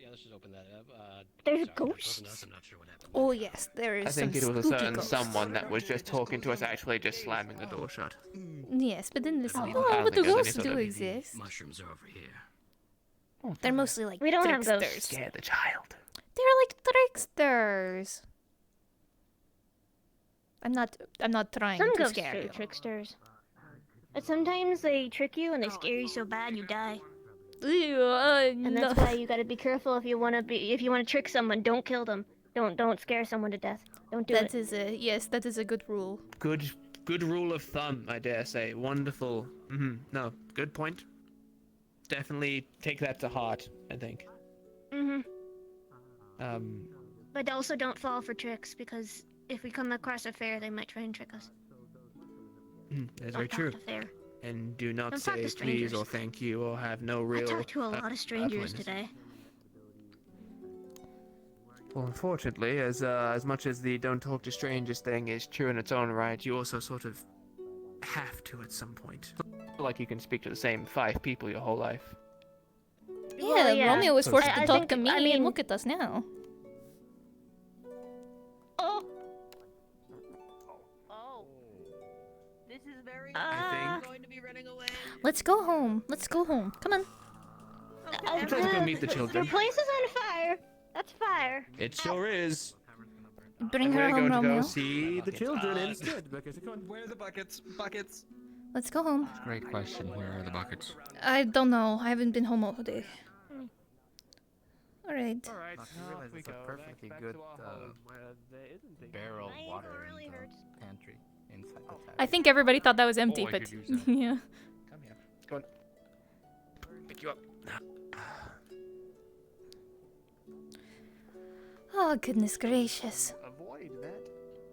let's just open that up. There's sorry, there's ghosts? something else, I'm not sure what happened. Oh yes, there is I think some it was a spooky certain ghosts. someone that was just talking to us, actually just slamming the door shut. Yes, but then this. I don't Oh, but the think there's any ghosts sort do of exist. Mushrooms are over here. They're mostly like We don't have tricksters. ghosts. Scare the child. They're like tricksters. I'm not trying Some to ghosts scare are you. tricksters. But sometimes they trick you and they scare you so bad you die. Ew, And that's no. why you gotta be careful if you wanna trick someone. Don't kill them. Don't scare someone to death. Don't do That it. is a yes. That is a good rule. Good rule of thumb, I dare say. Wonderful. No, good point. Definitely take that to heart, I think. But also don't fall for tricks because if we come across a fair, they might try and trick us. That's Don't very talk true. to fair. And do not Don't talk say to please strangers. or thank you or have no real. I talked to a lot of strangers politeness. today. Well, unfortunately, as much as the don't talk to strangers thing is true in its own right, you also sort of have to at some point. Like you can speak to the same 5 people your whole life. Yeah, Well, yeah. Romeo was forced to I talk to think- me, I mean- and look at us now. Oh. Oh. This is very I going to be running away. Let's go home. Let's go home. Come on. Let's go meet the children. The place is on fire. That's fire. It sure is. Bring her We're home, going to Romeo. go see the children instead. Where are the buckets? Buckets. Let's go home. Great question. Where are the buckets? I don't know. I haven't been home all day. All right. Alright, I realize it's a perfectly good barrel of water in the pantry inside the tavern. I think everybody thought that was empty, I but could use that. yeah. Come here. Go on. Pick you up. Oh goodness gracious. Avoid that.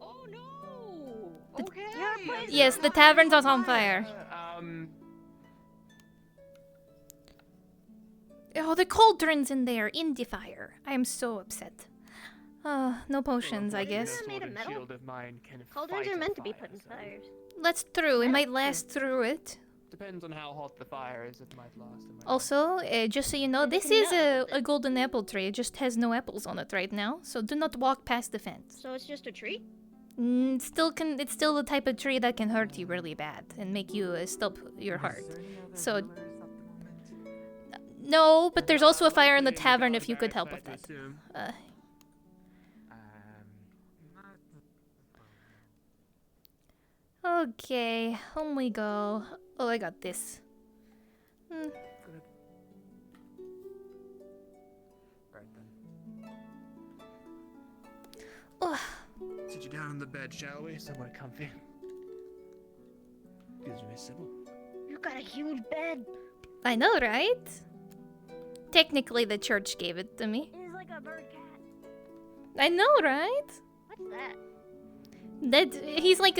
Oh no! The- Okay. Yes, the tavern's on fire. Oh, the cauldron's in there, in the fire. I am so upset. No potions, I guess. Made of metal? Shield of mine can Cauldrons fight are a meant to be fire, put in so- fires. Let's through. It might last through it. Depends on how hot the fire is. It might last. It might Also, just so you know, this is a golden apple tree. It just has no apples on it right now, so do not walk past the fence. So it's just a tree? It's still the type of tree that can hurt you really bad and make you stop your heart. So no, but there's also a fire in the tavern if you could help with that. Okay, home we go. Oh, I got this. Oh, Sit you down on the bed, shall we? Somewhat comfy. Excuse me, Sybil. You got a huge bed. I know, right? Technically, the church gave it to me. It's like a bird cat. I know, right? What's that? That he's like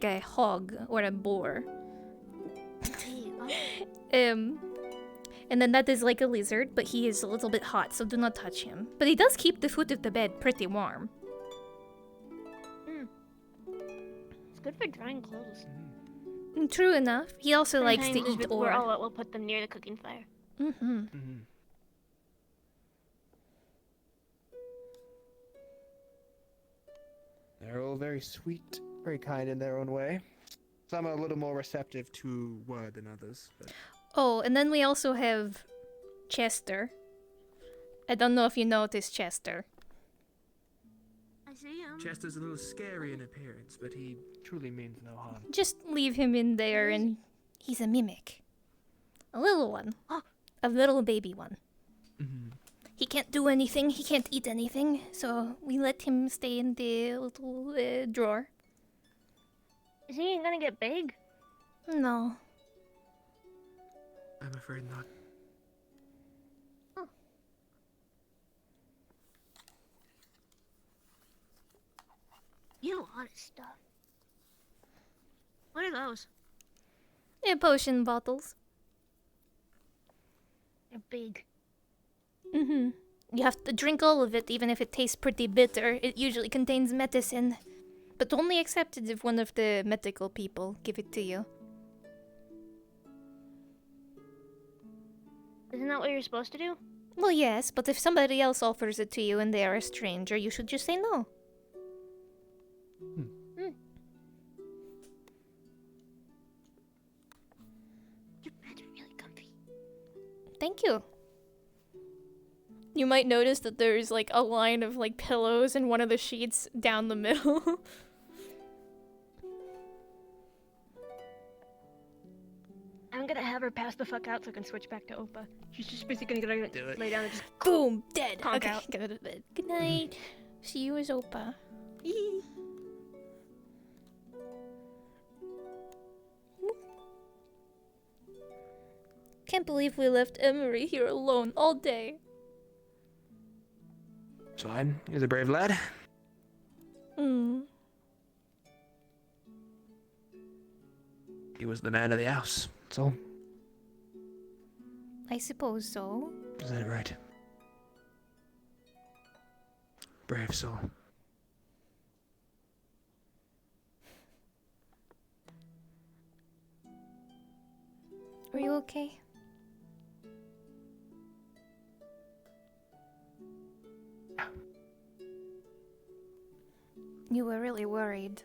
a hog or a boar. And then that is like a lizard, but he is a little bit hot, so do not touch him. But he does keep the foot of the bed pretty warm. It's good for drying clothes. True enough. He also likes to Sometimes eat we'll ore. put them near the cooking fire. Mm-hmm. They're all very sweet, very kind in their own way. Some are a little more receptive to word than others. But... Oh, and then we also have Chester. I don't know if you noticed Chester. I see him. Chester's a little scary in appearance, but he truly means no harm. Just leave him in there, and he's a mimic. A little one. A little baby one. He can't do anything, he can't eat anything, so we let him stay in the little drawer. Is he gonna get big? No. I'm afraid not. You have a lot of stuff. What are those? Yeah, potion bottles. They're big. Mm-hmm. You have to drink all of it, even if it tastes pretty bitter. It usually contains medicine. But only accepted if one of the medical people give it to you. Isn't that what you're supposed to do? Well, yes, but if somebody else offers it to you and they are a stranger, you should just say no. Your beds are really comfy. Thank you. You might notice that there's like a line of like pillows in one of the sheets down the middle. I'm gonna have her pass the fuck out so I can switch back to Opa. She's just basically gonna Do it. lay down and just Boom, dead. conk Okay, out. go to bed. Good night. See you as Opa. Can't believe we left Emery here alone all day. It's fine. He's a brave lad. He was the man of the house. That's all. I suppose so. Is that right? Brave soul. Are you okay? You were really worried.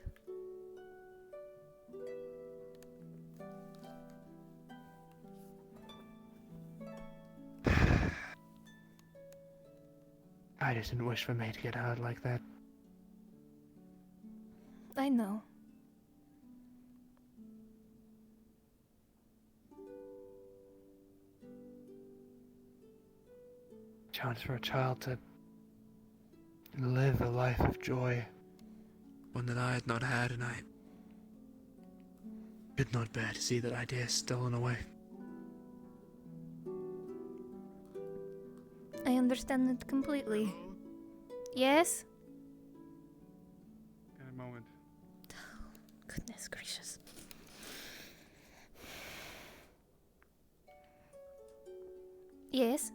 I just didn't wish for May to get hurt like that. I know. Chance for a child to live a life of joy. One that I had not had, and I could not bear to see that idea stolen away. I understand it completely. Yes? In a moment. Goodness gracious. Yes?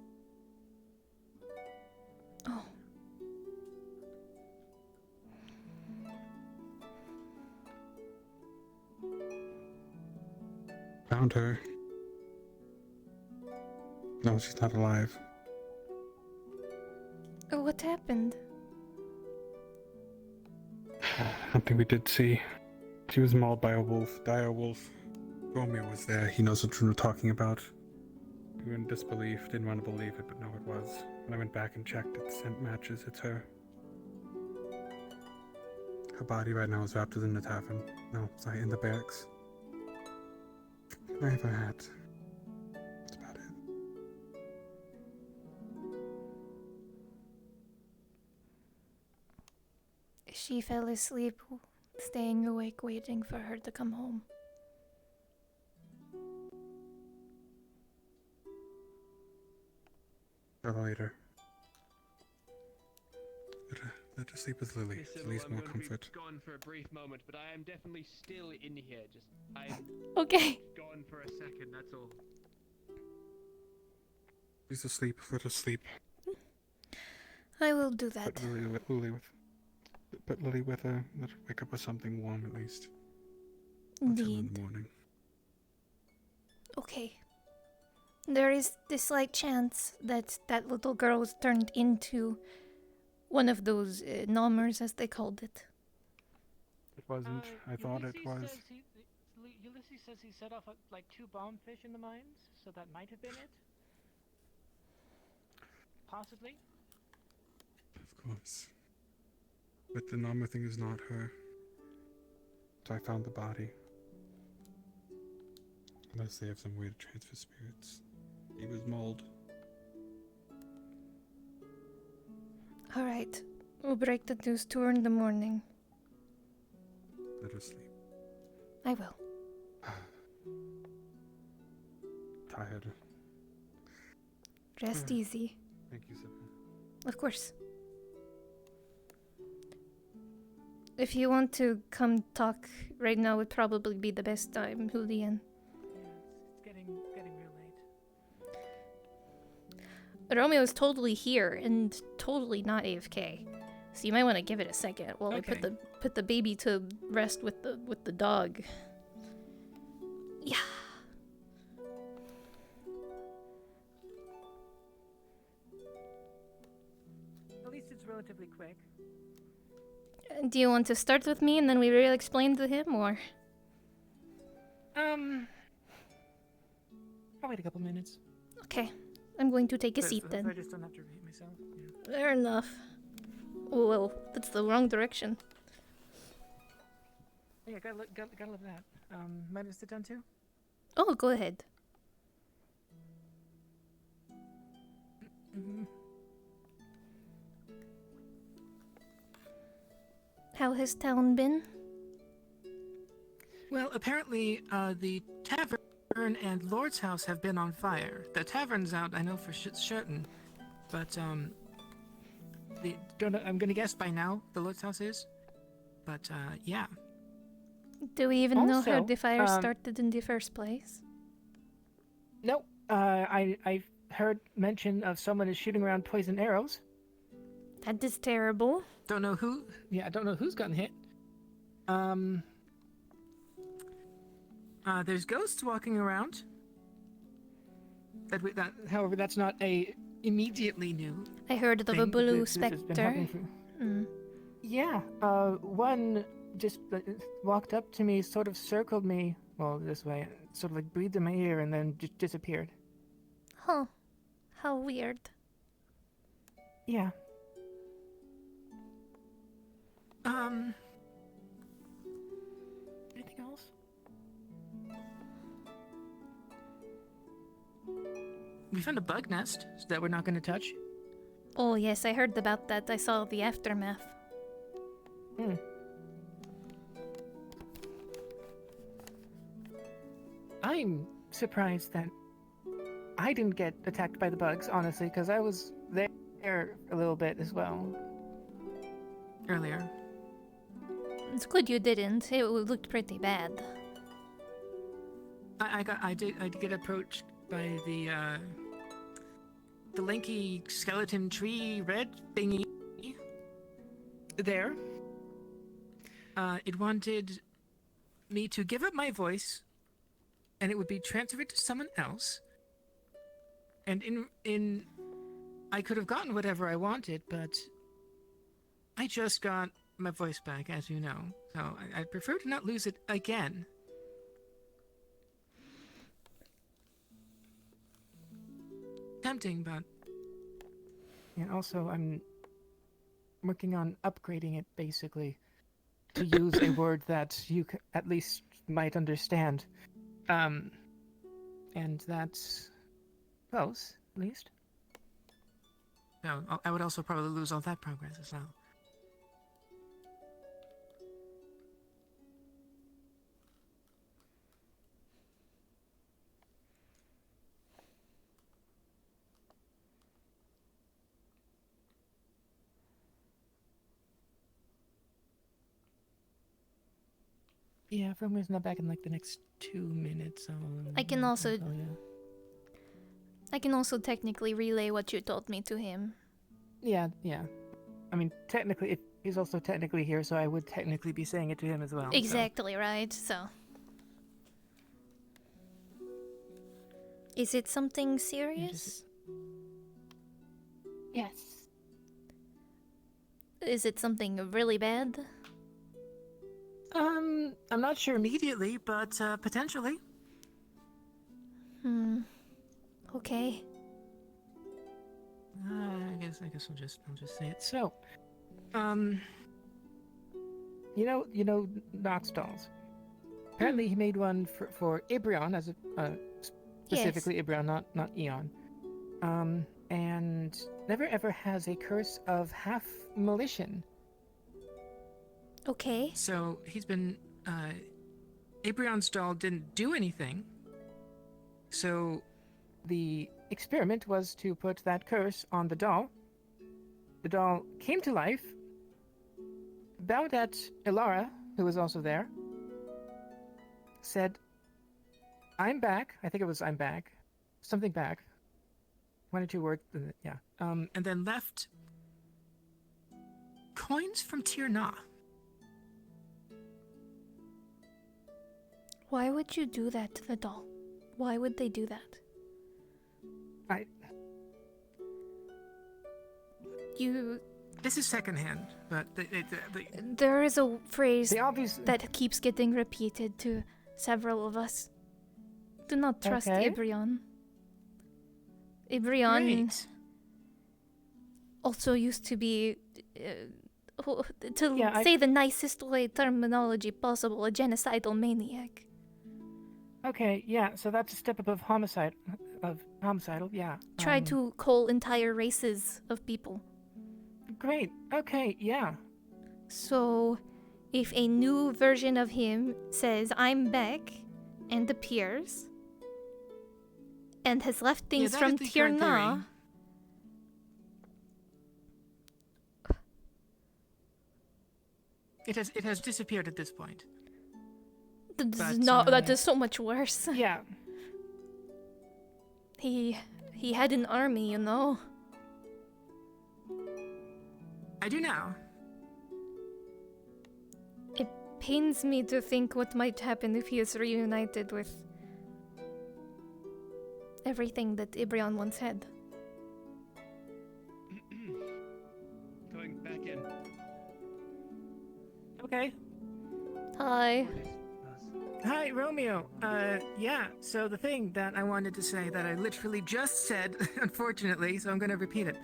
Oh. Found her. No, she's not alive. What happened? Something we did see. She was mauled by a wolf, dire wolf. Romeo was there. He knows what we're talking about. We were in disbelief, didn't want to believe it, but no, it was. When I went back and checked, it scent matches. It's her. Her body right now is wrapped within the tavern. No, sorry, in the barracks. I have a hat. That's about it. She fell asleep, staying awake, waiting for her to come home. Later. Let her sleep with Lily. At least more comfort. Gone for a brief moment, but I am definitely still in here. I'm Okay. gone for a second. That's all. She's asleep. Let her sleep. I will do that. Put Lily with her. Let her wake up with something warm at least. Until in the morning. Okay. There is this slight chance that that little girl was turned into one of those nomers, as they called it. It wasn't. I thought it was. Ulysses says he set off like 2 bombfish in the mines, so that might have been it. Possibly. Of course. But the Nomer thing is not her. So I found the body. Unless they have some way to transfer spirits. He was mauled. Alright. We'll break the news to her in the morning. Let her sleep. I will. Tired. Rest easy. Thank you, Sybil. Of course. If you want to come talk right now, would probably be the best time, Julian. It's getting real late. Romeo is totally here and totally not AFK, so you might want to give it a second while I put the baby to rest with the dog. Yeah. relatively quick. Do you want to start with me and then we really explain to him, or? I'll wait a couple minutes. Okay, I'm going to take a seat So then. I just don't have to repeat myself. Yeah. Fair enough. Oh, well, that's the wrong direction. Yeah, gotta love that. Might I sit down too? Oh, go ahead. How has town been? Well, apparently, the tavern and Lord's house have been on fire. The tavern's out, I know for certain, but I'm gonna guess by now the Lord's house is. But yeah. Do we even know how Also, the fire started in the first place? No. I heard mention of someone is shooting around poison arrows. That is terrible. Don't know who. Yeah, I don't know who's gotten hit. There's ghosts walking around. However, that's not a immediately new. I heard of a thing. blue This has been specter. happening for- Mm. Yeah, one just walked up to me, sort of circled me, well, this way, sort of like breathed in my ear and then just disappeared. Huh. How weird. Yeah. Anything else? We found a bug nest that we're not going to touch. Oh, yes, I heard about that. I saw the aftermath. I'm surprised that I didn't get attacked by the bugs, honestly, because I was there a little bit as well. Earlier. It's good you didn't. It looked pretty bad. I did get approached by the lanky skeleton tree red thingy there. It wanted me to give up my voice, and it would be transferred to someone else. And I could have gotten whatever I wanted, but I just got my voice back, as you know. So I prefer to not lose it again. Tempting, but And also, I'm working on upgrading it, basically, to use a word that you at least might understand. And that's close, at least. no, I would also probably lose all that progress as well. Yeah, for some reason I'm back in like the next 2 minutes. I can also... Oh, yeah. I can also technically relay what you told me to him. Yeah. I mean, technically, he's also technically here, so I would technically be saying it to him as well. so- Exactly, right? So... Is it something serious? Yes. Is it something really bad? I'm not sure immediately, but potentially. Okay. I guess I'll just say it. So, you know Knox dolls. Apparently, he made one for Ibrion as a specifically Ibrion, not Eon. And never ever has a curse of half malition. Okay. So he's been. Abrion's doll didn't do anything. So the experiment was to put that curse on the doll. The doll came to life, bowed at Ilara, who was also there, said, "I'm back." I think it was "I'm back." Something back. One or two words, yeah. And then left coins from Tirna. Why would you do that to the doll? Why would they do that? This is secondhand, but There is a phrase the obvious... that keeps getting repeated to several of us. Do not trust Okay. Ibrion. Ibrion Great. also used to be, to Yeah, say the nicest way terminology possible, a genocidal maniac. Okay, yeah, so that's a step above homicidal, yeah. Tried to cull entire races of people. Great, okay, yeah. So, if a new version of him says, I'm back, and appears, and has left things that from is the current theory. Tirna, It has disappeared at this point. that is so much worse. Yeah. He had an army, you know. I do now. It pains me to think what might happen if he is reunited with everything that Ibrion once had. Going back in. Okay. Hi. Hi, Romeo. Yeah, so the thing that I wanted to say that I literally just said, unfortunately, so I'm gonna repeat it.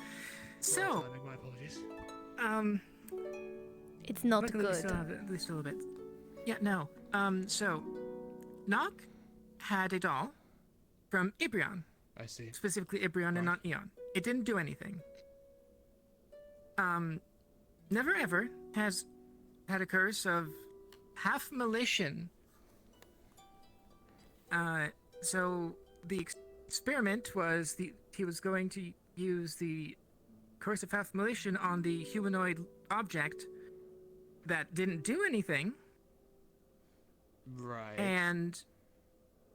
So, My apologies. It's not luckily good. We still have at least a little bit. Yeah, no. So, Nock had a doll from Ibrion. I see. Specifically Ibrion and not Eon. It didn't do anything. Never ever has had a curse of half malicious. So the experiment was he was going to use the curse of half malicious on the humanoid object that didn't do anything. Right. And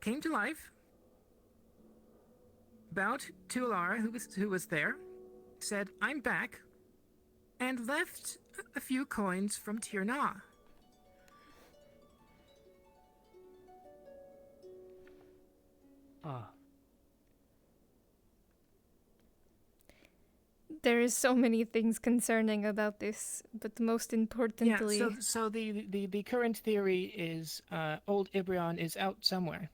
came to life. Bowed to Alara, who was there, said, "I'm back," and left a few coins from Tirna. Ah. There is so many things concerning about this, but most importantly... Yeah, so the current theory is old Ibrion is out somewhere.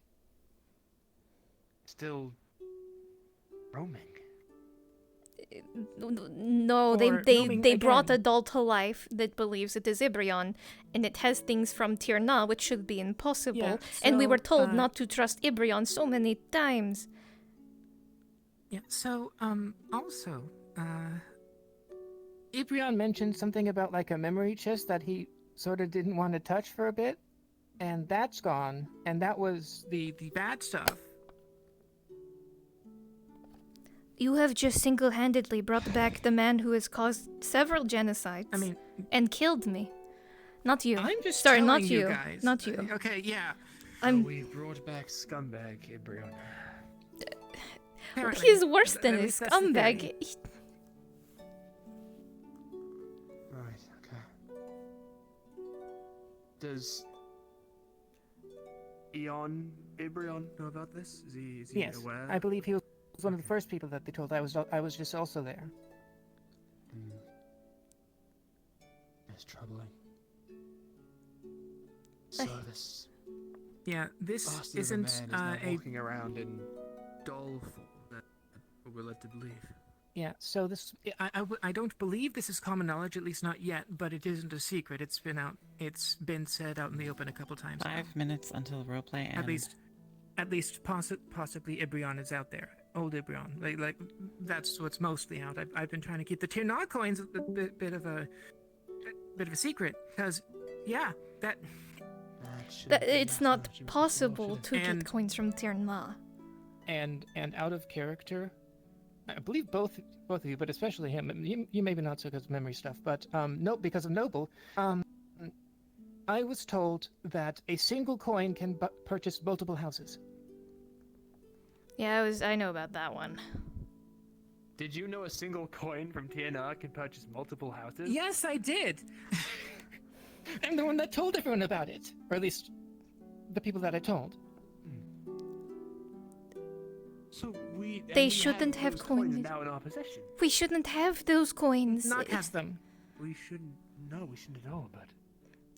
Still roaming. No, Or they roaming brought a again. doll to life that believes it is Ibrion, and it has things from Tirna, which should be impossible. Yeah, and we were so, told not to trust Ibrion so many times. Yeah, so, also, Ibrion mentioned something about, like, a memory chest that he sort of didn't want to touch for a bit, and that's gone, and that was the bad stuff. You have just single-handedly brought back the man who has caused several genocides. I mean... And killed me. Not you. I'm just Sorry, telling not you you. guys. Not you. Okay, yeah. We brought back scumbag Ibrion. Apparently. He's worse than At a least that's the scumbag. theory. Right, okay. Does Ibrion know about this? Is he Yes, aware? I believe he was one of the first people that they told. I was just also there. It's troubling. So this Yeah, this bastard isn't of a man is now a... walking around in doll form. That we're led to believe. Yeah, so this... I don't believe this is common knowledge, at least not yet, but it isn't a secret. It's been said out in the open a couple times. 5 minutes until roleplay ends. At least possibly Ibrion is out there. Old Ibrion. Like that's what's mostly out. I've been trying to keep the Tirna coins a bit of a secret, because, yeah, that It's not possible to get coins from Tirna. And out of character, I believe both of you, but especially him. You maybe not so because of memory stuff, but no, because of Noble. I was told that a single coin can purchase multiple houses. Yeah, I know about that one. Did you know a single coin from TNR can purchase multiple houses? Yes, I did. I'm the one that told everyone about it, or at least the people that I told. So we. They shouldn't have coins. Now in our possession. We shouldn't have those coins. Knock has them. We shouldn't. No, we shouldn't at all. But.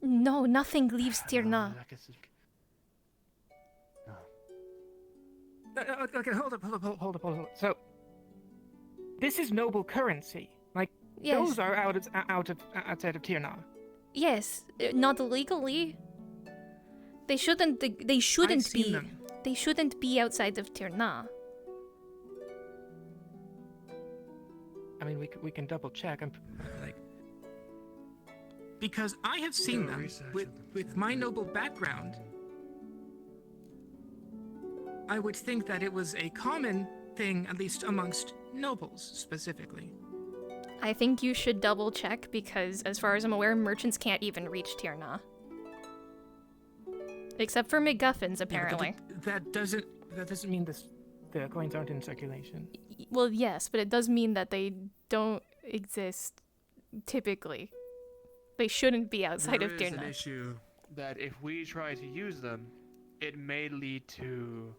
No, nothing leaves Tirna. Okay, hold up. So, this is noble currency. Like, Yes. those are outside of Tirna. Yes, not illegally. They shouldn't. They shouldn't I've seen be. them. They shouldn't be outside of Tirna. I mean, we can double check. I'm like, because I have seen them with my noble background. I would think that it was a common thing, at least amongst nobles specifically. I think you should double check because, as far as I'm aware, merchants can't even reach Tirna. Except for MacGuffins, apparently. That doesn't mean the coins aren't in circulation. Well, yes, but it does mean that they don't exist typically. They shouldn't be outside of There is an Tirna. issue that if we try to use them, it may lead to.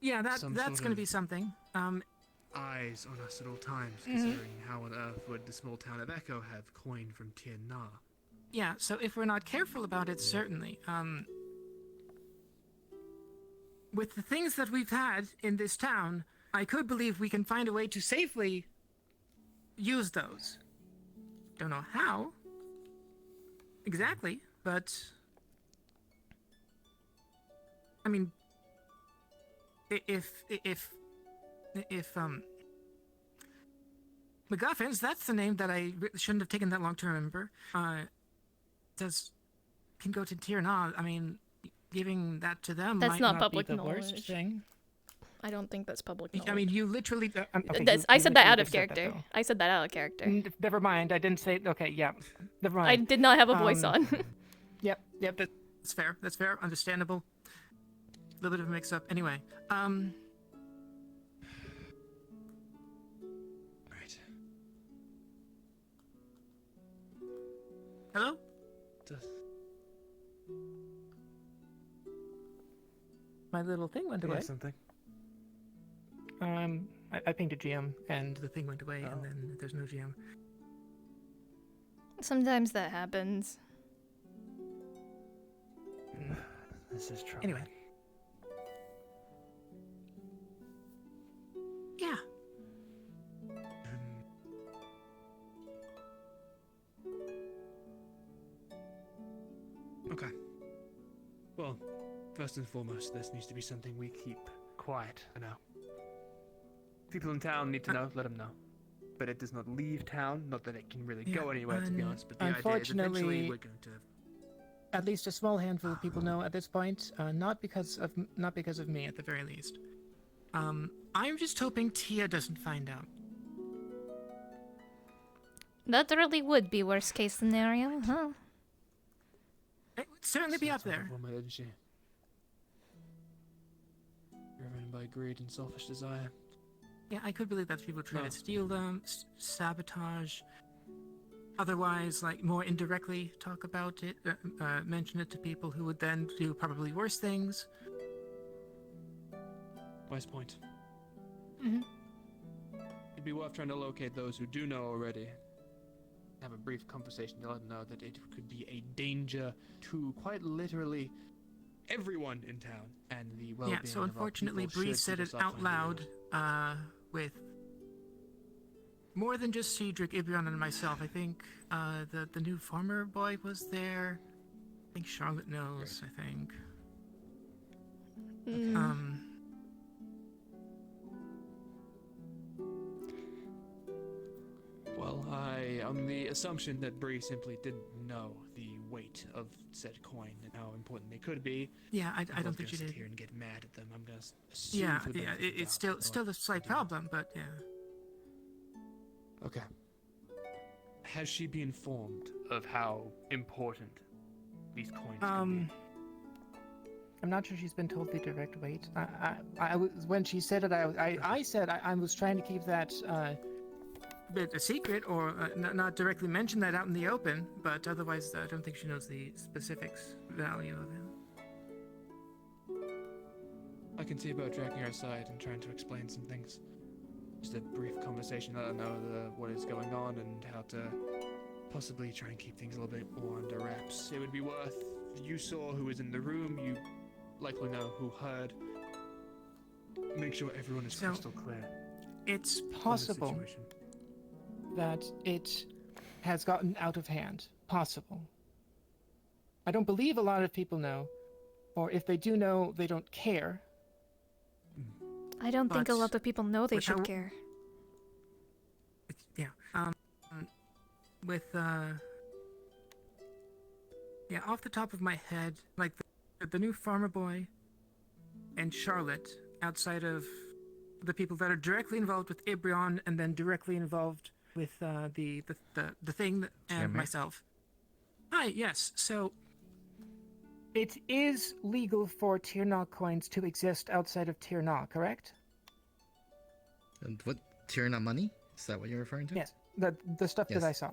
Yeah, that's some going sort to of be something. Eyes on us at all times, considering how on earth would the small town of Echo have coin from Tirna? Yeah, so if we're not careful about it, certainly. With the things that we've had in this town, I could believe we can find a way to safely use those. Don't know how exactly, but I mean, if MacGuffins, that's the name that I shouldn't have taken that long to remember. Can go to Tirna. I mean, giving that to them That's might not not public be the knowledge. worst thing. I don't think that's public knowledge. I mean, you literally. I said that out of character. I said that out of character. Never mind. I didn't say. Okay, yeah. Never mind. I did not have a voice on. Yep. That's fair. That's fair. Understandable. A little bit of a mix-up. Anyway. Right. Hello. My little thing went away. Something. I pinged a GM and the thing went away, and then there's no GM. Sometimes that happens. This is trouble. Anyway. Yeah. Okay. Well, first and foremost, this needs to be something we keep quiet for now. People in town need to know, let them know. But it does not leave town, not that it can really go anywhere, to be honest, but the idea is unfortunately, eventually we're going to... At least a small handful of people know at this point, not because of me at the very least. I'm just hoping Tia doesn't find out. That really would be worst case scenario, huh? It would certainly be up there. Woman, isn't she? Driven by greed and selfish desire. Yeah, I could believe that people try to steal them, sabotage. Otherwise, like, more indirectly talk about it, mention it to people who would then do probably worse things. Wise point. Mm-hmm. It'd be worth trying to locate those who do know already. Have a brief conversation to let them know that it could be a danger to quite literally everyone in town and the well-being Yeah, so of our unfortunately, people Bree should said people it start out finding loud, with more than just Cedric, Ibion, and myself. I think the new farmer boy was there. I think Charlotte knows. I think. Well, on the assumption that Bree simply didn't know the weight of said coin and how important they could be. Yeah, I I'm don't not think she gonna sit did. here and get mad at them. I'm gonna assume. Yeah, for the yeah, benefit of the it's doubt still a slight problem, but yeah. Okay. Has she been informed of how important these coins can be? I'm not sure she's been told the direct weight. I was, when she said it, I said I was trying to keep that bit a secret, or not directly mention that out in the open. But otherwise, I don't think she knows the specifics value of it. I can see about dragging her aside and trying to explain some things. Just a brief conversation, let her know what is going on and how to possibly try and keep things a little bit more under wraps. It would be worth. You saw who was in the room. You likely know who heard. Make sure everyone is crystal clear. It's on the possible situation. that it has gotten out of hand. Possible. I don't believe a lot of people know, or if they do know, they don't care. I don't think a But lot of people know they with should how- care. Yeah. With yeah, off the top of my head, like the new farmer boy and Charlotte, outside of the people that are directly involved with Ibrion and then directly involved with the thing and Jimmy? myself. Hi, yes. So it is legal for Tirna coins to exist outside of Tirna, correct? And what, Tirna money? Is that what you're referring to? Yes. The stuff Yes. that I saw.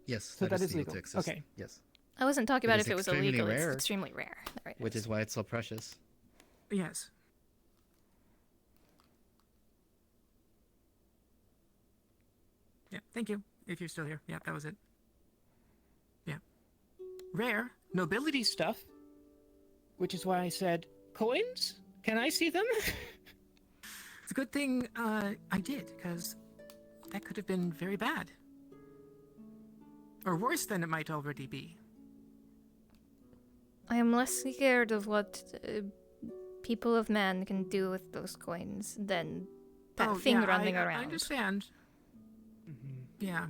Yes, So that is legal. to exist. Okay. Yes. I wasn't talking about is if it was extremely illegal. rare, It's extremely rare. Right. Which is why it's so precious. Yes. Yeah, thank you. If you're still here. Yeah, that was it. Yeah. Rare. Nobility stuff. Which is why I said, coins? Can I see them? It's a good thing I did, because that could have been very bad. Or worse than it might already be. I am less scared of what people of man can do with those coins than that thing yeah, running I around. understand. Yeah.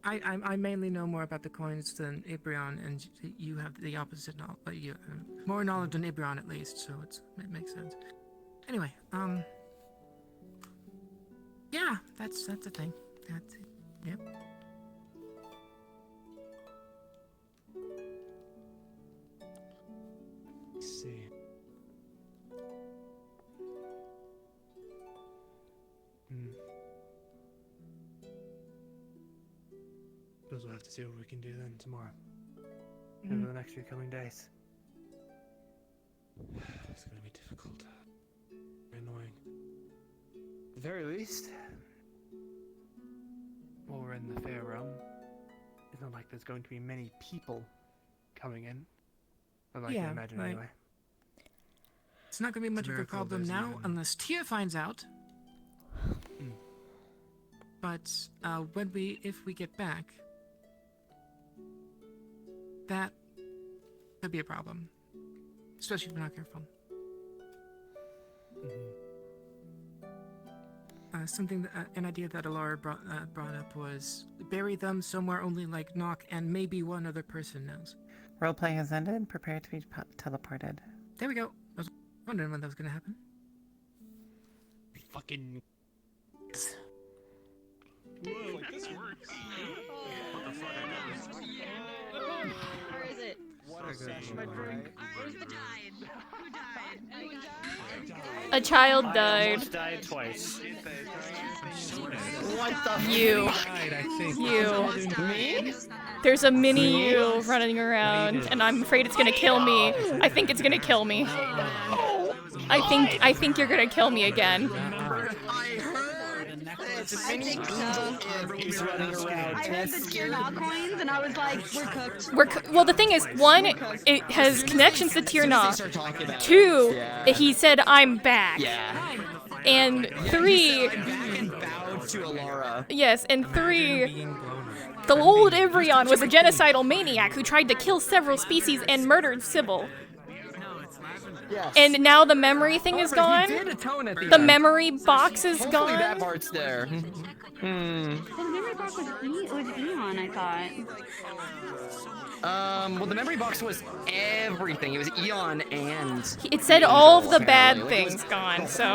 I mainly know more about the coins than Ibrion, and you have the opposite knowledge. More knowledge than Ibrion, at least, so it makes sense. Anyway, yeah, that's the thing. That's it. Yep. Let's see. Suppose we'll have to see what we can do then tomorrow. Over the next few coming days. It's gonna be difficult. Very annoying. At the very least, while we're in the fair realm, it's not like there's going to be many people coming in. I'd like to imagine right. anyway. It's not going to be much of a miracle problem there's now even- unless Tia finds out. But if we get back, that could be a problem, especially if we're not careful. Something, an idea that Alara brought up was bury them somewhere only like Nock and maybe one other person knows. Roleplay has ended. Prepare to be teleported. There we go. I was wondering when that was going to happen. Fucking. Whoa, this works. What the fuck? Where is it? What a session. Who died? Who died? A child died. Almost died twice. What the You. You. Me? There's a mini you running around, and I'm afraid it's gonna kill me. I think it's gonna kill me. I think you're gonna kill me again. I think so. He's running around. I heard the Tirna coins and I was like, we're cooked. Well, the thing is, one, it has connections to Tirna. Two, he said I'm back. Yeah. And three, To Alara. yes, and three, the old Ivrion was a genocidal maniac who tried to kill several species and murdered Sybil. Yes. And now the memory thing is gone. He did atone at the The end. memory box is Hopefully gone. that part's there. The memory box was Eon, I thought. Well, the memory box was everything. It was Eon and. It said all of the Angel, bad apparently. Like, it things was- gone, so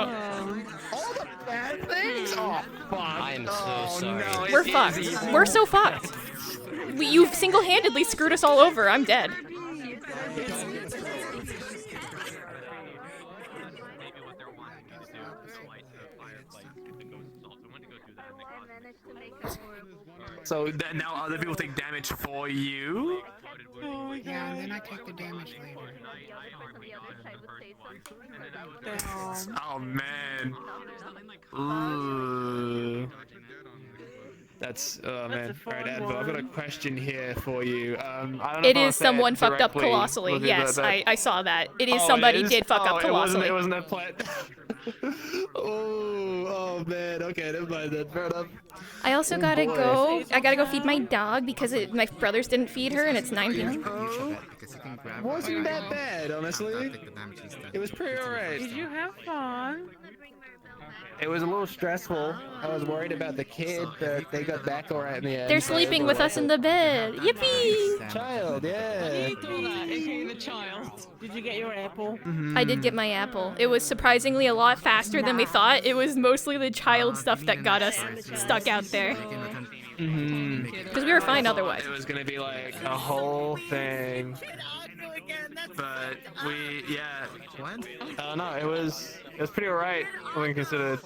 All the bad things? Oh, fuck. I am so sorry. No, we're it is fucked. evil. We're so fucked. You've single-handedly screwed us all over. I'm dead. So now other people take damage for you? Oh, yeah, and then I take the damage later. Oh man. Ooh. That's oh man. Alright, Advo, I've got a question here for you. I don't know It if I'm is saying someone fucked up directly. colossally. Was it Yes, that- I saw that. It is Oh, somebody is? did fuck Oh, up colossally. It wasn't a plant. Oh man. Okay, never mind then. Fair enough. I also Oh, gotta boy. go. I gotta go feed my dog because my brothers didn't feed her, and it's 9 p.m. Wasn't that bad, honestly. It was pretty alright. Did you have fun? It was a little stressful. I was worried about the kid, but they got back alright in the end. They're so sleeping it with was us in the bed. Yippee! Child, yeah. aka the child. Did you get your apple? I did get my apple. It was surprisingly a lot faster than we thought. It was mostly the child stuff that got us stuck out there. Because we were fine otherwise. It was gonna be like a whole thing. But yeah. What? No, it was pretty alright when considered.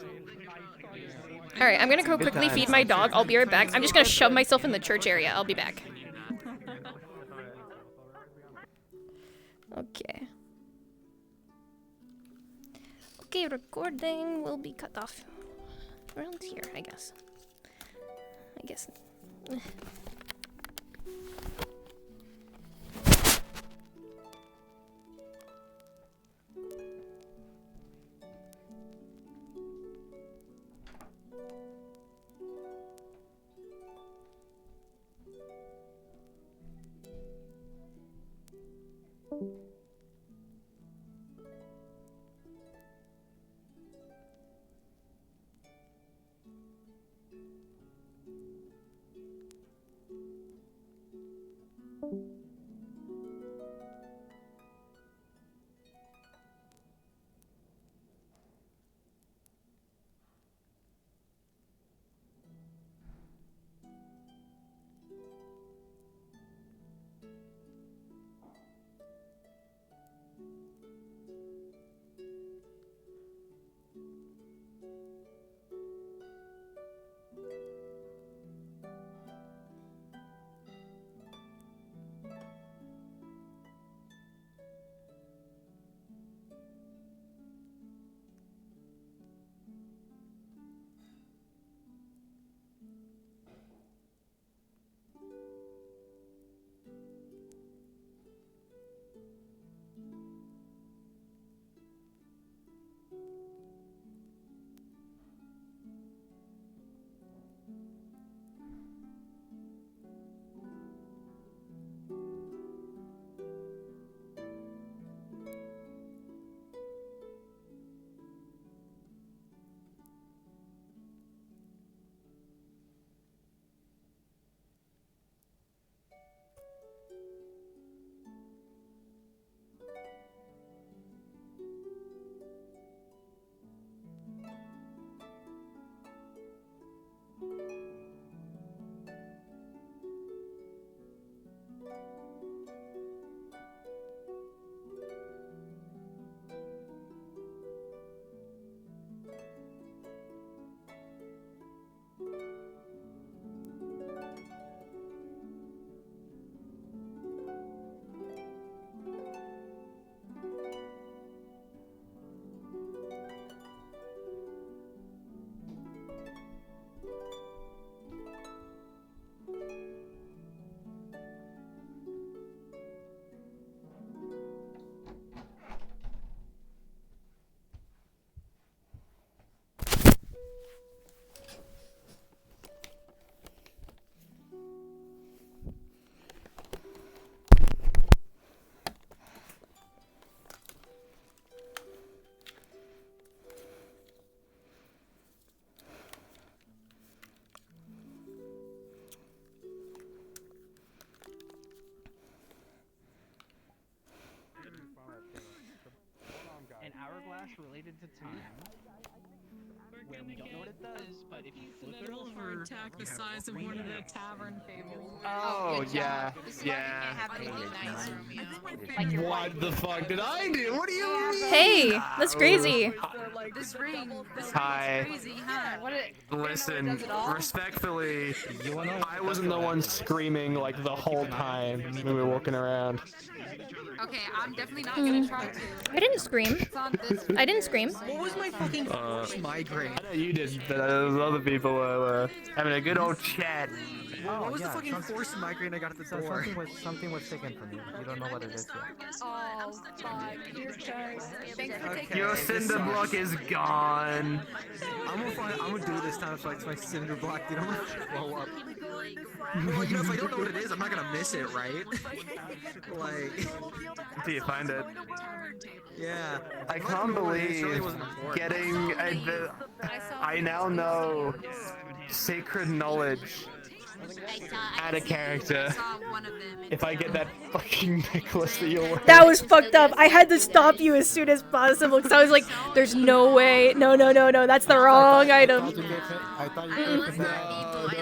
Alright, I'm gonna go Good quickly times. feed my dog. I'll be right back. I'm just gonna shove myself in the church area. I'll be back. Okay. Okay, recording will be cut off around here, I guess. An hourglass related to time. where we don't know what it does, but if you flip it over, hardtack the size of one of the tavern tables. Oh, yeah, yeah. What the fuck did I do? What do you mean? Hey, that's crazy. This ring. This Hi. ring is crazy, huh? Listen, respectfully, I wasn't the one screaming like the whole time we were walking around. Okay, I'm definitely not gonna try to. I didn't scream. I didn't scream. What was my fucking Migraine. I know you did, but those other people were having a good old chat. What was the fucking forced migraine I got at the door? Something was taken from you. You don't know what it is yet. Oh, fuck. Dear guys. Thanks for taking Your cinder block is gone. I'm gonna do this time so it's my cinder block, dude. I'm gonna blow up. Well, you know, if I don't know what it is, I'm not gonna miss it, right? Like, Until you find it. yeah. I can't believe getting I now know sacred knowledge. Add a character. If I get that fucking necklace that you're wearing. That was fucked up. I had to stop you as soon as possible because I was like, there's no way. No, that's the wrong item.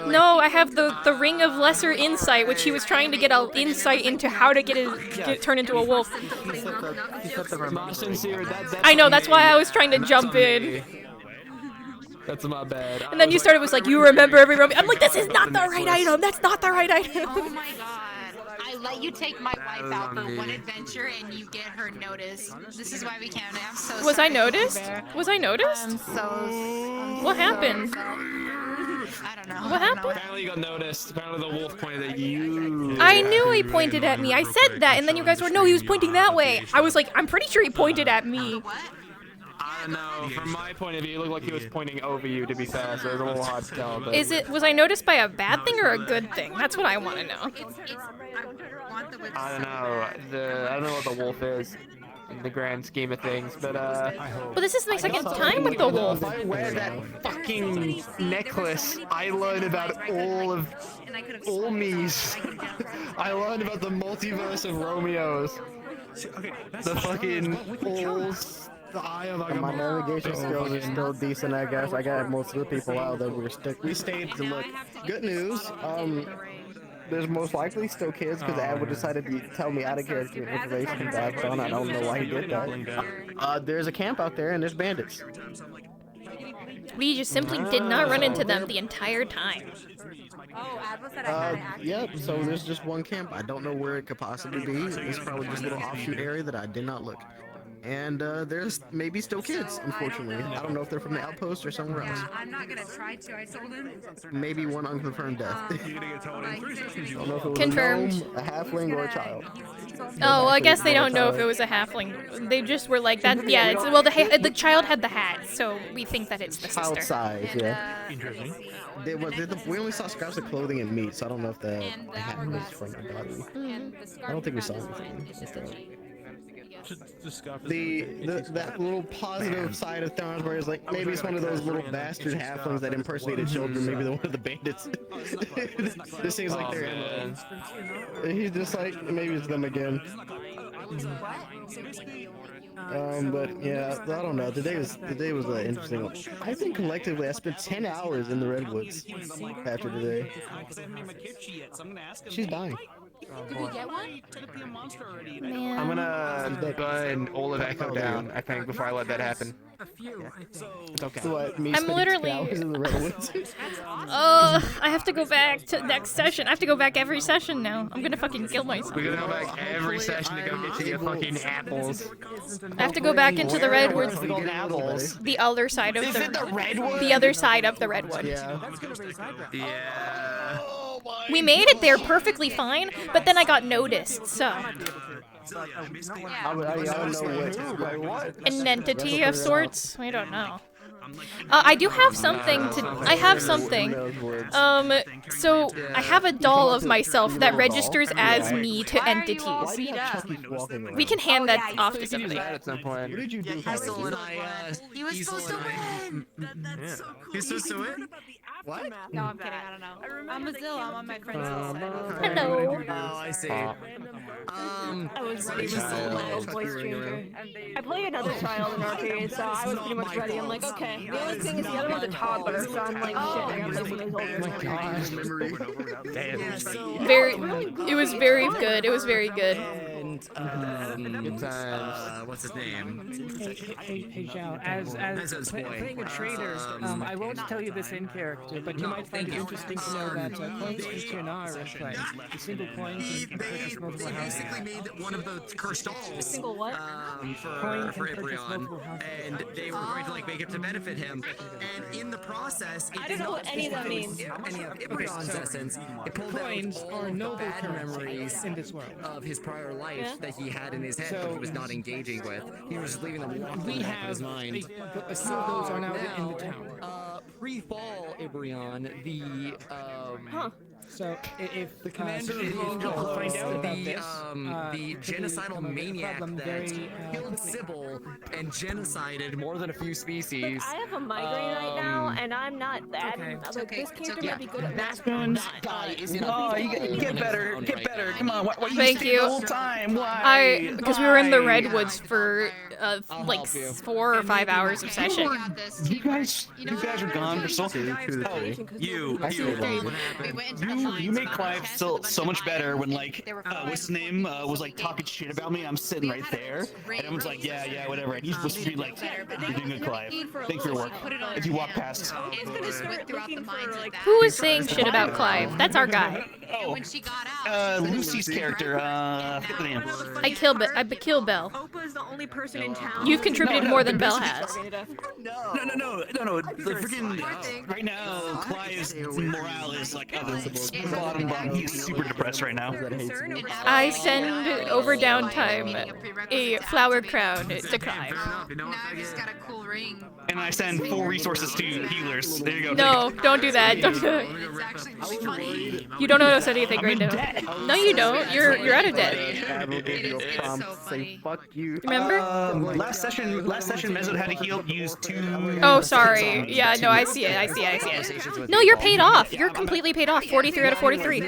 No, I have the Ring of Lesser Insight, which he was trying to get an insight into how to get turned into a wolf. I know, that's why I was trying to jump in. That's my bad. And then you started was like, you remember every Romeo. I'm like, this is not the right item. That's not the right item. Oh my god. I let you take my wife out for one adventure and you get her noticed. This is why we can't. I'm so sorry. Was I noticed? Was I noticed? I'm so what happened? I don't know. What happened? Apparently you got noticed. Apparently the wolf pointed at you. I knew he pointed at me. I said that, and then you guys were, no, he was pointing that way. I was like, I'm pretty sure he pointed at me. I don't know. From my point of view, it looked like he was pointing over you, to be fair, so it was a little hard to tell. But... Was I noticed by a bad thing or a good thing? That's what I want to know. I don't know. I don't know what the wolf is in the grand scheme of things, but Well, this is my second time with the wolf. If I wear that fucking necklace, I learn about all me's. I learned about the multiverse of Romeos. The fucking balls. My navigation skills are still decent, I guess. I got most of the people out that we stayed to look. Good news. There's most likely still kids because Edward decided to tell me out of character information that I've done. I don't know why he did that. There's a camp out there and there's bandits. We just simply did not run into them the entire time. Yep, so there's just one camp. I don't know where it could possibly be. It's probably just a little offshoot area that I did not look. And there's maybe still kids, unfortunately. I don't know if they're from the outpost or somewhere else. I'm not gonna try to. I told him. Maybe one unconfirmed death. Don't know if it was Confirmed. a gnome, a halfling, or a child. Oh, well, I guess they don't know if it was a halfling. They just were like that. Yeah, well, the child had the hat, so we think that it's the Child sister. size, yeah. Interesting. We only saw scraps of clothing and meat, so I don't know if the hat was from the body. I don't think we saw anything. That little positive side of Thorns where it's like maybe it's one of those little bastard halflings that impersonated children, maybe they're one of the bandits. This seems like they're and he's just like maybe it's them again. But yeah, I don't know. Today was an interesting one. I think collectively I spent 10 hours in the redwoods after today. She's dying. Did we get one? I'm gonna burn all of Echo down, I think, before I let that happen. It's okay. So what, me I'm spending 10 literally. hours in the redwoods? I have to go back to next session. I have to go back every session now. I'm gonna fucking kill myself. We're gonna go back every session to go get you your fucking apples. I have to go back into the redwoods. Apples. The other side of Is it the redwood? The other side of the redwood. Yeah. We made it there perfectly fine, but then I got noticed, so. I don't know what. An entity of sorts? I don't know. I do have something I have something. So I have a doll of myself that registers as me to entities. We can hand that off to somebody. At some point. What did you do? He was supposed to win. That's so cool. He's supposed to win? What? No, I'm kidding. I don't know. I'm a Zilla. I'm on my friend's list. Hello. Oh, I see. I was ready with the voice changer. I play another child in arcade, so I was pretty much ready. I'm like, okay. The only thing is the other one's a toddler, so I'm like, shit, I gotta play one of those older ones. Very. It was very good. It was very good. Good times. What's his name? Hey, Zhao, as playing a trader, I won't tell you this in character, but you might find it interesting to know that coins from Tiernar are in play. A single coin can purchase multiple They houses. basically made one of the cursed dolls. Single what? For Ibrion, and they were going to like make it to benefit him. And in the process, it I don't know what any of that means. Any of Ibrion's essence, it pulled Coins out are all the noble bad currency memories in this world. of his prior life Yeah. that he had in his head, but he was not engaging with. He was just leaving them locked We in the back of his have mind. a few of those are now in the town. Pre-fall Ibrion, the So if the commander Sybil of will find out about the this, the it could genocidal become a maniac problem that very killed Sybil and genocided more than a few species. I have a migraine right now, and I'm not that. okay. Like, this character might be good at math. Guy is in Oh, you get better. Get better. Come on. Why you Thank staying you. the whole time? Why? Because we were in the Why? redwoods for like 4 or 5 hours of session. You guys are gone for so. You made Clive so much better when like what's his name was like talking shit about me. I'm sitting right there, and everyone's like, yeah, whatever. And he's supposed to be like, you're doing good, Clive. Thanks for your work. If you walk past. It's gonna squint throughout the minds of that. Who is saying shit about Clive? That's our guy. And when she got out, Lucy's character. I forget the name. I kill Bell. Opa's the only person in town. You've contributed more than Bell has. No. The freaking right now, Clive's morale is like bottom. He's super depressed right now. I send over downtime a flower crown to Clive. now I just got a cool ring. And I send 4 resources to healers. There you go. No, don't do that. Don't do that. It's actually really funny. You don't notice anything right now. No, you don't. You're out of debt. I will give you a prompt. Say fuck you. Remember? Last session, Mezzod had to heal. Use 2. Oh, sorry. Yeah, no, I see it. I see it. No, you're paid off. You're completely paid off. 43 out of 43.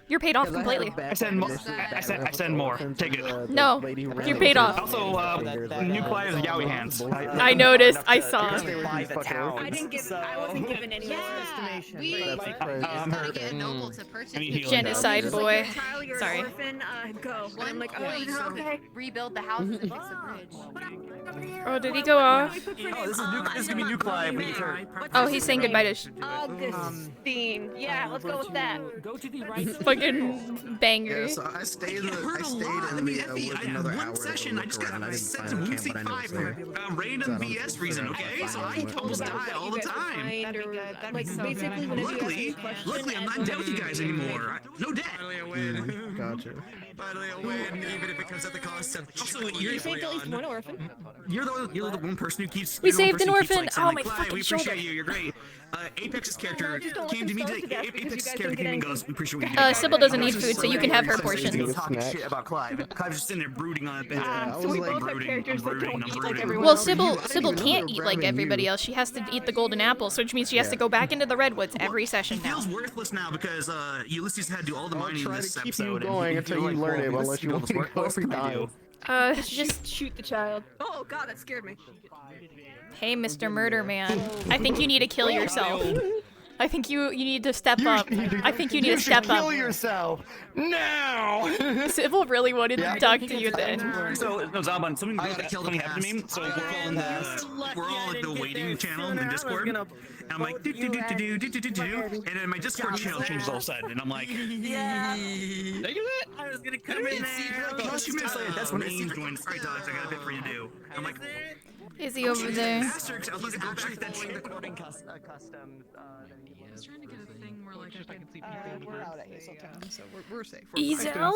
You're paid off completely. I send more. Take it. No, you're paid off. Also, new Clive's Yowie hands. I noticed. I saw. I wasn't given any estimation. Genocide boy. Sorry. Orphan, go. And I'm like, okay. Rebuild the houses and fix the bridge. Oh, did he go off? Oh, this is gonna be new Clive. Oh, he's saying goodbye to Augustine. Yeah, let's go with that. Go to the right. fucking banger. Yeah, so I stayed in the woods another hour. One session, I just got sent to Wound 5 for random BS reason, okay? So I almost die all the time. Luckily, I'm not dead with you guys anymore. No debt. Finally a win. Gotcha. Finally a win, even if it comes at the cost of. Also, You saved at least one orphan. You're the one person who keeps. We saved an orphan. Oh my fucking we shoulder. appreciate you. You're great. Apex's character came to me. Apex's character came and goes, "We appreciate what you do." Sybil doesn't need food, so you can have her portion. Talking shit about Clive. Clive's just sitting there brooding on a bench. So we both have characters that don't eat like everyone Well, else. Sybil can't eat like everybody else. She has to eat the golden apple, so which means she has to go back into the redwoods every session now. Feels worthless now because Ulysses had to do all the mining in this keep you episode. going until you learn it, unless you want to go every time. Just shoot the child. Oh god, that scared me. Hey, Mr. Murder Man. I think you need to kill yourself. I think you need to step up. I think you need to step up. Kill yourself now. Sybil really wanted to talk to you then. So, no, Zaban, something happened to me. So we're all at the waiting channel in Discord. And I'm like, do. And then my Discord channel changes all of a sudden. And I'm like, Yeah. Did I do that? I was gonna come in there. Just 2 minutes later, that's when Ames joins. Alright, dogs, I got a bit for you to do. I'm like, is he over there? He's actually recording customs. I was trying to get a thing where like I can see people. We're out at Hazeltown, so we're safe. Ezel?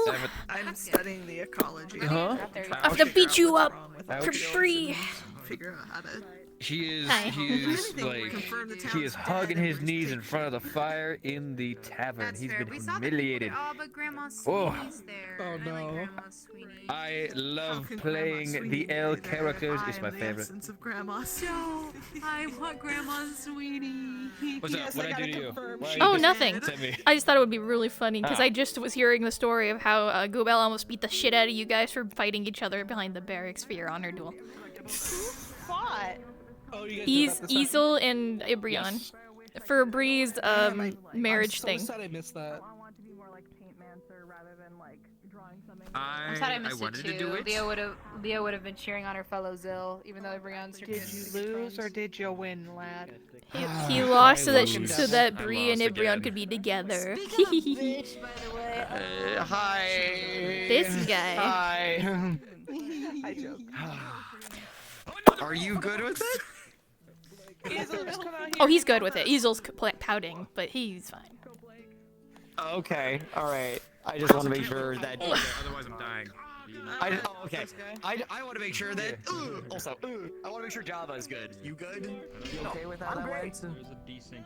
I'm studying the ecology. I have to beat you up for free. Figure out how to He is. Hi. He is like. He is hugging his knees in front of the fire in the tavern. He's been humiliated. Oh, but Grandma Oh. Sweeney's there. Oh no. I like Grandma Sweeney. I love playing the L characters. It's my favorite. Of Grandma. No, I want Grandma Sweeney. What's up? What I do to you? Oh, nothing. Send me. I just thought it would be really funny because Ah. I just was hearing the story of how Goobel almost beat the shit out of you guys for fighting each other behind the barracks for your honor duel. What? Oh, Easel and Ibrion Yes. for Bree's marriage thing. I'm so sad I missed that. I'm sad I missed it wanted too. to do it. Leo would have been cheering on her fellow Zill, even though Brian's her Did you lose or did you win, lad? He lost so that lose. so that I Bree and lost Ibrion again. could be together. Hi. This guy. Hi. I joke. Are you good with it? Oh, he's good with it. Easel's pouting, but he's fine. Okay, alright. I just want to make sure that. Otherwise, I'm dying. Oh, okay. I want to make sure that. Also, I want to make sure Java is good. You good? You okay with how that went?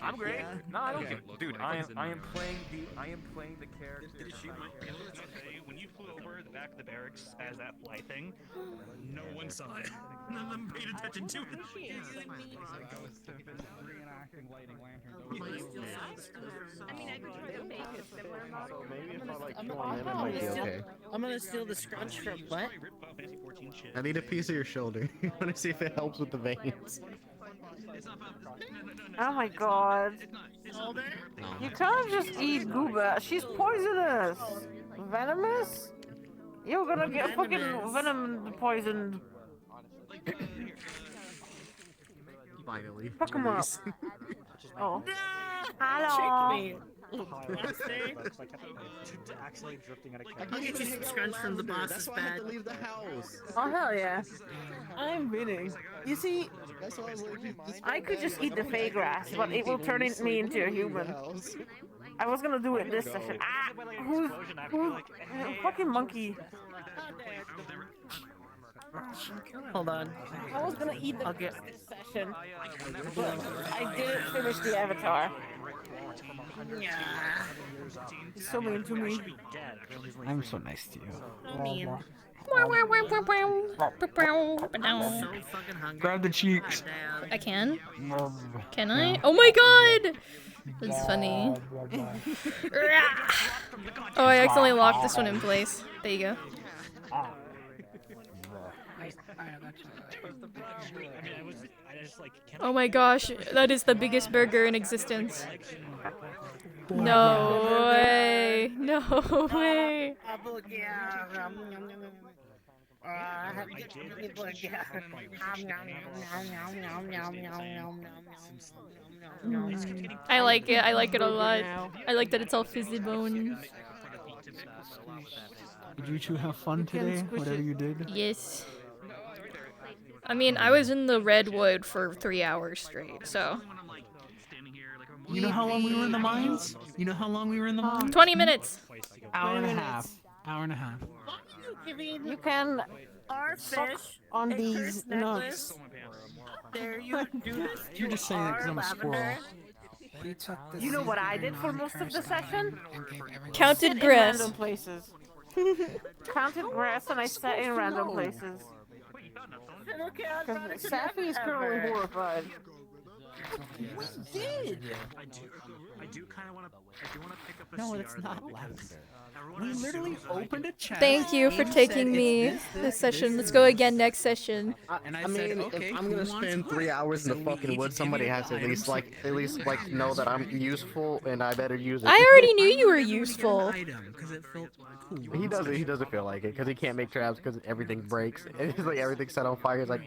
I'm great. Yeah. No, I don't Okay. give. Dude, I am playing the character. Did it shoot when you flew over the back of the barracks as that fly thing? No one saw it. None of them paid attention to it. I'm gonna steal the scrunch from what? I need a piece of your shoulder. I want to see if it helps with the veins. Oh my god. You can't just eat Gooba. She's poisonous. Venomous? You're gonna get fucking venom poisoned. Finally. Fuck him up. release. Oh. Hello. Actually drifting out of I'll get you some scrunch from the boss's bag. Leave the house. Oh hell yeah. I'm winning. You see, I could just eat the fey grass, but it will turn me into a human. I was gonna do it this session. Ah! Who's fucking monkey? Hold on. I was gonna eat the grass this session, but I didn't finish the avatar. He's so mean to me. I'm so nice to you. I mean, Grab the cheeks. I can? Can I? Oh my god! That's funny. Oh, I accidentally locked this one in place. There you go. Oh my gosh, that is the biggest burger in existence. No way. No way. I like it. I like it a lot. I like that it's all fizzy bone. Did you two have fun today? Whatever you did? Yes. I mean, I was in the redwood for 3 hours straight, so. You know how long we were in the mines? You know how long we were in the mines? 20 minutes. Hour and a half. Hour and a half. You can suck on these nuts. There you do this. You're just saying that because I'm a squirrel. You know what I did for most of the session? Counted Sit in grass. random places. Counted grass and I sat in random places. Because Sappy is currently horrified. We did! I do kind of want to pick up a No, it's not lavender. We literally opened a chest. Thank you for taking me this session. Let's go again next session. And I mean, okay, if I'm gonna spend 3 hours in the fucking woods, somebody has to at least know that I'm useful and I better use it. I already knew you were useful. He doesn't feel like it because he can't make traps because everything breaks. And it's like everything's set on fire. He's like,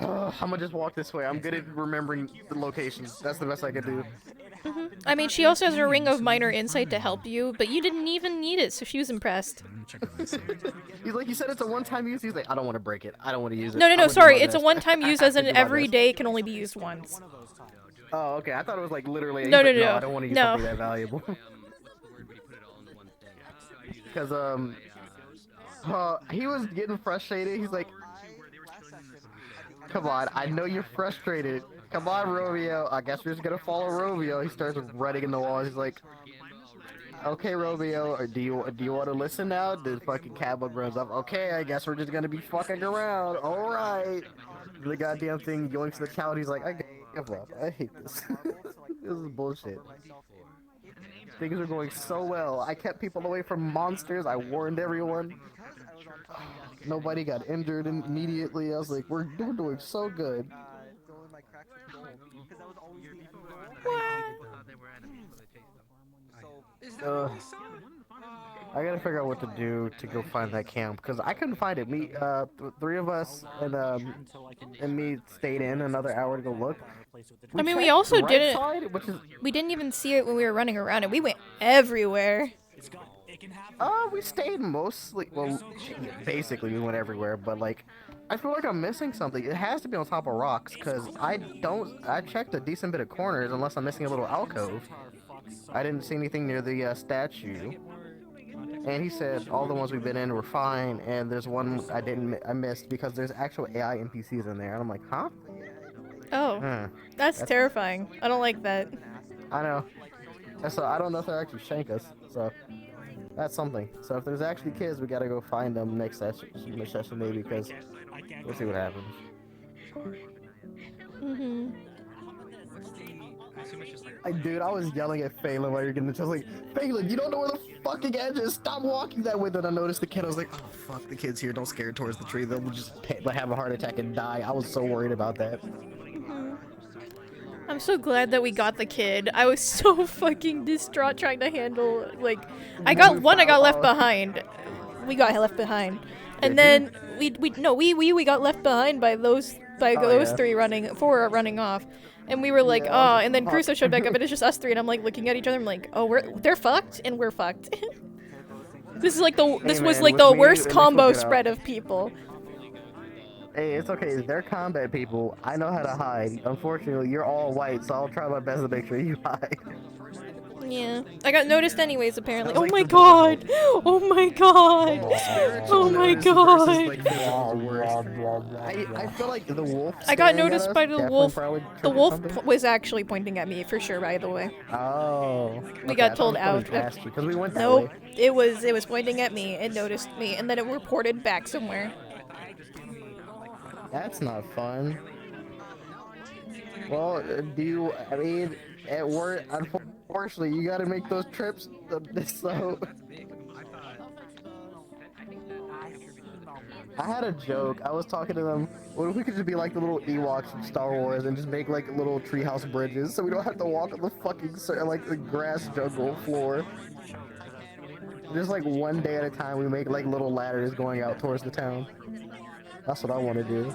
I'm gonna just walk this way. I'm good at remembering the locations. That's the best I can do. I mean, she also has a ring of minor insight to help you, but you didn't even need it, so she was impressed. He's like, you said it's a one-time use. He's like, I don't want to break it. I don't want to use it. No, I'm gonna do sorry. my It's a best." one-time use, as in Do my every best. day can only be used once. Oh, okay. I thought it was like literally. No, he's like, no. I don't want to use No. something that valuable. Because he was getting frustrated. He's like, Come on, I know you're frustrated. Come on, Romeo. I guess we're just gonna follow Romeo. He starts running in the walls. He's like, okay, Romeo, or do you want to listen now? The fucking cowboy runs up. Okay, I guess we're just gonna be fucking around. All right. The goddamn thing yoinks the child. He's like, I give up. I hate this. This is bullshit. Things are going so well. I kept people away from monsters. I warned everyone. Nobody got injured immediately. I was like, we're doing so good. I gotta figure out what to do to go find that camp because I couldn't find it. Me, three of us and me stayed in another hour to go look. I mean, we also right didn't. side, which is We didn't even see it when we were running around, and we went everywhere. we stayed mostly. Well, basically we went everywhere, but like, I feel like I'm missing something. It has to be on top of rocks because I checked a decent bit of corners unless I'm missing a little alcove. I didn't see anything near the statue. And he said all the ones we've been in were fine, and there's one I missed because there's actual AI NPCs in there. And I'm like, huh? Oh, that's terrifying. I don't like that. I know. And so I don't know if they'll actually shank us. So that's something. So if there's actually kids, we gotta go find them next session maybe, because we'll see what happens. Dude, I was yelling at Phelan while you're getting the chest, like, Phelan, you don't know where the fucking edge is. Stop walking that way. Then I noticed the kid. I was like, oh fuck, the kid's here. Don't scare it towards the tree. They'll just have a heart attack and die. I was so worried about that. I'm so glad that we got the kid. I was so fucking distraught trying to handle, like, I got left behind. We got left behind. And then we got left behind by those four running off. And we were like, oh, and then Crusoe showed back up and it's just us three, and I'm like looking at each other, I'm like, oh, they're fucked and we're fucked. This is like this was like the worst combo spread of people. Hey, it's okay. They're combat people. I know how to hide. Unfortunately, you're all white, so I'll try my best to make sure you hide. Yeah, I got noticed anyways, apparently. Oh my god! Oh my god! Oh my god! I feel like the wolf. I got noticed by the wolf. The wolf was actually pointing at me for sure, by the way. Oh. We got told out. Because we went that nope, way. it was pointing at me and noticed me, and then it reported back somewhere. That's not fun. Well, I mean, at work, unfortunately, you gotta make those trips, so... I had a joke. I was talking to them, what if we could just be like the little Ewoks from Star Wars and just make like little treehouse bridges so we don't have to walk on the fucking, like, the grass jungle floor. Just like one day at a time we make like little ladders going out towards the town. That's what I want to do.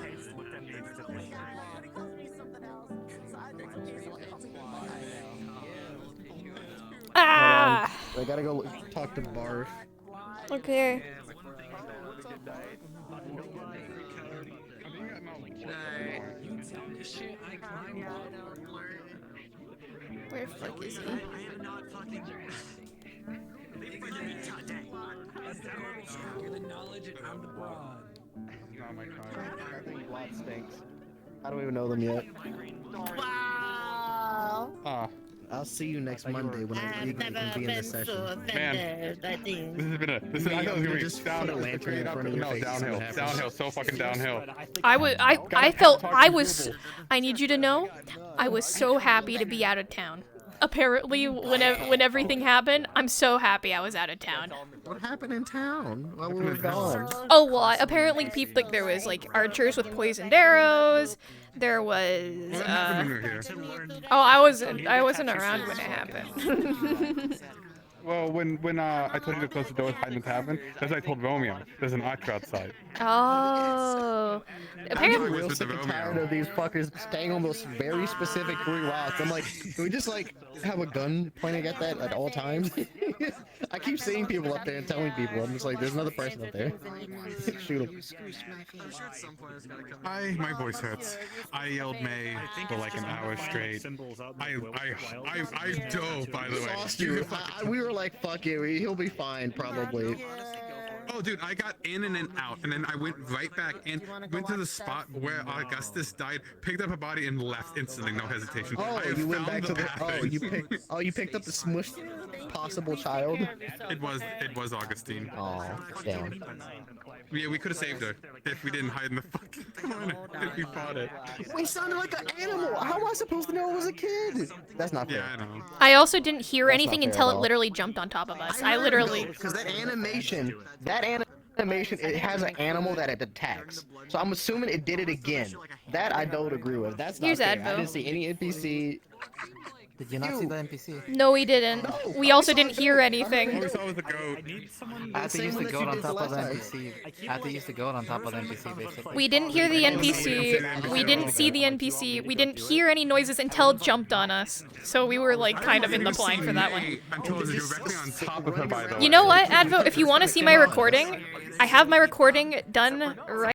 Ah! I gotta go talk to Barf. Okay. Where the fuck is he? Not my car. I think Vlad stinks. I don't even know them yet. Wow. I'll see you next Monday when I legally convene the session. Man, this has been a. This is. I thought it was gonna be down. Put a lantern in front of your face. Downhill, so fucking downhill. I need you to know, I was so happy to be out of town. Apparently, when everything happened, I'm so happy I was out of town. What happened in town while we were gone? A lot. Apparently, people like there was like archers with poisoned arrows. There was. I wasn't around when it happened. Well, when I told you to close the door, hide in the tavern, that's what I told Romeo. There's an archer outside. Oh. Apparently, I'm real sick and tired of these fuckers staying on those very specific 3 rocks. I'm like, can we just like have a gun pointing at that at all times? I keep seeing people up there and telling people. I'm just like, there's another person up there. Shoot him. My voice hurts. I yelled May for like an hour straight. I dove, by the way. We were like, fuck it, he'll be fine, probably. Oh, dude, I got in and then out, and then I went right back in, went to the spot where Augustus died, picked up a body, and left instantly, no hesitation. Oh, I you went found back to the. path Oh, in. you picked up the smushed possible child. It was Augustine. Oh, damn. Yeah, we could have saved her if we didn't hide in the fucking corner. If we fought it. We sounded like an animal. How am I supposed to know it was a kid? That's not fair. Yeah, I know. I also didn't hear That's anything not fair until at it all. literally jumped on top of us. I literally. Because that animation, it has an animal that it attacks. So I'm assuming it did it again. That I don't agree with. That's not Here's fair. Advo. I didn't see any NPC. Did you not see the NPC? No, we didn't. We also didn't hear anything. All we saw was the goat. I had to use the goat on top of the NPC. I had to use the goat on top of the NPC, basically. We didn't hear the NPC. We didn't see the NPC. We didn't hear any noises until it jumped on us. So we were like kind of in the blind for that one. Until it was directly on top of her, by the way. You know what, Advo? If you want to see my recording, I have my recording done right